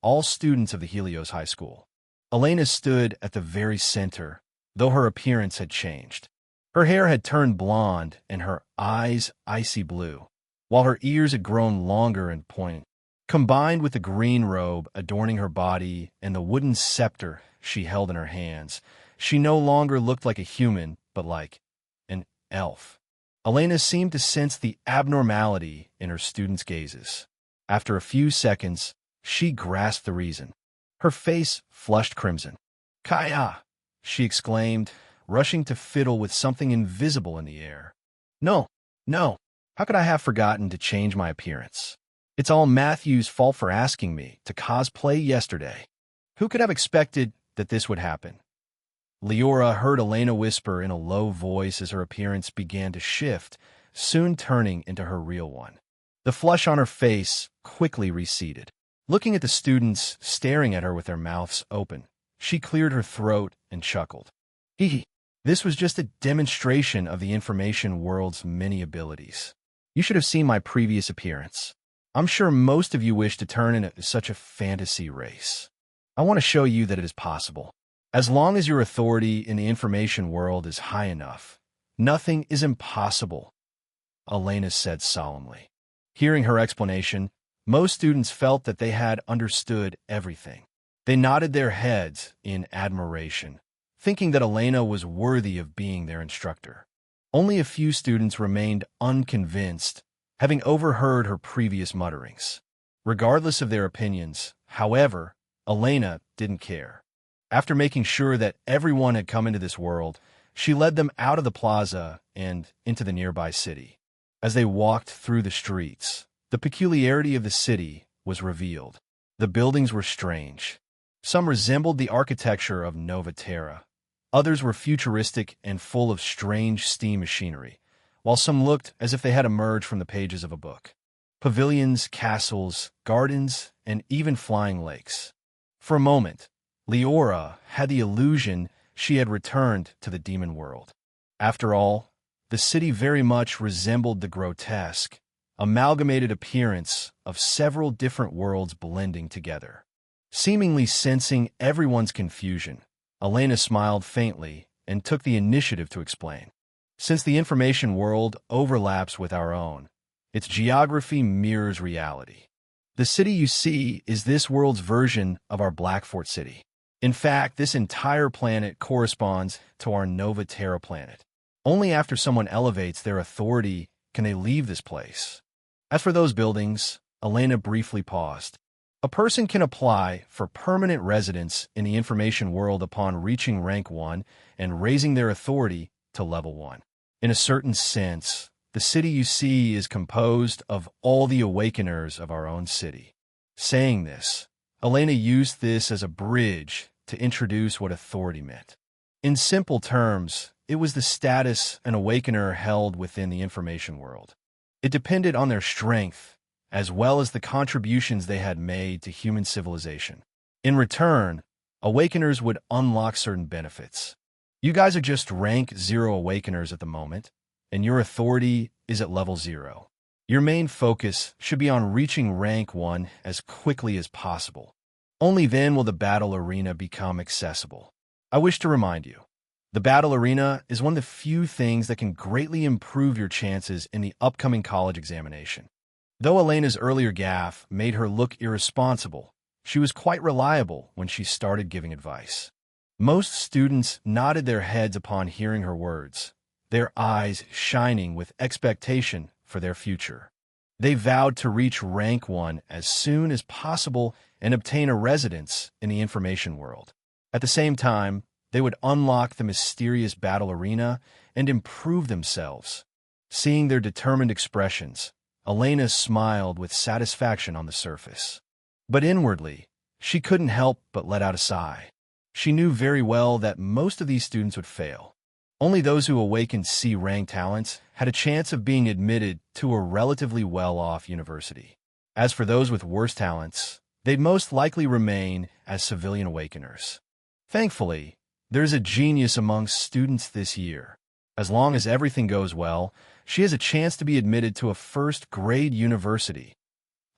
all students of the Helios High School. Elena stood at the very center, though her appearance had changed. Her hair had turned blonde and her eyes icy blue, while her ears had grown longer and pointed. Combined with the green robe adorning her body and the wooden scepter she held in her hands, she no longer looked like a human, but like an elf. Elena seemed to sense the abnormality in her students' gazes. After a few seconds, she grasped the reason. Her face flushed crimson. "Kaya!" she exclaimed, rushing to fiddle with something invisible in the air. No, how could I have forgotten to change my appearance? It's all Matthew's fault for asking me to cosplay yesterday. Who could have expected that this would happen? Liora heard Elena whisper in a low voice as her appearance began to shift, soon turning into her real one. The flush on her face quickly receded. Looking at the students staring at her with their mouths open, she cleared her throat and chuckled. Hee. This was just a demonstration of the information world's many abilities. You should have seen my previous appearance. I'm sure most of you wish to turn into such a fantasy race. I want to show you that it is possible. As long as your authority in the information world is high enough, nothing is impossible, Elena said solemnly. Hearing her explanation, most students felt that they had understood everything. They nodded their heads in admiration, thinking that Elena was worthy of being their instructor. Only a few students remained unconvinced, having overheard her previous mutterings. Regardless of their opinions, however, Elena didn't care. After making sure that everyone had come into this world, she led them out of the plaza and into the nearby city. As they walked through the streets, the peculiarity of the city was revealed. The buildings were strange. Some resembled the architecture of Nova Terra. Others were futuristic and full of strange steam machinery, while some looked as if they had emerged from the pages of a book. Pavilions, castles, gardens, and even flying lakes. For a moment, Liora had the illusion she had returned to the demon world. After all, the city very much resembled the grotesque, amalgamated appearance of several different worlds blending together. Seemingly sensing everyone's confusion, Elena smiled faintly and took the initiative to explain. Since the information world overlaps with our own, its geography mirrors reality. The city you see is this world's version of our Blackfort city. In fact, this entire planet corresponds to our Nova Terra planet. Only after someone elevates their authority can they leave this place. As for those buildings, Elena briefly paused. A person can apply for permanent residence in the information world upon reaching rank 1 and raising their authority to level 1. In a certain sense, the city you see is composed of all the awakeners of our own city. Saying this, Elena used this as a bridge to introduce what authority meant. In simple terms, it was the status an awakener held within the information world. It depended on their strength, as well as the contributions they had made to human civilization. In return, awakeners would unlock certain benefits. You guys are just rank 0 awakeners at the moment, and your authority is at level 0. Your main focus should be on reaching rank 1 as quickly as possible. Only then will the battle arena become accessible. I wish to remind you, the battle arena is one of the few things that can greatly improve your chances in the upcoming college examination. Though Elena's earlier gaffe made her look irresponsible, she was quite reliable when she started giving advice. Most students nodded their heads upon hearing her words, their eyes shining with expectation for their future. They vowed to reach rank 1 as soon as possible and obtain a residence in the information world. At the same time, they would unlock the mysterious battle arena and improve themselves. Seeing their determined expressions, Elena smiled with satisfaction on the surface. But inwardly, she couldn't help but let out a sigh. She knew very well that most of these students would fail. Only those who awakened C-rank talents had a chance of being admitted to a relatively well-off university. As for those with worse talents, they'd most likely remain as civilian awakeners. Thankfully, There's a genius amongst students this year. As long as everything goes well, she has a chance to be admitted to a first-grade university.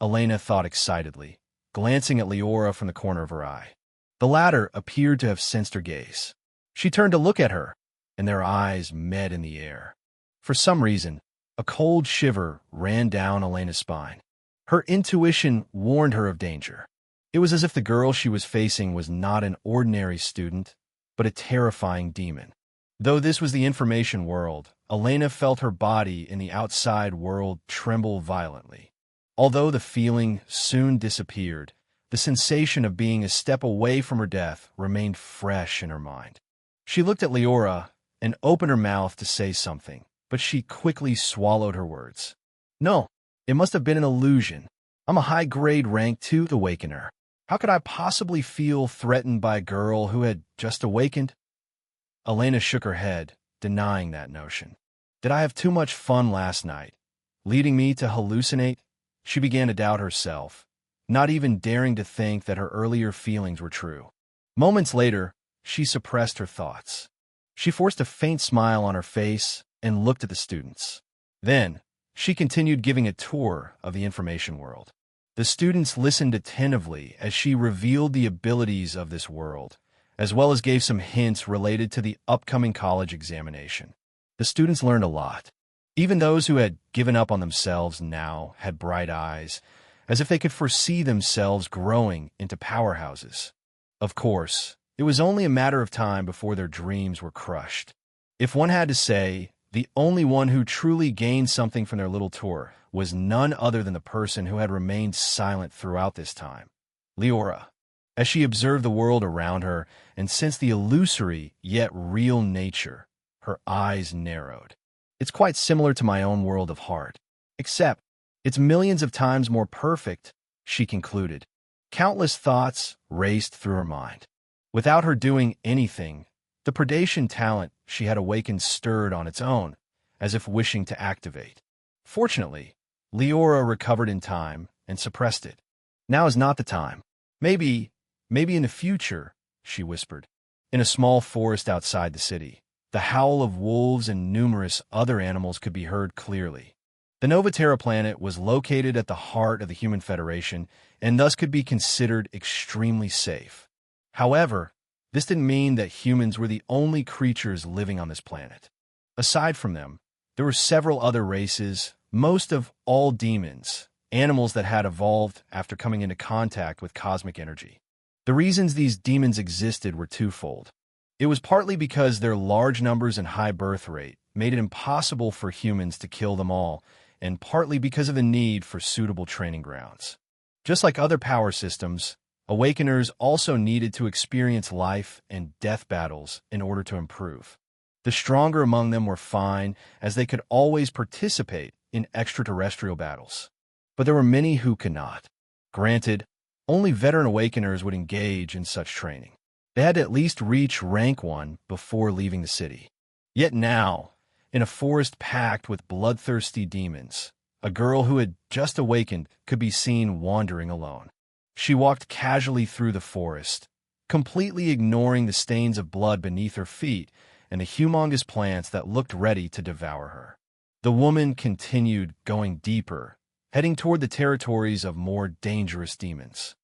Elena thought excitedly, glancing at Liora from the corner of her eye. The latter appeared to have sensed her gaze. She turned to look at her, and their eyes met in the air. For some reason, a cold shiver ran down Elena's spine. Her intuition warned her of danger. It was as if the girl she was facing was not an ordinary student, but a terrifying demon. Though this was the information world, Elena felt her body in the outside world tremble violently. Although the feeling soon disappeared, the sensation of being a step away from her death remained fresh in her mind. She looked at Liora and opened her mouth to say something, but she quickly swallowed her words. No, it must have been an illusion. I'm a high-grade rank 2 awakener. How could I possibly feel threatened by a girl who had just awakened? Elena shook her head, denying that notion. Did I have too much fun last night, leading me to hallucinate? She began to doubt herself, not even daring to think that her earlier feelings were true. Moments later, she suppressed her thoughts. She forced a faint smile on her face and looked at the students. Then, she continued giving a tour of the information world. The students listened attentively as she revealed the abilities of this world, as well as gave some hints related to the upcoming college examination. The students learned a lot. Even those who had given up on themselves now had bright eyes, as if they could foresee themselves growing into powerhouses. Of course, it was only a matter of time before their dreams were crushed. If one had to say, the only one who truly gained something from their little tour was none other than the person who had remained silent throughout this time, Liora. As she observed the world around her and sensed the illusory yet real nature, her eyes narrowed. It's quite similar to my own world of heart, except it's millions of times more perfect, she concluded. Countless thoughts raced through her mind. Without her doing anything, the predation talent she had awakened stirred on its own, as if wishing to activate. Fortunately, Liora recovered in time and suppressed it. Now is not the time. Maybe in the future, she whispered. In a small forest outside the city, the howl of wolves and numerous other animals could be heard clearly. The Novaterra planet was located at the heart of the Human Federation and thus could be considered extremely safe. However, this didn't mean that humans were the only creatures living on this planet. Aside from them, there were several other races, most of all demons, animals that had evolved after coming into contact with cosmic energy. The reasons these demons existed were twofold. It was partly because their large numbers and high birth rate made it impossible for humans to kill them all, and partly because of the need for suitable training grounds. Just like other power systems, Awakeners also needed to experience life and death battles in order to improve. The stronger among them were fine, as they could always participate in extraterrestrial battles. But there were many who could not. Granted, only veteran Awakeners would engage in such training. They had to at least reach rank 1 before leaving the city. Yet now, in a forest packed with bloodthirsty demons, a girl who had just awakened could be seen wandering alone. She walked casually through the forest, completely ignoring the stains of blood beneath her feet and the humongous plants that looked ready to devour her. The woman continued going deeper, heading toward the territories of more dangerous demons.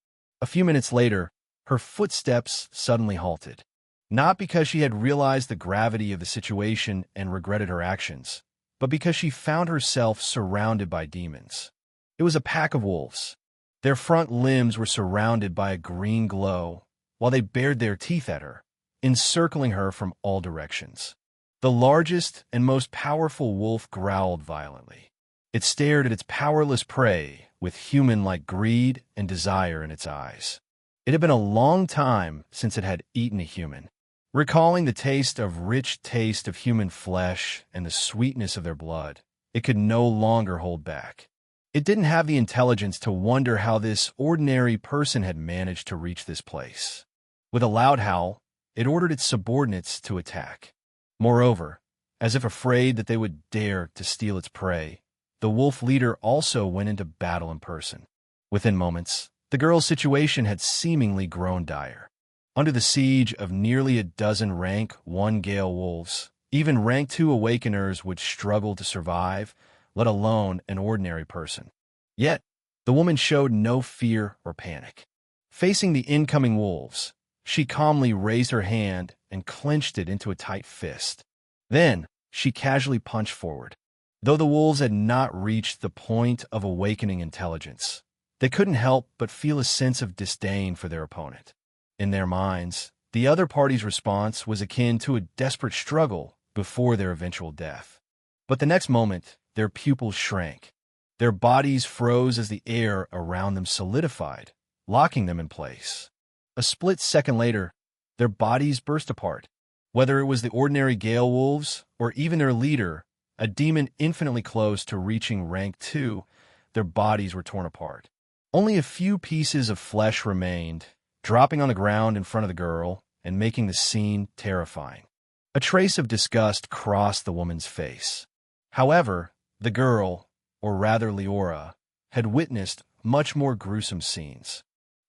A few minutes later, her footsteps suddenly halted. Not because she had realized the gravity of the situation and regretted her actions, but because she found herself surrounded by demons. It was a pack of wolves. Their front limbs were surrounded by a green glow, while they bared their teeth at her, encircling her from all directions. The largest and most powerful wolf growled violently. It stared at its powerless prey with human-like greed and desire in its eyes. It had been a long time since it had eaten a human. Recalling the rich taste of human flesh and the sweetness of their blood, it could no longer hold back. It didn't have the intelligence to wonder how this ordinary person had managed to reach this place. With a loud howl, it ordered its subordinates to attack. Moreover, as if afraid that they would dare to steal its prey, the wolf leader also went into battle in person. Within moments, the girl's situation had seemingly grown dire. Under the siege of nearly a dozen rank 1 Gale Wolves, even rank 2 Awakeners would struggle to survive, let alone an ordinary person. Yet, the woman showed no fear or panic. Facing the incoming wolves, she calmly raised her hand and clenched it into a tight fist. Then, she casually punched forward. Though the wolves had not reached the point of awakening intelligence, they couldn't help but feel a sense of disdain for their opponent. In their minds, the other party's response was akin to a desperate struggle before their eventual death. But the next moment, their pupils shrank. Their bodies froze as the air around them solidified, locking them in place. A split second later, their bodies burst apart. Whether it was the ordinary Gale Wolves or even their leader, a demon infinitely close to reaching rank 2, their bodies were torn apart. Only a few pieces of flesh remained, dropping on the ground in front of the girl and making the scene terrifying. A trace of disgust crossed the woman's face. However, the girl, or rather Liora, had witnessed much more gruesome scenes.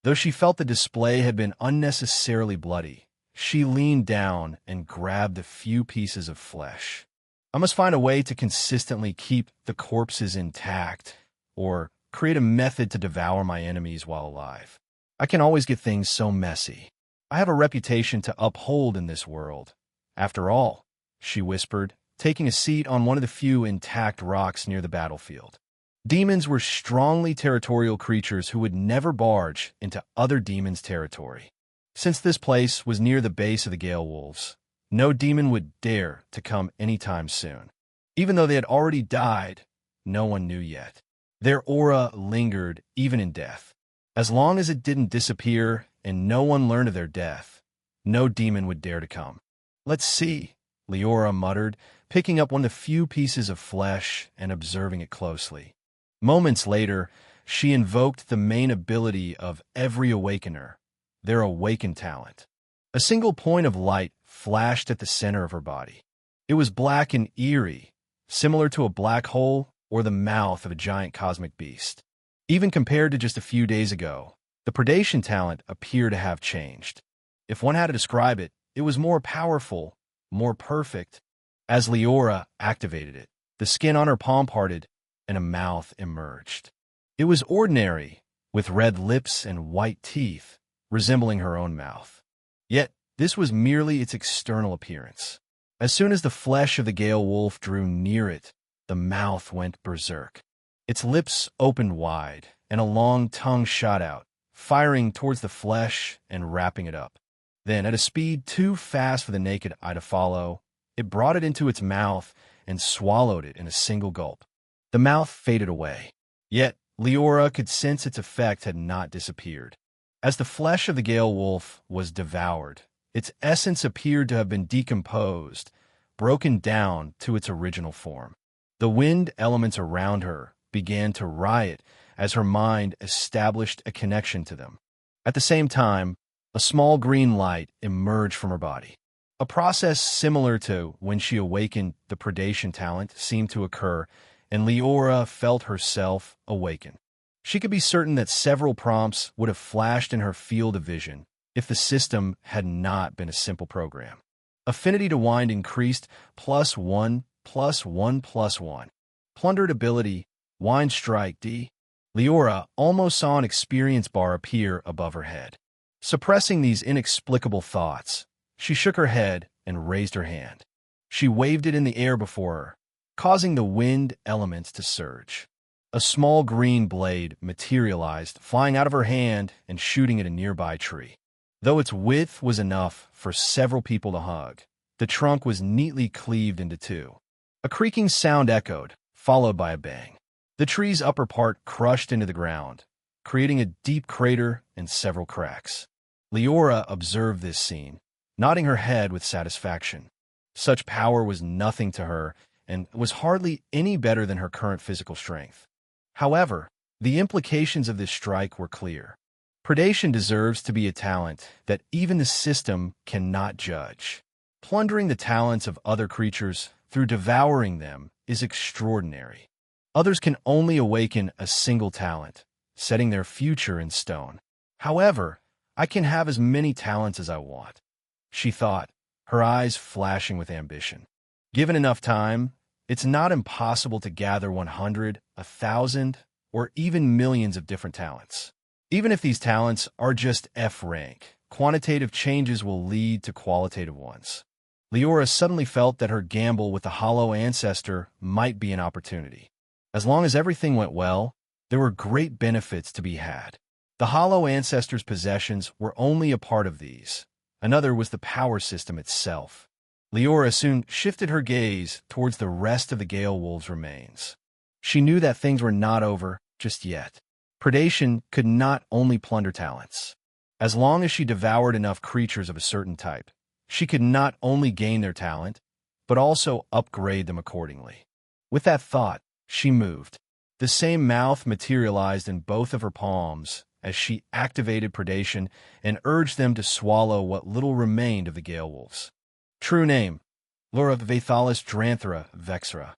Though she felt the display had been unnecessarily bloody, she leaned down and grabbed the few pieces of flesh. I must find a way to consistently keep the corpses intact, or create a method to devour my enemies while alive. I can always get things so messy. I have a reputation to uphold in this world. After all, she whispered, taking a seat on one of the few intact rocks near the battlefield. Demons were strongly territorial creatures who would never barge into other demons' territory. Since this place was near the base of the Gale Wolves, no demon would dare to come anytime soon. Even though they had already died, no one knew yet. Their aura lingered even in death. As long as it didn't disappear and no one learned of their death, no demon would dare to come. "Let's see," Liora muttered, picking up one of the few pieces of flesh and observing it closely. Moments later, she invoked the main ability of every Awakener, their awakened talent. A single point of light flashed at the center of her body. It was black and eerie, similar to a black hole or the mouth of a giant cosmic beast. Even compared to just a few days ago, the predation talent appeared to have changed. If one had to describe it, it was more powerful, more perfect. As Liora activated it, the skin on her palm parted, and a mouth emerged. It was ordinary, with red lips and white teeth, resembling her own mouth. Yet, this was merely its external appearance. As soon as the flesh of the Gale Wolf drew near it, the mouth went berserk. Its lips opened wide, and a long tongue shot out, firing towards the flesh and wrapping it up. Then, at a speed too fast for the naked eye to follow, it brought it into its mouth and swallowed it in a single gulp. The mouth faded away. Yet, Liora could sense its effect had not disappeared. As the flesh of the Gale Wolf was devoured, its essence appeared to have been decomposed, broken down to its original form. The wind elements around her began to riot as her mind established a connection to them. At the same time, a small green light emerged from her body. A process similar to when she awakened the predation talent seemed to occur, and Liora felt herself awaken. She could be certain that several prompts would have flashed in her field of vision if the system had not been a simple program. Affinity to wind increased +1, +1, +1. Plundered ability, wind strike D. Liora almost saw an experience bar appear above her head. Suppressing these inexplicable thoughts, she shook her head and raised her hand. She waved it in the air before her, causing the wind elements to surge. A small green blade materialized, flying out of her hand and shooting at a nearby tree. Though its width was enough for several people to hug, the trunk was neatly cleaved into two. A creaking sound echoed, followed by a bang. The tree's upper part crushed into the ground, creating a deep crater and several cracks. Liora observed this scene, nodding her head with satisfaction. Such power was nothing to her and was hardly any better than her current physical strength. However, the implications of this strike were clear. Predation deserves to be a talent that even the system cannot judge. Plundering the talents of other creatures through devouring them is extraordinary. Others can only awaken a single talent, setting their future in stone. However, I can have as many talents as I want, she thought, her eyes flashing with ambition. Given enough time, it's not impossible to gather 100, 1,000, or even millions of different talents. Even if these talents are just F rank, quantitative changes will lead to qualitative ones. Liora suddenly felt that her gamble with the Hollow Ancestor might be an opportunity. As long as everything went well, there were great benefits to be had. The Hollow Ancestor's possessions were only a part of these. Another was the power system itself. Liora soon shifted her gaze towards the rest of the Gale Wolves' remains. She knew that things were not over just yet. Predation could not only plunder talents. As long as she devoured enough creatures of a certain type, she could not only gain their talent, but also upgrade them accordingly. With that thought, she moved. The same mouth materialized in both of her palms as she activated predation and urged them to swallow what little remained of the Gale Wolves. True name: Liora Vathalis Dranthra Vexra.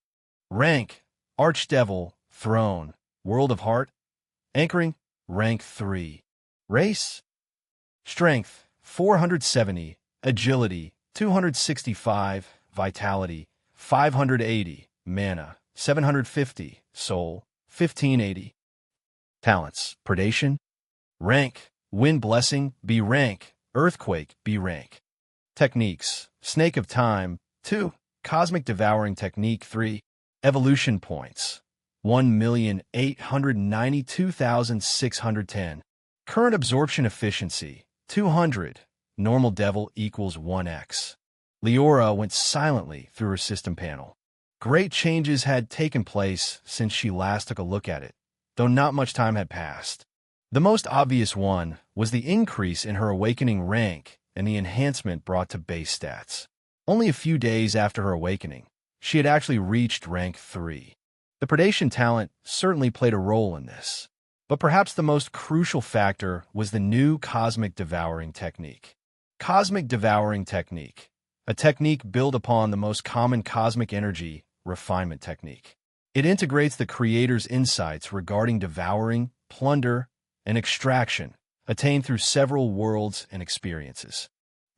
Rank: Archdevil, Throne, World of Heart. Anchoring: Rank 3. Race: Strength: 470, Agility: 265, Vitality: 580, Mana: 750, Soul: 1580. Talents: Predation. Rank: Wind Blessing, B rank. Earthquake, B rank. Techniques: Snake of Time, 2. Cosmic Devouring Technique, 3. Evolution Points: 1,892,610. Current Absorption Efficiency, 200. Normal Devil equals 1x. Liora went silently through her system panel. Great changes had taken place since she last took a look at it, though not much time had passed. The most obvious one was the increase in her awakening rank and the enhancement brought to base stats. Only a few days after her awakening, she had actually reached rank 3. The predation talent certainly played a role in this, but perhaps the most crucial factor was the new Cosmic Devouring Technique. Cosmic Devouring Technique, a technique built upon the most common cosmic energy refinement technique. It integrates the creator's insights regarding devouring, plunder, and extraction attained through several worlds and experiences.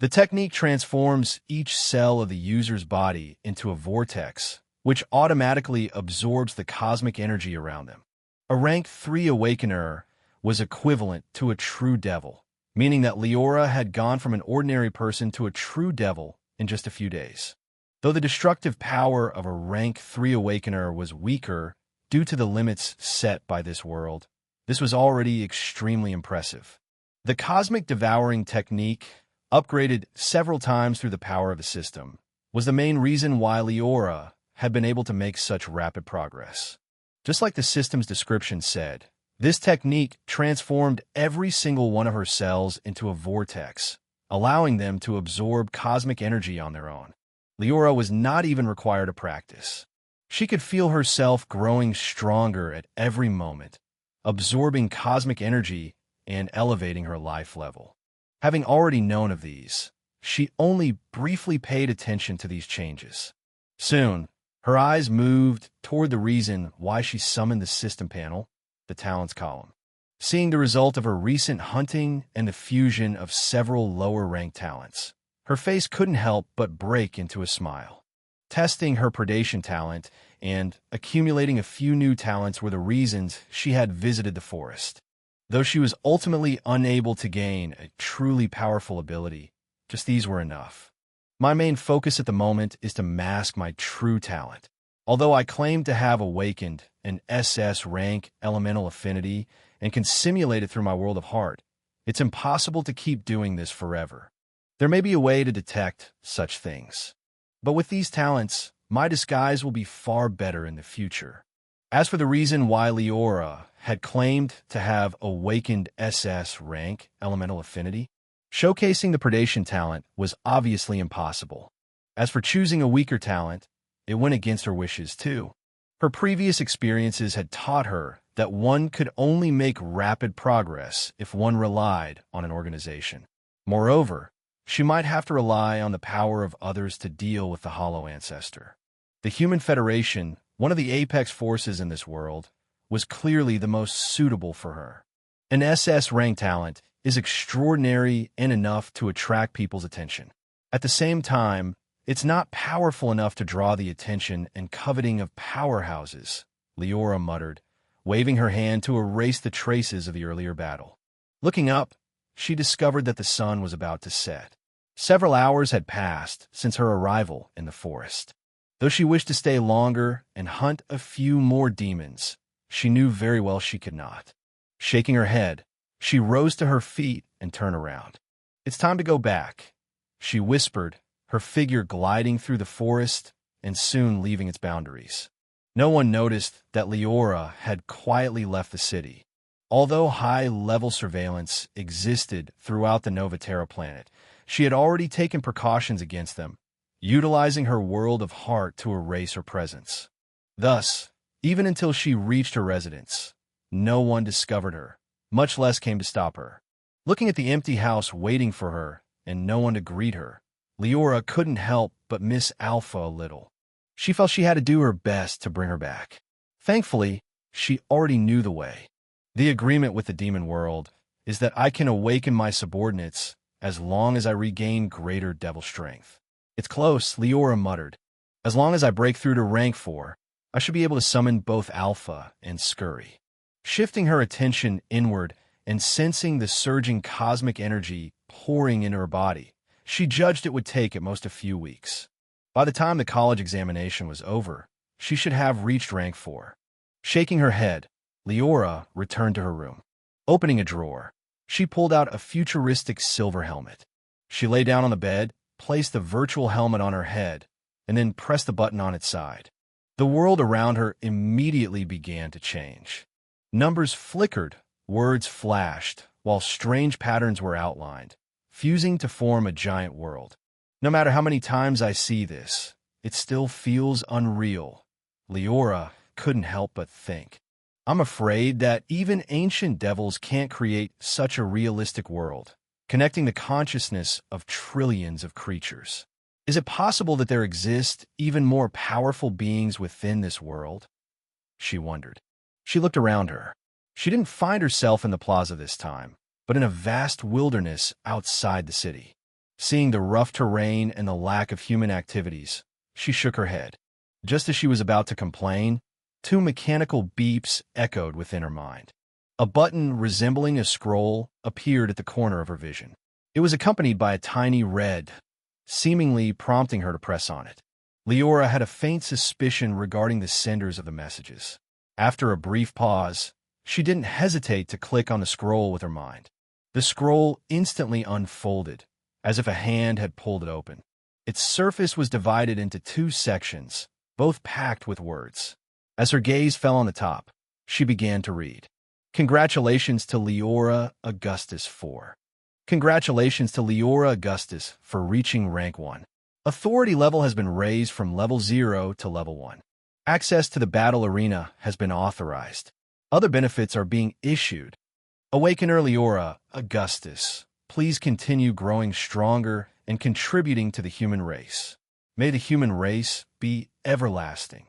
The technique transforms each cell of the user's body into a vortex, which automatically absorbs the cosmic energy around them. A rank 3 awakener was equivalent to a true devil, meaning that Liora had gone from an ordinary person to a true devil in just a few days. Though the destructive power of a rank 3 awakener was weaker due to the limits set by this world, this was already extremely impressive. The Cosmic Devouring Technique, upgraded several times through the power of the system, was the main reason why Liora had been able to make such rapid progress. Just like the system's description said, this technique transformed every single one of her cells into a vortex, allowing them to absorb cosmic energy on their own. Liora was not even required to practice. She could feel herself growing stronger at every moment, absorbing cosmic energy and elevating her life level. Having already known of these, she only briefly paid attention to these changes. Soon, her eyes moved toward the reason why she summoned the system panel, the talents column. Seeing the result of her recent hunting and the fusion of several lower-ranked talents, her face couldn't help but break into a smile. Testing her predation talent and accumulating a few new talents were the reasons she had visited the forest. Though she was ultimately unable to gain a truly powerful ability, just these were enough. My main focus at the moment is to mask my true talent. Although I claim to have awakened an SS rank elemental affinity and can simulate it through my world of heart, it's impossible to keep doing this forever. There may be a way to detect such things. But with these talents, my disguise will be far better in the future. As for the reason why Liora had claimed to have awakened SS rank elemental affinity, showcasing the predation talent was obviously impossible. As for choosing a weaker talent, it went against her wishes too. Her previous experiences had taught her that one could only make rapid progress if one relied on an organization. Moreover, she might have to rely on the power of others to deal with the Hollow Ancestor. The Human Federation, one of the apex forces in this world, was clearly the most suitable for her. An SS rank talent, is extraordinary and enough to attract people's attention. At the same time, it's not powerful enough to draw the attention and coveting of powerhouses, Liora muttered, waving her hand to erase the traces of the earlier battle. Looking up, she discovered that the sun was about to set. Several hours had passed since her arrival in the forest. Though she wished to stay longer and hunt a few more demons, she knew very well she could not. Shaking her head, she rose to her feet and turned around. "It's time to go back," she whispered, her figure gliding through the forest and soon leaving its boundaries. No one noticed that Liora had quietly left the city. Although high-level surveillance existed throughout the Novatera planet, she had already taken precautions against them, utilizing her world of heart to erase her presence. Thus, even until she reached her residence, no one discovered her, much less came to stop her. Looking at the empty house waiting for her and no one to greet her, Liora couldn't help but miss Alpha a little. She felt she had to do her best to bring her back. Thankfully, she already knew the way. The agreement with the demon world is that I can awaken my subordinates as long as I regain greater devil strength. "It's close," Liora muttered. "As long as I break through to rank 4, I should be able to summon both Alpha and Scurry." Shifting her attention inward and sensing the surging cosmic energy pouring into her body, she judged it would take at most a few weeks. By the time the college examination was over, she should have reached rank 4. Shaking her head, Liora returned to her room. Opening a drawer, she pulled out a futuristic silver helmet. She lay down on the bed, placed the virtual helmet on her head, and then pressed the button on its side. The world around her immediately began to change. Numbers flickered, words flashed, while strange patterns were outlined, fusing to form a giant world. "No matter how many times I see this, it still feels unreal," Liora couldn't help but think. "I'm afraid that even ancient devils can't create such a realistic world, connecting the consciousness of trillions of creatures. Is it possible that there exist even more powerful beings within this world?" she wondered. She looked around her. She didn't find herself in the plaza this time, but in a vast wilderness outside the city. Seeing the rough terrain and the lack of human activities, she shook her head. Just as she was about to complain, 2 mechanical beeps echoed within her mind. A button resembling a scroll appeared at the corner of her vision. It was accompanied by a tiny red, seemingly prompting her to press on it. Liora had a faint suspicion regarding the senders of the messages. After a brief pause, she didn't hesitate to click on the scroll with her mind. The scroll instantly unfolded, as if a hand had pulled it open. Its surface was divided into 2 sections, both packed with words. As her gaze fell on the top, she began to read. "Congratulations to Liora Augustus 4. Congratulations to Liora Augustus for reaching rank 1. Authority level has been raised from level 0 to level 1. Access to the battle arena has been authorized. Other benefits are being issued. Awakener Liora Augustus, please continue growing stronger and contributing to the human race. May the human race be everlasting."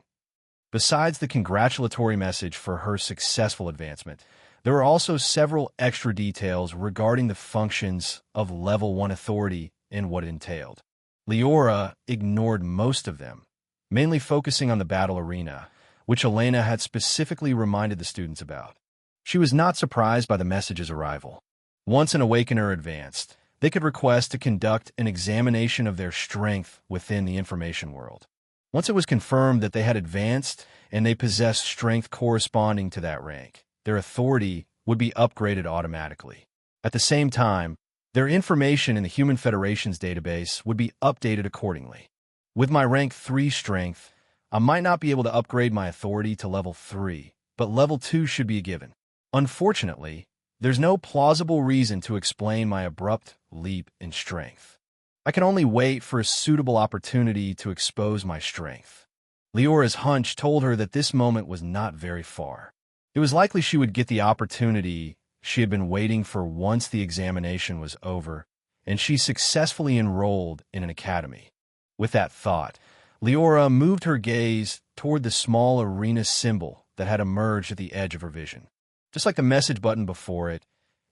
Besides the congratulatory message for her successful advancement, there were also several extra details regarding the functions of Level 1 authority and what it entailed. Liora ignored most of them, mainly focusing on the battle arena, which Elena had specifically reminded the students about. She was not surprised by the message's arrival. Once an Awakener advanced, they could request to conduct an examination of their strength within the information world. Once it was confirmed that they had advanced and they possessed strength corresponding to that rank, their authority would be upgraded automatically. At the same time, their information in the Human Federation's database would be updated accordingly. With my rank 3 strength, I might not be able to upgrade my authority to level 3, but level 2 should be a given. Unfortunately, there's no plausible reason to explain my abrupt leap in strength. I can only wait for a suitable opportunity to expose my strength. Liora's hunch told her that this moment was not very far. It was likely she would get the opportunity she had been waiting for once the examination was over, and she successfully enrolled in an academy. With that thought, Liora moved her gaze toward the small arena symbol that had emerged at the edge of her vision. Just like the message button before it,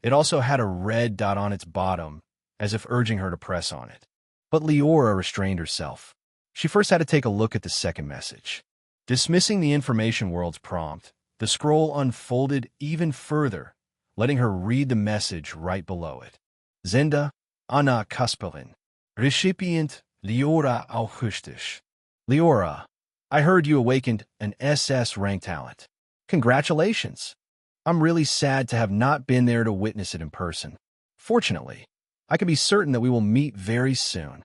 It also had a red dot on its bottom, as if urging her to press on it. But Liora restrained herself. She first had to take a look at the second message. Dismissing the information world's prompt, the scroll unfolded even further, letting her read the message right below it. Zenda, Anna Kaspelin, recipient Liora Augustus. Liora, I heard you awakened an SS rank talent. Congratulations. I'm really sad to have not been there to witness it in person. Fortunately, I can be certain that we will meet very soon.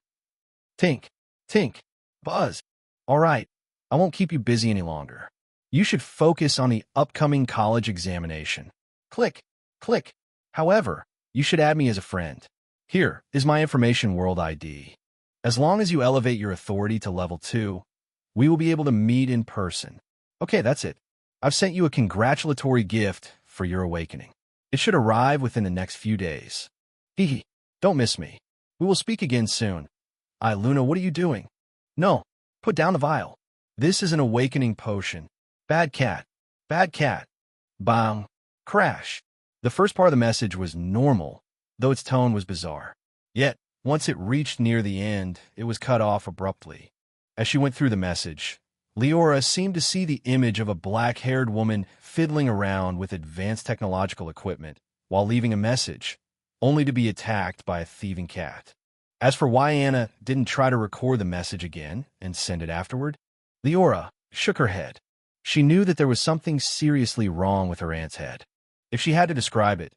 Tink, Tink, Buzz. All right, I won't keep you busy any longer. You should focus on the upcoming college examination. Click, click. However, you should add me as a friend. Here is my Information World ID. As long as you elevate your authority to level 2, we will be able to meet in person. Okay, that's it. I've sent you a congratulatory gift for your awakening. It should arrive within the next few days. Hee, don't miss me. We will speak again soon. Luna, what are you doing? No, put down the vial. This is an awakening potion. Bad cat. Bad cat. Bang. Crash. The first part of the message was normal, though its tone was bizarre. Yet, once it reached near the end, it was cut off abruptly. As she went through the message, Liora seemed to see the image of a black-haired woman fiddling around with advanced technological equipment while leaving a message, only to be attacked by a thieving cat. As for why Anna didn't try to record the message again and send it afterward, Liora shook her head. She knew that there was something seriously wrong with her aunt's head. If she had to describe it,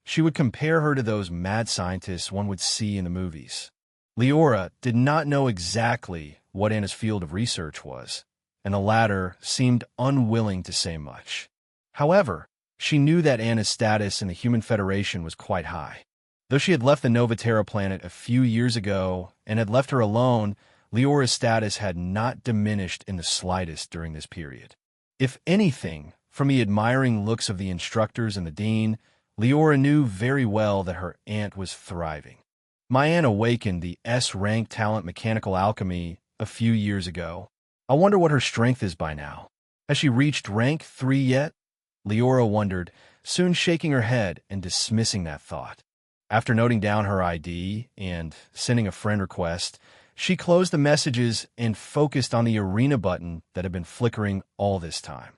she would compare her to those mad scientists one would see in the movies. Liora did not know exactly what Anna's field of research was, and the latter seemed unwilling to say much. However, she knew that Anna's status in the Human Federation was quite high. Though she had left the Novaterra planet a few years ago and had left her alone, Liora's status had not diminished in the slightest during this period. If anything, from the admiring looks of the instructors and the dean, Liora knew very well that her aunt was thriving. My aunt awakened the S-rank talent mechanical alchemy a few years ago. I wonder what her strength is by now. Has she reached rank 3 yet? Liora wondered, soon shaking her head and dismissing that thought. After noting down her ID and sending a friend request, she closed the messages and focused on the arena button that had been flickering all this time.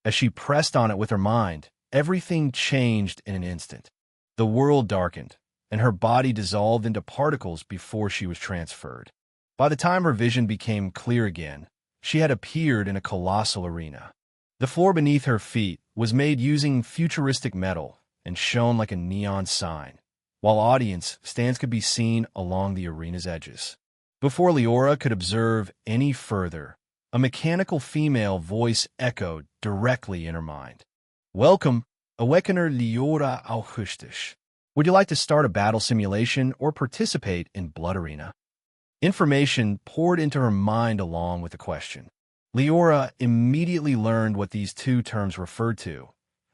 As she pressed on it with her mind, everything changed in an instant. The world darkened, and her body dissolved into particles before she was transferred. By the time her vision became clear again, she had appeared in a colossal arena. The floor beneath her feet was made using futuristic metal and shone like a neon sign, while audience stands could be seen along the arena's edges. Before Liora could observe any further, a mechanical female voice echoed directly in her mind. Welcome, Awakener Liora Augustus. Would you like to start a battle simulation or participate in Blood Arena? Information poured into her mind along with the question. Liora immediately learned what these two terms referred to,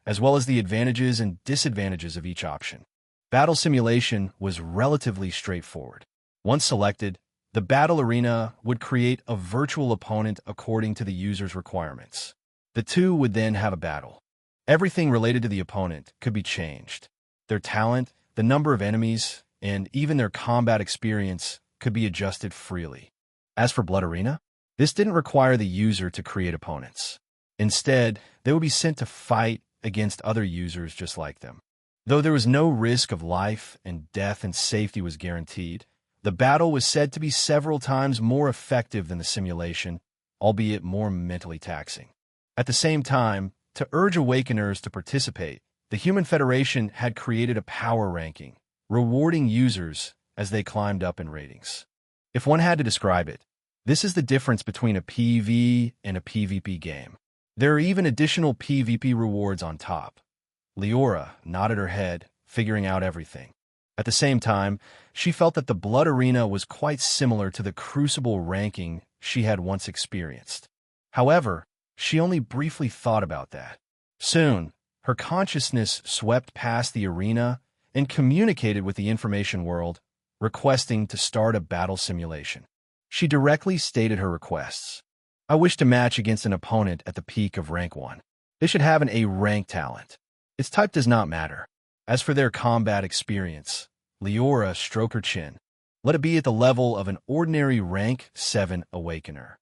as well as the advantages and disadvantages of each option. Battle simulation was relatively straightforward. Once selected, the battle arena would create a virtual opponent according to the user's requirements. The two would then have a battle. Everything related to the opponent could be changed. Their talent, the number of enemies, and even their combat experience could be adjusted freely. As for Blood Arena, this didn't require the user to create opponents. Instead, they would be sent to fight against other users just like them. Though there was no risk of life and death and safety was guaranteed, the battle was said to be several times more effective than the simulation, albeit more mentally taxing. At the same time, to urge Awakeners to participate, the Human Federation had created a power ranking, rewarding users as they climbed up in ratings. If one had to describe it, this is the difference between a PvE and a PvP game. There are even additional PvP rewards on top. Liora nodded her head, figuring out everything. At the same time, she felt that the Blood Arena was quite similar to the Crucible ranking she had once experienced. However, she only briefly thought about that. Soon, her consciousness swept past the arena and communicated with the information world, requesting to start a battle simulation. She directly stated her requests. I wish to match against an opponent at the peak of rank 1. They should have an A rank talent. Its type does not matter. As for their combat experience, Liora stroked her chin. Let it be at the level of an ordinary rank 7 awakener.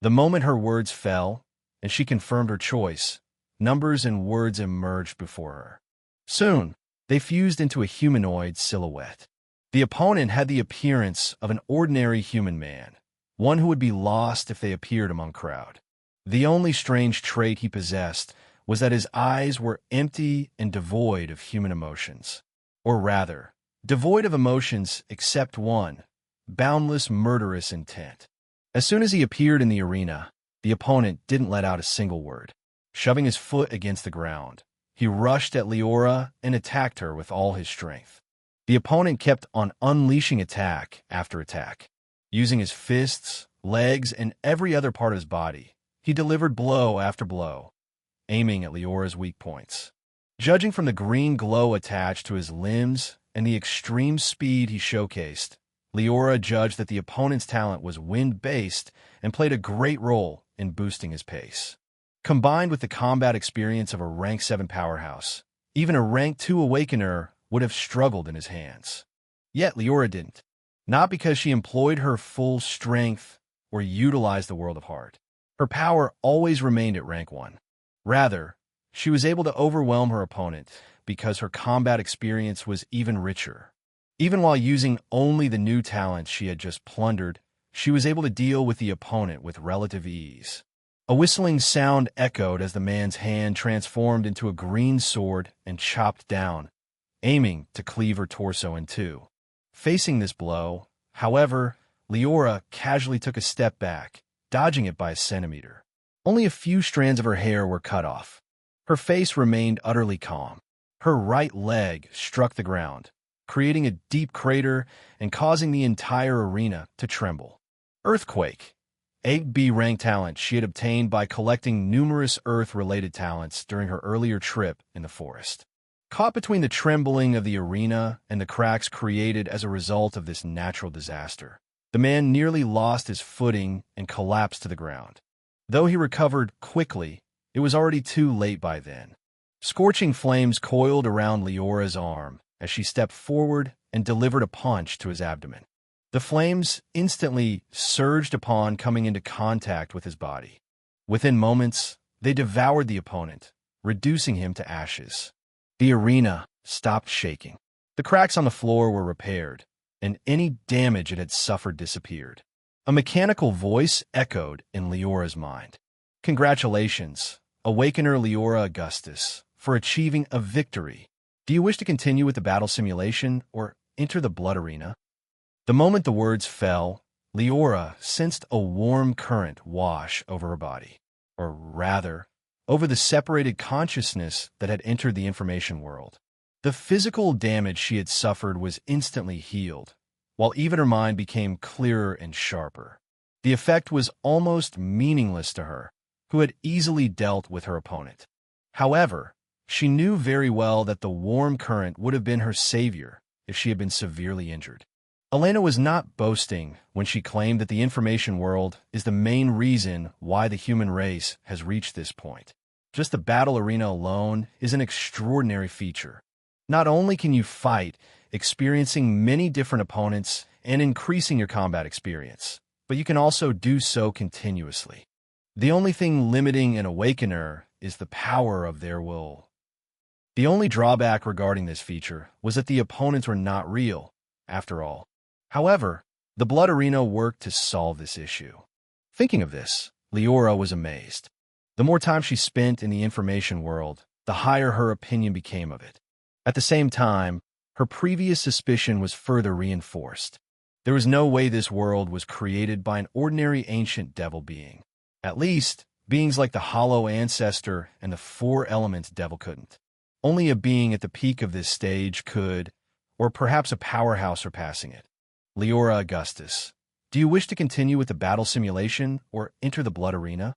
The moment her words fell, and she confirmed her choice, numbers and words emerged before her. Soon, they fused into a humanoid silhouette. The opponent had the appearance of an ordinary human man, one who would be lost if they appeared among crowd. The only strange trait he possessed was that his eyes were empty and devoid of human emotions. Or rather, devoid of emotions except one, boundless murderous intent. As soon as he appeared in the arena, the opponent didn't let out a single word. Shoving his foot against the ground, he rushed at Liora and attacked her with all his strength. The opponent kept on unleashing attack after attack. Using his fists, legs, and every other part of his body, he delivered blow after blow, aiming at Leora's weak points. Judging from the green glow attached to his limbs and the extreme speed he showcased, Liora judged that the opponent's talent was wind-based and played a great role in boosting his pace. Combined with the combat experience of a rank 7 powerhouse, even a rank 2 awakener would have struggled in his hands. Yet Liora didn't. Not because she employed her full strength or utilized the World of Heart. Her power always remained at rank 1. Rather, she was able to overwhelm her opponent because her combat experience was even richer. Even while using only the new talents she had just plundered, she was able to deal with the opponent with relative ease. A whistling sound echoed as the man's hand transformed into a green sword and chopped down, aiming to cleave her torso in two. Facing this blow, however, Liora casually took a step back, dodging it by a centimeter. Only a few strands of her hair were cut off. Her face remained utterly calm. Her right leg struck the ground, creating a deep crater and causing the entire arena to tremble. Earthquake, a B-rank talent she had obtained by collecting numerous Earth-related talents during her earlier trip in the forest. Caught between the trembling of the arena and the cracks created as a result of this natural disaster, the man nearly lost his footing and collapsed to the ground. Though he recovered quickly, it was already too late by then. Scorching flames coiled around Leora's arm as she stepped forward and delivered a punch to his abdomen. The flames instantly surged upon coming into contact with his body. Within moments, they devoured the opponent, reducing him to ashes. The arena stopped shaking. The cracks on the floor were repaired, and any damage it had suffered disappeared. A mechanical voice echoed in Leora's mind. Congratulations, Awakener Liora Augustus, for achieving a victory. Do you wish to continue with the battle simulation or enter the blood arena? The moment the words fell, Liora sensed a warm current wash over her body, or rather, over the separated consciousness that had entered the information world. The physical damage she had suffered was instantly healed, while even her mind became clearer and sharper. The effect was almost meaningless to her, who had easily dealt with her opponent. However, she knew very well that the warm current would have been her savior if she had been severely injured. Elena was not boasting when she claimed that the information world is the main reason why the human race has reached this point. Just the battle arena alone is an extraordinary feature. Not only can you fight, experiencing many different opponents and increasing your combat experience, but you can also do so continuously. The only thing limiting an awakener is the power of their will. The only drawback regarding this feature was that the opponents were not real, after all. However, the blood arena worked to solve this issue. Thinking of this, Liora was amazed. The more time she spent in the information world, the higher her opinion became of it. At the same time, her previous suspicion was further reinforced. There was no way this world was created by an ordinary ancient devil being. At least, beings like the Hollow Ancestor and the Four Elements devil couldn't. Only a being at the peak of this stage could, or perhaps a powerhouse surpassing it. Liora Augustus, do you wish to continue with the battle simulation or enter the blood arena?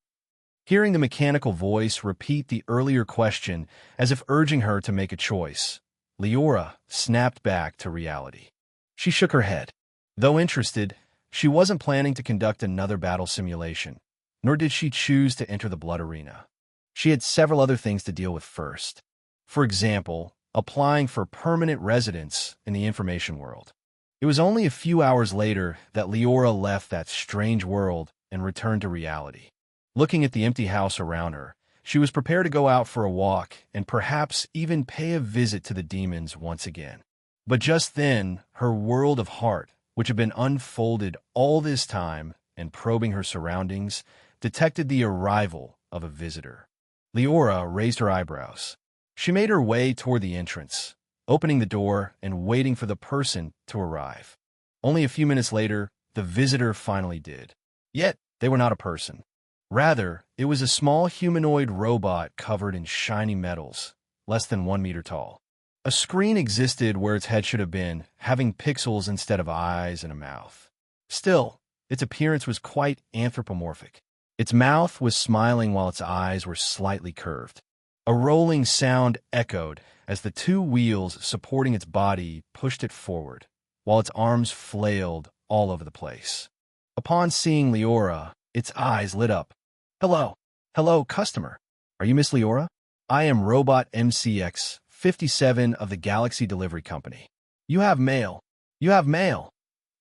Hearing the mechanical voice repeat the earlier question as if urging her to make a choice, Liora snapped back to reality. She shook her head. Though interested, she wasn't planning to conduct another battle simulation, nor did she choose to enter the blood arena. She had several other things to deal with first. For example, applying for permanent residence in the information world. It was only a few hours later that Liora left that strange world and returned to reality. Looking at the empty house around her, she was prepared to go out for a walk and perhaps even pay a visit to the demons once again. But just then, her world of heart, which had been unfolded all this time and probing her surroundings, detected the arrival of a visitor. Liora raised her eyebrows. She made her way toward the entrance, opening the door and waiting for the person to arrive. Only a few minutes later, the visitor finally did. Yet, they were not a person. Rather, it was a small humanoid robot covered in shiny metals, less than 1 meter tall. A screen existed where its head should have been, having pixels instead of eyes and a mouth. Still, its appearance was quite anthropomorphic. Its mouth was smiling while its eyes were slightly curved. A rolling sound echoed as the two wheels supporting its body pushed it forward, while its arms flailed all over the place. Upon seeing Liora, its eyes lit up. "Hello. Hello, customer. Are you Miss Liora? I am Robot MCX-57 of the Galaxy Delivery Company. You have mail. You have mail,"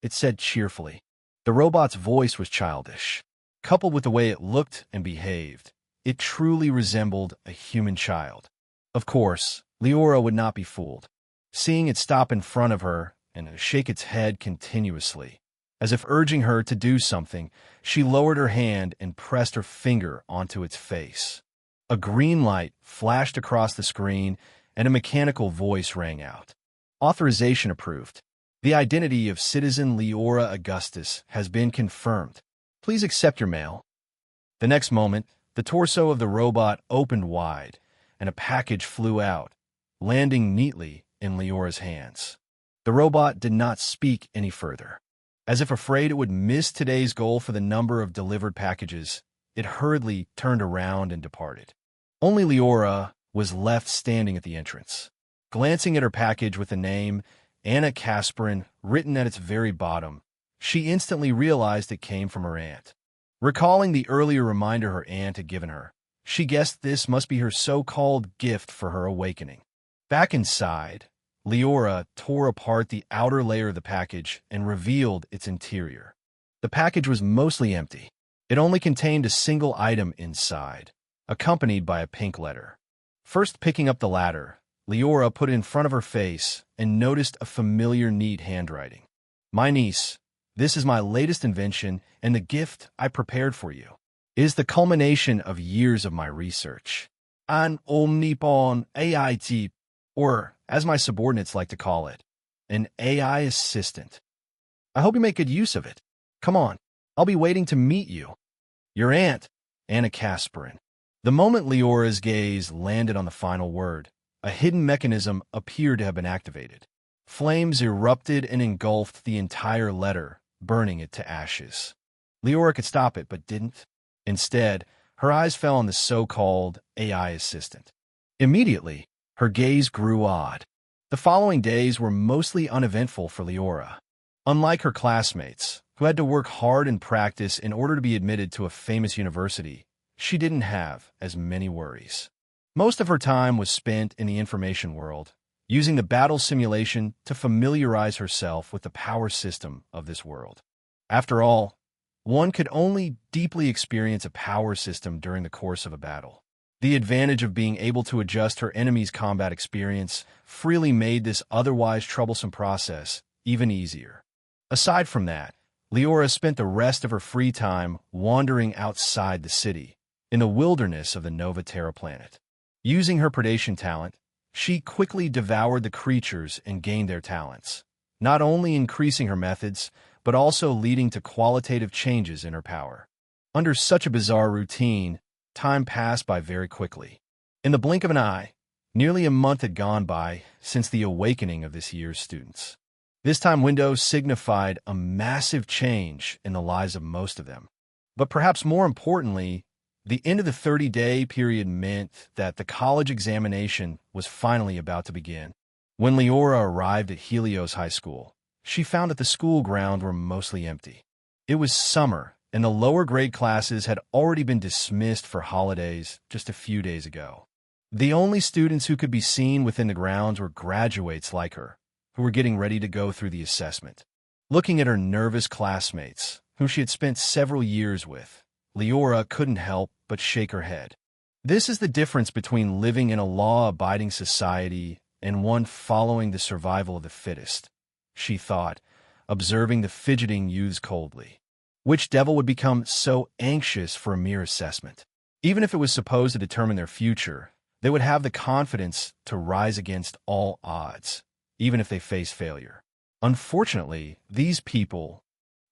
it said cheerfully. The robot's voice was childish. Coupled with the way it looked and behaved, it truly resembled a human child. Of course, Liora would not be fooled. Seeing it stop in front of her and shake its head continuously, as if urging her to do something, she lowered her hand and pressed her finger onto its face. A green light flashed across the screen, and a mechanical voice rang out. "Authorization approved. The identity of citizen Liora Augustus has been confirmed. Please accept your mail." The next moment, the torso of the robot opened wide, and a package flew out, landing neatly in Leora's hands. The robot did not speak any further. As if afraid it would miss today's goal for the number of delivered packages, it hurriedly turned around and departed. Only Liora was left standing at the entrance. Glancing at her package with the name Anna Kasparin written at its very bottom, she instantly realized it came from her aunt. Recalling the earlier reminder her aunt had given her, she guessed this must be her so-called gift for her awakening. Back inside, Liora tore apart the outer layer of the package and revealed its interior. The package was mostly empty. It only contained a single item inside, accompanied by a pink letter. First picking up the latter, Liora put it in front of her face and noticed a familiar neat handwriting. "My niece, this is my latest invention and the gift I prepared for you. It is the culmination of years of my research. An omnipon AI, or as my subordinates like to call it, an AI assistant. I hope you make good use of it. Come on, I'll be waiting to meet you. Your aunt, Anna Kasparin." The moment Leora's gaze landed on the final word, a hidden mechanism appeared to have been activated. Flames erupted and engulfed the entire letter, burning it to ashes. Liora could stop it, but didn't. Instead, her eyes fell on the so-called AI assistant. Immediately, her gaze grew odd. The following days were mostly uneventful for Liora. Unlike her classmates, who had to work hard and practice in order to be admitted to a famous university, she didn't have as many worries. Most of her time was spent in the information world, using the battle simulation to familiarize herself with the power system of this world. After all, one could only deeply experience a power system during the course of a battle. The advantage of being able to adjust her enemy's combat experience freely made this otherwise troublesome process even easier. Aside from that, Liora spent the rest of her free time wandering outside the city, in the wilderness of the Nova Terra planet. Using her predation talent, she quickly devoured the creatures and gained their talents, not only increasing her methods, but also leading to qualitative changes in her power. Under such a bizarre routine, time passed by very quickly. In the blink of an eye, nearly a month had gone by since the awakening of this year's students. This time window signified a massive change in the lives of most of them. But perhaps more importantly, the end of the 30-day period meant that the college examination was finally about to begin. When Liora arrived at Helios High School, she found that the school grounds were mostly empty. It was summer, and the lower grade classes had already been dismissed for holidays just a few days ago. The only students who could be seen within the grounds were graduates like her, who were getting ready to go through the assessment. Looking at her nervous classmates, whom she had spent several years with, Liora couldn't help but shake her head. This is the difference between living in a law-abiding society and one following the survival of the fittest, she thought, observing the fidgeting youths coldly. Which devil would become so anxious for a mere assessment? Even if it was supposed to determine their future, they would have the confidence to rise against all odds, even if they face failure. Unfortunately, these people—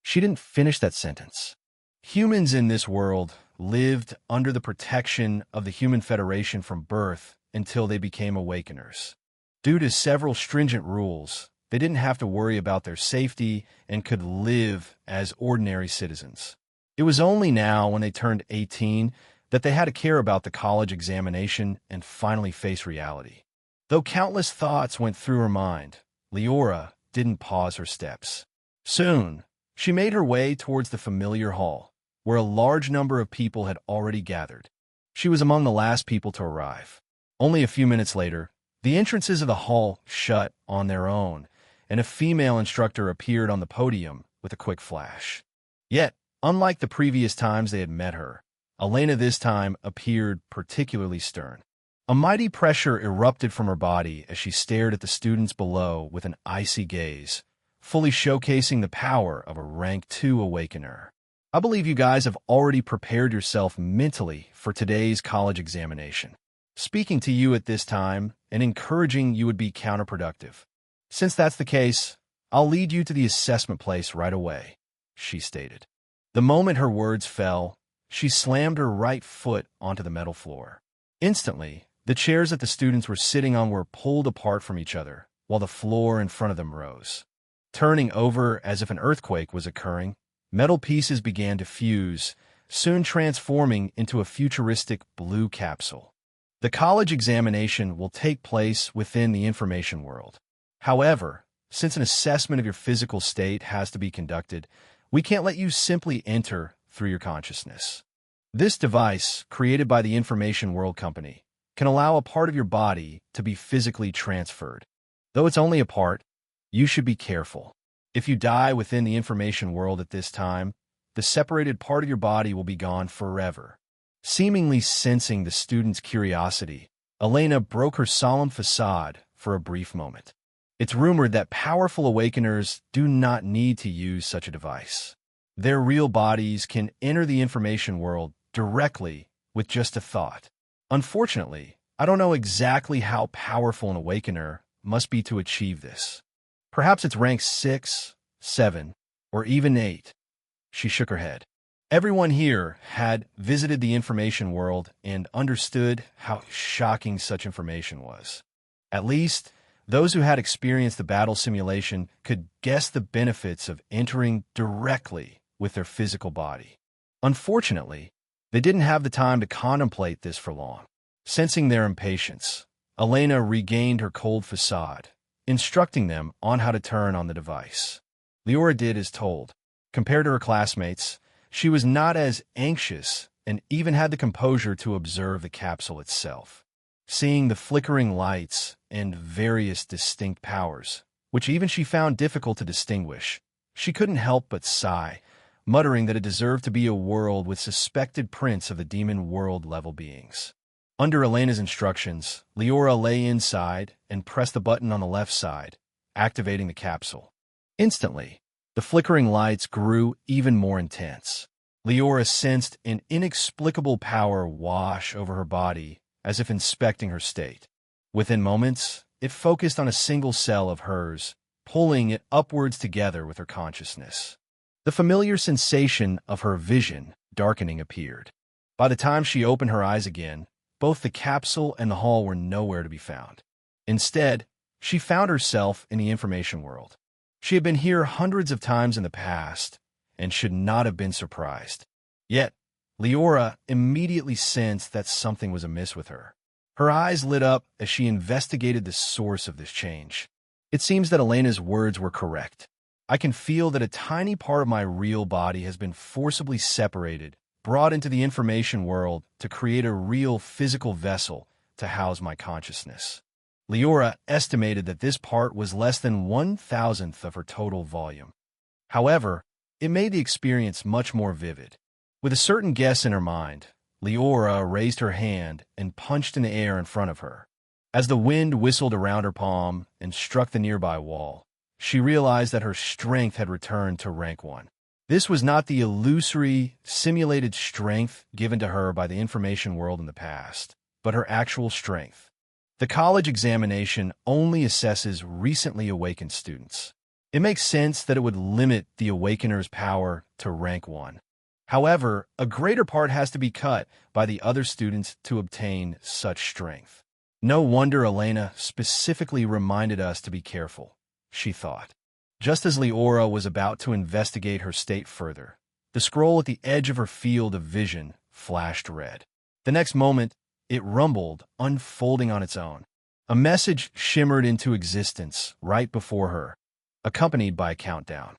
She didn't finish that sentence. Humans in this world lived under the protection of the Human Federation from birth until they became awakeners. Due to several stringent rules, they didn't have to worry about their safety and could live as ordinary citizens. It was only now, when they turned 18, that they had to care about the college examination and finally face reality. Though countless thoughts went through her mind, Liora didn't pause her steps. Soon, she made her way towards the familiar hall, where a large number of people had already gathered. She was among the last people to arrive. Only a few minutes later, the entrances of the hall shut on their own, and a female instructor appeared on the podium with a quick flash. Yet, unlike the previous times they had met her, Elena this time appeared particularly stern. A mighty pressure erupted from her body as she stared at the students below with an icy gaze, fully showcasing the power of a Rank 2 Awakener. I believe you guys have already prepared yourself mentally for today's college examination. Speaking to you at this time and encouraging you would be counterproductive. Since that's the case, I'll lead you to the assessment place right away, she stated. The moment her words fell, she slammed her right foot onto the metal floor. Instantly, the chairs that the students were sitting on were pulled apart from each other, while the floor in front of them rose. Turning over as if an earthquake was occurring, metal pieces began to fuse, soon transforming into a futuristic blue capsule. The college examination will take place within the information world. However, since an assessment of your physical state has to be conducted, we can't let you simply enter through your consciousness. This device, created by the Information World Company, can allow a part of your body to be physically transferred. Though it's only a part, you should be careful. If you die within the information world at this time, the separated part of your body will be gone forever. Seemingly sensing the student's curiosity, Elena broke her solemn facade for a brief moment. It's rumored that powerful awakeners do not need to use such a device. Their real bodies can enter the information world directly with just a thought. Unfortunately, I don't know exactly how powerful an awakener must be to achieve this. Perhaps it's rank 6, 7, or even 8. She shook her head. Everyone here had visited the information world and understood how shocking such information was. At least, those who had experienced the battle simulation could guess the benefits of entering directly with their physical body. Unfortunately, they didn't have the time to contemplate this for long. Sensing their impatience, Elena regained her cold facade, instructing them on how to turn on the device. Liora did as told. Compared to her classmates, she was not as anxious and even had the composure to observe the capsule itself. Seeing the flickering lights and various distinct powers, which even she found difficult to distinguish, she couldn't help but sigh, muttering that it deserved to be a world with suspected prints of the demon world-level beings. Under Elena's instructions, Liora lay inside and pressed the button on the left side, activating the capsule. Instantly, the flickering lights grew even more intense. Liora sensed an inexplicable power wash over her body, as if inspecting her state. Within moments, it focused on a single cell of hers, pulling it upwards together with her consciousness. The familiar sensation of her vision darkening appeared. By the time she opened her eyes again, both the capsule and the hall were nowhere to be found. Instead, she found herself in the information world. She had been here hundreds of times in the past, and should not have been surprised. Yet, Liora immediately sensed that something was amiss with her. Her eyes lit up as she investigated the source of this change. It seems that Elena's words were correct. I can feel that a tiny part of my real body has been forcibly separated, brought into the information world to create a real physical vessel to house my consciousness. Liora estimated that this part was less than 1,000th of her total volume. However, it made the experience much more vivid. With a certain guess in her mind, Liora raised her hand and punched in the air in front of her. As the wind whistled around her palm and struck the nearby wall, she realized that her strength had returned to rank 1. This was not the illusory, simulated strength given to her by the information world in the past, but her actual strength. The college examination only assesses recently awakened students. It makes sense that it would limit the Awakener's power to rank 1. However, a greater part has to be cut by the other students to obtain such strength. No wonder Elena specifically reminded us to be careful, she thought. Just as Liora was about to investigate her state further, the scroll at the edge of her field of vision flashed red. The next moment, it rumbled, unfolding on its own. A message shimmered into existence right before her, accompanied by a countdown.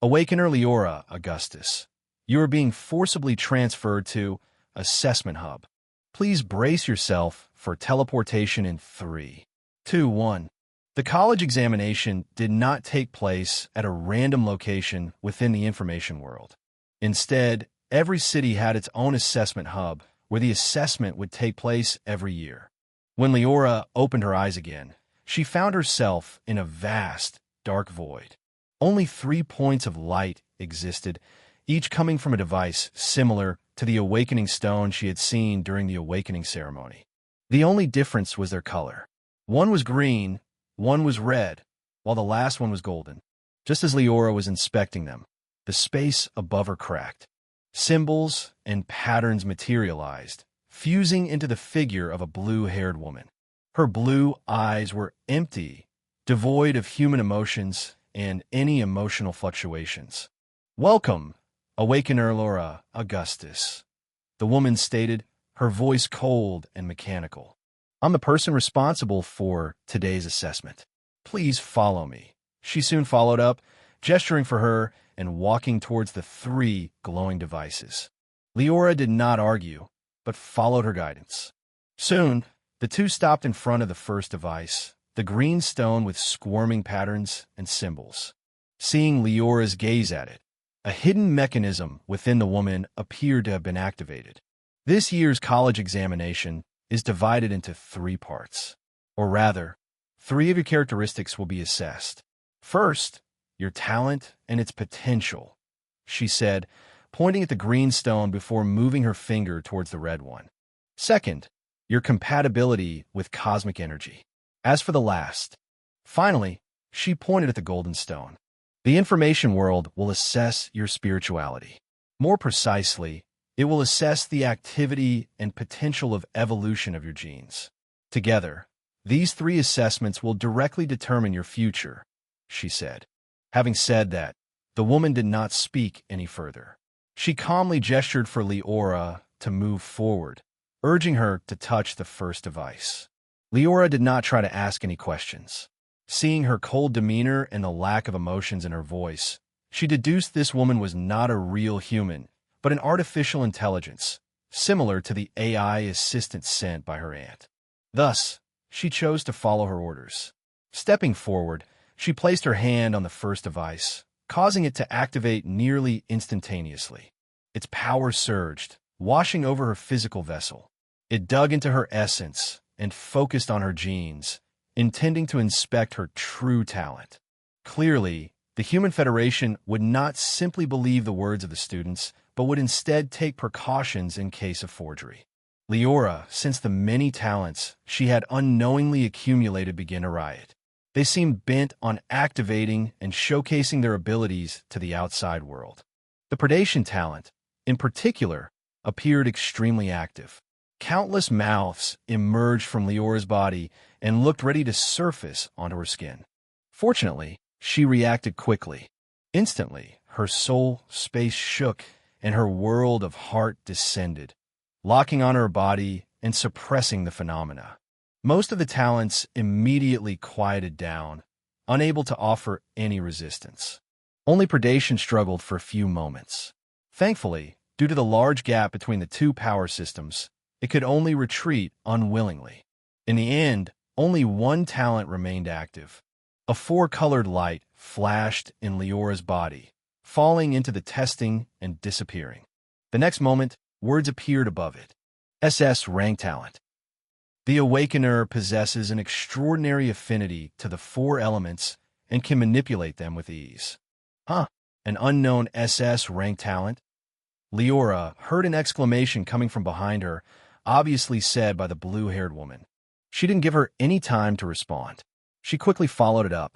Awakener Liora Augustus, you are being forcibly transferred to Assessment Hub. Please brace yourself for teleportation in 3, 2, 1. The college examination did not take place at a random location within the information world. Instead, every city had its own assessment hub where the assessment would take place every year. When Liora opened her eyes again, she found herself in a vast, dark void. Only 3 points of light existed, each coming from a device similar to the awakening stone she had seen during the awakening ceremony. The only difference was their color. One was green, one was red, while the last one was golden. Just as Liora was inspecting them, the space above her cracked. Symbols and patterns materialized, fusing into the figure of a blue-haired woman. Her blue eyes were empty, devoid of human emotions and any emotional fluctuations. "Welcome, Awakener Liora Augustus," the woman stated, her voice cold and mechanical. "I'm the person responsible for today's assessment. Please follow me." She soon followed up, gesturing for her and walking towards the 3 glowing devices. Liora did not argue, but followed her guidance. Soon, the 2 stopped in front of the first device, the green stone with squirming patterns and symbols. Seeing Liora's gaze at it, a hidden mechanism within the woman appeared to have been activated. This year's college examination is divided into 3 parts. Or rather, 3 of your characteristics will be assessed. First, your talent and its potential, she said, pointing at the green stone before moving her finger towards the red one. Second, your compatibility with cosmic energy. As for the last, finally, she pointed at the golden stone. The information world will assess your spirituality. More precisely, it will assess the activity and potential of evolution of your genes. Together, these 3 assessments will directly determine your future, she said. Having said that, the woman did not speak any further. She calmly gestured for Liora to move forward, urging her to touch the first device. Liora did not try to ask any questions. Seeing her cold demeanor and the lack of emotions in her voice, she deduced this woman was not a real human, but an artificial intelligence, similar to the AI assistant sent by her aunt. Thus, she chose to follow her orders. Stepping forward, she placed her hand on the first device, causing it to activate nearly instantaneously. Its power surged, washing over her physical vessel. It dug into her essence and focused on her genes, intending to inspect her true talent. Clearly, the Human Federation would not simply believe the words of the students, but would instead take precautions in case of forgery. Liora sensed the many talents she had unknowingly accumulated begin to riot. They seemed bent on activating and showcasing their abilities to the outside world. The predation talent, in particular, appeared extremely active. Countless mouths emerged from Liora's body and looked ready to surface onto her skin. Fortunately, she reacted quickly. Instantly, her soul space shook and her world of heart descended, locking on her body and suppressing the phenomena. Most of the talents immediately quieted down, unable to offer any resistance. Only predation struggled for a few moments. Thankfully, due to the large gap between the 2 power systems, it could only retreat unwillingly. In the end, only one talent remained active. A four-colored light flashed in Liora's body, falling into the testing and disappearing. The next moment, words appeared above it. SS rank talent. The Awakener possesses an extraordinary affinity to the four elements and can manipulate them with ease. Huh? An unknown SS rank talent? Liora heard an exclamation coming from behind her, obviously said by the blue-haired woman. She didn't give her any time to respond. She quickly followed it up.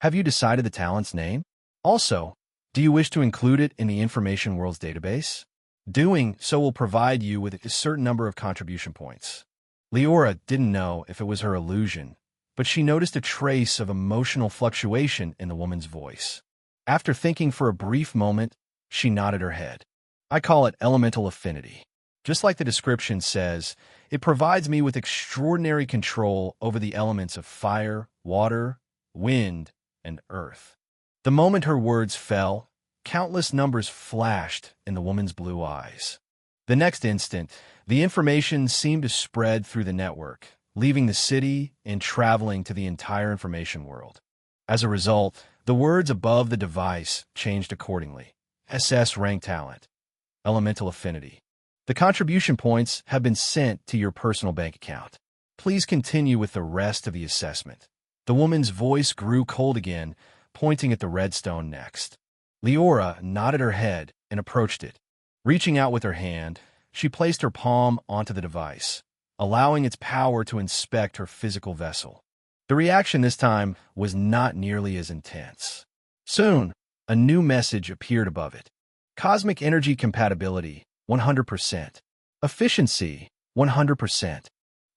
Have you decided the talent's name? Also, do you wish to include it in the Information World's database? Doing so will provide you with a certain number of contribution points. Liora didn't know if it was her illusion, but she noticed a trace of emotional fluctuation in the woman's voice. After thinking for a brief moment, she nodded her head. I call it elemental affinity. Just like the description says, it provides me with extraordinary control over the elements of fire, water, wind, and earth. The moment her words fell, countless numbers flashed in the woman's blue eyes. The next instant, the information seemed to spread through the network, leaving the city and traveling to the entire information world. As a result, the words above the device changed accordingly. SS rank talent. Elemental affinity. The contribution points have been sent to your personal bank account. Please continue with the rest of the assessment. The woman's voice grew cold again, pointing at the redstone next. Liora nodded her head and approached it. Reaching out with her hand, she placed her palm onto the device, allowing its power to inspect her physical vessel. The reaction this time was not nearly as intense. Soon, a new message appeared above it. Cosmic energy compatibility, 100%. Efficiency, 100%.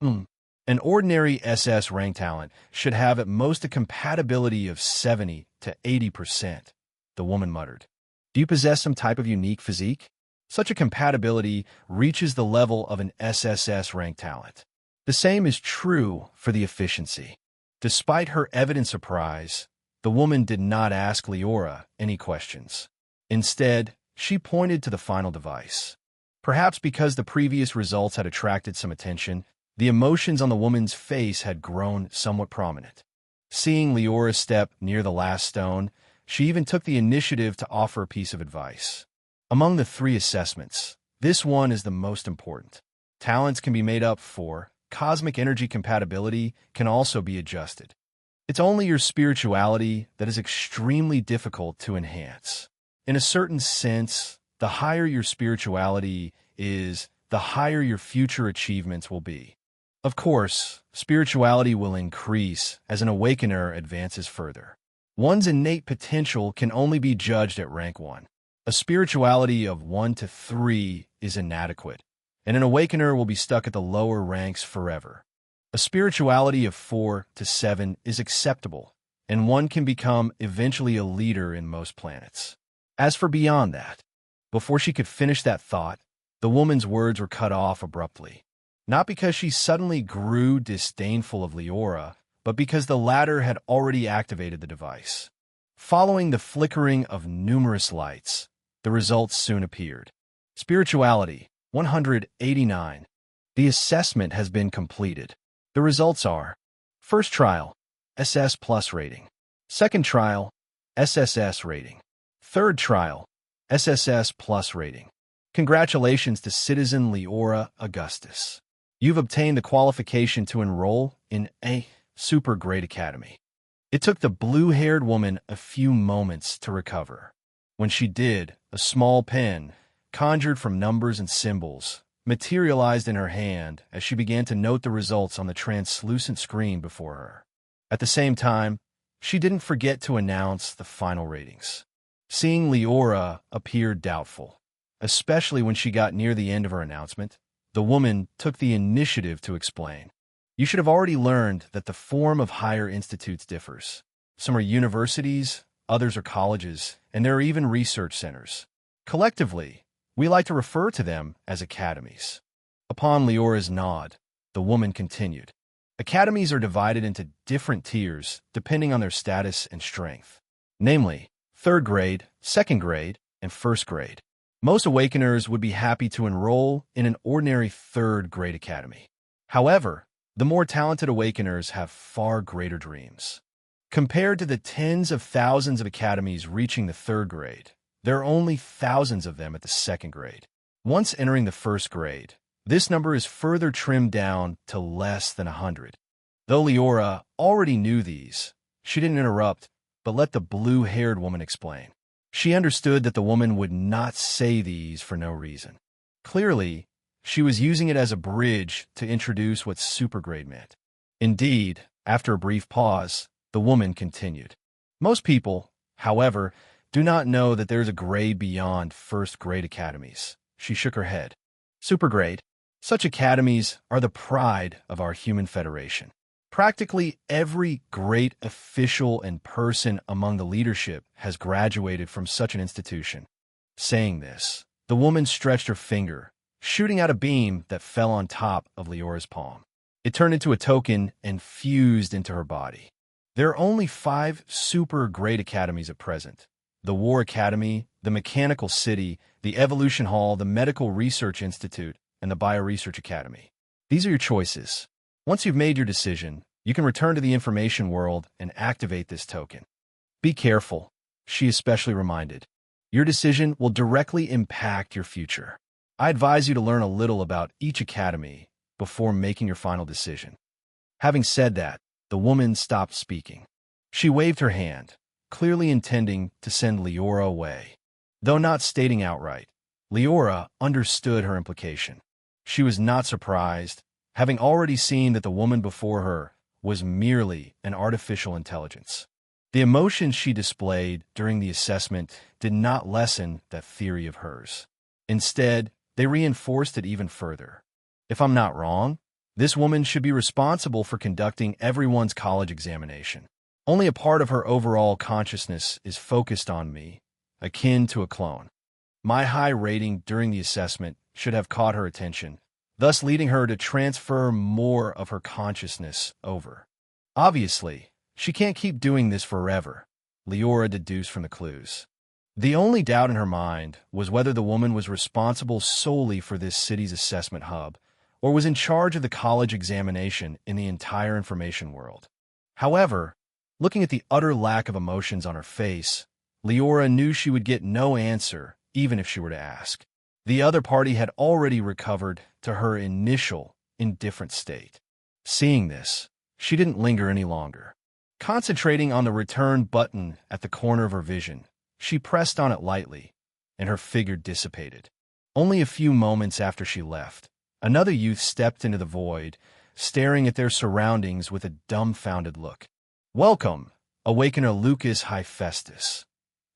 An ordinary SS rank talent should have at most a compatibility of 70 to 80%, the woman muttered. Do you possess some type of unique physique? Such a compatibility reaches the level of an SSS rank talent. The same is true for the efficiency. Despite her evident surprise, the woman did not ask Liora any questions. Instead, she pointed to the final device. Perhaps because the previous results had attracted some attention, the emotions on the woman's face had grown somewhat prominent. Seeing Liora step near the last stone, she even took the initiative to offer a piece of advice. Among the three assessments, this one is the most important. Talents can be made up for. Cosmic energy compatibility can also be adjusted. It's only your spirituality that is extremely difficult to enhance. In a certain sense, the higher your spirituality is, the higher your future achievements will be. Of course, spirituality will increase as an awakener advances further. One's innate potential can only be judged at rank 1. A spirituality of 1 to 3 is inadequate, and an awakener will be stuck at the lower ranks forever. A spirituality of 4 to 7 is acceptable, and one can become eventually a leader in most planets. As for beyond that, before she could finish that thought, the woman's words were cut off abruptly. Not because she suddenly grew disdainful of Liora, but because the latter had already activated the device. Following the flickering of numerous lights, the results soon appeared. Spirituality, 189. The assessment has been completed. The results are: first trial, SS plus rating. Second trial, SSS rating. Third trial, SSS plus rating. Congratulations to Citizen Liora Augustus. You've obtained the qualification to enroll in a super great academy. It took the blue-haired woman a few moments to recover. When she did, a small pen, conjured from numbers and symbols, materialized in her hand as she began to note the results on the translucent screen before her. At the same time, she didn't forget to announce the final ratings. Seeing Liora appeared doubtful, especially when she got near the end of her announcement. The woman took the initiative to explain. You should have already learned that the form of higher institutes differs. Some are universities, others are colleges, and there are even research centers. Collectively, we like to refer to them as academies. Upon Liora's nod, the woman continued. Academies are divided into different tiers depending on their status and strength. Namely, 3rd grade, 2nd grade, and 1st grade. Most awakeners would be happy to enroll in an ordinary 3rd grade academy. However, The more talented awakeners have far greater dreams. Compared to the tens of thousands of academies reaching the 3rd grade, there are only thousands of them at the 2nd grade. Once entering the 1st grade, this number is further trimmed down to less than 100. Though Liora already knew these, she didn't interrupt, but let the blue-haired woman explain. She understood that the woman would not say these for no reason. Clearly, she was using it as a bridge to introduce what supergrade meant. Indeed, after a brief pause, the woman continued. Most people, however, do not know that there is a grade beyond 1st grade academies. She shook her head. Supergrade. Such academies are the pride of our human federation. Practically every great official and person among the leadership has graduated from such an institution. Saying this, the woman stretched her finger, shooting out a beam that fell on top of Liora's palm. It turned into a token and fused into her body. There are only 5 super grade academies at present: the War Academy, the Mechanical City, the Evolution Hall, the Medical Research Institute, and the Bioresearch Academy. These are your choices. Once you've made your decision, you can return to the information world and activate this token. Be careful, she especially reminded. Your decision will directly impact your future. I advise you to learn a little about each academy before making your final decision. Having said that, the woman stopped speaking. She waved her hand, clearly intending to send Liora away. Though not stating outright, Liora understood her implication. She was not surprised, having already seen that the woman before her was merely an artificial intelligence. The emotions she displayed during the assessment did not lessen that theory of hers. Instead, they reinforced it even further. If I'm not wrong, this woman should be responsible for conducting everyone's college examination. Only a part of her overall consciousness is focused on me, akin to a clone. My high rating during the assessment should have caught her attention, thus leading her to transfer more of her consciousness over. Obviously, she can't keep doing this forever, Liora deduced from the clues. The only doubt in her mind was whether the woman was responsible solely for this city's assessment hub, or was in charge of the college examination in the entire information world. However, looking at the utter lack of emotions on her face, Liora knew she would get no answer, even if she were to ask. The other party had already recovered to her initial, indifferent state. Seeing this, she didn't linger any longer. Concentrating on the return button at the corner of her vision, she pressed on it lightly, and her figure dissipated. Only a few moments after she left, another youth stepped into the void, staring at their surroundings with a dumbfounded look. "Welcome, Awakener Lucas Hephaestus."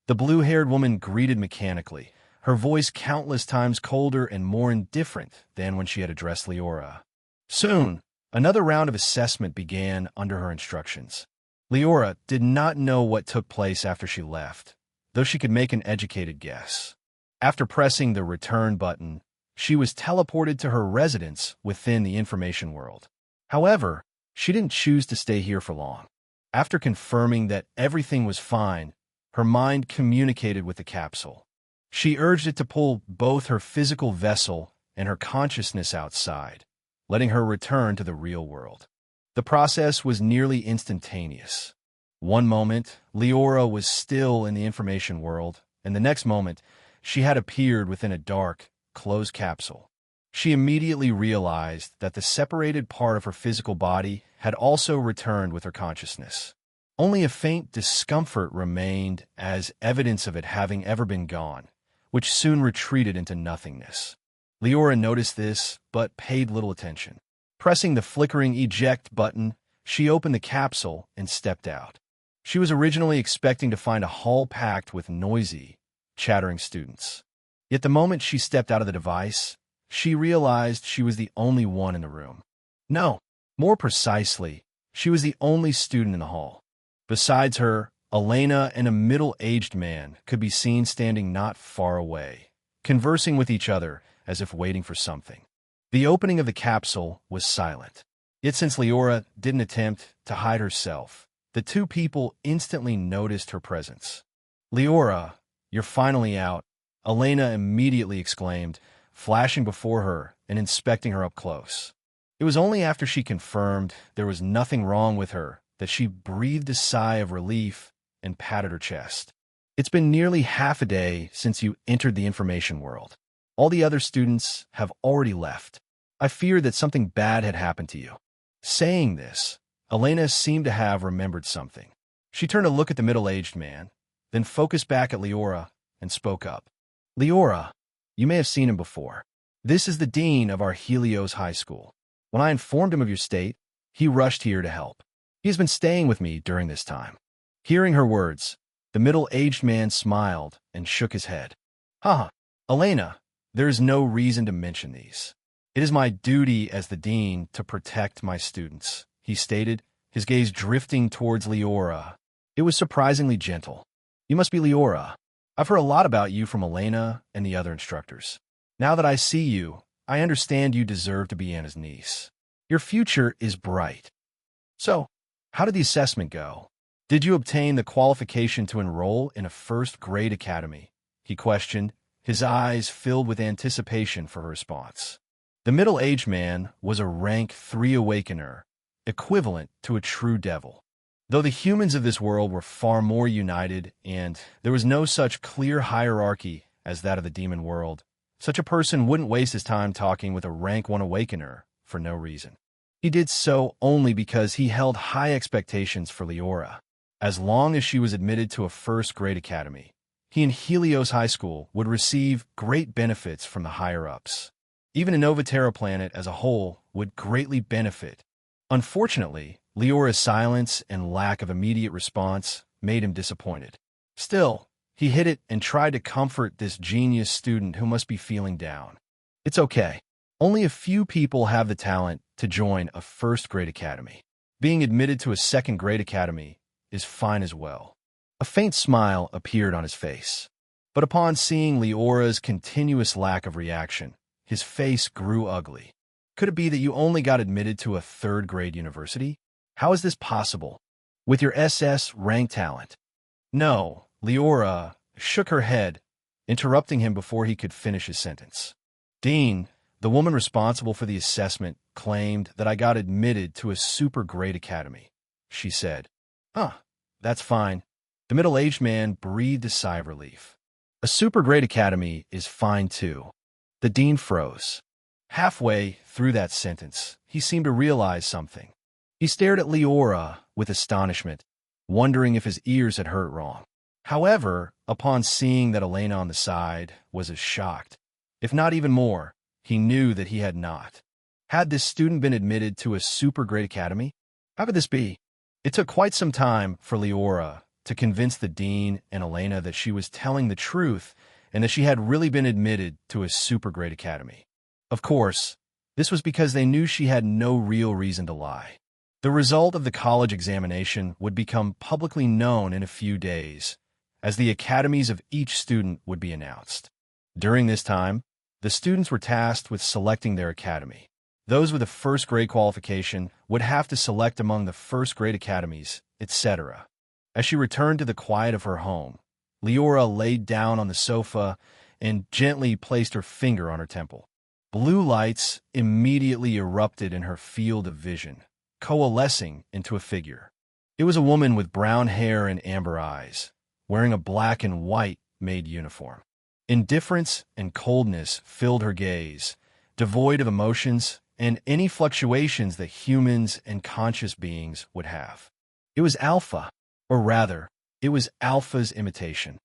The blue-haired woman greeted mechanically, her voice countless times colder and more indifferent than when she had addressed Liora. Soon, another round of assessment began under her instructions. Liora did not know what took place after she left, though she could make an educated guess. After pressing the return button, she was teleported to her residence within the information world. However, she didn't choose to stay here for long. After confirming that everything was fine, her mind communicated with the capsule. She urged it to pull both her physical vessel and her consciousness outside, letting her return to the real world. The process was nearly instantaneous. One moment, Liora was still in the information world, and the next moment, she had appeared within a dark, closed capsule. She immediately realized that the separated part of her physical body had also returned with her consciousness. Only a faint discomfort remained as evidence of it having ever been gone, which soon retreated into nothingness. Liora noticed this, but paid little attention. Pressing the flickering eject button, she opened the capsule and stepped out. She was originally expecting to find a hall packed with noisy, chattering students. Yet the moment she stepped out of the device, she realized she was the only one in the room. No, more precisely, she was the only student in the hall. Besides her, Elena and a middle-aged man could be seen standing not far away, conversing with each other as if waiting for something. The opening of the capsule was silent. Yet since Liora didn't attempt to hide herself, the two people instantly noticed her presence. "Liora, you're finally out," Elena immediately exclaimed, flashing before her and inspecting her up close. It was only after she confirmed there was nothing wrong with her that she breathed a sigh of relief and patted her chest. It's been nearly half a day since you entered the information world. All the other students have already left. I feared that something bad had happened to you. Saying this, Elena seemed to have remembered something. She turned to look at the middle-aged man, then focused back at Liora and spoke up. Liora, you may have seen him before. This is the dean of our Helios High School. When I informed him of your state, he rushed here to help. He has been staying with me during this time. Hearing her words, the middle-aged man smiled and shook his head. Haha, Elena, there is no reason to mention these. It is my duty as the dean to protect my students, he stated, his gaze drifting towards Liora. It was surprisingly gentle. You must be Liora. I've heard a lot about you from Elena and the other instructors. Now that I see you, I understand you deserve to be Anna's niece. Your future is bright. So, how did the assessment go? Did you obtain the qualification to enroll in a first-grade academy? He questioned, his eyes filled with anticipation for her response. The middle-aged man was a rank 3 awakener, equivalent to a true devil. Though the humans of this world were far more united and there was no such clear hierarchy as that of the demon world, such a person wouldn't waste his time talking with a rank 1 awakener for no reason. He did so only because he held high expectations for Liora. As long as she was admitted to a first-grade academy, he and Helios High School would receive great benefits from the higher-ups. Even a Novaterra planet as a whole would greatly benefit. Unfortunately, Leora's silence and lack of immediate response made him disappointed. Still, he hid it and tried to comfort this genius student who must be feeling down. It's okay. Only a few people have the talent to join a first-grade academy. Being admitted to a second-grade academy is fine as well. A faint smile appeared on his face. But upon seeing Leora's continuous lack of reaction, his face grew ugly. Could it be that you only got admitted to a third-grade university? How is this possible? With your SS rank talent? No, Liora shook her head, interrupting him before he could finish his sentence. Dean, the woman responsible for the assessment, claimed that I got admitted to a super-grade academy, she said. That's fine. The middle-aged man breathed a sigh of relief. A super-grade academy is fine too. The dean froze. Halfway through that sentence, he seemed to realize something. He stared at Liora with astonishment, wondering if his ears had heard wrong. However, upon seeing that Elena on the side was as shocked, if not even more, he knew that he had not. Had this student been admitted to a super-grade academy? How could this be? It took quite some time for Liora to convince the dean and Elena that she was telling the truth and that she had really been admitted to a super-grade academy. Of course, this was because they knew she had no real reason to lie. The result of the college examination would become publicly known in a few days, as the academies of each student would be announced. During this time, the students were tasked with selecting their academy. Those with a first-grade qualification would have to select among the first-grade academies, etc. As she returned to the quiet of her home, Liora laid down on the sofa and gently placed her finger on her temple. Blue lights immediately erupted in her field of vision, coalescing into a figure. It was a woman with brown hair and amber eyes, wearing a black and white maid uniform. Indifference and coldness filled her gaze, devoid of emotions and any fluctuations that humans and conscious beings would have. It was Alpha, or rather, it was Alpha's imitation,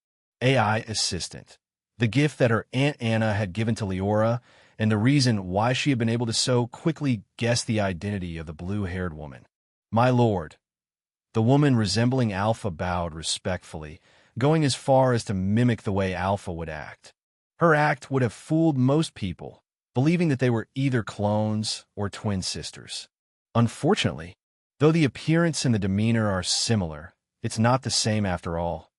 AI assistant, the gift that her Aunt Anna had given to Liora, and the reason why she had been able to so quickly guess the identity of the blue-haired woman. My lord. The woman resembling Alpha bowed respectfully, going as far as to mimic the way Alpha would act. Her act would have fooled most people, believing that they were either clones or twin sisters. Unfortunately, though the appearance and the demeanor are similar, it's not the same after all.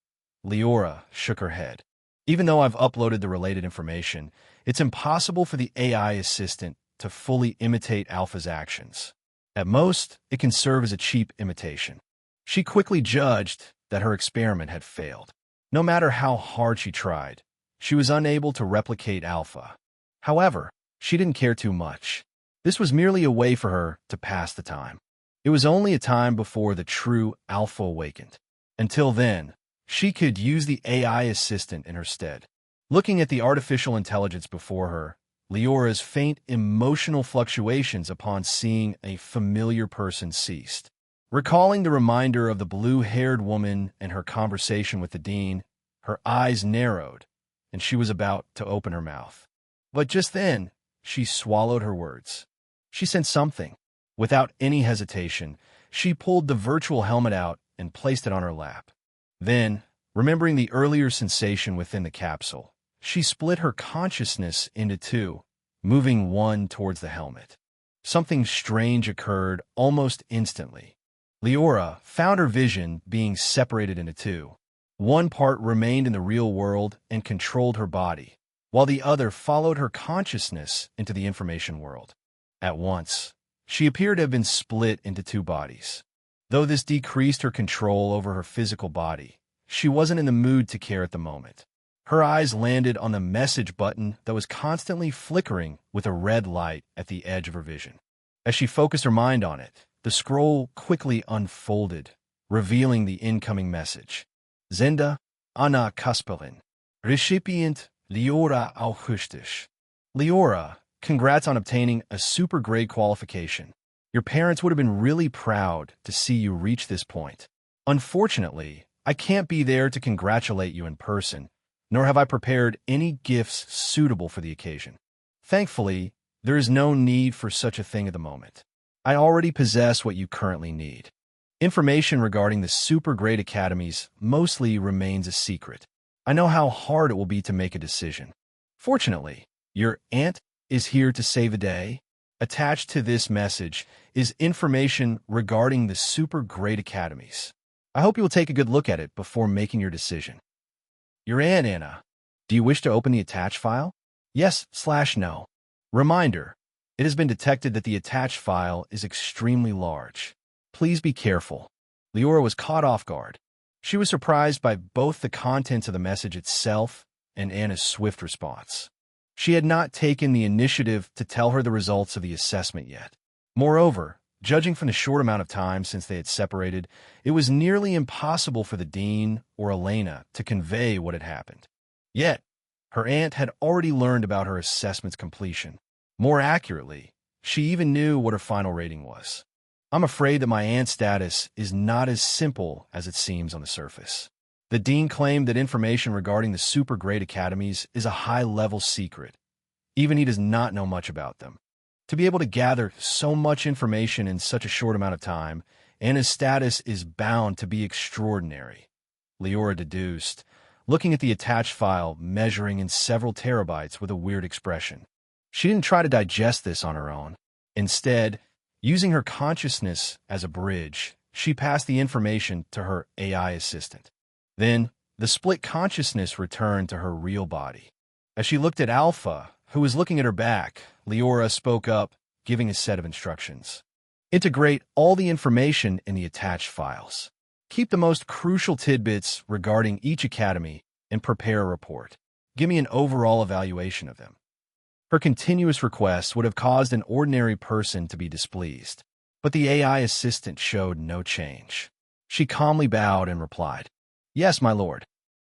Liora shook her head. Even though I've uploaded the related information, it's impossible for the AI assistant to fully imitate Alpha's actions. At most, it can serve as a cheap imitation. She quickly judged that her experiment had failed. No matter how hard she tried, she was unable to replicate Alpha. However, she didn't care too much. This was merely a way for her to pass the time. It was only a time before the true alpha awakened. Until then, she could use the AI assistant in her stead. Looking at the artificial intelligence before her, Liora's faint emotional fluctuations upon seeing a familiar person ceased. Recalling the reminder of the blue-haired woman and her conversation with the dean, her eyes narrowed, and she was about to open her mouth. But just then, she swallowed her words. She sensed something. Without any hesitation, she pulled the virtual helmet out and placed it on her lap. Then, remembering the earlier sensation within the capsule, she split her consciousness into two, moving one towards the helmet. Something strange occurred almost instantly. Liora found her vision being separated into two. One part remained in the real world and controlled her body, while the other followed her consciousness into the information world. At once, she appeared to have been split into two bodies. Though this decreased her control over her physical body, she wasn't in the mood to care at the moment. Her eyes landed on the message button that was constantly flickering with a red light at the edge of her vision. As she focused her mind on it, the scroll quickly unfolded, revealing the incoming message. Zenda, Anna Kaspelin. Recipient, Liora Augustisch. Liora, congrats on obtaining a super grade qualification. Your parents would have been really proud to see you reach this point. Unfortunately, I can't be there to congratulate you in person, nor have I prepared any gifts suitable for the occasion. Thankfully, there is no need for such a thing at the moment. I already possess what you currently need. Information regarding the super grade academies mostly remains a secret. I know how hard it will be to make a decision. Fortunately, your aunt is here to save the day. Attached to this message is information regarding the super grade academies. I hope you will take a good look at it before making your decision. Your Aunt Anna. Do you wish to open the attached file? Yes/no. Reminder. It has been detected that the attached file is extremely large. Please be careful. Liora was caught off guard. She was surprised by both the contents of the message itself and Anna's swift response. She had not taken the initiative to tell her the results of the assessment yet. Moreover, judging from the short amount of time since they had separated, it was nearly impossible for the dean or Elena to convey what had happened. Yet, her aunt had already learned about her assessment's completion. More accurately, she even knew what her final rating was. I'm afraid that my aunt's status is not as simple as it seems on the surface. The dean claimed that information regarding the super grade academies is a high-level secret. Even he does not know much about them. To be able to gather so much information in such a short amount of time, Anna's status is bound to be extraordinary. Liora deduced, looking at the attached file measuring in several terabytes with a weird expression. She didn't try to digest this on her own. Instead, using her consciousness as a bridge, she passed the information to her AI assistant. Then, the split consciousness returned to her real body. As she looked at Alpha, who was looking at her back, Liora spoke up, giving a set of instructions. Integrate all the information in the attached files. Keep the most crucial tidbits regarding each academy and prepare a report. Give me an overall evaluation of them. Her continuous requests would have caused an ordinary person to be displeased, but the AI assistant showed no change. She calmly bowed and replied, "Yes, my lord."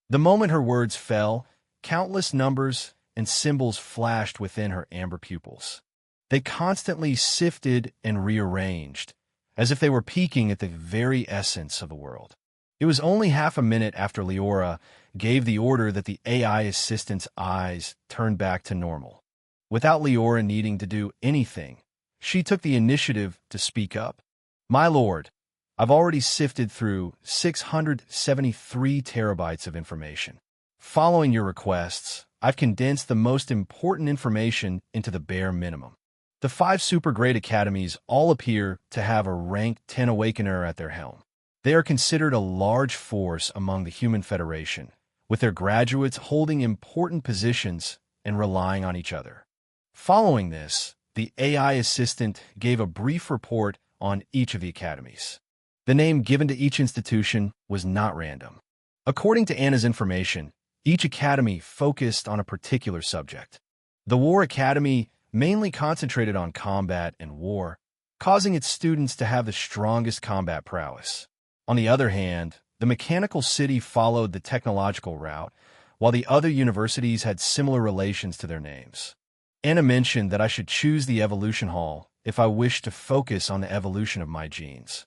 The moment her words fell, countless numbers and symbols flashed within her amber pupils. They constantly sifted and rearranged, as if they were peeking at the very essence of the world. It was only half a minute after Liora gave the order that the AI assistant's eyes turned back to normal. Without Liora needing to do anything, she took the initiative to speak up. "My lord, I've already sifted through 673 terabytes of information. Following your requests, I've condensed the most important information into the bare minimum. The 5 super grade academies all appear to have a rank 10 awakener at their helm. They are considered a large force among the Human Federation, with their graduates holding important positions and relying on each other." Following this, the AI assistant gave a brief report on each of the academies. The name given to each institution was not random. According to Anna's information, each academy focused on a particular subject. The War Academy mainly concentrated on combat and war, causing its students to have the strongest combat prowess. On the other hand, the mechanical city followed the technological route, while the other universities had similar relations to their names. Anna mentioned that I should choose the Evolution Hall if I wished to focus on the evolution of my genes.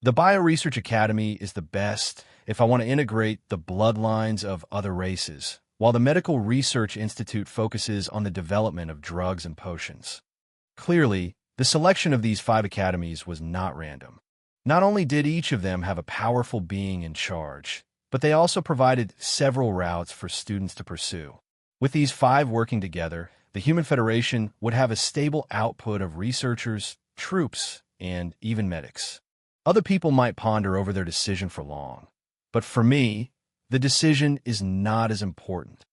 The Bioresearch Academy is the best if I want to integrate the bloodlines of other races, while the Medical Research Institute focuses on the development of drugs and potions. Clearly, the selection of these 5 academies was not random. Not only did each of them have a powerful being in charge, but they also provided several routes for students to pursue. With these 5 working together, the Human Federation would have a stable output of researchers, troops, and even medics. Other people might ponder over their decision for long, but for me, the decision is not as important.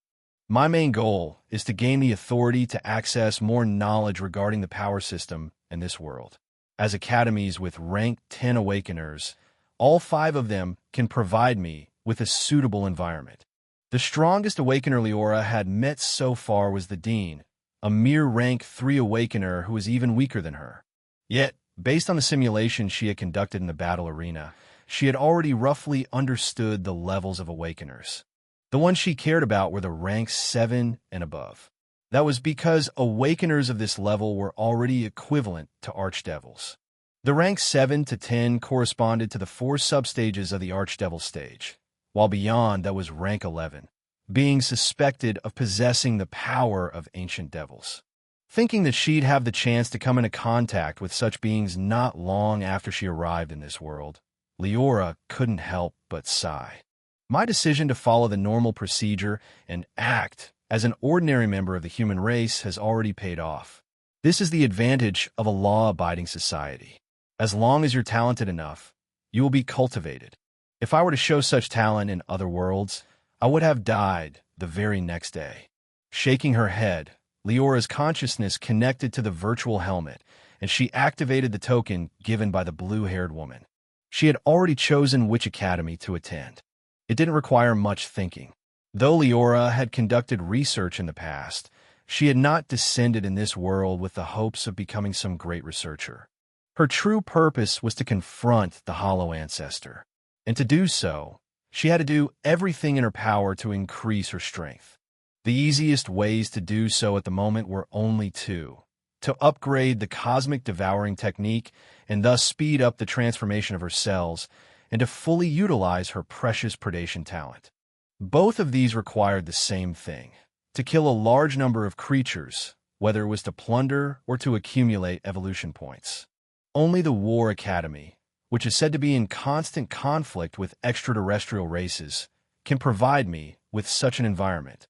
My main goal is to gain the authority to access more knowledge regarding the power system in this world. As academies with rank 10 Awakeners, all 5 of them can provide me with a suitable environment. The strongest Awakener Liora had met so far was the Dean, a mere rank 3 Awakener who was even weaker than her. Yet, based on the simulation she had conducted in the battle arena, she had already roughly understood the levels of Awakeners. The ones she cared about were the ranks 7 and above. That was because Awakeners of this level were already equivalent to Archdevils. The ranks 7 to 10 corresponded to the 4 substages of the Archdevil stage, while beyond that was rank 11, being suspected of possessing the power of ancient devils. Thinking that she'd have the chance to come into contact with such beings not long after she arrived in this world, Liora couldn't help but sigh. My decision to follow the normal procedure and act as an ordinary member of the human race has already paid off. This is the advantage of a law-abiding society. As long as you're talented enough, you will be cultivated. If I were to show such talent in other worlds, I would have died the very next day. Shaking her head, Liora's consciousness connected to the virtual helmet, and she activated the token given by the blue-haired woman. She had already chosen which academy to attend. It didn't require much thinking. Though Liora had conducted research in the past, she had not descended in this world with the hopes of becoming some great researcher. Her true purpose was to confront the Hollow Ancestor, and to do so, she had to do everything in her power to increase her strength. The easiest ways to do so at the moment were only 2: to upgrade the cosmic devouring technique and thus speed up the transformation of her cells, and to fully utilize her precious predation talent. Both of these required the same thing: to kill a large number of creatures, whether it was to plunder or to accumulate evolution points. Only the War Academy, which is said to be in constant conflict with extraterrestrial races, can provide me with such an environment,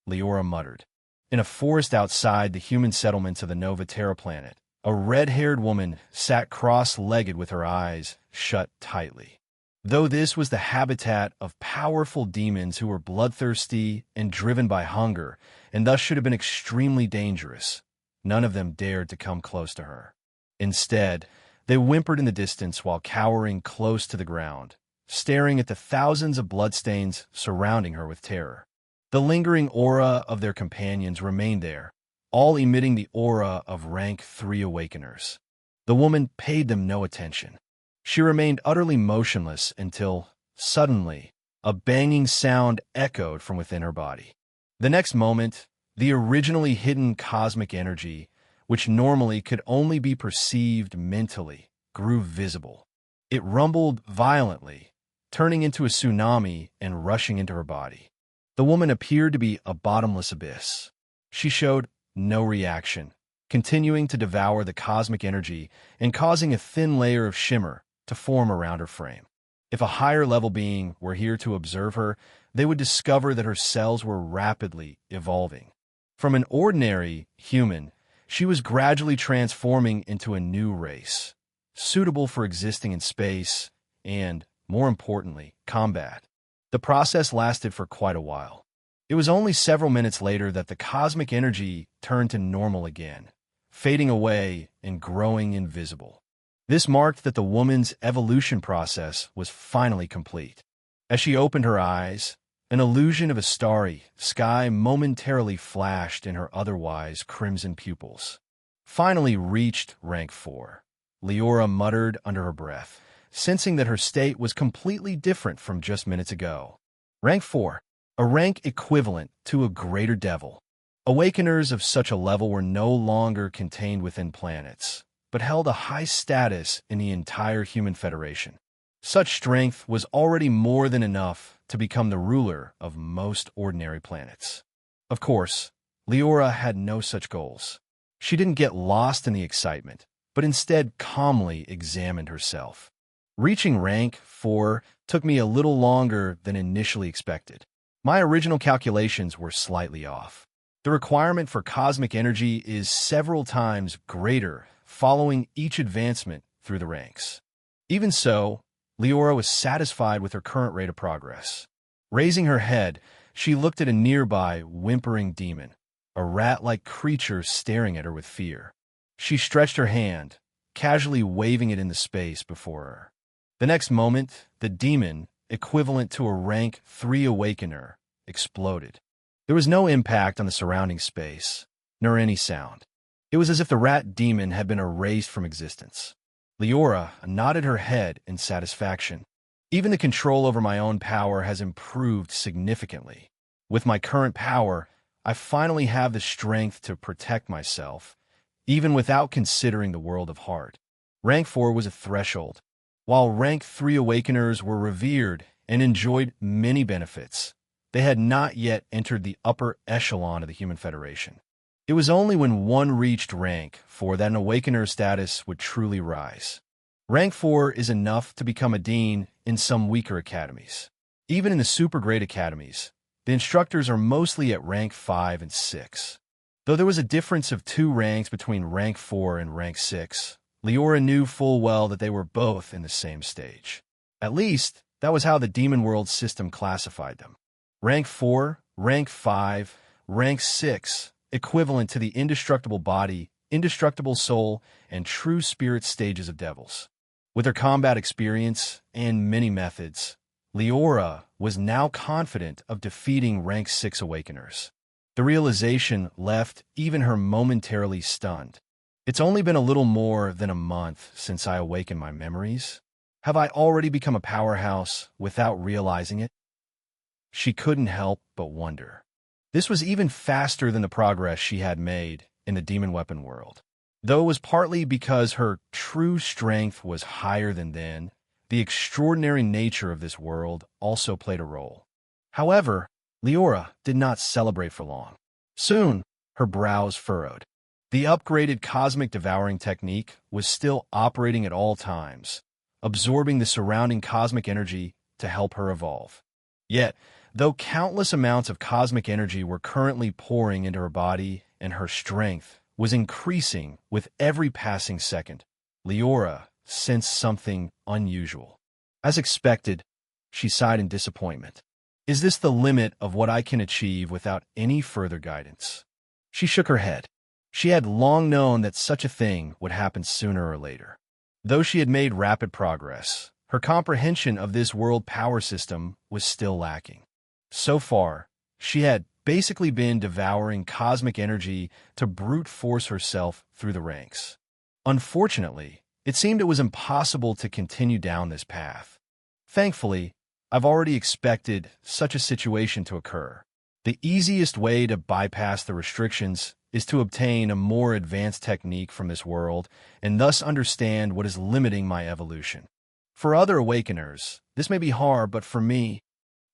Liora muttered. In a forest outside the human settlements of the Nova Terra planet, a red-haired woman sat cross-legged with her eyes shut tightly. Though this was the habitat of powerful demons who were bloodthirsty and driven by hunger, and thus should have been extremely dangerous, none of them dared to come close to her. Instead, they whimpered in the distance while cowering close to the ground, staring at the thousands of bloodstains surrounding her with terror. The lingering aura of their companions remained there, all emitting the aura of rank 3 Awakeners. The woman paid them no attention. She remained utterly motionless until, suddenly, a banging sound echoed from within her body. The next moment, the originally hidden cosmic energy, which normally could only be perceived mentally, grew visible. It rumbled violently, turning into a tsunami and rushing into her body. The woman appeared to be a bottomless abyss. She showed no reaction, continuing to devour the cosmic energy and causing a thin layer of shimmer to form around her frame. If a higher-level being were here to observe her, they would discover that her cells were rapidly evolving. From an ordinary human, she was gradually transforming into a new race, suitable for existing in space and, more importantly, combat. The process lasted for quite a while. It was only several minutes later that the cosmic energy turned to normal again, fading away and growing invisible. This marked that the woman's evolution process was finally complete. As she opened her eyes, An illusion of a starry sky momentarily flashed in her otherwise crimson pupils. Finally reached rank 4. Liora muttered under her breath, sensing that her state was completely different from just minutes ago. Rank 4, a rank equivalent to a greater devil. Awakeners of such a level were no longer contained within planets, but held a high status in the entire human federation. Such strength was already more than enough to become the ruler of most ordinary planets. Of course, Liora had no such goals. She didn't get lost in the excitement, but instead calmly examined herself. Reaching rank 4 took me a little longer than initially expected. My original calculations were slightly off. The requirement for cosmic energy is several times greater following each advancement through the ranks. Even so, Liora was satisfied with her current rate of progress. Raising her head, she looked at a nearby whimpering demon, a rat-like creature staring at her with fear. She stretched her hand, casually waving it into space before her. The next moment, the demon, equivalent to a rank 3 awakener, exploded. There was no impact on the surrounding space, nor any sound. It was as if the rat demon had been erased from existence. Liora nodded her head in satisfaction. Even the control over my own power has improved significantly. With my current power, I finally have the strength to protect myself, even without considering the world of heart. Rank 4 was a threshold. While rank 3 awakeners were revered and enjoyed many benefits, they had not yet entered the upper echelon of the human federation. It was only when one reached rank 4 that an awakener status would truly rise. Rank 4 is enough to become a dean in some weaker academies. Even in the super great academies, the instructors are mostly at rank 5 and 6. Though there was a difference of 2 ranks between rank 4 and rank 6, Liora knew full well that they were both in the same stage. At least, that was how the Demon World system classified them. Rank 4, rank 5, rank 6, equivalent to the indestructible body, indestructible soul, and true spirit stages of devils. With her combat experience and many methods, Liora was now confident of defeating rank 6 awakeners. The realization left even her momentarily stunned. It's only been a little more than a month since I awakened my memories. Have I already become a powerhouse without realizing it? She couldn't help but wonder. This was even faster than the progress she had made in the demon weapon world. Though it was partly because her true strength was higher than then, the extraordinary nature of this world also played a role. However, Liora did not celebrate for long. Soon, her brows furrowed. The upgraded cosmic devouring technique was still operating at all times, absorbing the surrounding cosmic energy to help her evolve. Yet, though countless amounts of cosmic energy were currently pouring into her body and her strength was increasing with every passing second, Liora sensed something unusual. As expected, she sighed in disappointment. Is this the limit of what I can achieve without any further guidance? She shook her head. She had long known that such a thing would happen sooner or later. Though she had made rapid progress, her comprehension of this world power system was still lacking. So far, she had basically been devouring cosmic energy to brute force herself through the ranks. Unfortunately, it seemed it was impossible to continue down this path. Thankfully, I've already expected such a situation to occur. The easiest way to bypass the restrictions is to obtain a more advanced technique from this world and thus understand what is limiting my evolution. For other awakeners, this may be hard, but for me,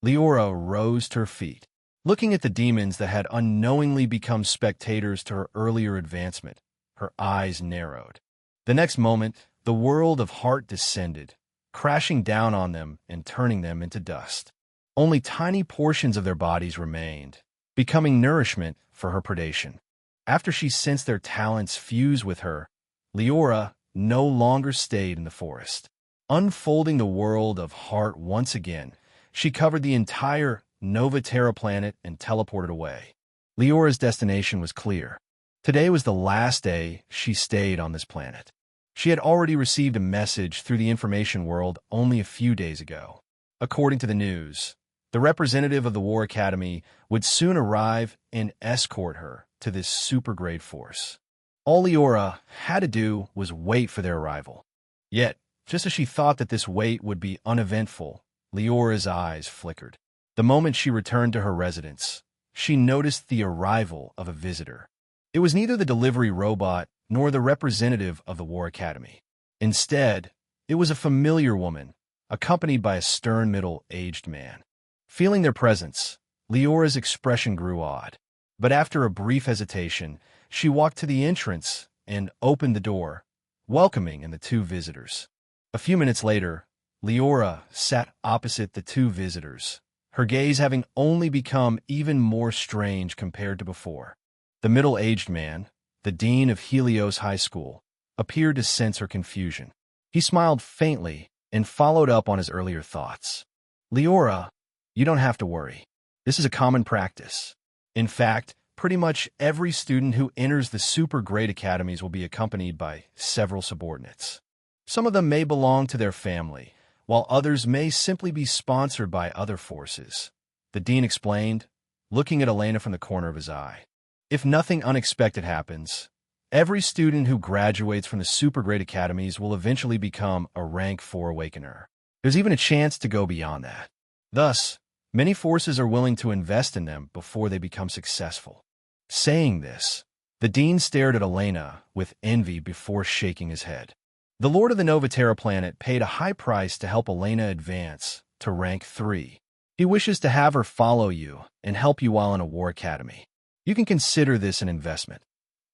Liora rose to her feet. Looking at the demons that had unknowingly become spectators to her earlier advancement, her eyes narrowed. The next moment, the world of heart descended, crashing down on them and turning them into dust. Only tiny portions of their bodies remained, becoming nourishment for her predation. After she sensed their talents fuse with her, Liora no longer stayed in the forest. Unfolding the world of heart once again, she covered the entire Nova Terra planet and teleported away. Liora's destination was clear. Today was the last day she stayed on this planet. She had already received a message through the information world only a few days ago. According to the news, The representative of the War Academy would soon arrive and escort her to this super-grade force. All Liora had to do was wait for their arrival. Yet, just as she thought that this wait would be uneventful, Liora's eyes flickered. The moment she returned to her residence, she noticed the arrival of a visitor. It was neither the delivery robot nor the representative of the War Academy. Instead, it was a familiar woman, accompanied by a stern middle-aged man. Feeling their presence, Liora's expression grew odd. But after a brief hesitation, she walked to the entrance and opened the door, welcoming in the two visitors. A few minutes later, Liora sat opposite the two visitors, her gaze having only become even more strange compared to before. The middle-aged man, the dean of Helios High School, appeared to sense her confusion. He smiled faintly and followed up on his earlier thoughts. Liora, you don't have to worry. This is a common practice. In fact, pretty much every student who enters the super great academies will be accompanied by several subordinates. Some of them may belong to their family, while others may simply be sponsored by other forces. The dean explained, looking at Elena from the corner of his eye. If nothing unexpected happens, every student who graduates from the super great academies will eventually become a rank 4 awakener. There's even a chance to go beyond that. Thus, many forces are willing to invest in them before they become successful. Saying this, the dean stared at Elena with envy before shaking his head. The Lord of the Novaterra planet paid a high price to help Elena advance to rank 3. He wishes to have her follow you and help you while in a war academy. You can consider this an investment,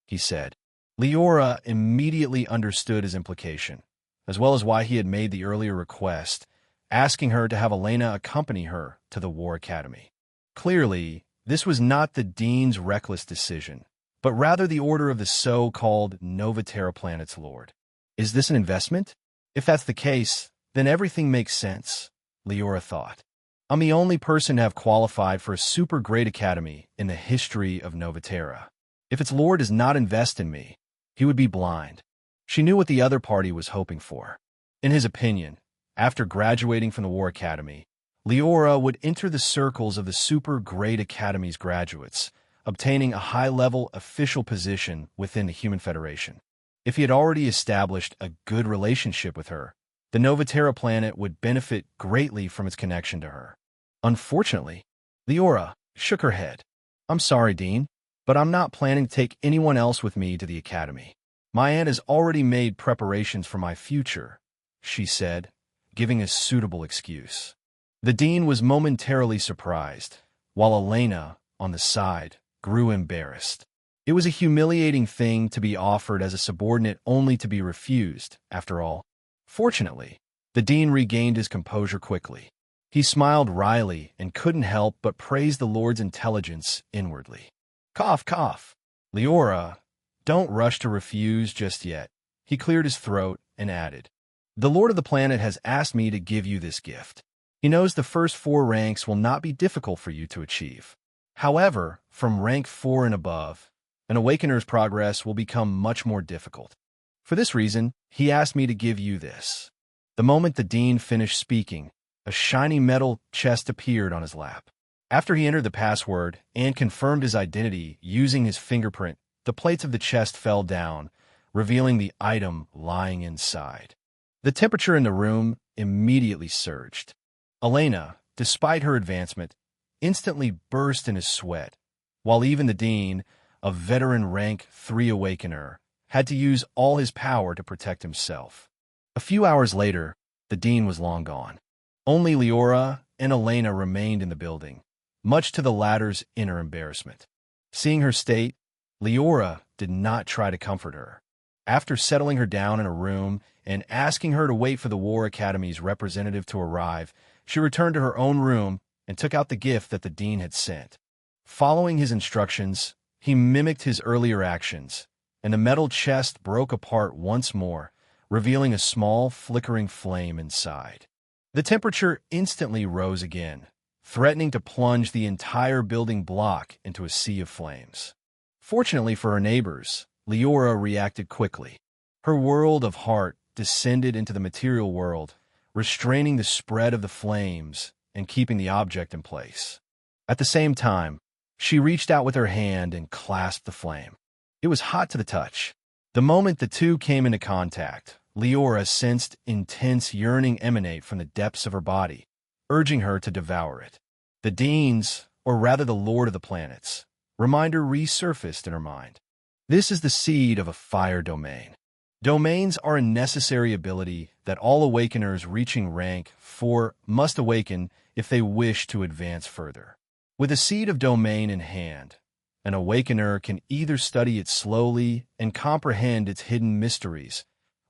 he said. Liora immediately understood his implication, as well as why he had made the earlier request, asking her to have Elena accompany her to the War Academy. Clearly, this was not the dean's reckless decision, but rather the order of the so-called Novaterra planet's lord. Is this an investment? If that's the case, then everything makes sense, Liora thought. I'm the only person to have qualified for a super great academy in the history of Novaterra. If its lord does not invest in me, he would be blind. She knew what the other party was hoping for. In his opinion, after graduating from the War Academy, Liora would enter the circles of the super great academy's graduates, obtaining a high-level official position within the Human Federation. If he had already established a good relationship with her, the Novaterra planet would benefit greatly from its connection to her. Unfortunately, Liora shook her head. I'm sorry, Dean, but I'm not planning to take anyone else with me to the academy. My aunt has already made preparations for my future, she said, giving a suitable excuse. The dean was momentarily surprised, while Elena, on the side, grew embarrassed. It was a humiliating thing to be offered as a subordinate only to be refused, after all. Fortunately, the dean regained his composure quickly. He smiled wryly and couldn't help but praise the Lord's intelligence inwardly. Cough, cough. Liora, don't rush to refuse just yet. He cleared his throat and added, The Lord of the planet has asked me to give you this gift. He knows the first 4 ranks will not be difficult for you to achieve. However, from rank 4 and above, an awakener's progress will become much more difficult. For this reason, he asked me to give you this. The moment the dean finished speaking, a shiny metal chest appeared on his lap. After he entered the password and confirmed his identity using his fingerprint, the plates of the chest fell down, revealing the item lying inside. The temperature in the room immediately surged. Elena, despite her advancement, instantly burst into sweat, while even the dean, a veteran rank 3 awakener, had to use all his power to protect himself. A few hours later, the dean was long gone. Only Liora and Elena remained in the building, much to the latter's inner embarrassment. Seeing her state, Liora did not try to comfort her. After settling her down in a room and asking her to wait for the War Academy's representative to arrive, she returned to her own room and took out the gift that the dean had sent. Following his instructions, he mimicked his earlier actions, and the metal chest broke apart once more, revealing a small, flickering flame inside. The temperature instantly rose again, threatening to plunge the entire building block into a sea of flames. Fortunately for her neighbors, Liora reacted quickly. Her world of heart descended into the material world, restraining the spread of the flames and keeping the object in place. At the same time, she reached out with her hand and clasped the flame. It was hot to the touch. The moment the two came into contact, Liora sensed intense yearning emanate from the depths of her body, urging her to devour it. The Deans, or rather the Lord of the Planets, reminder resurfaced in her mind. This is the seed of a fire domain. Domains are a necessary ability that all awakeners reaching rank 4 must awaken if they wish to advance further. With a seed of domain in hand, an awakener can either study it slowly and comprehend its hidden mysteries,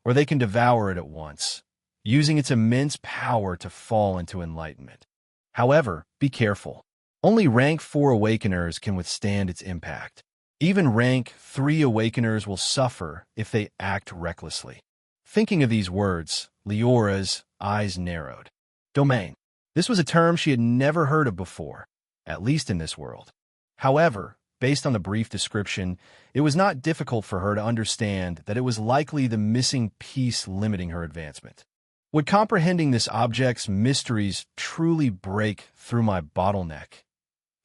or they can devour it at once, using its immense power to fall into enlightenment. However, be careful. Only rank 4 awakeners can withstand its impact. Even rank 3 awakeners will suffer if they act recklessly. Thinking of these words, Liora's eyes narrowed. Domain. This was a term she had never heard of before, at least in this world. However, based on the brief description, it was not difficult for her to understand that it was likely the missing piece limiting her advancement. Would comprehending this object's mysteries truly break through my bottleneck?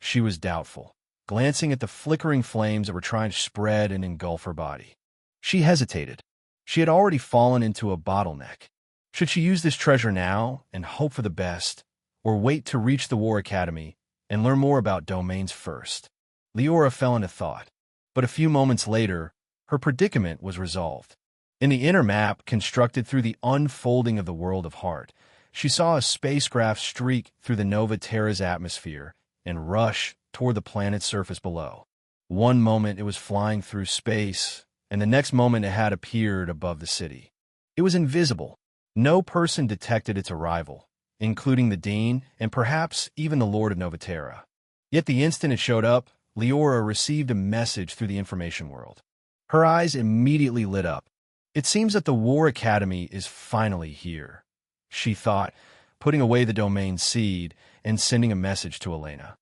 She was doubtful, glancing at the flickering flames that were trying to spread and engulf her body. She hesitated. She had already fallen into a bottleneck. Should she use this treasure now and hope for the best, or wait to reach the War Academy and learn more about domains first? Liora fell into thought, but a few moments later, her predicament was resolved. In the inner map constructed through the unfolding of the world of Heart, she saw a spacecraft streak through the Nova Terra's atmosphere and rush toward the planet's surface below. One moment it was flying through space, and the next moment it had appeared above the city. It was invisible. No person detected its arrival, including the Dean and perhaps even the Lord of Nova Terra. Yet the instant it showed up, Liora received a message through the information world. Her eyes immediately lit up. It seems that the War Academy is finally here, she thought, putting away the domain seed and sending a message to Elena.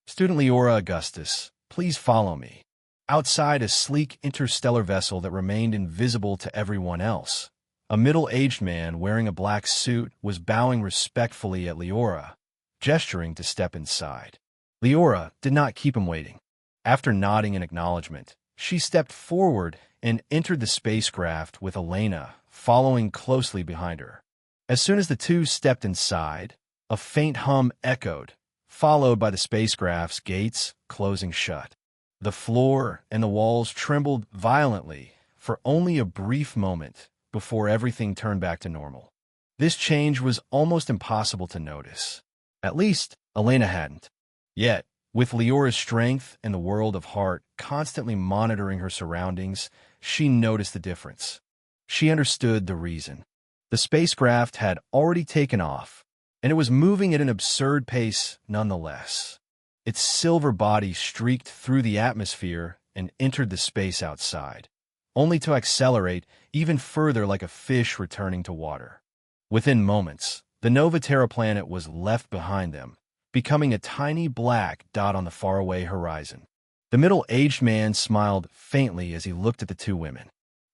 Student Liora Augustus, please follow me. Outside a sleek interstellar vessel that remained invisible to everyone else, a middle-aged man wearing a black suit was bowing respectfully at Liora, gesturing to step inside. Liora did not keep him waiting. After nodding in acknowledgement, she stepped forward and entered the spacecraft with Elena following closely behind her. As soon as the two stepped inside, a faint hum echoed, followed by the spacecraft's gates closing shut. The floor and the walls trembled violently for only a brief moment before everything turned back to normal. This change was almost impossible to notice. At least, Elena hadn't. Yet, with Liora's strength and the world of Heart constantly monitoring her surroundings, she noticed the difference. She understood the reason. The spacecraft had already taken off, and it was moving at an absurd pace nonetheless. Its silver body streaked through the atmosphere and entered the space outside, only to accelerate even further like a fish returning to water. Within moments, the Nova Terra planet was left behind them, becoming a tiny black dot on the faraway horizon. The middle-aged man smiled faintly as he looked at the two women.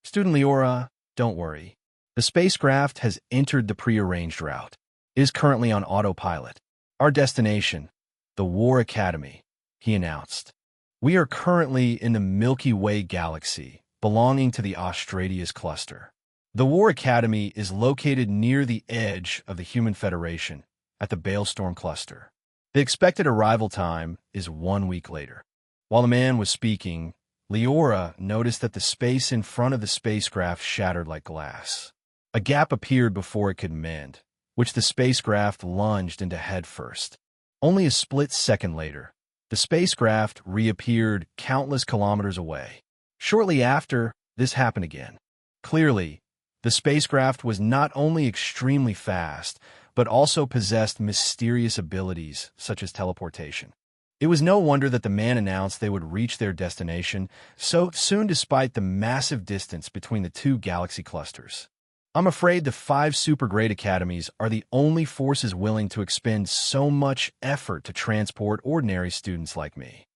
Student Liora, don't worry. The spacecraft has entered the prearranged route. It is currently on autopilot. Our destination, the War Academy, he announced. We are currently in the Milky Way galaxy, belonging to the Austradius cluster. The War Academy is located near the edge of the Human Federation, at the Balestorm cluster. The expected arrival time is 1 week later. While the man was speaking, Liora noticed that the space in front of the spacecraft shattered like glass. A gap appeared before it could mend, which the spacecraft lunged into headfirst. Only a split second later, the spacecraft reappeared countless kilometers away. Shortly after, this happened again. Clearly, the spacecraft was not only extremely fast, but also possessed mysterious abilities such as teleportation. It was no wonder that the man announced they would reach their destination so soon despite the massive distance between the two galaxy clusters. I'm afraid the 5 super great academies are the only forces willing to expend so much effort to transport ordinary students like me.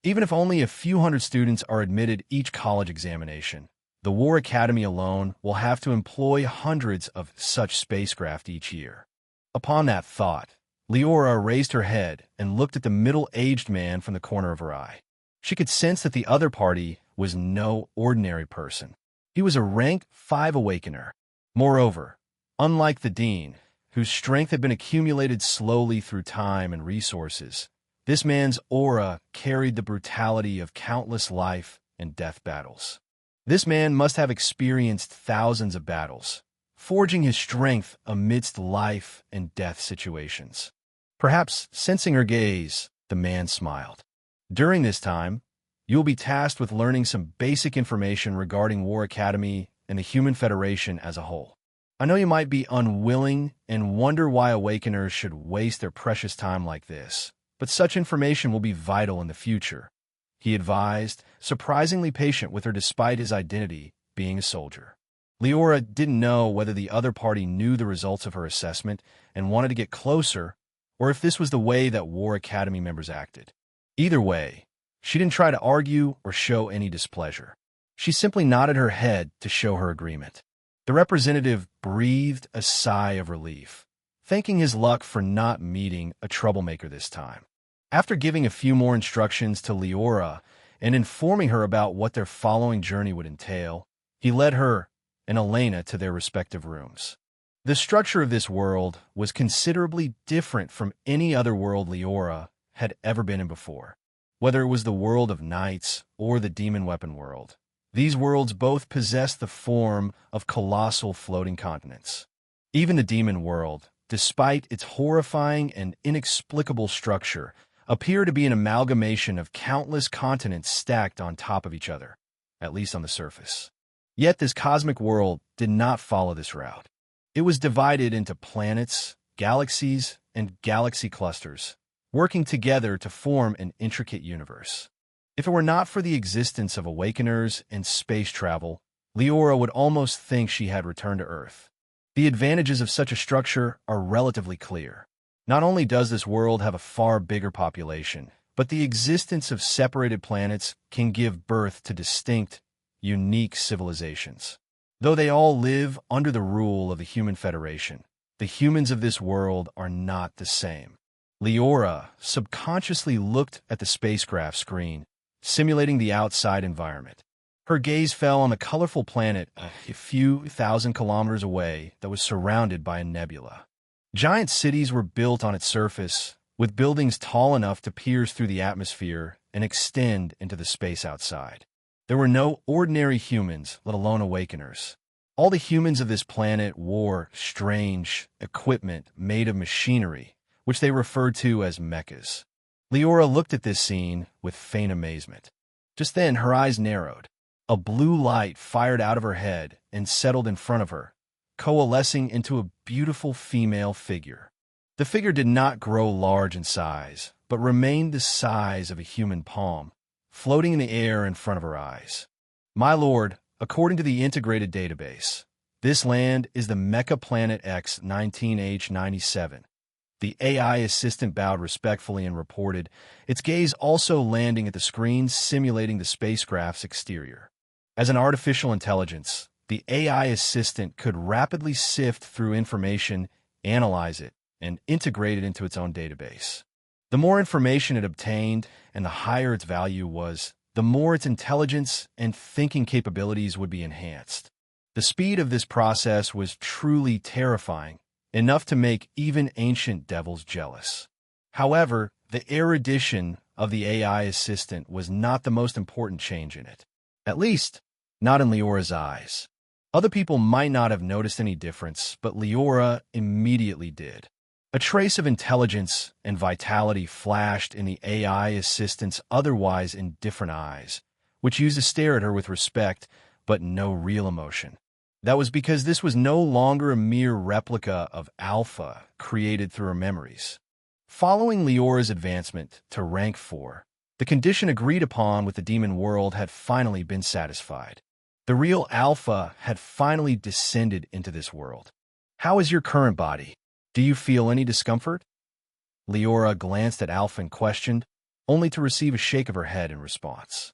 Even if only a few hundred students are admitted each college examination, the War Academy alone will have to employ hundreds of such spacecraft each year. Upon that thought, Liora raised her head and looked at the middle-aged man from the corner of her eye. She could sense that the other party was no ordinary person. He was a rank 5 awakener. Moreover, unlike the Dean, whose strength had been accumulated slowly through time and resources, this man's aura carried the brutality of countless life and death battles. This man must have experienced thousands of battles, forging his strength amidst life and death situations. Perhaps sensing her gaze, the man smiled. During this time, you will be tasked with learning some basic information regarding War Academy and the Human Federation as a whole. I know you might be unwilling and wonder why Awakeners should waste their precious time like this, but such information will be vital in the future, he advised, surprisingly patient with her despite his identity being a soldier. Liora didn't know whether the other party knew the results of her assessment and wanted to get closer, or if this was the way that War Academy members acted. Either way, she didn't try to argue or show any displeasure. She simply nodded her head to show her agreement. The representative breathed a sigh of relief, thanking his luck for not meeting a troublemaker this time. After giving a few more instructions to Liora and informing her about what their following journey would entail, he led her and Elena to their respective rooms. The structure of this world was considerably different from any other world Liora had ever been in before. Whether it was the world of knights or the demon weapon world, these worlds both possessed the form of colossal floating continents. Even the demon world, despite its horrifying and inexplicable structure, appeared to be an amalgamation of countless continents stacked on top of each other, at least on the surface. Yet this cosmic world did not follow this route. It was divided into planets, galaxies, and galaxy clusters, working together to form an intricate universe. If it were not for the existence of Awakeners and space travel, Liora would almost think she had returned to Earth. The advantages of such a structure are relatively clear. Not only does this world have a far bigger population, but the existence of separated planets can give birth to distinct, unique civilizations. Though they all live under the rule of the Human Federation, the humans of this world are not the same. Liora subconsciously looked at the spacecraft screen, simulating the outside environment. Her gaze fell on a colorful planet a few thousand kilometers away that was surrounded by a nebula. Giant cities were built on its surface, with buildings tall enough to pierce through the atmosphere and extend into the space outside. There were no ordinary humans, let alone Awakeners. All the humans of this planet wore strange equipment made of machinery, which they referred to as mechas. Liora looked at this scene with faint amazement. Just then, her eyes narrowed. A blue light fired out of her head and settled in front of her, coalescing into a beautiful female figure. The figure did not grow large in size, but remained the size of a human palm, floating in the air in front of her eyes. My lord, according to the integrated database, this land is the Mecha Planet X-19H97. The AI assistant bowed respectfully and reported, its gaze also landing at the screen simulating the spacecraft's exterior. As an artificial intelligence, the AI assistant could rapidly sift through information, analyze it, and integrate it into its own database. The more information it obtained and the higher its value was, the more its intelligence and thinking capabilities would be enhanced. The speed of this process was truly terrifying, enough to make even ancient devils jealous. However, the erudition of the AI assistant was not the most important change in it. At least, not in Liora's eyes. Other people might not have noticed any difference, but Liora immediately did. A trace of intelligence and vitality flashed in the AI assistant's otherwise indifferent eyes, which used to stare at her with respect, but no real emotion. That was because this was no longer a mere replica of Alpha created through her memories. Following Liora's advancement to rank 4, the condition agreed upon with the demon world had finally been satisfied. The real Alpha had finally descended into this world. How is your current body? Do you feel any discomfort? Liora glanced at Alpha and questioned, only to receive a shake of her head in response.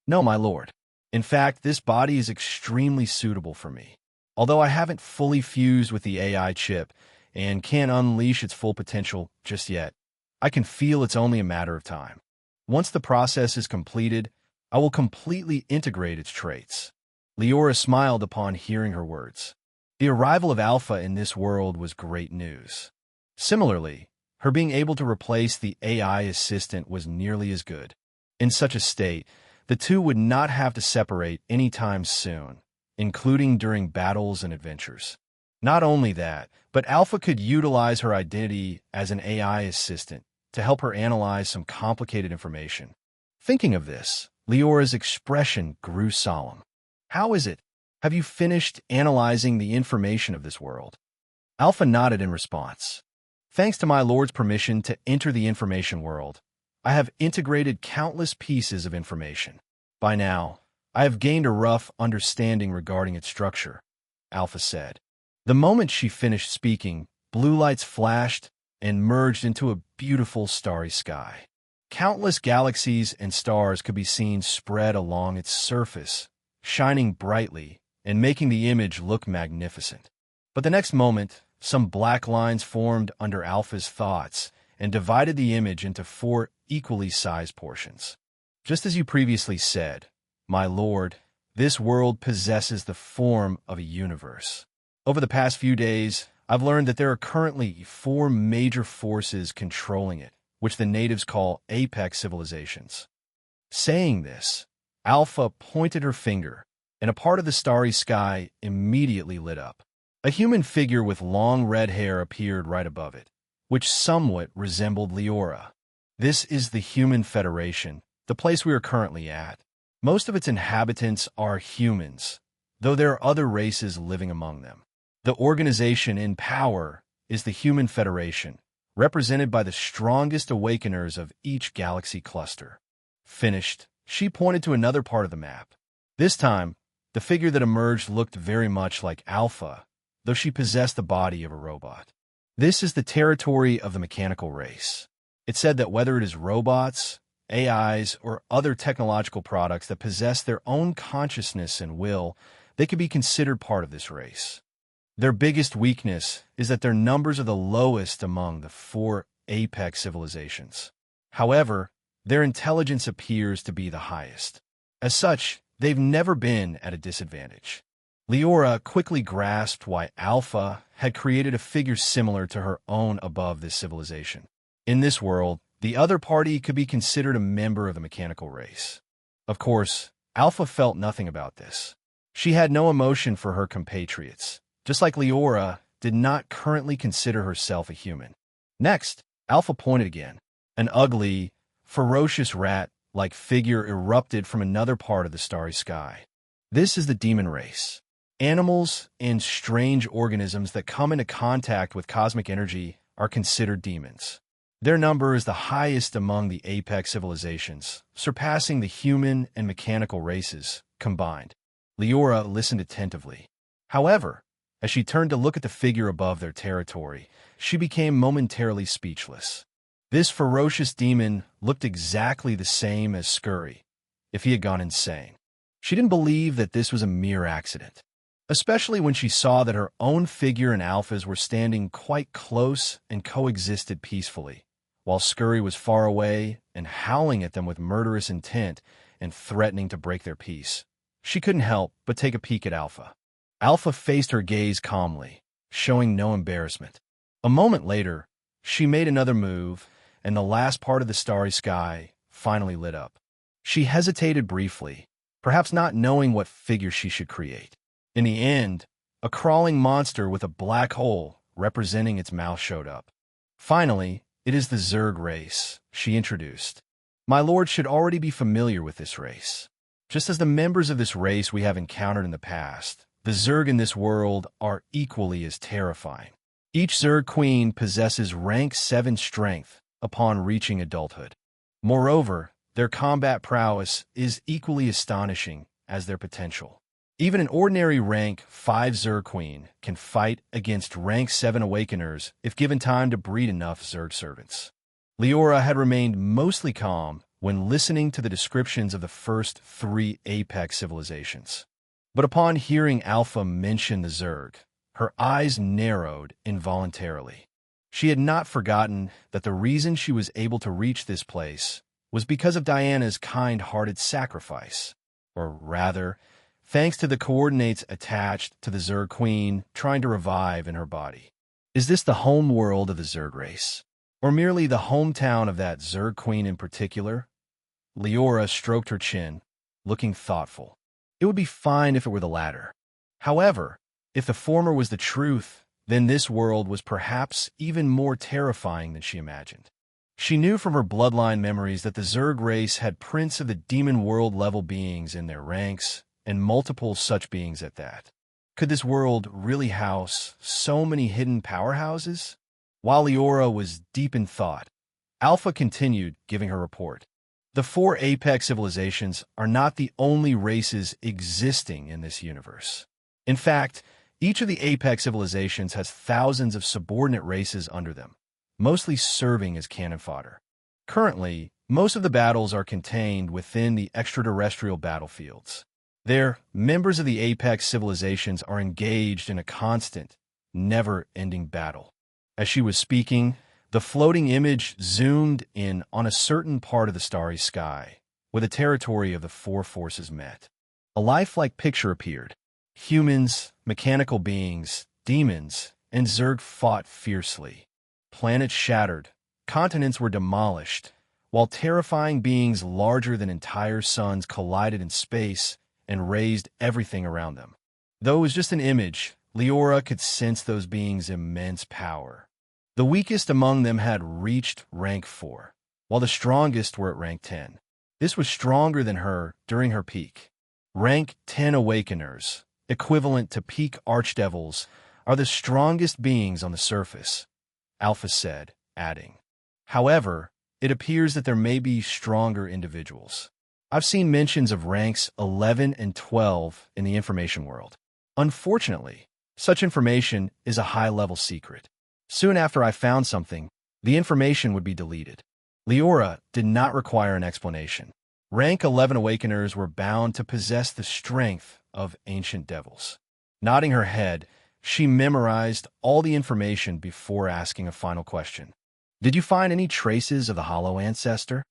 No, my lord. In fact, this body is extremely suitable for me. Although I haven't fully fused with the AI chip, and can't unleash its full potential just yet. I can feel it's only a matter of time. Once the process is completed, I will completely integrate its traits. Liora smiled upon hearing her words. The arrival of Alpha in this world was great news. Similarly, her being able to replace the AI assistant was nearly as good. In such a state, the two would not have to separate anytime soon, including during battles and adventures. Not only that, but Alpha could utilize her identity as an AI assistant to help her analyze some complicated information. Thinking of this, Liora's expression grew solemn. How is it? Have you finished analyzing the information of this world? Alpha nodded in response. Thanks to my Lord's permission to enter the information world, I have integrated countless pieces of information. By now, I have gained a rough understanding regarding its structure, Alpha said. The moment she finished speaking, blue lights flashed and merged into a beautiful starry sky. Countless galaxies and stars could be seen spread along its surface, shining brightly and making the image look magnificent. But the next moment, some black lines formed under Alpha's thoughts and divided the image into 4 equally sized portions. Just as you previously said, my lord, this world possesses the form of a universe. Over the past few days, I've learned that there are currently 4 major forces controlling it, which the natives call apex civilizations. Saying this, Alpha pointed her finger, and a part of the starry sky immediately lit up. A human figure with long red hair appeared right above it, which somewhat resembled Liora. This is the Human Federation, the place we are currently at. Most of its inhabitants are humans, though there are other races living among them. The organization in power is the Human Federation, represented by the strongest awakeners of each galaxy cluster. Finished, she pointed to another part of the map. This time, the figure that emerged looked very much like Alpha, though she possessed the body of a robot. This is the territory of the mechanical race. It said that whether it is robots, AIs, or other technological products that possess their own consciousness and will, they could be considered part of this race. Their biggest weakness is that their numbers are the lowest among the 4 apex civilizations. However, their intelligence appears to be the highest. As such, they've never been at a disadvantage. Liora quickly grasped why Alpha had created a figure similar to her own above this civilization. In this world, the other party could be considered a member of the mechanical race. Of course, Alpha felt nothing about this. She had no emotion for her compatriots, just like Liora did not currently consider herself a human. Next, Alpha pointed again. An ugly, ferocious rat-like figure erupted from another part of the starry sky. This is the demon race. Animals and strange organisms that come into contact with cosmic energy are considered demons. Their number is the highest among the apex civilizations, surpassing the human and mechanical races combined. Liora listened attentively. However, as she turned to look at the figure above their territory, she became momentarily speechless. This ferocious demon looked exactly the same as Scurry, if he had gone insane. She didn't believe that this was a mere accident, especially when she saw that her own figure and Alpha's were standing quite close and coexisted peacefully, while Scurry was far away and howling at them with murderous intent and threatening to break their peace. She couldn't help but take a peek at Alpha. Alpha faced her gaze calmly, showing no embarrassment. A moment later, she made another move, and the last part of the starry sky finally lit up. She hesitated briefly, perhaps not knowing what figure she should create. In the end, a crawling monster with a black hole representing its mouth showed up. Finally, it is the Zerg race, she introduced. My lord should already be familiar with this race. Just as the members of this race we have encountered in the past, the Zerg in this world are equally as terrifying. Each Zerg queen possesses rank 7 strength upon reaching adulthood. Moreover, their combat prowess is equally astonishing as their potential. Even an ordinary rank 5 Zerg queen can fight against rank 7 awakeners if given time to breed enough Zerg servants. Liora had remained mostly calm when listening to the descriptions of the first 3 apex civilizations. But upon hearing Alpha mention the Zerg, Her eyes narrowed involuntarily. She had not forgotten that the reason she was able to reach this place was because of Diana's kind-hearted sacrifice, or rather, thanks to the coordinates attached to the Zerg Queen trying to revive in her body. Is this the home world of the Zerg race, or merely the hometown of that Zerg Queen in particular? Liora stroked her chin, looking thoughtful. It would be fine if it were the latter. However, if the former was the truth, then this world was perhaps even more terrifying than she imagined. She knew from her bloodline memories that the Zerg race had Prince of the Demon World level beings in their ranks, and multiple such beings at that. Could this world really house so many hidden powerhouses? While Liora was deep in thought, Alpha continued giving her report. The 4 apex civilizations are not the only races existing in this universe. In fact, each of the apex civilizations has thousands of subordinate races under them, mostly serving as cannon fodder. Currently, most of the battles are contained within the extraterrestrial battlefields. There, members of the apex civilizations are engaged in a constant, never-ending battle. As she was speaking, the floating image zoomed in on a certain part of the starry sky, where the territory of the 4 forces met. A lifelike picture appeared. Humans, mechanical beings, demons, and Zerg fought fiercely. Planets shattered, continents were demolished, while terrifying beings larger than entire suns collided in space and razed everything around them. Though it was just an image, Liora could sense those beings' immense power. The weakest among them had reached rank 4, while the strongest were at rank 10. This was stronger than her during her peak. Rank 10 Awakeners, equivalent to peak Archdevils, are the strongest beings on the surface, Alpha said, adding. However, it appears that there may be stronger individuals. I've seen mentions of ranks 11 and 12 in the information world. Unfortunately, such information is a high-level secret. Soon after I found something, the information would be deleted. Liora did not require an explanation. Rank 11 Awakeners were bound to possess the strength of ancient devils. Nodding her head, she memorized all the information before asking a final question. Did you find any traces of the Hollow Ancestor?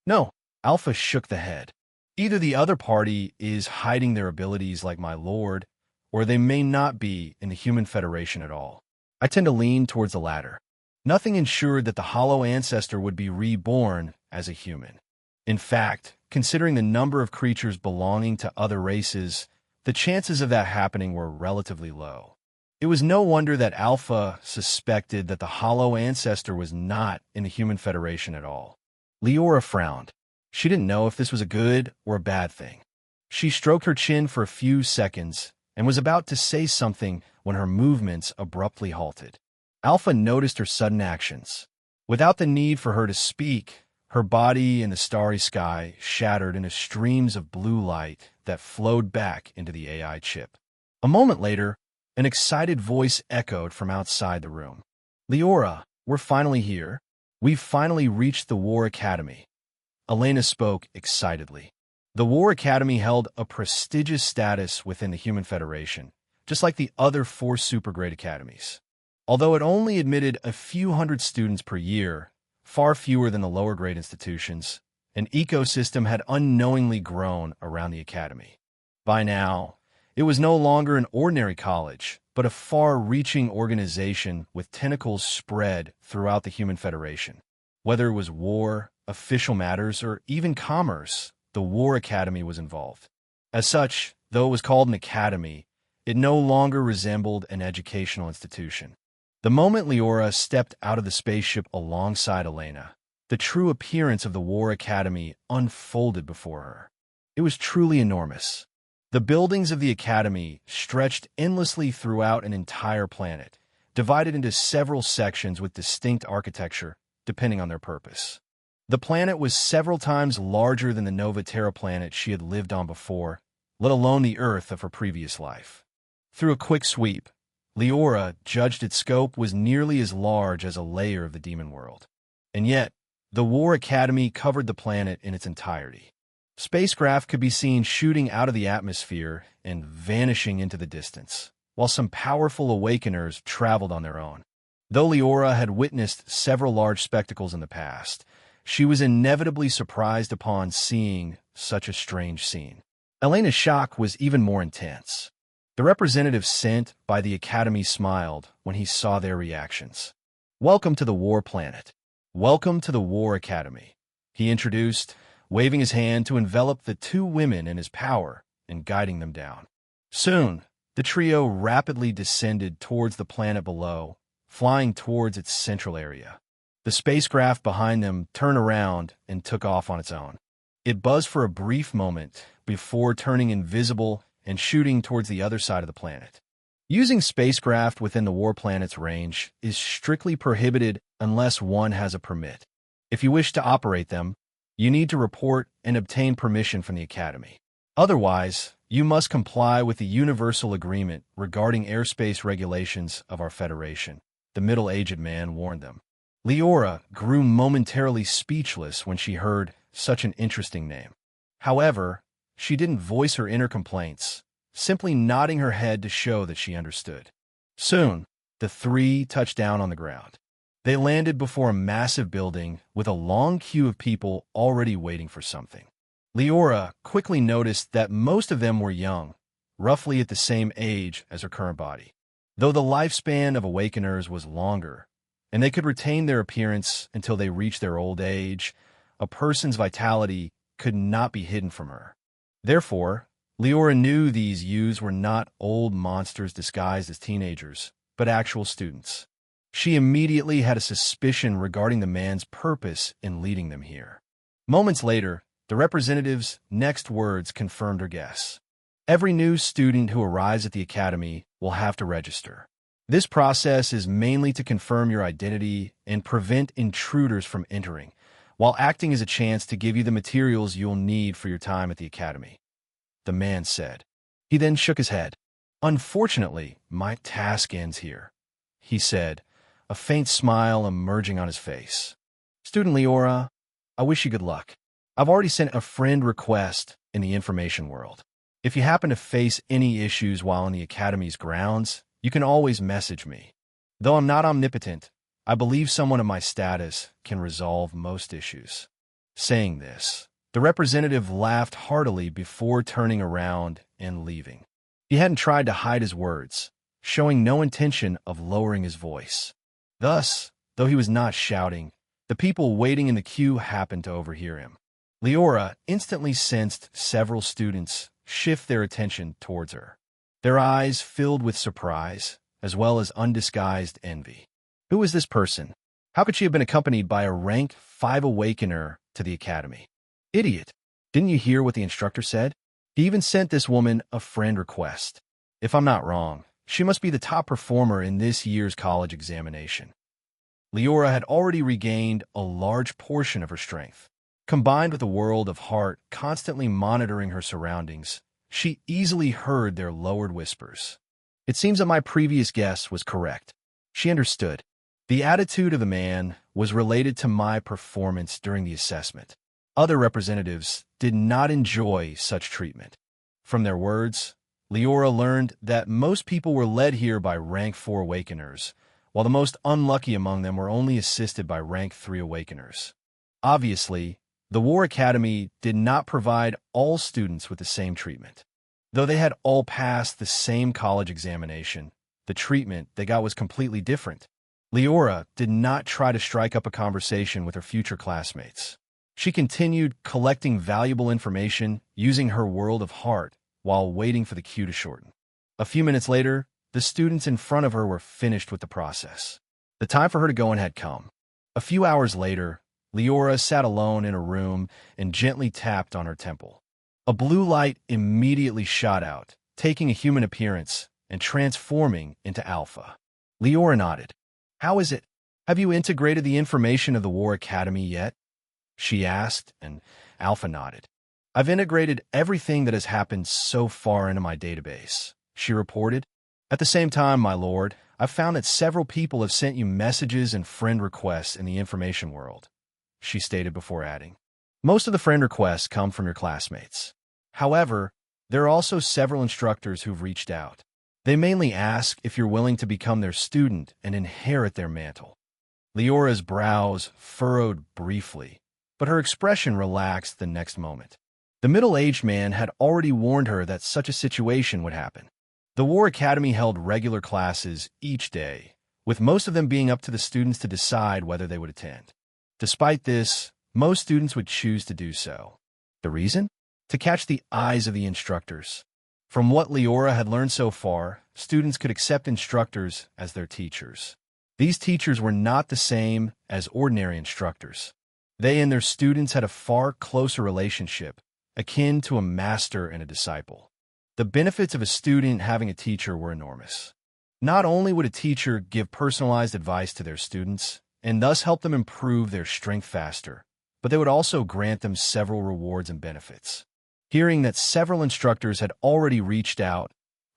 No, Alpha shook the head. Either the other party is hiding their abilities like my lord, or they may not be in the Human Federation at all. I tend to lean towards the latter. Nothing ensured that the Hollow Ancestor would be reborn as a human. In fact, considering the number of creatures belonging to other races, the chances of that happening were relatively low. It was no wonder that Alpha suspected that the Hollow Ancestor was not in the Human Federation at all. Liora frowned. She didn't know if this was a good or a bad thing. She stroked her chin for a few seconds and was about to say something when her movements abruptly halted. Alpha noticed her sudden actions. Without the need for her to speak, her body in the starry sky shattered into streams of blue light that flowed back into the AI chip. A moment later, an excited voice echoed from outside the room. Liora, we're finally here. We've finally reached the War Academy. Elena spoke excitedly. The War Academy held a prestigious status within the Human Federation, just like the other 4 super-grade academies. Although it only admitted a few hundred students per year, far fewer than the lower-grade institutions, an ecosystem had unknowingly grown around the academy. By now, it was no longer an ordinary college, but a far-reaching organization with tentacles spread throughout the Human Federation. Whether it was war, official matters, or even commerce, the War Academy was involved. As such, though it was called an academy, it no longer resembled an educational institution. The moment Liora stepped out of the spaceship alongside Elena, the true appearance of the War Academy unfolded before her. It was truly enormous. The buildings of the academy stretched endlessly throughout an entire planet, divided into several sections with distinct architecture, depending on their purpose. The planet was several times larger than the Nova Terra planet she had lived on before, let alone the Earth of her previous life. Through a quick sweep, Liora judged its scope was nearly as large as a layer of the demon world. And yet, the War Academy covered the planet in its entirety. Spacecraft could be seen shooting out of the atmosphere and vanishing into the distance, while some powerful awakeners traveled on their own. Though Liora had witnessed several large spectacles in the past, she was inevitably surprised upon seeing such a strange scene. Elena's shock was even more intense. The representative sent by the Academy smiled when he saw their reactions. "Welcome to the War Planet. Welcome to the War Academy," he introduced, waving his hand to envelop the two women in his power and guiding them down. Soon, the trio rapidly descended towards the planet below, flying towards its central area. The spacecraft behind them turned around and took off on its own. It buzzed for a brief moment before turning invisible and shooting towards the other side of the planet. Using spacecraft within the war planet's range is strictly prohibited unless one has a permit. If you wish to operate them, you need to report and obtain permission from the Academy. Otherwise, you must comply with the Universal Agreement regarding airspace regulations of our Federation, the middle-aged man warned them. Liora grew momentarily speechless when she heard such an interesting name. However, she didn't voice her inner complaints, simply nodding her head to show that she understood. Soon, the three touched down on the ground. They landed before a massive building with a long queue of people already waiting for something. Liora quickly noticed that most of them were young, roughly at the same age as her current body. Though the lifespan of Awakeners was longer, and they could retain their appearance until they reached their old age, a person's vitality could not be hidden from her. Therefore, Liora knew these youths were not old monsters disguised as teenagers, but actual students. She immediately had a suspicion regarding the man's purpose in leading them here. Moments later, the representative's next words confirmed her guess. Every new student who arrives at the Academy will have to register. This process is mainly to confirm your identity and prevent intruders from entering, while acting as a chance to give you the materials you'll need for your time at the Academy, the man said. He then shook his head. "Unfortunately, my task ends here," he said, a faint smile emerging on his face. "Student Liora, I wish you good luck. I've already sent a friend request in the information world. If you happen to face any issues while in the Academy's grounds, you can always message me. Though I'm not omnipotent, I believe someone of my status can resolve most issues." Saying this, the representative laughed heartily before turning around and leaving. He hadn't tried to hide his words, showing no intention of lowering his voice. Thus, though he was not shouting, the people waiting in the queue happened to overhear him. Liora instantly sensed several students shift their attention towards her. Their eyes filled with surprise, as well as undisguised envy. Who was this person? How could she have been accompanied by a rank 5 Awakener to the Academy? Idiot! Didn't you hear what the instructor said? He even sent this woman a friend request. If I'm not wrong, she must be the top performer in this year's college examination. Liora had already regained a large portion of her strength. Combined with a world of heart constantly monitoring her surroundings, she easily heard their lowered whispers. It seems that my previous guess was correct. She understood. The attitude of the man was related to my performance during the assessment. Other representatives did not enjoy such treatment. From their words, Liora learned that most people were led here by rank 4 Awakeners, while the most unlucky among them were only assisted by rank 3 Awakeners. Obviously, the War Academy did not provide all students with the same treatment. Though they had all passed the same college examination, the treatment they got was completely different. Liora did not try to strike up a conversation with her future classmates. She continued collecting valuable information using her world of heart while waiting for the queue to shorten. A few minutes later, the students in front of her were finished with the process. The time for her to go in had come. A few hours later, Liora sat alone in a room and gently tapped on her temple. A blue light immediately shot out, taking a human appearance and transforming into Alpha. Liora nodded. "How is it? Have you integrated the information of the War Academy yet?" she asked, and Alpha nodded. "I've integrated everything that has happened so far into my database," she reported. "At the same time, my lord, I've found that several people have sent you messages and friend requests in the information world," she stated before adding. "Most of the friend requests come from your classmates. However, there are also several instructors who've reached out. They mainly ask if you're willing to become their student and inherit their mantle. Liora's brows furrowed briefly, but her expression relaxed the next moment. The middle-aged man had already warned her that such a situation would happen. The War Academy held regular classes each day, with most of them being up to the students to decide whether they would attend. Despite this, most students would choose to do so. The reason? To catch the eyes of the instructors. From what Liora had learned so far, students could accept instructors as their teachers. These teachers were not the same as ordinary instructors. They and their students had a far closer relationship, akin to a master and a disciple. The benefits of a student having a teacher were enormous. Not only would a teacher give personalized advice to their students, and thus help them improve their strength faster, but they would also grant them several rewards and benefits. Hearing that several instructors had already reached out,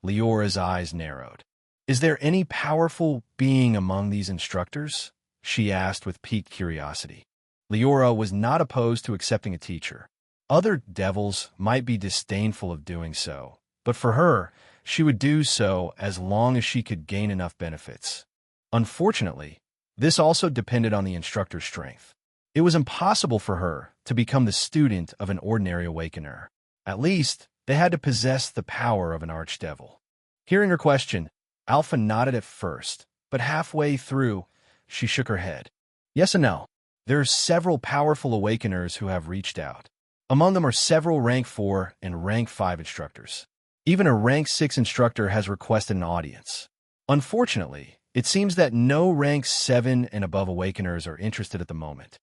Liora's eyes narrowed. "Is there any powerful being among these instructors?" she asked with piqued curiosity. Liora was not opposed to accepting a teacher. Other devils might be disdainful of doing so, but for her, she would do so as long as she could gain enough benefits. Unfortunately, this also depended on the instructor's strength. It was impossible for her to become the student of an ordinary awakener. At least, they had to possess the power of an archdevil. Hearing her question, Alpha nodded at first, but halfway through, she shook her head. Yes and no. There are several powerful awakeners who have reached out. Among them are several rank 4 and rank 5 instructors. Even a rank 6 instructor has requested an audience. Unfortunately, it seems that no rank 7 and above awakeners are interested at the moment.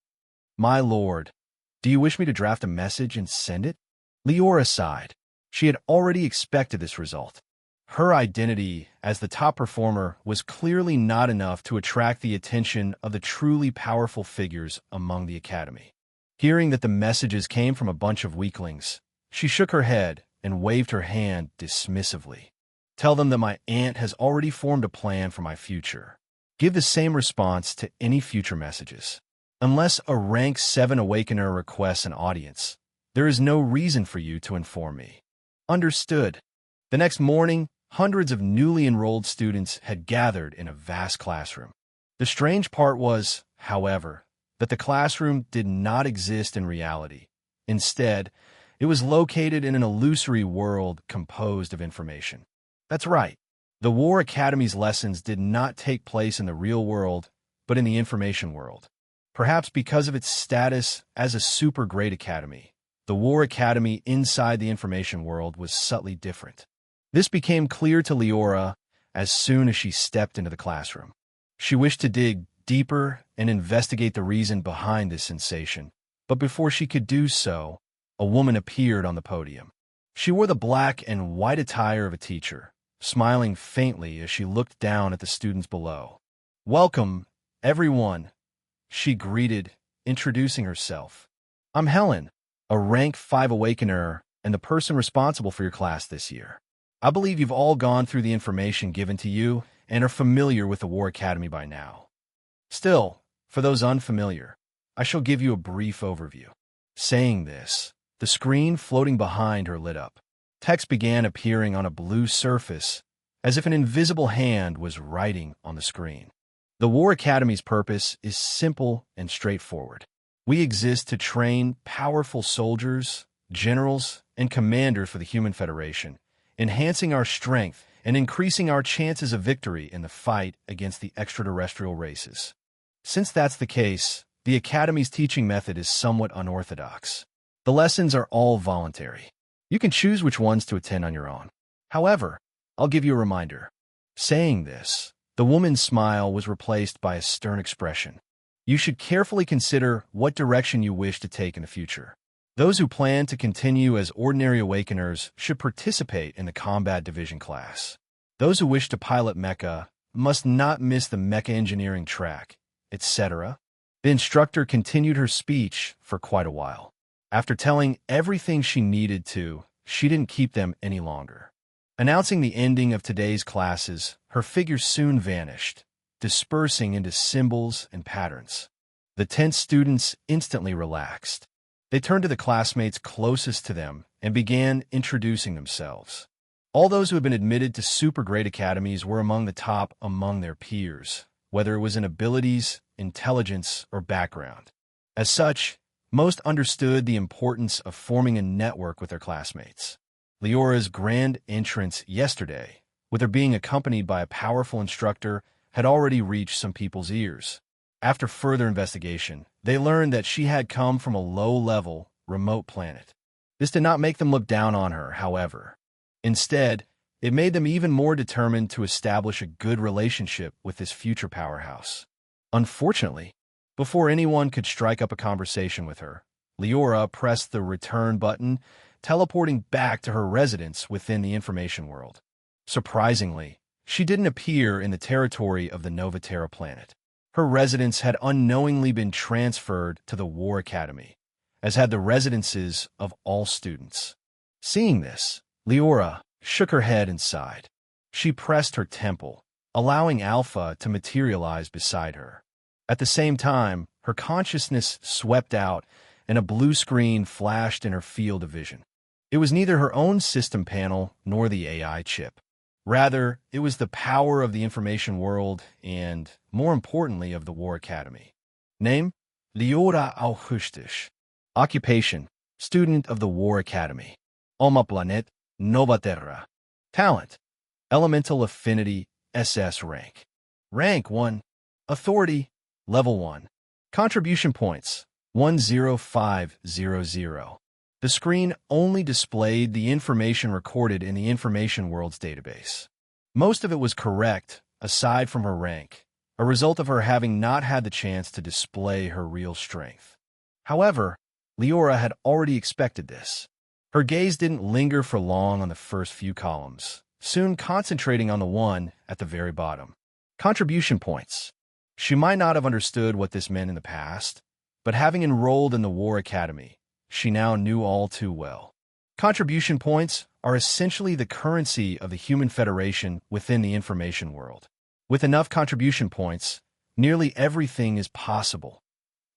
My lord, do you wish me to draft a message and send it? Liora sighed. She had already expected this result. Her identity as the top performer was clearly not enough to attract the attention of the truly powerful figures among the academy. Hearing that the messages came from a bunch of weaklings, she shook her head and waved her hand dismissively. Tell them that my aunt has already formed a plan for my future. Give the same response to any future messages. Unless a rank 7 awakener requests an audience, there is no reason for you to inform me. Understood. The next morning, hundreds of newly enrolled students had gathered in a vast classroom. The strange part was, however, that the classroom did not exist in reality. Instead, it was located in an illusory world composed of information. That's right. The War Academy's lessons did not take place in the real world, but in the information world. Perhaps because of its status as a super great academy, the War Academy inside the information world was subtly different. This became clear to Liora as soon as she stepped into the classroom. She wished to dig deeper and investigate the reason behind this sensation, but before she could do so, a woman appeared on the podium. She wore the black and white attire of a teacher, smiling faintly as she looked down at the students below. Welcome, everyone, she greeted, introducing herself. I'm Helen, a rank 5 awakener and the person responsible for your class this year. I believe you've all gone through the information given to you and are familiar with the War Academy by now. Still, for those unfamiliar, I shall give you a brief overview. Saying this, the screen floating behind her lit up. Text began appearing on a blue surface, as if an invisible hand was writing on the screen. The War Academy's purpose is simple and straightforward. We exist to train powerful soldiers, generals, and commanders for the Human Federation, enhancing our strength and increasing our chances of victory in the fight against the extraterrestrial races. Since that's the case, the Academy's teaching method is somewhat unorthodox. The lessons are all voluntary. You can choose which ones to attend on your own. However, I'll give you a reminder. Saying this, the woman's smile was replaced by a stern expression. You should carefully consider what direction you wish to take in the future. Those who plan to continue as ordinary awakeners should participate in the combat division class. Those who wish to pilot mecha must not miss the mecha engineering track, etc. The instructor continued her speech for quite a while. After telling everything she needed to, she didn't keep them any longer. Announcing the ending of today's classes, her figure soon vanished, dispersing into symbols and patterns. The tense students instantly relaxed. They turned to the classmates closest to them and began introducing themselves. All those who had been admitted to super great academies were among the top among their peers, whether it was in abilities, intelligence, or background. As such, most understood the importance of forming a network with their classmates. Liora's grand entrance yesterday, with her being accompanied by a powerful instructor, had already reached some people's ears. After further investigation, they learned that she had come from a low-level, remote planet. This did not make them look down on her, however. Instead, it made them even more determined to establish a good relationship with this future powerhouse. Unfortunately, before anyone could strike up a conversation with her, Liora pressed the return button, teleporting back to her residence within the information world. Surprisingly, she didn't appear in the territory of the Novaterra planet. Her residence had unknowingly been transferred to the War Academy, as had the residences of all students. Seeing this, Liora shook her head and sighed. She pressed her temple, allowing Alpha to materialize beside her. At the same time, her consciousness swept out, and a blue screen flashed in her field of vision. It was neither her own system panel nor the AI chip. Rather, it was the power of the information world and, more importantly, of the War Academy. Name: Liora Augustisch. Occupation: student of the War Academy. Alma Planet: Novaterra. Talent: elemental affinity, SS rank. Rank 1. Authority: level 1. Contribution points: 10500. The screen only displayed the information recorded in the Information World's database. Most of it was correct, aside from her rank, a result of her having not had the chance to display her real strength. However, Liora had already expected this. Her gaze didn't linger for long on the first few columns, soon concentrating on the one at the very bottom. Contribution points. She might not have understood what this meant in the past, but having enrolled in the War Academy, she now knew all too well. Contribution points are essentially the currency of the human federation within the information world. With enough contribution points, nearly everything is possible.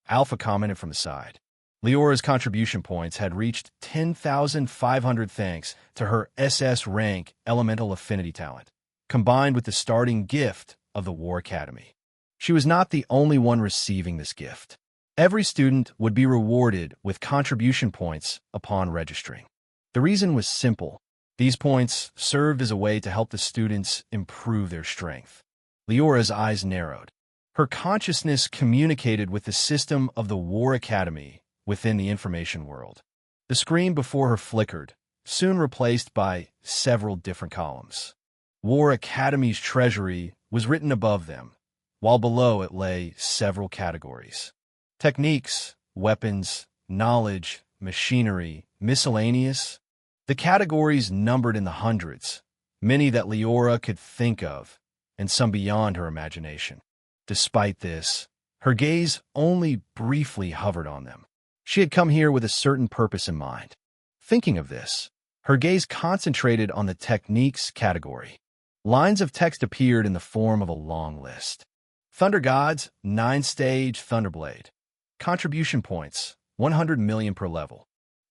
Alpha commented from the side. Liora's contribution points had reached 10,500 thanks to her SS rank elemental affinity talent, combined with the starting gift of the War Academy. She was not the only one receiving this gift. Every student would be rewarded with contribution points upon registering. The reason was simple. These points served as a way to help the students improve their strength. Liora's eyes narrowed. Her consciousness communicated with the system of the War Academy within the information world. The screen before her flickered, soon replaced by several different columns. War Academy's treasury was written above them, while below it lay several categories. Techniques, weapons, knowledge, machinery, miscellaneous. The categories numbered in the hundreds, many that Liora could think of, and some beyond her imagination. Despite this, her gaze only briefly hovered on them. She had come here with a certain purpose in mind. Thinking of this, her gaze concentrated on the techniques category. Lines of text appeared in the form of a long list. Thunder Gods, 9-stage Thunderblade. Contribution points, 100 million per level.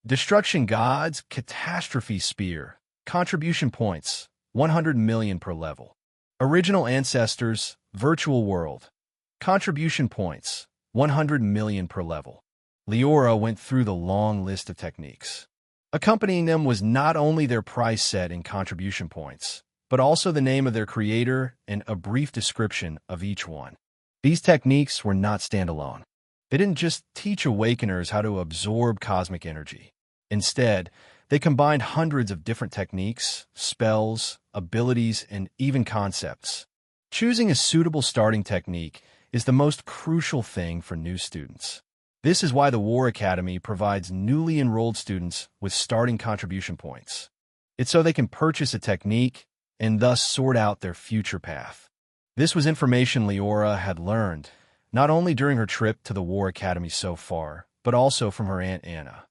Destruction Gods, Catastrophe Spear. Contribution points, 100 million per level. Original Ancestors, Virtual World. Contribution points, 100 million per level. Liora went through the long list of techniques. Accompanying them was not only their price set in contribution points, but also the name of their creator and a brief description of each one. These techniques were not standalone. They didn't just teach awakeners how to absorb cosmic energy. Instead, they combined hundreds of different techniques, spells, abilities, and even concepts. Choosing a suitable starting technique is the most crucial thing for new students. This is why the War Academy provides newly enrolled students with starting contribution points. It's so they can purchase a technique and thus sort out their future path. This was information Liora had learned, not only during her trip to the War Academy so far, but also from her Aunt Anna.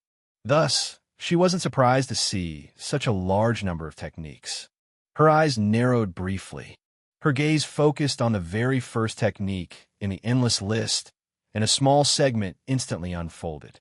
Thus, she wasn't surprised to see such a large number of techniques. Her eyes narrowed briefly. Her gaze focused on the very first technique in the endless list, and a small segment instantly unfolded.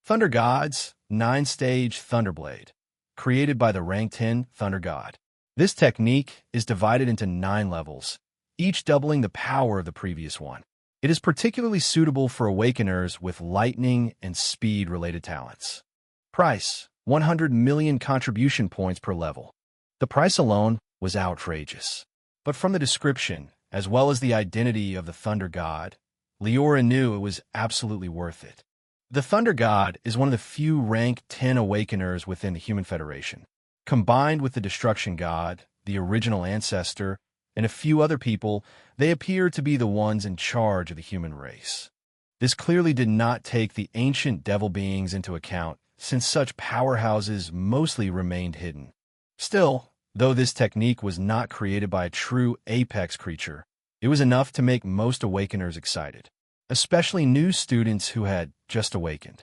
Thunder Gods, 9-stage Thunderblade, created by the rank 10 Thunder God. This technique is divided into 9 levels, each doubling the power of the previous one. It is particularly suitable for awakeners with lightning and speed-related talents. Price: 100 million contribution points per level. The price alone was outrageous. But from the description, as well as the identity of the Thunder God, Liora knew it was absolutely worth it. The Thunder God is one of the few rank 10 awakeners within the Human Federation. Combined with the Destruction God, the original ancestor, and a few other people, they appear to be the ones in charge of the human race. This clearly did not take the ancient devil beings into account, since such powerhouses mostly remained hidden. Still, though this technique was not created by a true apex creature, it was enough to make most awakeners excited, especially new students who had just awakened.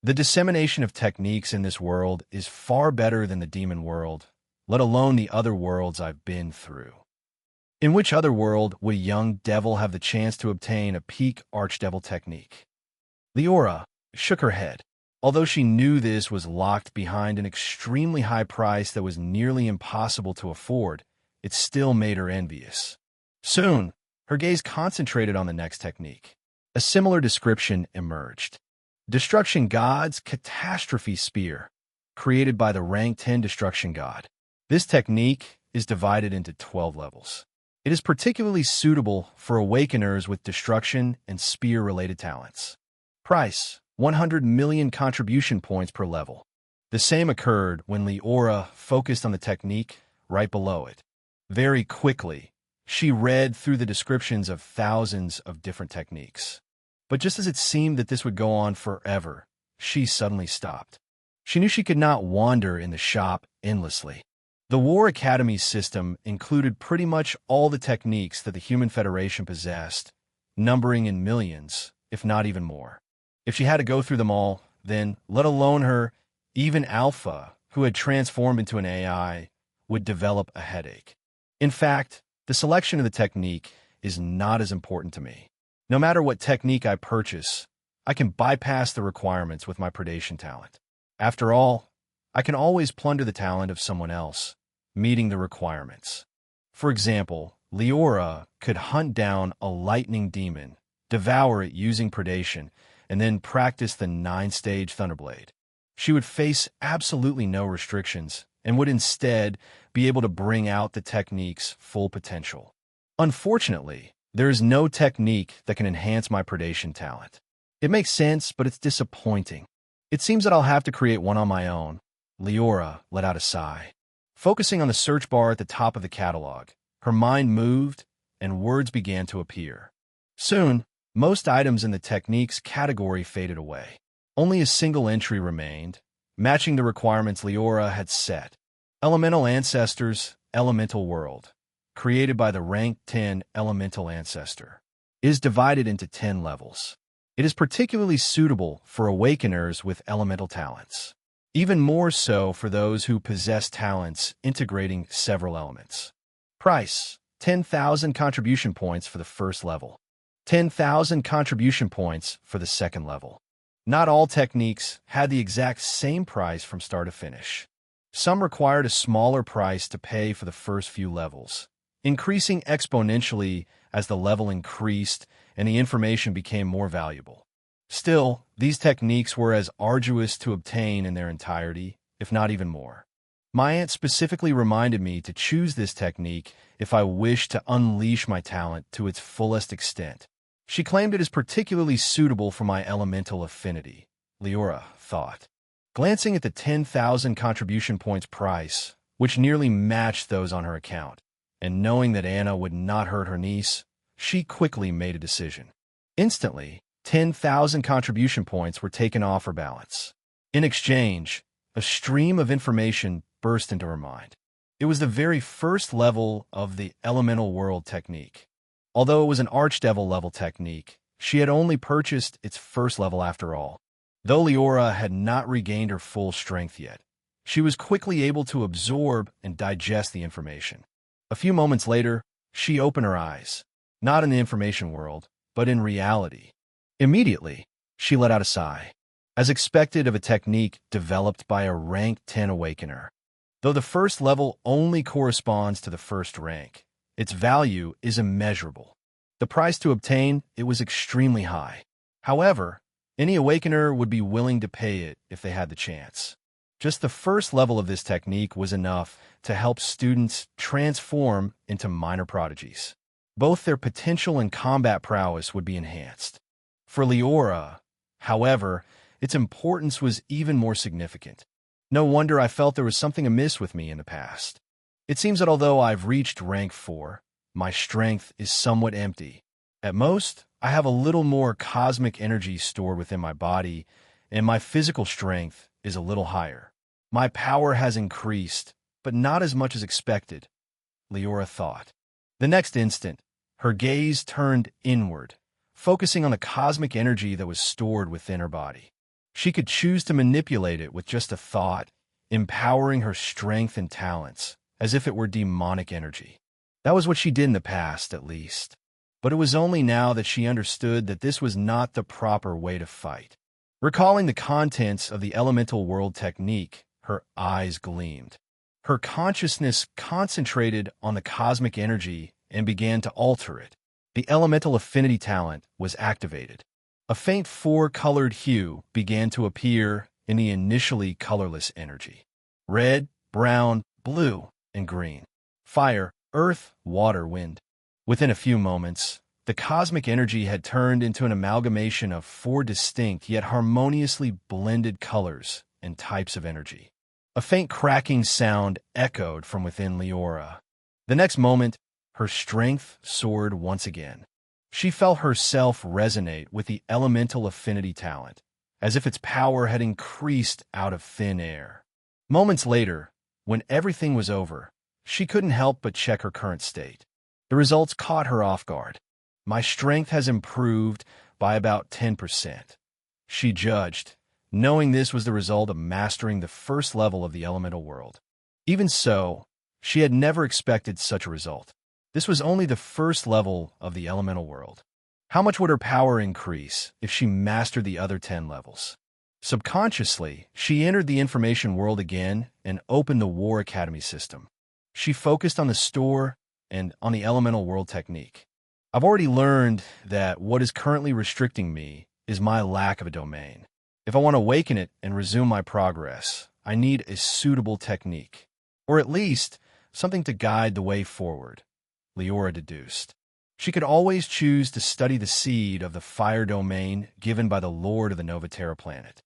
The dissemination of techniques in this world is far better than the demon world, let alone the other worlds I've been through. In which other world would a young devil have the chance to obtain a peak archdevil technique? Liora shook her head. Although she knew this was locked behind an extremely high price that was nearly impossible to afford, it still made her envious. Soon, her gaze concentrated on the next technique. A similar description emerged. Destruction God's Catastrophe Spear, created by the rank 10 Destruction God. This technique is divided into 12 levels. It is particularly suitable for awakeners with destruction and spear-related talents. Price: 100 million contribution points per level. The same occurred when Liora focused on the technique right below it. Very quickly, she read through the descriptions of thousands of different techniques. But just as it seemed that this would go on forever, she suddenly stopped. She knew she could not wander in the shop endlessly. The War Academy system included pretty much all the techniques that the Human Federation possessed, numbering in millions, if not even more. If she had to go through them all, then, let alone her, even Alpha, who had transformed into an AI, would develop a headache. In fact, the selection of the technique is not as important to me. No matter what technique I purchase, I can bypass the requirements with my predation talent. After all, I can always plunder the talent of someone else, meeting the requirements. For example, Liora could hunt down a lightning demon, devour it using predation, and then practice the 9-stage Thunderblade. She would face absolutely no restrictions and would instead be able to bring out the technique's full potential. Unfortunately, there is no technique that can enhance my predation talent. It makes sense, but it's disappointing. It seems that I'll have to create one on my own. Liora let out a sigh. Focusing on the search bar at the top of the catalog, her mind moved and words began to appear. Soon, most items in the techniques category faded away. Only a single entry remained, matching the requirements Liora had set. Elemental Ancestors, Elemental World, created by the rank 10 Elemental Ancestor, is divided into 10 levels. It is particularly suitable for awakeners with elemental talents, even more so for those who possess talents integrating several elements. Price: 10,000 contribution points for the first level. 10,000 contribution points for the second level. Not all techniques had the exact same price from start to finish. Some required a smaller price to pay for the first few levels, increasing exponentially as the level increased and the information became more valuable. Still, these techniques were as arduous to obtain in their entirety, if not even more. My aunt specifically reminded me to choose this technique if I wished to unleash my talent to its fullest extent. She claimed it is particularly suitable for my elemental affinity, Liora thought. Glancing at the 10,000 contribution points price, which nearly matched those on her account, and knowing that Anna would not hurt her niece, she quickly made a decision. Instantly, 10,000 contribution points were taken off her balance. In exchange, a stream of information burst into her mind. It was the very first level of the Elemental World technique. Although it was an Archdevil level technique, she had only purchased its first level after all. Though Liora had not regained her full strength yet, she was quickly able to absorb and digest the information. A few moments later, she opened her eyes, not in the information world, but in reality. Immediately, she let out a sigh, as expected of a technique developed by a rank 10 awakener. Though the first level only corresponds to the first rank, its value is immeasurable. The price to obtain it was extremely high. However, any awakener would be willing to pay it if they had the chance. Just the first level of this technique was enough to help students transform into minor prodigies. Both their potential and combat prowess would be enhanced. For Liora, however, its importance was even more significant. No wonder I felt there was something amiss with me in the past. It seems that although I've reached rank 4, my strength is somewhat empty. At most, I have a little more cosmic energy stored within my body, and my physical strength is a little higher. My power has increased, but not as much as expected, Liora thought. The next instant, her gaze turned inward, focusing on the cosmic energy that was stored within her body. She could choose to manipulate it with just a thought, empowering her strength and talents, as if it were demonic energy. That was what she did in the past, at least. But it was only now that she understood that this was not the proper way to fight. Recalling the contents of the elemental world technique, her eyes gleamed. Her consciousness concentrated on the cosmic energy and began to alter it. The elemental affinity talent was activated. A faint 4-colored hue began to appear in the initially colorless energy. Red, brown, blue, and green. Fire, earth, water, wind. Within a few moments, the cosmic energy had turned into an amalgamation of 4 distinct yet harmoniously blended colors and types of energy. A faint cracking sound echoed from within Liora. The next moment, her strength soared once again. She felt herself resonate with the elemental affinity talent, as if its power had increased out of thin air. Moments later, when everything was over, she couldn't help but check her current state. The results caught her off guard. My strength has improved by about 10%. She judged, knowing this was the result of mastering the first level of the elemental world. Even so, she had never expected such a result. This was only the first level of the elemental world. How much would her power increase if she mastered the other 10 levels? Subconsciously, she entered the information world again and opened the War Academy system. She focused on the store and on the elemental world technique. I've already learned that what is currently restricting me is my lack of a domain. If I want to awaken it and resume my progress, I need a suitable technique, or at least something to guide the way forward, Liora deduced. She could always choose to study the seed of the fire domain given by the Lord of the Novaterra planet.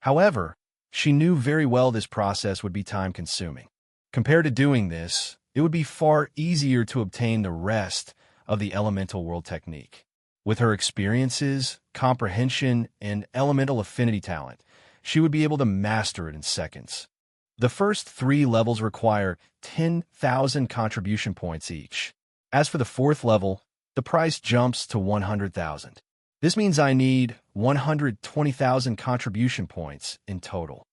However, she knew very well this process would be time-consuming. Compared to doing this, it would be far easier to obtain the rest of the elemental world technique. With her experiences, comprehension, and elemental affinity talent, she would be able to master it in seconds. The first 3 levels require 10,000 contribution points each. As for the 4th level, the price jumps to 100,000. This means I need 120,000 contribution points in total.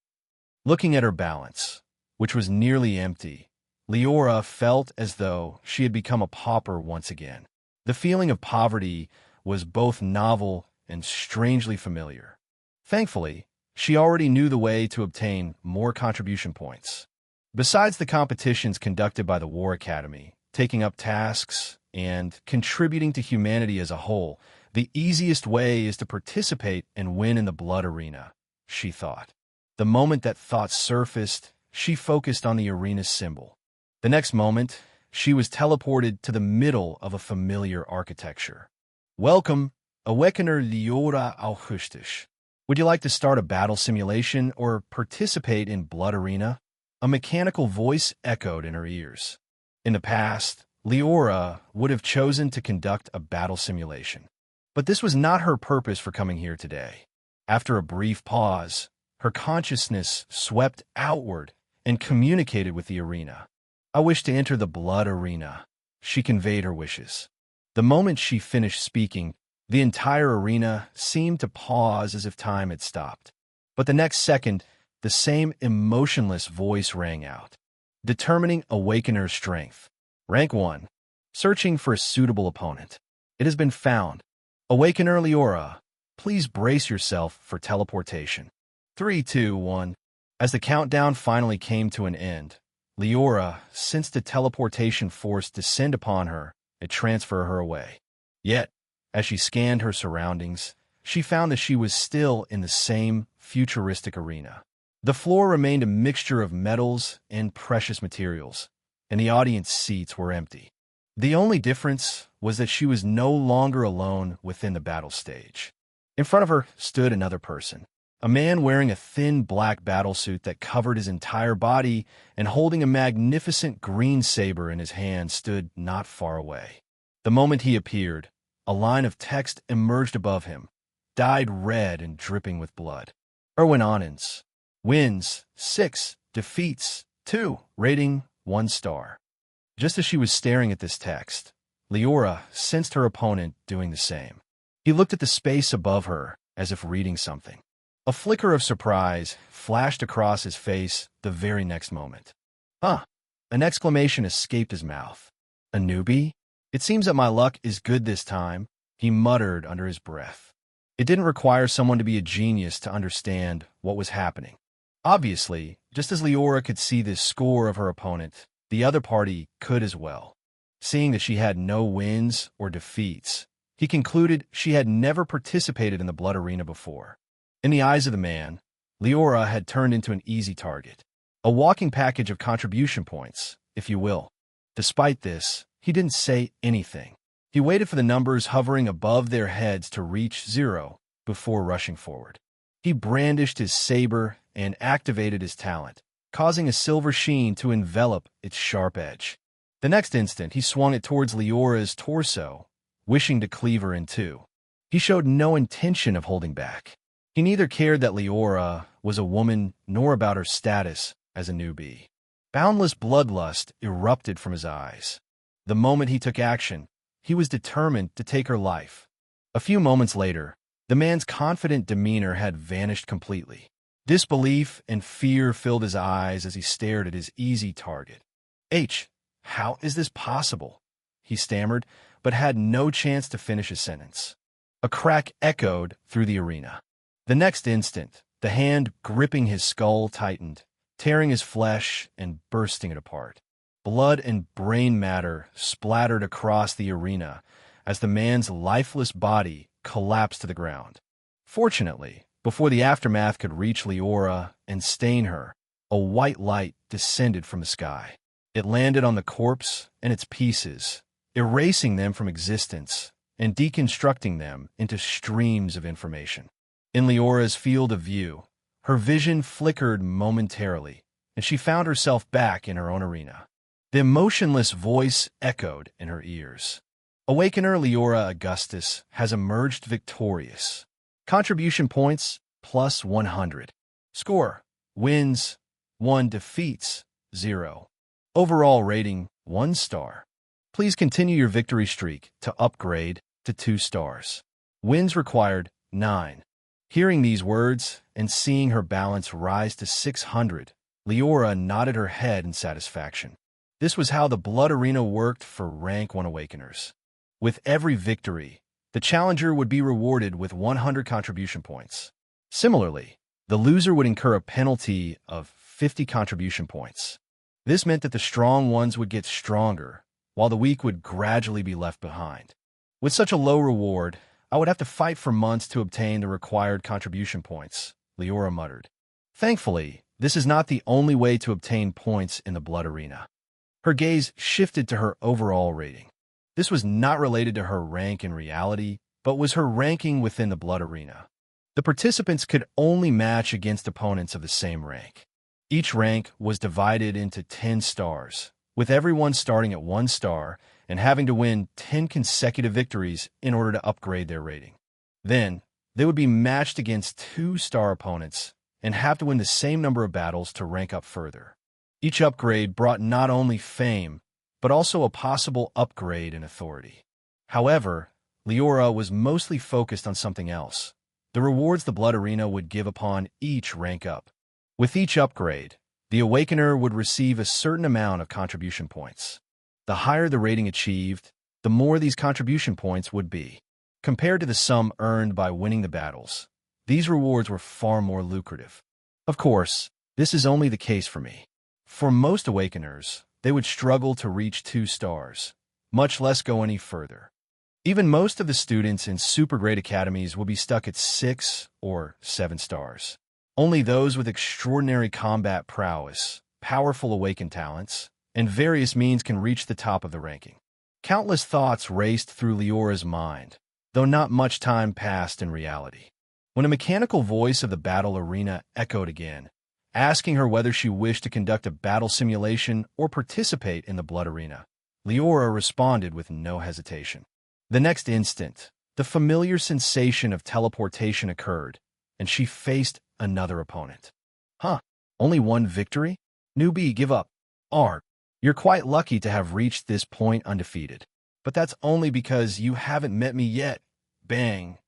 Looking at her balance, which was nearly empty, Liora felt as though she had become a pauper once again. The feeling of poverty was both novel and strangely familiar. Thankfully, she already knew the way to obtain more contribution points. Besides the competitions conducted by the War Academy, taking up tasks, and contributing to humanity as a whole, the easiest way is to participate and win in the blood arena, she thought. The moment that thought surfaced, she focused on the arena's symbol. The next moment, she was teleported to the middle of a familiar architecture. Welcome, Awakener Liora Augustus. Would you like to start a battle simulation or participate in Blood Arena? A mechanical voice echoed in her ears. In the past, Liora would have chosen to conduct a battle simulation. But this was not her purpose for coming here today. After a brief pause, her consciousness swept outward and communicated with the arena. I wish to enter the Blood Arena. She conveyed her wishes. The moment she finished speaking, the entire arena seemed to pause as if time had stopped. But the next second, the same emotionless voice rang out. Determining Awakener's strength. Rank 1. Searching for a suitable opponent. It has been found. Awakener Liora, please brace yourself for teleportation. 3, 2, 1. As the countdown finally came to an end, Liora sensed a teleportation force descend upon her and transfer her away. Yet, as she scanned her surroundings, she found that she was still in the same futuristic arena. The floor remained a mixture of metals and precious materials, and the audience seats were empty. The only difference was that she was no longer alone within the battle stage. In front of her stood another person, a man wearing a thin black battlesuit that covered his entire body and holding a magnificent green saber in his hand stood not far away. The moment he appeared, a line of text emerged above him, dyed red and dripping with blood. Erwin Onens. Wins, 6. Defeats, 2. Rating, 1 star. Just as she was staring at this text, Liora sensed her opponent doing the same. He looked at the space above her as if reading something. A flicker of surprise flashed across his face the very next moment. Huh! An exclamation escaped his mouth. A newbie? It seems that my luck is good this time, he muttered under his breath. It didn't require someone to be a genius to understand what was happening. Obviously, just as Liora could see the score of her opponent, the other party could as well. Seeing that she had no wins or defeats, he concluded she had never participated in the blood arena before. In the eyes of the man, Liora had turned into an easy target, a walking package of contribution points, if you will. Despite this, he didn't say anything. He waited for the numbers hovering above their heads to reach 0 before rushing forward. He brandished his saber and activated his talent, causing a silver sheen to envelop its sharp edge. The next instant, he swung it towards Leora's torso, wishing to cleave her in two. He showed no intention of holding back. He neither cared that Liora was a woman nor about her status as a newbie. Boundless bloodlust erupted from his eyes. The moment he took action, he was determined to take her life. A few moments later, the man's confident demeanor had vanished completely. Disbelief and fear filled his eyes as he stared at his easy target. How is this possible? He stammered, but had no chance to finish his sentence. A crack echoed through the arena. The next instant, the hand gripping his skull tightened, tearing his flesh and bursting it apart. Blood and brain matter splattered across the arena as the man's lifeless body collapsed to the ground. Fortunately, before the aftermath could reach Liora and stain her, a white light descended from the sky. It landed on the corpse and its pieces, erasing them from existence and deconstructing them into streams of information. In Leora's field of view, her vision flickered momentarily, and she found herself back in her own arena. The emotionless voice echoed in her ears. Awakener Liora Augustus has emerged victorious. Contribution points, plus 100. Score, wins, 1 defeats, 0. Overall rating, 1 star. Please continue your victory streak to upgrade to 2 stars. Wins required, 9. Hearing these words and seeing her balance rise to 600, Liora nodded her head in satisfaction. This was how the blood arena worked for Rank 1 Awakeners. With every victory, the challenger would be rewarded with 100 contribution points. Similarly, the loser would incur a penalty of 50 contribution points. This meant that the strong ones would get stronger, while the weak would gradually be left behind. With such a low reward, I would have to fight for months to obtain the required contribution points, Liora muttered. Thankfully, this is not the only way to obtain points in the blood arena. Her gaze shifted to her overall rating. This was not related to her rank in reality, but was her ranking within the blood arena. The participants could only match against opponents of the same rank. Each rank was divided into 10 stars, with everyone starting at 1 star and having to win 10 consecutive victories in order to upgrade their rating. Then, they would be matched against 2-star opponents and have to win the same number of battles to rank up further. Each upgrade brought not only fame, but also a possible upgrade in authority. However, Liora was mostly focused on something else: the rewards the blood arena would give upon each rank up. With each upgrade, the Awakener would receive a certain amount of contribution points. The higher the rating achieved, the more these contribution points would be. Compared to the sum earned by winning the battles, these rewards were far more lucrative. Of course, this is only the case for me. For most Awakeners, they would struggle to reach 2 stars, much less go any further. Even most of the students in super great academies will be stuck at 6 or 7 stars. Only those with extraordinary combat prowess, powerful awakened talents, and various means can reach the top of the ranking. Countless thoughts raced through Liora's mind, though not much time passed in reality. When a mechanical voice of the battle arena echoed again, asking her whether she wished to conduct a battle simulation or participate in the blood arena, Liora responded with no hesitation. The next instant, the familiar sensation of teleportation occurred, and she faced another opponent. Huh, only one victory? Newbie, give up. You're quite lucky to have reached this point undefeated. But that's only because you haven't met me yet. Bang.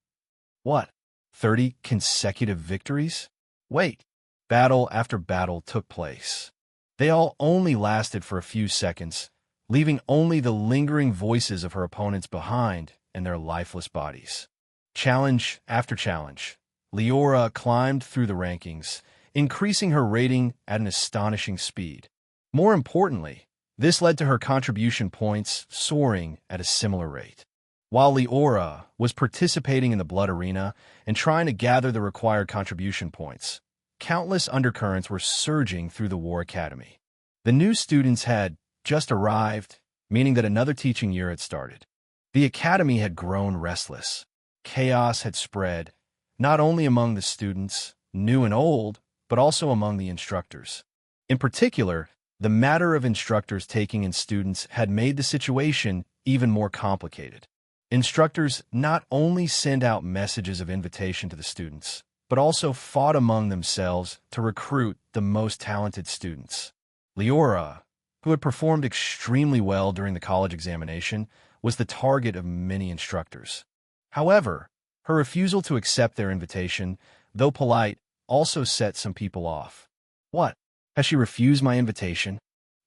What? 30 consecutive victories? Wait. Battle after battle took place. They all only lasted for a few seconds, leaving only the lingering voices of her opponents behind and their lifeless bodies. Challenge after challenge, Liora climbed through the rankings, increasing her rating at an astonishing speed. More importantly, this led to her contribution points soaring at a similar rate. While Liora was participating in the blood arena and trying to gather the required contribution points, countless undercurrents were surging through the War Academy. The new students had just arrived, meaning that another teaching year had started. The academy had grown restless. Chaos had spread, not only among the students, new and old, but also among the instructors. In particular, the matter of instructors taking in students had made the situation even more complicated. Instructors not only sent out messages of invitation to the students, but also fought among themselves to recruit the most talented students. Liora, who had performed extremely well during the college examination, was the target of many instructors. However, her refusal to accept their invitation, though polite, also set some people off. What? Has she refused my invitation?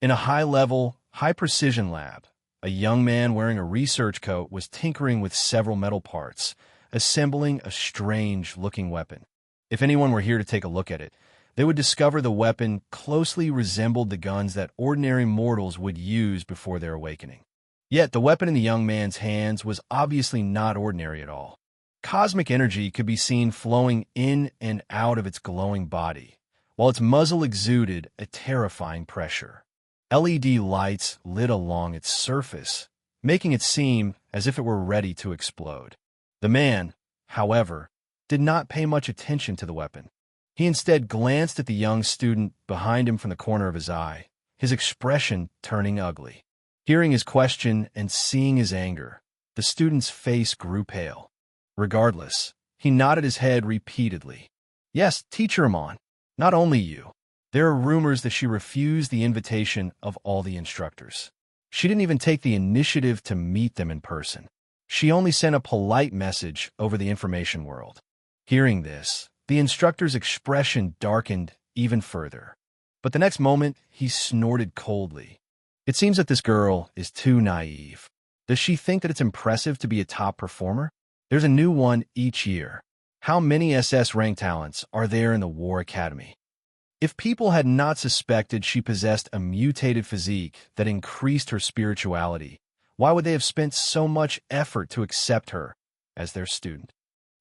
In a high-level, high-precision lab, a young man wearing a research coat was tinkering with several metal parts, assembling a strange-looking weapon. If anyone were here to take a look at it, they would discover the weapon closely resembled the guns that ordinary mortals would use before their awakening. Yet the weapon in the young man's hands was obviously not ordinary at all. Cosmic energy could be seen flowing in and out of its glowing body, while its muzzle exuded a terrifying pressure. LED lights lit along its surface, making it seem as if it were ready to explode. The man, however, did not pay much attention to the weapon. He instead glanced at the young student behind him from the corner of his eye, his expression turning ugly. Hearing his question and seeing his anger, the student's face grew pale. Regardless, he nodded his head repeatedly. Yes, Teacher Amon, not only you. There are rumors that she refused the invitation of all the instructors. She didn't even take the initiative to meet them in person. She only sent a polite message over the information world. Hearing this, the instructor's expression darkened even further. But the next moment, he snorted coldly. It seems that this girl is too naive. Does she think that it's impressive to be a top performer? There's a new one each year. How many SS rank talents are there in the War Academy? If people had not suspected she possessed a mutated physique that increased her spirituality, why would they have spent so much effort to accept her as their student?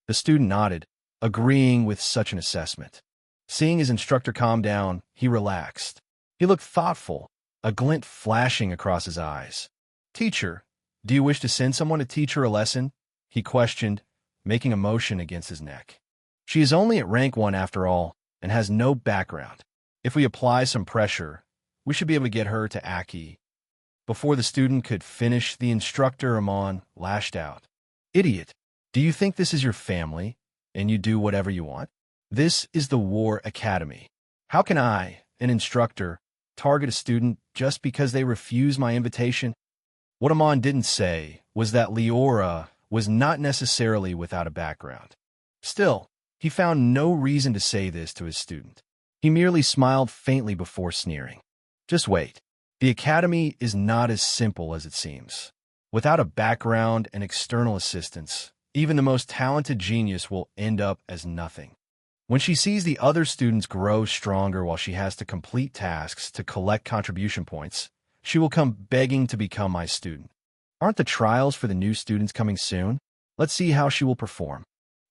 The student nodded, agreeing with such an assessment. Seeing his instructor calm down, he relaxed. He looked thoughtful, a glint flashing across his eyes. Teacher, do you wish to send someone to teach her a lesson? He questioned, making a motion against his neck. She is only at rank 1 after all, and has no background. If we apply some pressure, we should be able to get her to Aki. Before the student could finish, the instructor, Amon, lashed out. Idiot, do you think this is your family, and you do whatever you want? This is the War Academy. How can I, an instructor, target a student just because they refuse my invitation? What Amon didn't say was that Liora was not necessarily without a background. Still, he found no reason to say this to his student. He merely smiled faintly before sneering. Just wait. The academy is not as simple as it seems. Without a background and external assistance, even the most talented genius will end up as nothing. When she sees the other students grow stronger while she has to complete tasks to collect contribution points, she will come begging to become my student. Aren't the trials for the new students coming soon? Let's see how she will perform.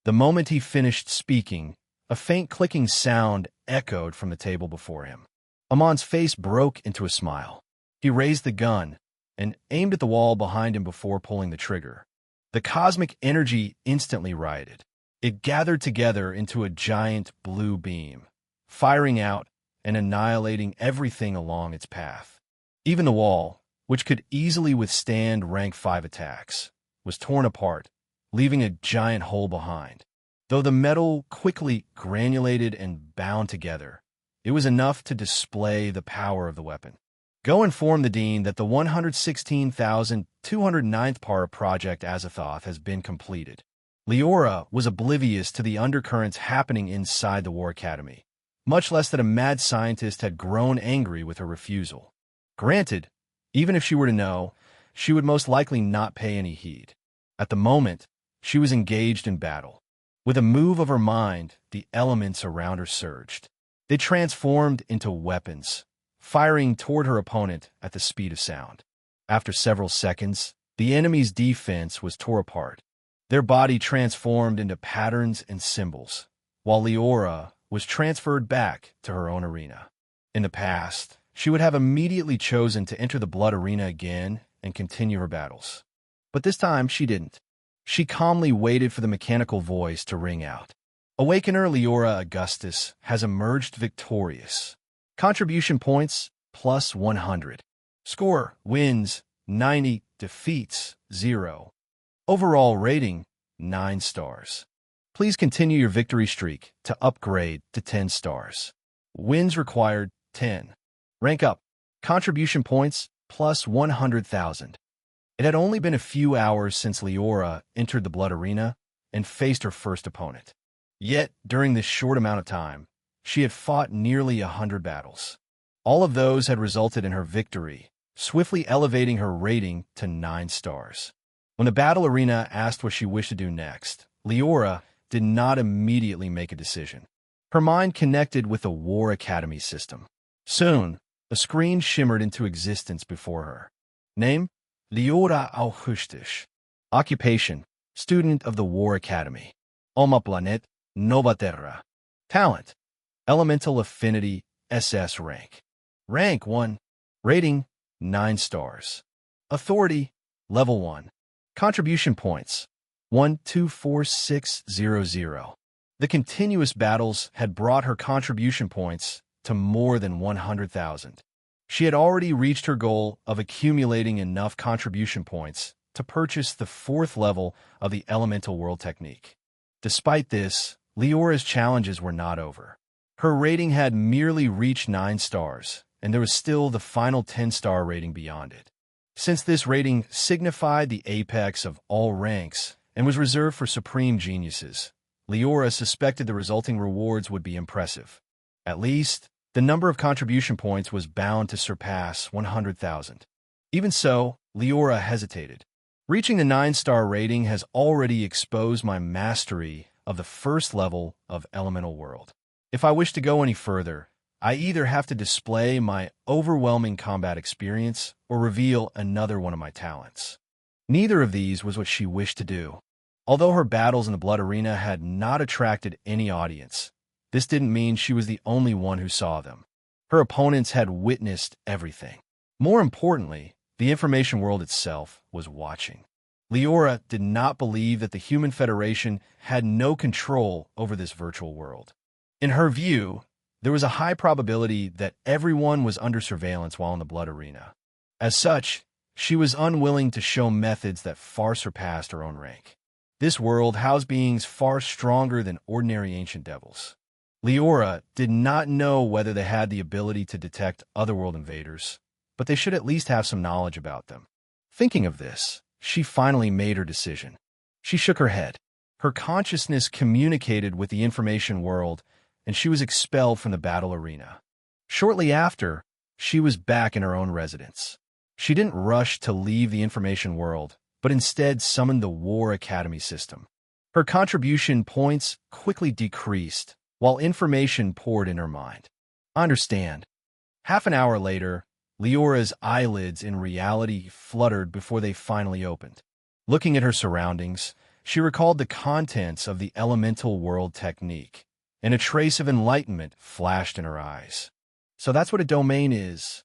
The moment he finished speaking, a faint clicking sound echoed from the table before him. Amon's face broke into a smile. He raised the gun and aimed at the wall behind him before pulling the trigger. The cosmic energy instantly rioted. It gathered together into a giant blue beam, firing out and annihilating everything along its path. Even the wall, which could easily withstand rank 5 attacks, was torn apart, leaving a giant hole behind. Though the metal quickly granulated and bound together, it was enough to display the power of the weapon. Go inform the Dean that the 116,209th part of Project Azathoth has been completed. Liora was oblivious to the undercurrents happening inside the War Academy, much less that a mad scientist had grown angry with her refusal. Granted, even if she were to know, she would most likely not pay any heed. At the moment, she was engaged in battle. With a move of her mind, the elements around her surged. They transformed into weapons, firing toward her opponent at the speed of sound. After several seconds, the enemy's defense was torn apart. Their body transformed into patterns and symbols, while Liora was transferred back to her own arena. In the past, she would have immediately chosen to enter the blood arena again and continue her battles. But this time, she didn't. She calmly waited for the mechanical voice to ring out. Awakener Liora Augustus has emerged victorious. Contribution points, plus 100. Score, wins, 90, defeats, 0. Overall rating, 9 stars. Please continue your victory streak to upgrade to 10 stars. Wins required, 10. Rank up. Contribution points, plus 100,000. It had only been a few hours since Liora entered the blood arena and faced her first opponent. Yet, during this short amount of time, she had fought nearly 100 battles. All of those had resulted in her victory, swiftly elevating her rating to 9 stars. When the battle arena asked what she wished to do next, Liora did not immediately make a decision. Her mind connected with the War Academy system. Soon, a screen shimmered into existence before her. Name, Liora Augustus. Occupation, student of the War Academy. Alma Planet, Nova Terra. Talent, elemental affinity, SS rank. Rank 1. Rating, 9 stars. Authority, level 1. Contribution points, 124600. The continuous battles had brought her contribution points to more than 100,000. She had already reached her goal of accumulating enough contribution points to purchase the 4th level of the Elemental World Technique. Despite this, Liora's challenges were not over. Her rating had merely reached 9 stars, and there was still the final 10-star rating beyond it. Since this rating signified the apex of all ranks and was reserved for supreme geniuses, Liora suspected the resulting rewards would be impressive. At least, the number of contribution points was bound to surpass 100,000. Even so, Liora hesitated. Reaching the 9-star rating has already exposed my mastery of the 1st level of Elemental World. If I wish to go any further, I either have to display my overwhelming combat experience or reveal another one of my talents. Neither of these was what she wished to do. Although her battles in the blood arena had not attracted any audience, this didn't mean she was the only one who saw them. Her opponents had witnessed everything. More importantly, the information world itself was watching. Liora did not believe that the Human Federation had no control over this virtual world. In her view, there was a high probability that everyone was under surveillance while in the blood arena. As such, she was unwilling to show methods that far surpassed her own rank. This world housed beings far stronger than ordinary ancient devils. Liora did not know whether they had the ability to detect otherworld invaders, but they should at least have some knowledge about them. Thinking of this, she finally made her decision. She shook her head. Her consciousness communicated with the information world, and she was expelled from the battle arena. Shortly after, she was back in her own residence. She didn't rush to leave the information world, but instead summoned the War Academy system. Her contribution points quickly decreased, while while information poured in her mind. I understand. Half an hour later, Leora's eyelids in reality fluttered before they finally opened. Looking at her surroundings, she recalled the contents of the elemental world technique, and a trace of enlightenment flashed in her eyes. So that's what a domain is.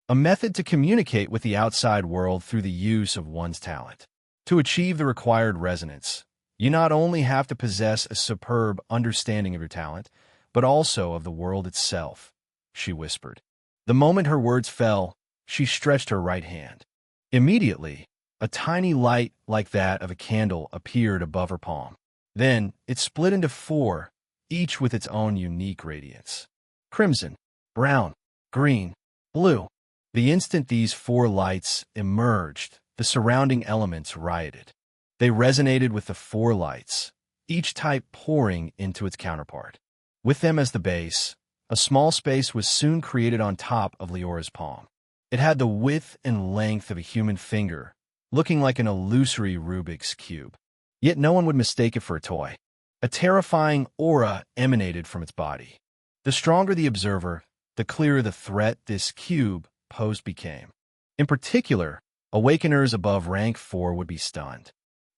A method to communicate with the outside world through the use of one's talent. To achieve the required resonance, you not only have to possess a superb understanding of your talent, but also of the world itself, she whispered. The moment her words fell, she stretched her right hand. Immediately, a tiny light like that of a candle appeared above her palm. Then, it split into 4, each with its own unique radiance. Crimson, brown, green, blue. The instant these 4 lights emerged, the surrounding elements rioted. They resonated with the 4 lights, each type pouring into its counterpart. With them as the base, a small space was soon created on top of Leora's palm. It had the width and length of a human finger, looking like an illusory Rubik's Cube. Yet no one would mistake it for a toy. A terrifying aura emanated from its body. The stronger the observer, the clearer the threat this cube posed became. In particular, awakeners above rank 4 would be stunned.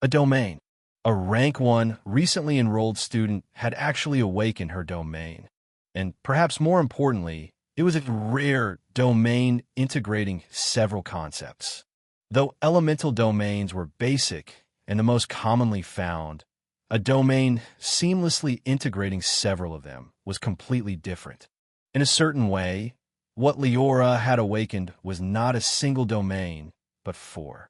A domain. A rank 1 recently enrolled student had actually awakened her domain. And perhaps more importantly, it was a rare domain integrating several concepts. Though elemental domains were basic and the most commonly found, a domain seamlessly integrating several of them was completely different. In a certain way, what Liora had awakened was not a single domain, but 4.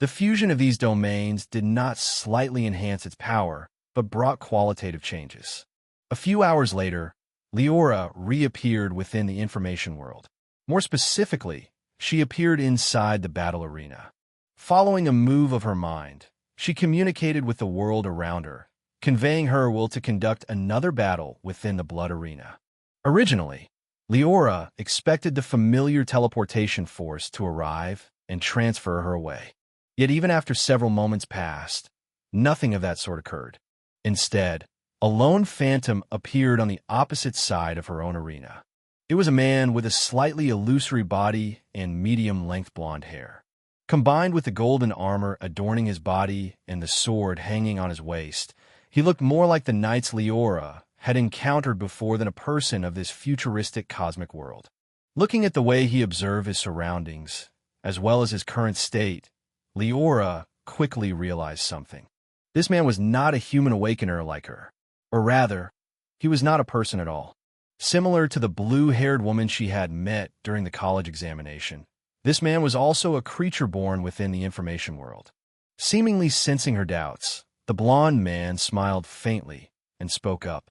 The fusion of these domains did not slightly enhance its power, but brought qualitative changes. A few hours later, Liora reappeared within the information world. More specifically, she appeared inside the battle arena. Following a move of her mind, she communicated with the world around her, conveying her will to conduct another battle within the blood arena. Originally, Liora expected the familiar teleportation force to arrive and transfer her away. Yet even after several moments passed, nothing of that sort occurred. Instead, a lone phantom appeared on the opposite side of her own arena. It was a man with a slightly illusory body and medium-length blonde hair. Combined with the golden armor adorning his body and the sword hanging on his waist, he looked more like the knights Liora had encountered before than a person of this futuristic cosmic world. Looking at the way he observed his surroundings, as well as his current state, Liora quickly realized something. This man was not a human awakener like her. Or rather, he was not a person at all. Similar to the blue-haired woman she had met during the college examination, this man was also a creature born within the information world. Seemingly sensing her doubts, the blonde man smiled faintly and spoke up.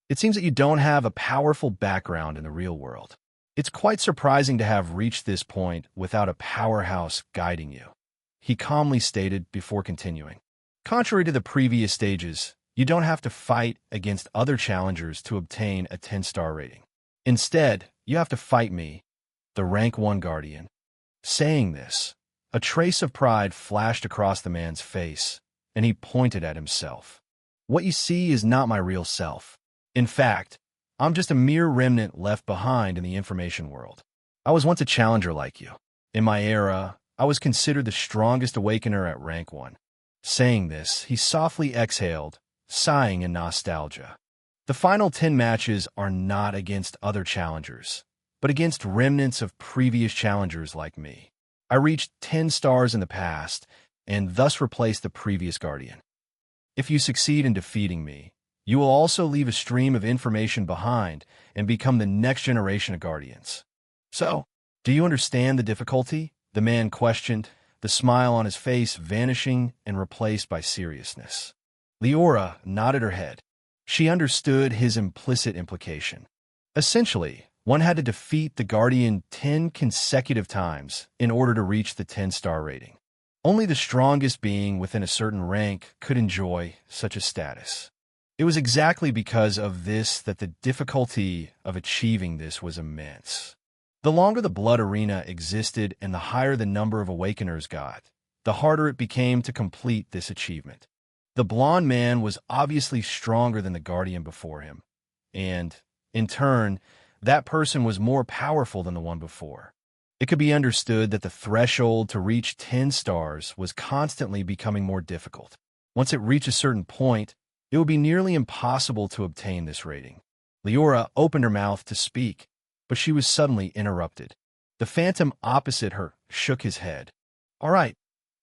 It seems that you don't have a powerful background in the real world. It's quite surprising to have reached this point without a powerhouse guiding you, he calmly stated before continuing. Contrary to the previous stages, you don't have to fight against other challengers to obtain a 10-star rating. Instead, you have to fight me, the rank 1 guardian. Saying this, a trace of pride flashed across the man's face, and he pointed at himself. What you see is not my real self. In fact, I'm just a mere remnant left behind in the information world. I was once a challenger like you. In my era, I was considered the strongest awakener at rank 1. Saying this, he softly exhaled, sighing in nostalgia. The final 10 matches are not against other challengers, but against remnants of previous challengers like me. I reached 10 stars in the past, and thus replaced the previous guardian. If you succeed in defeating me, you will also leave a stream of information behind and become the next generation of guardians. So, do you understand the difficulty? The man questioned, the smile on his face vanishing and replaced by seriousness. Liora nodded her head. She understood his implicit implication. Essentially, one had to defeat the Guardian 10 consecutive times in order to reach the 10-star rating. Only the strongest being within a certain rank could enjoy such a status. It was exactly because of this that the difficulty of achieving this was immense. The longer the blood arena existed and the higher the number of awakeners got, the harder it became to complete this achievement. The blonde man was obviously stronger than the guardian before him, and, in turn, that person was more powerful than the one before. It could be understood that the threshold to reach 10 stars was constantly becoming more difficult. Once it reached a certain point, it would be nearly impossible to obtain this rating. Liora opened her mouth to speak, but she was suddenly interrupted. The phantom opposite her shook his head. All right,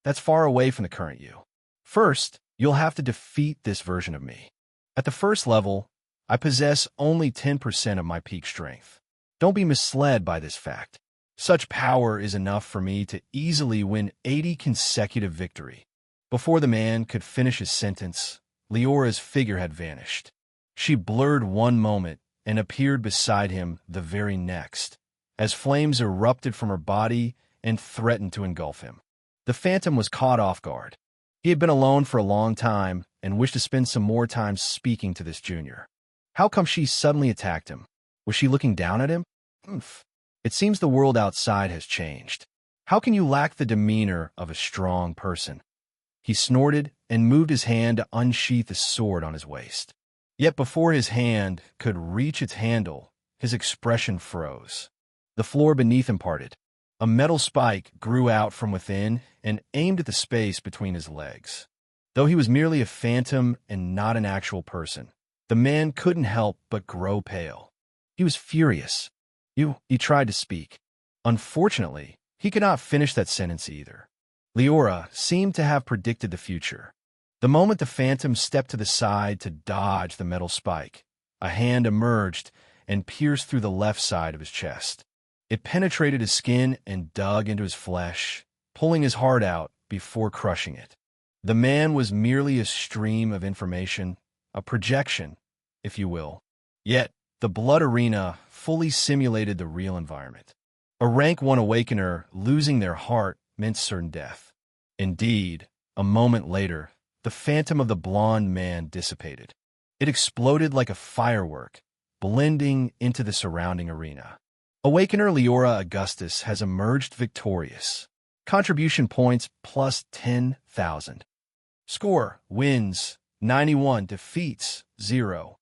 that's far away from the current you. First, you'll have to defeat this version of me. At the first level, I possess only 10% of my peak strength. Don't be misled by this fact. Such power is enough for me to easily win 80 consecutive victory. Before the man could finish his sentence, Liora's figure had vanished. She blurred one moment and appeared beside him the very next, as flames erupted from her body and threatened to engulf him. The phantom was caught off guard. He had been alone for a long time and wished to spend some more time speaking to this junior. How come she suddenly attacked him? Was she looking down at him? It seems the world outside has changed. How can you lack the demeanor of a strong person? He snorted and moved his hand to unsheath the sword on his waist. Yet before his hand could reach its handle, his expression froze. The floor beneath him parted. A metal spike grew out from within and aimed at the space between his legs. Though he was merely a phantom and not an actual person, the man couldn't help but grow pale. He was furious. He tried to speak. Unfortunately, he could not finish that sentence either. Liora seemed to have predicted the future. The moment the phantom stepped to the side to dodge the metal spike, a hand emerged and pierced through the left side of his chest. It penetrated his skin and dug into his flesh, pulling his heart out before crushing it. The man was merely a stream of information, a projection, if you will. Yet, the blood arena fully simulated the real environment. A rank 1 awakener losing their heart meant certain death. Indeed, a moment later, the phantom of the blonde man dissipated. It exploded like a firework, blending into the surrounding arena. Awakener Liora Augustus has emerged victorious. Contribution points plus 10,000. Score: wins 91, defeats 0.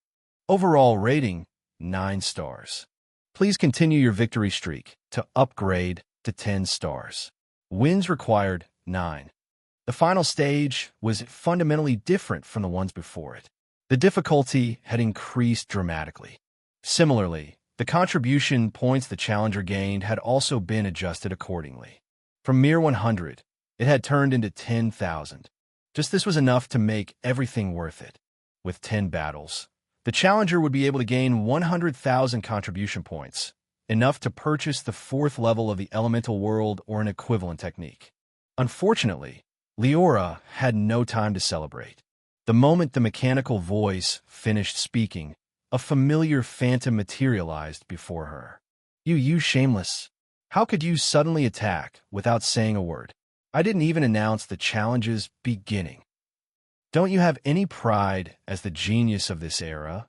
Overall rating 9 stars. Please continue your victory streak to upgrade to 10 stars. Wins required 9. The final stage was fundamentally different from the ones before it. The difficulty had increased dramatically. Similarly, the contribution points the challenger gained had also been adjusted accordingly. From mere 100, it had turned into 10,000. Just this was enough to make everything worth it. With 10 battles, the challenger would be able to gain 100,000 contribution points, enough to purchase the 4th level of the elemental world or an equivalent technique. Unfortunately, Liora had no time to celebrate. The moment the mechanical voice finished speaking, a familiar phantom materialized before her. You shameless. How could you suddenly attack without saying a word? I didn't even announce the challenge's beginning. Don't you have any pride as the genius of this era?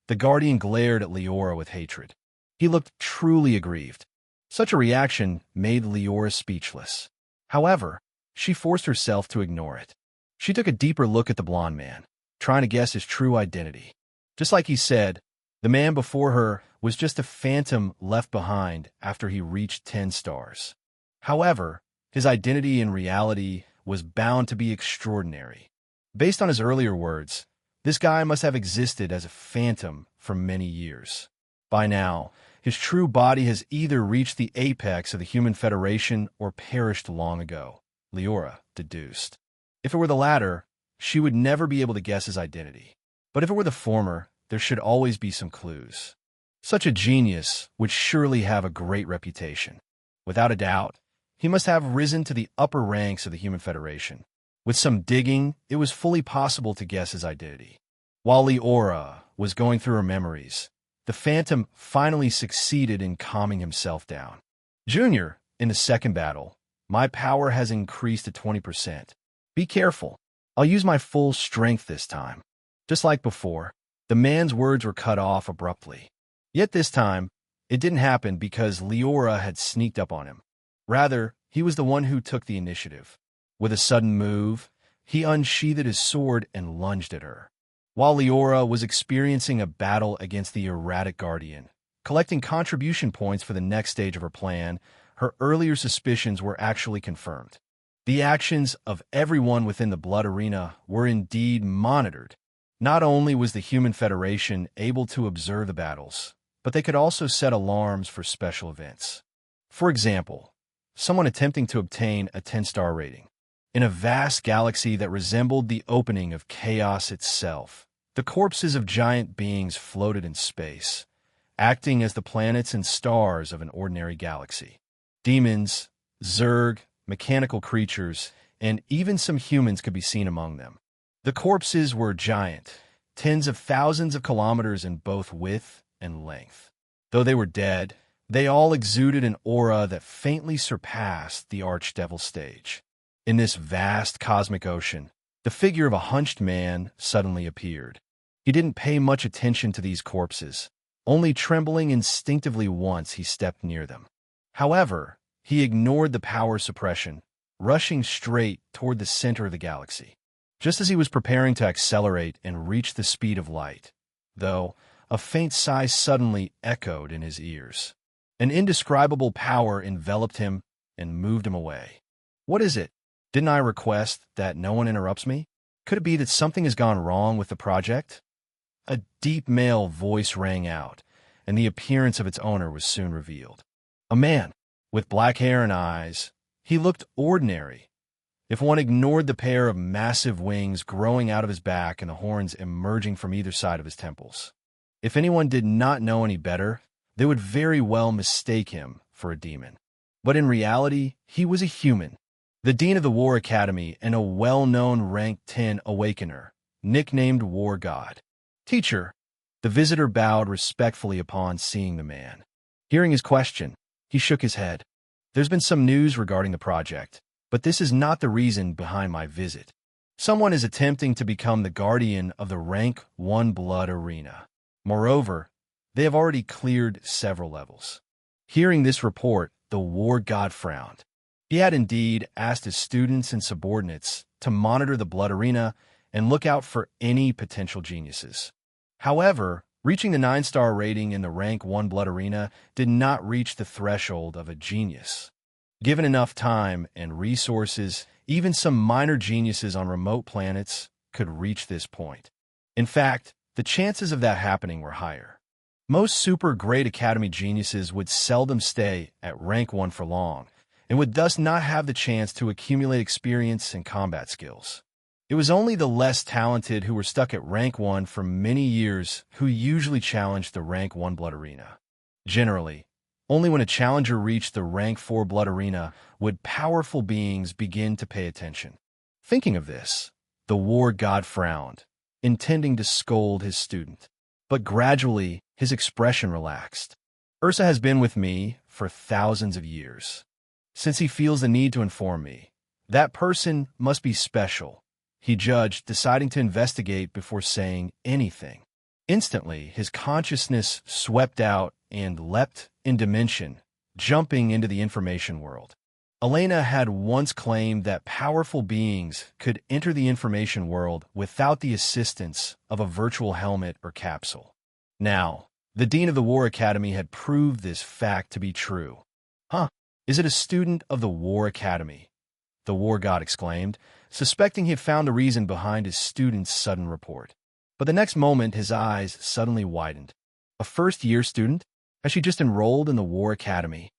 The guardian glared at Liora with hatred. He looked truly aggrieved. Such a reaction made Liora speechless. However, she forced herself to ignore it. She took a deeper look at the blonde man, trying to guess his true identity. Just like he said, the man before her was just a phantom left behind after he reached 10 stars. However, his identity in reality was bound to be extraordinary. Based on his earlier words, this guy must have existed as a phantom for many years. By now, his true body has either reached the apex of the Human Federation or perished long ago, Liora deduced. If it were the latter, she would never be able to guess his identity. But if it were the former, there should always be some clues. Such a genius would surely have a great reputation. Without a doubt, he must have risen to the upper ranks of the Human Federation. With some digging, it was fully possible to guess his identity. While Liora was going through her memories, the phantom finally succeeded in calming himself down. Junior, in the second battle, my power has increased to 20%. Be careful. I'll use my full strength this time. Just like before, the man's words were cut off abruptly. Yet this time, it didn't happen because Liora had sneaked up on him. Rather, he was the one who took the initiative. With a sudden move, he unsheathed his sword and lunged at her. while Liora was experiencing a battle against the erratic Guardian. Collecting contribution points for the next stage of her plan, her earlier suspicions were actually confirmed. The actions of everyone within the Blood Arena were indeed monitored. Not only was the Human Federation able to observe the battles, but they could also set alarms for special events. For example, someone attempting to obtain a 10-star rating. In a vast galaxy that resembled the opening of chaos itself, the corpses of giant beings floated in space, acting as the planets and stars of an ordinary galaxy. Demons, Zerg, mechanical creatures, and even some humans could be seen among them. The corpses were giant, tens of thousands of kilometers in both width and length. Though they were dead, they all exuded an aura that faintly surpassed the Archdevil stage. In this vast cosmic ocean, the figure of a hunched man suddenly appeared. He didn't pay much attention to these corpses, only trembling instinctively once he stepped near them. However, he ignored the power suppression, rushing straight toward the center of the galaxy. Just as he was preparing to accelerate and reach the speed of light, though, a faint sigh suddenly echoed in his ears. An indescribable power enveloped him and moved him away. What is it? Didn't I request that no one interrupts me? Could it be that something has gone wrong with the project? A deep male voice rang out, and the appearance of its owner was soon revealed. A man, with black hair and eyes. He looked ordinary, if one ignored the pair of massive wings growing out of his back and the horns emerging from either side of his temples. If anyone did not know any better, they would very well mistake him for a demon. But in reality, he was a human, the Dean of the War Academy and a well-known Rank 10 Awakener, nicknamed War God. Teacher, the visitor bowed respectfully upon seeing the man. Hearing his question, he shook his head. There's been some news regarding the project, but this is not the reason behind my visit. Someone is attempting to become the guardian of the Rank 1 Blood Arena. Moreover, they have already cleared several levels. Hearing this report, the War God frowned. He had indeed asked his students and subordinates to monitor the Blood Arena and look out for any potential geniuses. However, reaching the 9-star rating in the Rank 1 Blood Arena did not reach the threshold of a genius. Given enough time and resources, even some minor geniuses on remote planets could reach this point. In fact, the chances of that happening were higher. Most super great Academy geniuses would seldom stay at Rank 1 for long, and would thus not have the chance to accumulate experience and combat skills. It was only the less talented who were stuck at Rank 1 for many years who usually challenged the Rank 1 Blood Arena. Generally, only when a challenger reached the Rank 4 Blood Arena would powerful beings begin to pay attention. Thinking of this, the War God frowned, intending to scold his student. But gradually, his expression relaxed. Ursa has been with me for thousands of years. Since he feels the need to inform me, that person must be special, he judged, deciding to investigate before saying anything. Instantly, his consciousness swept out and leapt in dimension, jumping into the information world. Elena had once claimed that powerful beings could enter the information world without the assistance of a virtual helmet or capsule. Now, the Dean of the War Academy had proved this fact to be true. Huh, is it a student of the War Academy? The War God exclaimed, suspecting he had found the reason behind his student's sudden report. But the next moment his eyes suddenly widened. A first-year student? Has she just enrolled in the War Academy?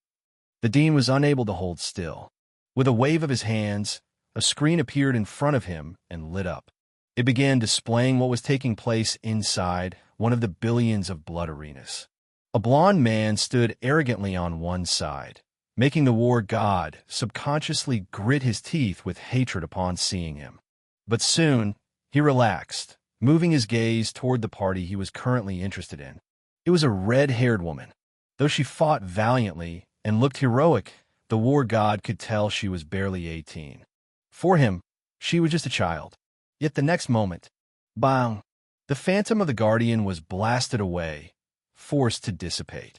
The Dean was unable to hold still. With a wave of his hands, a screen appeared in front of him and lit up. It began displaying what was taking place inside one of the billions of blood arenas. A blond man stood arrogantly on one side, making the War God subconsciously grit his teeth with hatred upon seeing him. But soon, he relaxed, moving his gaze toward the party he was currently interested in. It was a red-haired woman. Though she fought valiantly and looked heroic, the War God could tell she was barely 18. For him, she was just a child. Yet the next moment, bang! The phantom of the Guardian was blasted away, forced to dissipate.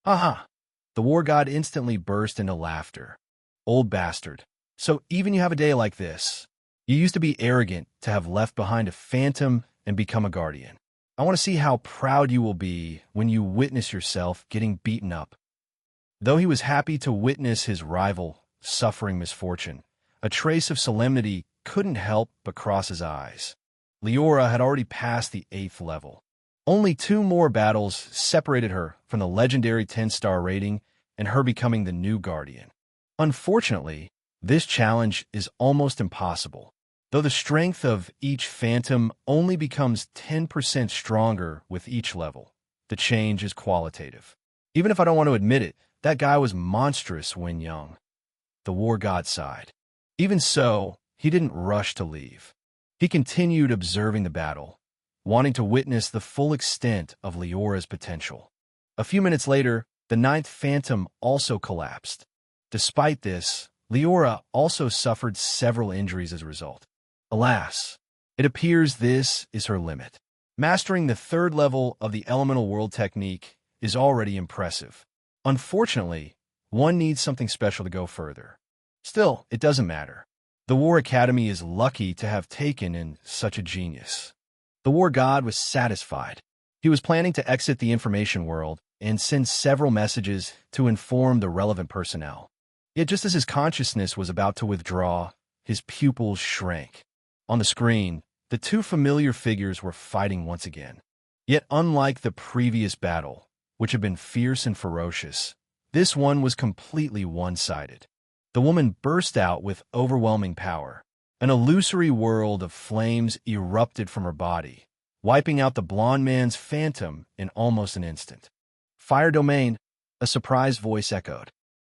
Aha! The War God instantly burst into laughter. Old bastard. So even you have a day like this. You used to be arrogant to have left behind a phantom and become a guardian. I want to see how proud you will be when you witness yourself getting beaten up." Though he was happy to witness his rival suffering misfortune, a trace of solemnity couldn't help but cross his eyes. Liora had already passed the 8th level. Only 2 more battles separated her from the legendary 10-star rating and her becoming the new guardian. Unfortunately, this challenge is almost impossible. Though the strength of each phantom only becomes 10% stronger with each level, the change is qualitative. Even if I don't want to admit it, that guy was monstrous when young. The war god sighed. Even so, he didn't rush to leave. He continued observing the battle, wanting to witness the full extent of Liora's potential. A few minutes later, the 9th phantom also collapsed. Despite this, Liora also suffered several injuries as a result. Alas, it appears this is her limit. Mastering the 3rd level of the elemental world technique is already impressive. Unfortunately, one needs something special to go further. Still, it doesn't matter. The War Academy is lucky to have taken in such a genius. The war god was satisfied. He was planning to exit the information world and send several messages to inform the relevant personnel. Yet just as his consciousness was about to withdraw, his pupils shrank. On the screen, the 2 familiar figures were fighting once again. Yet unlike the previous battle, which had been fierce and ferocious, this one was completely one-sided. The woman burst out with overwhelming power. An illusory world of flames erupted from her body, wiping out the blonde man's phantom in almost an instant. "Fire domain," a surprised voice echoed.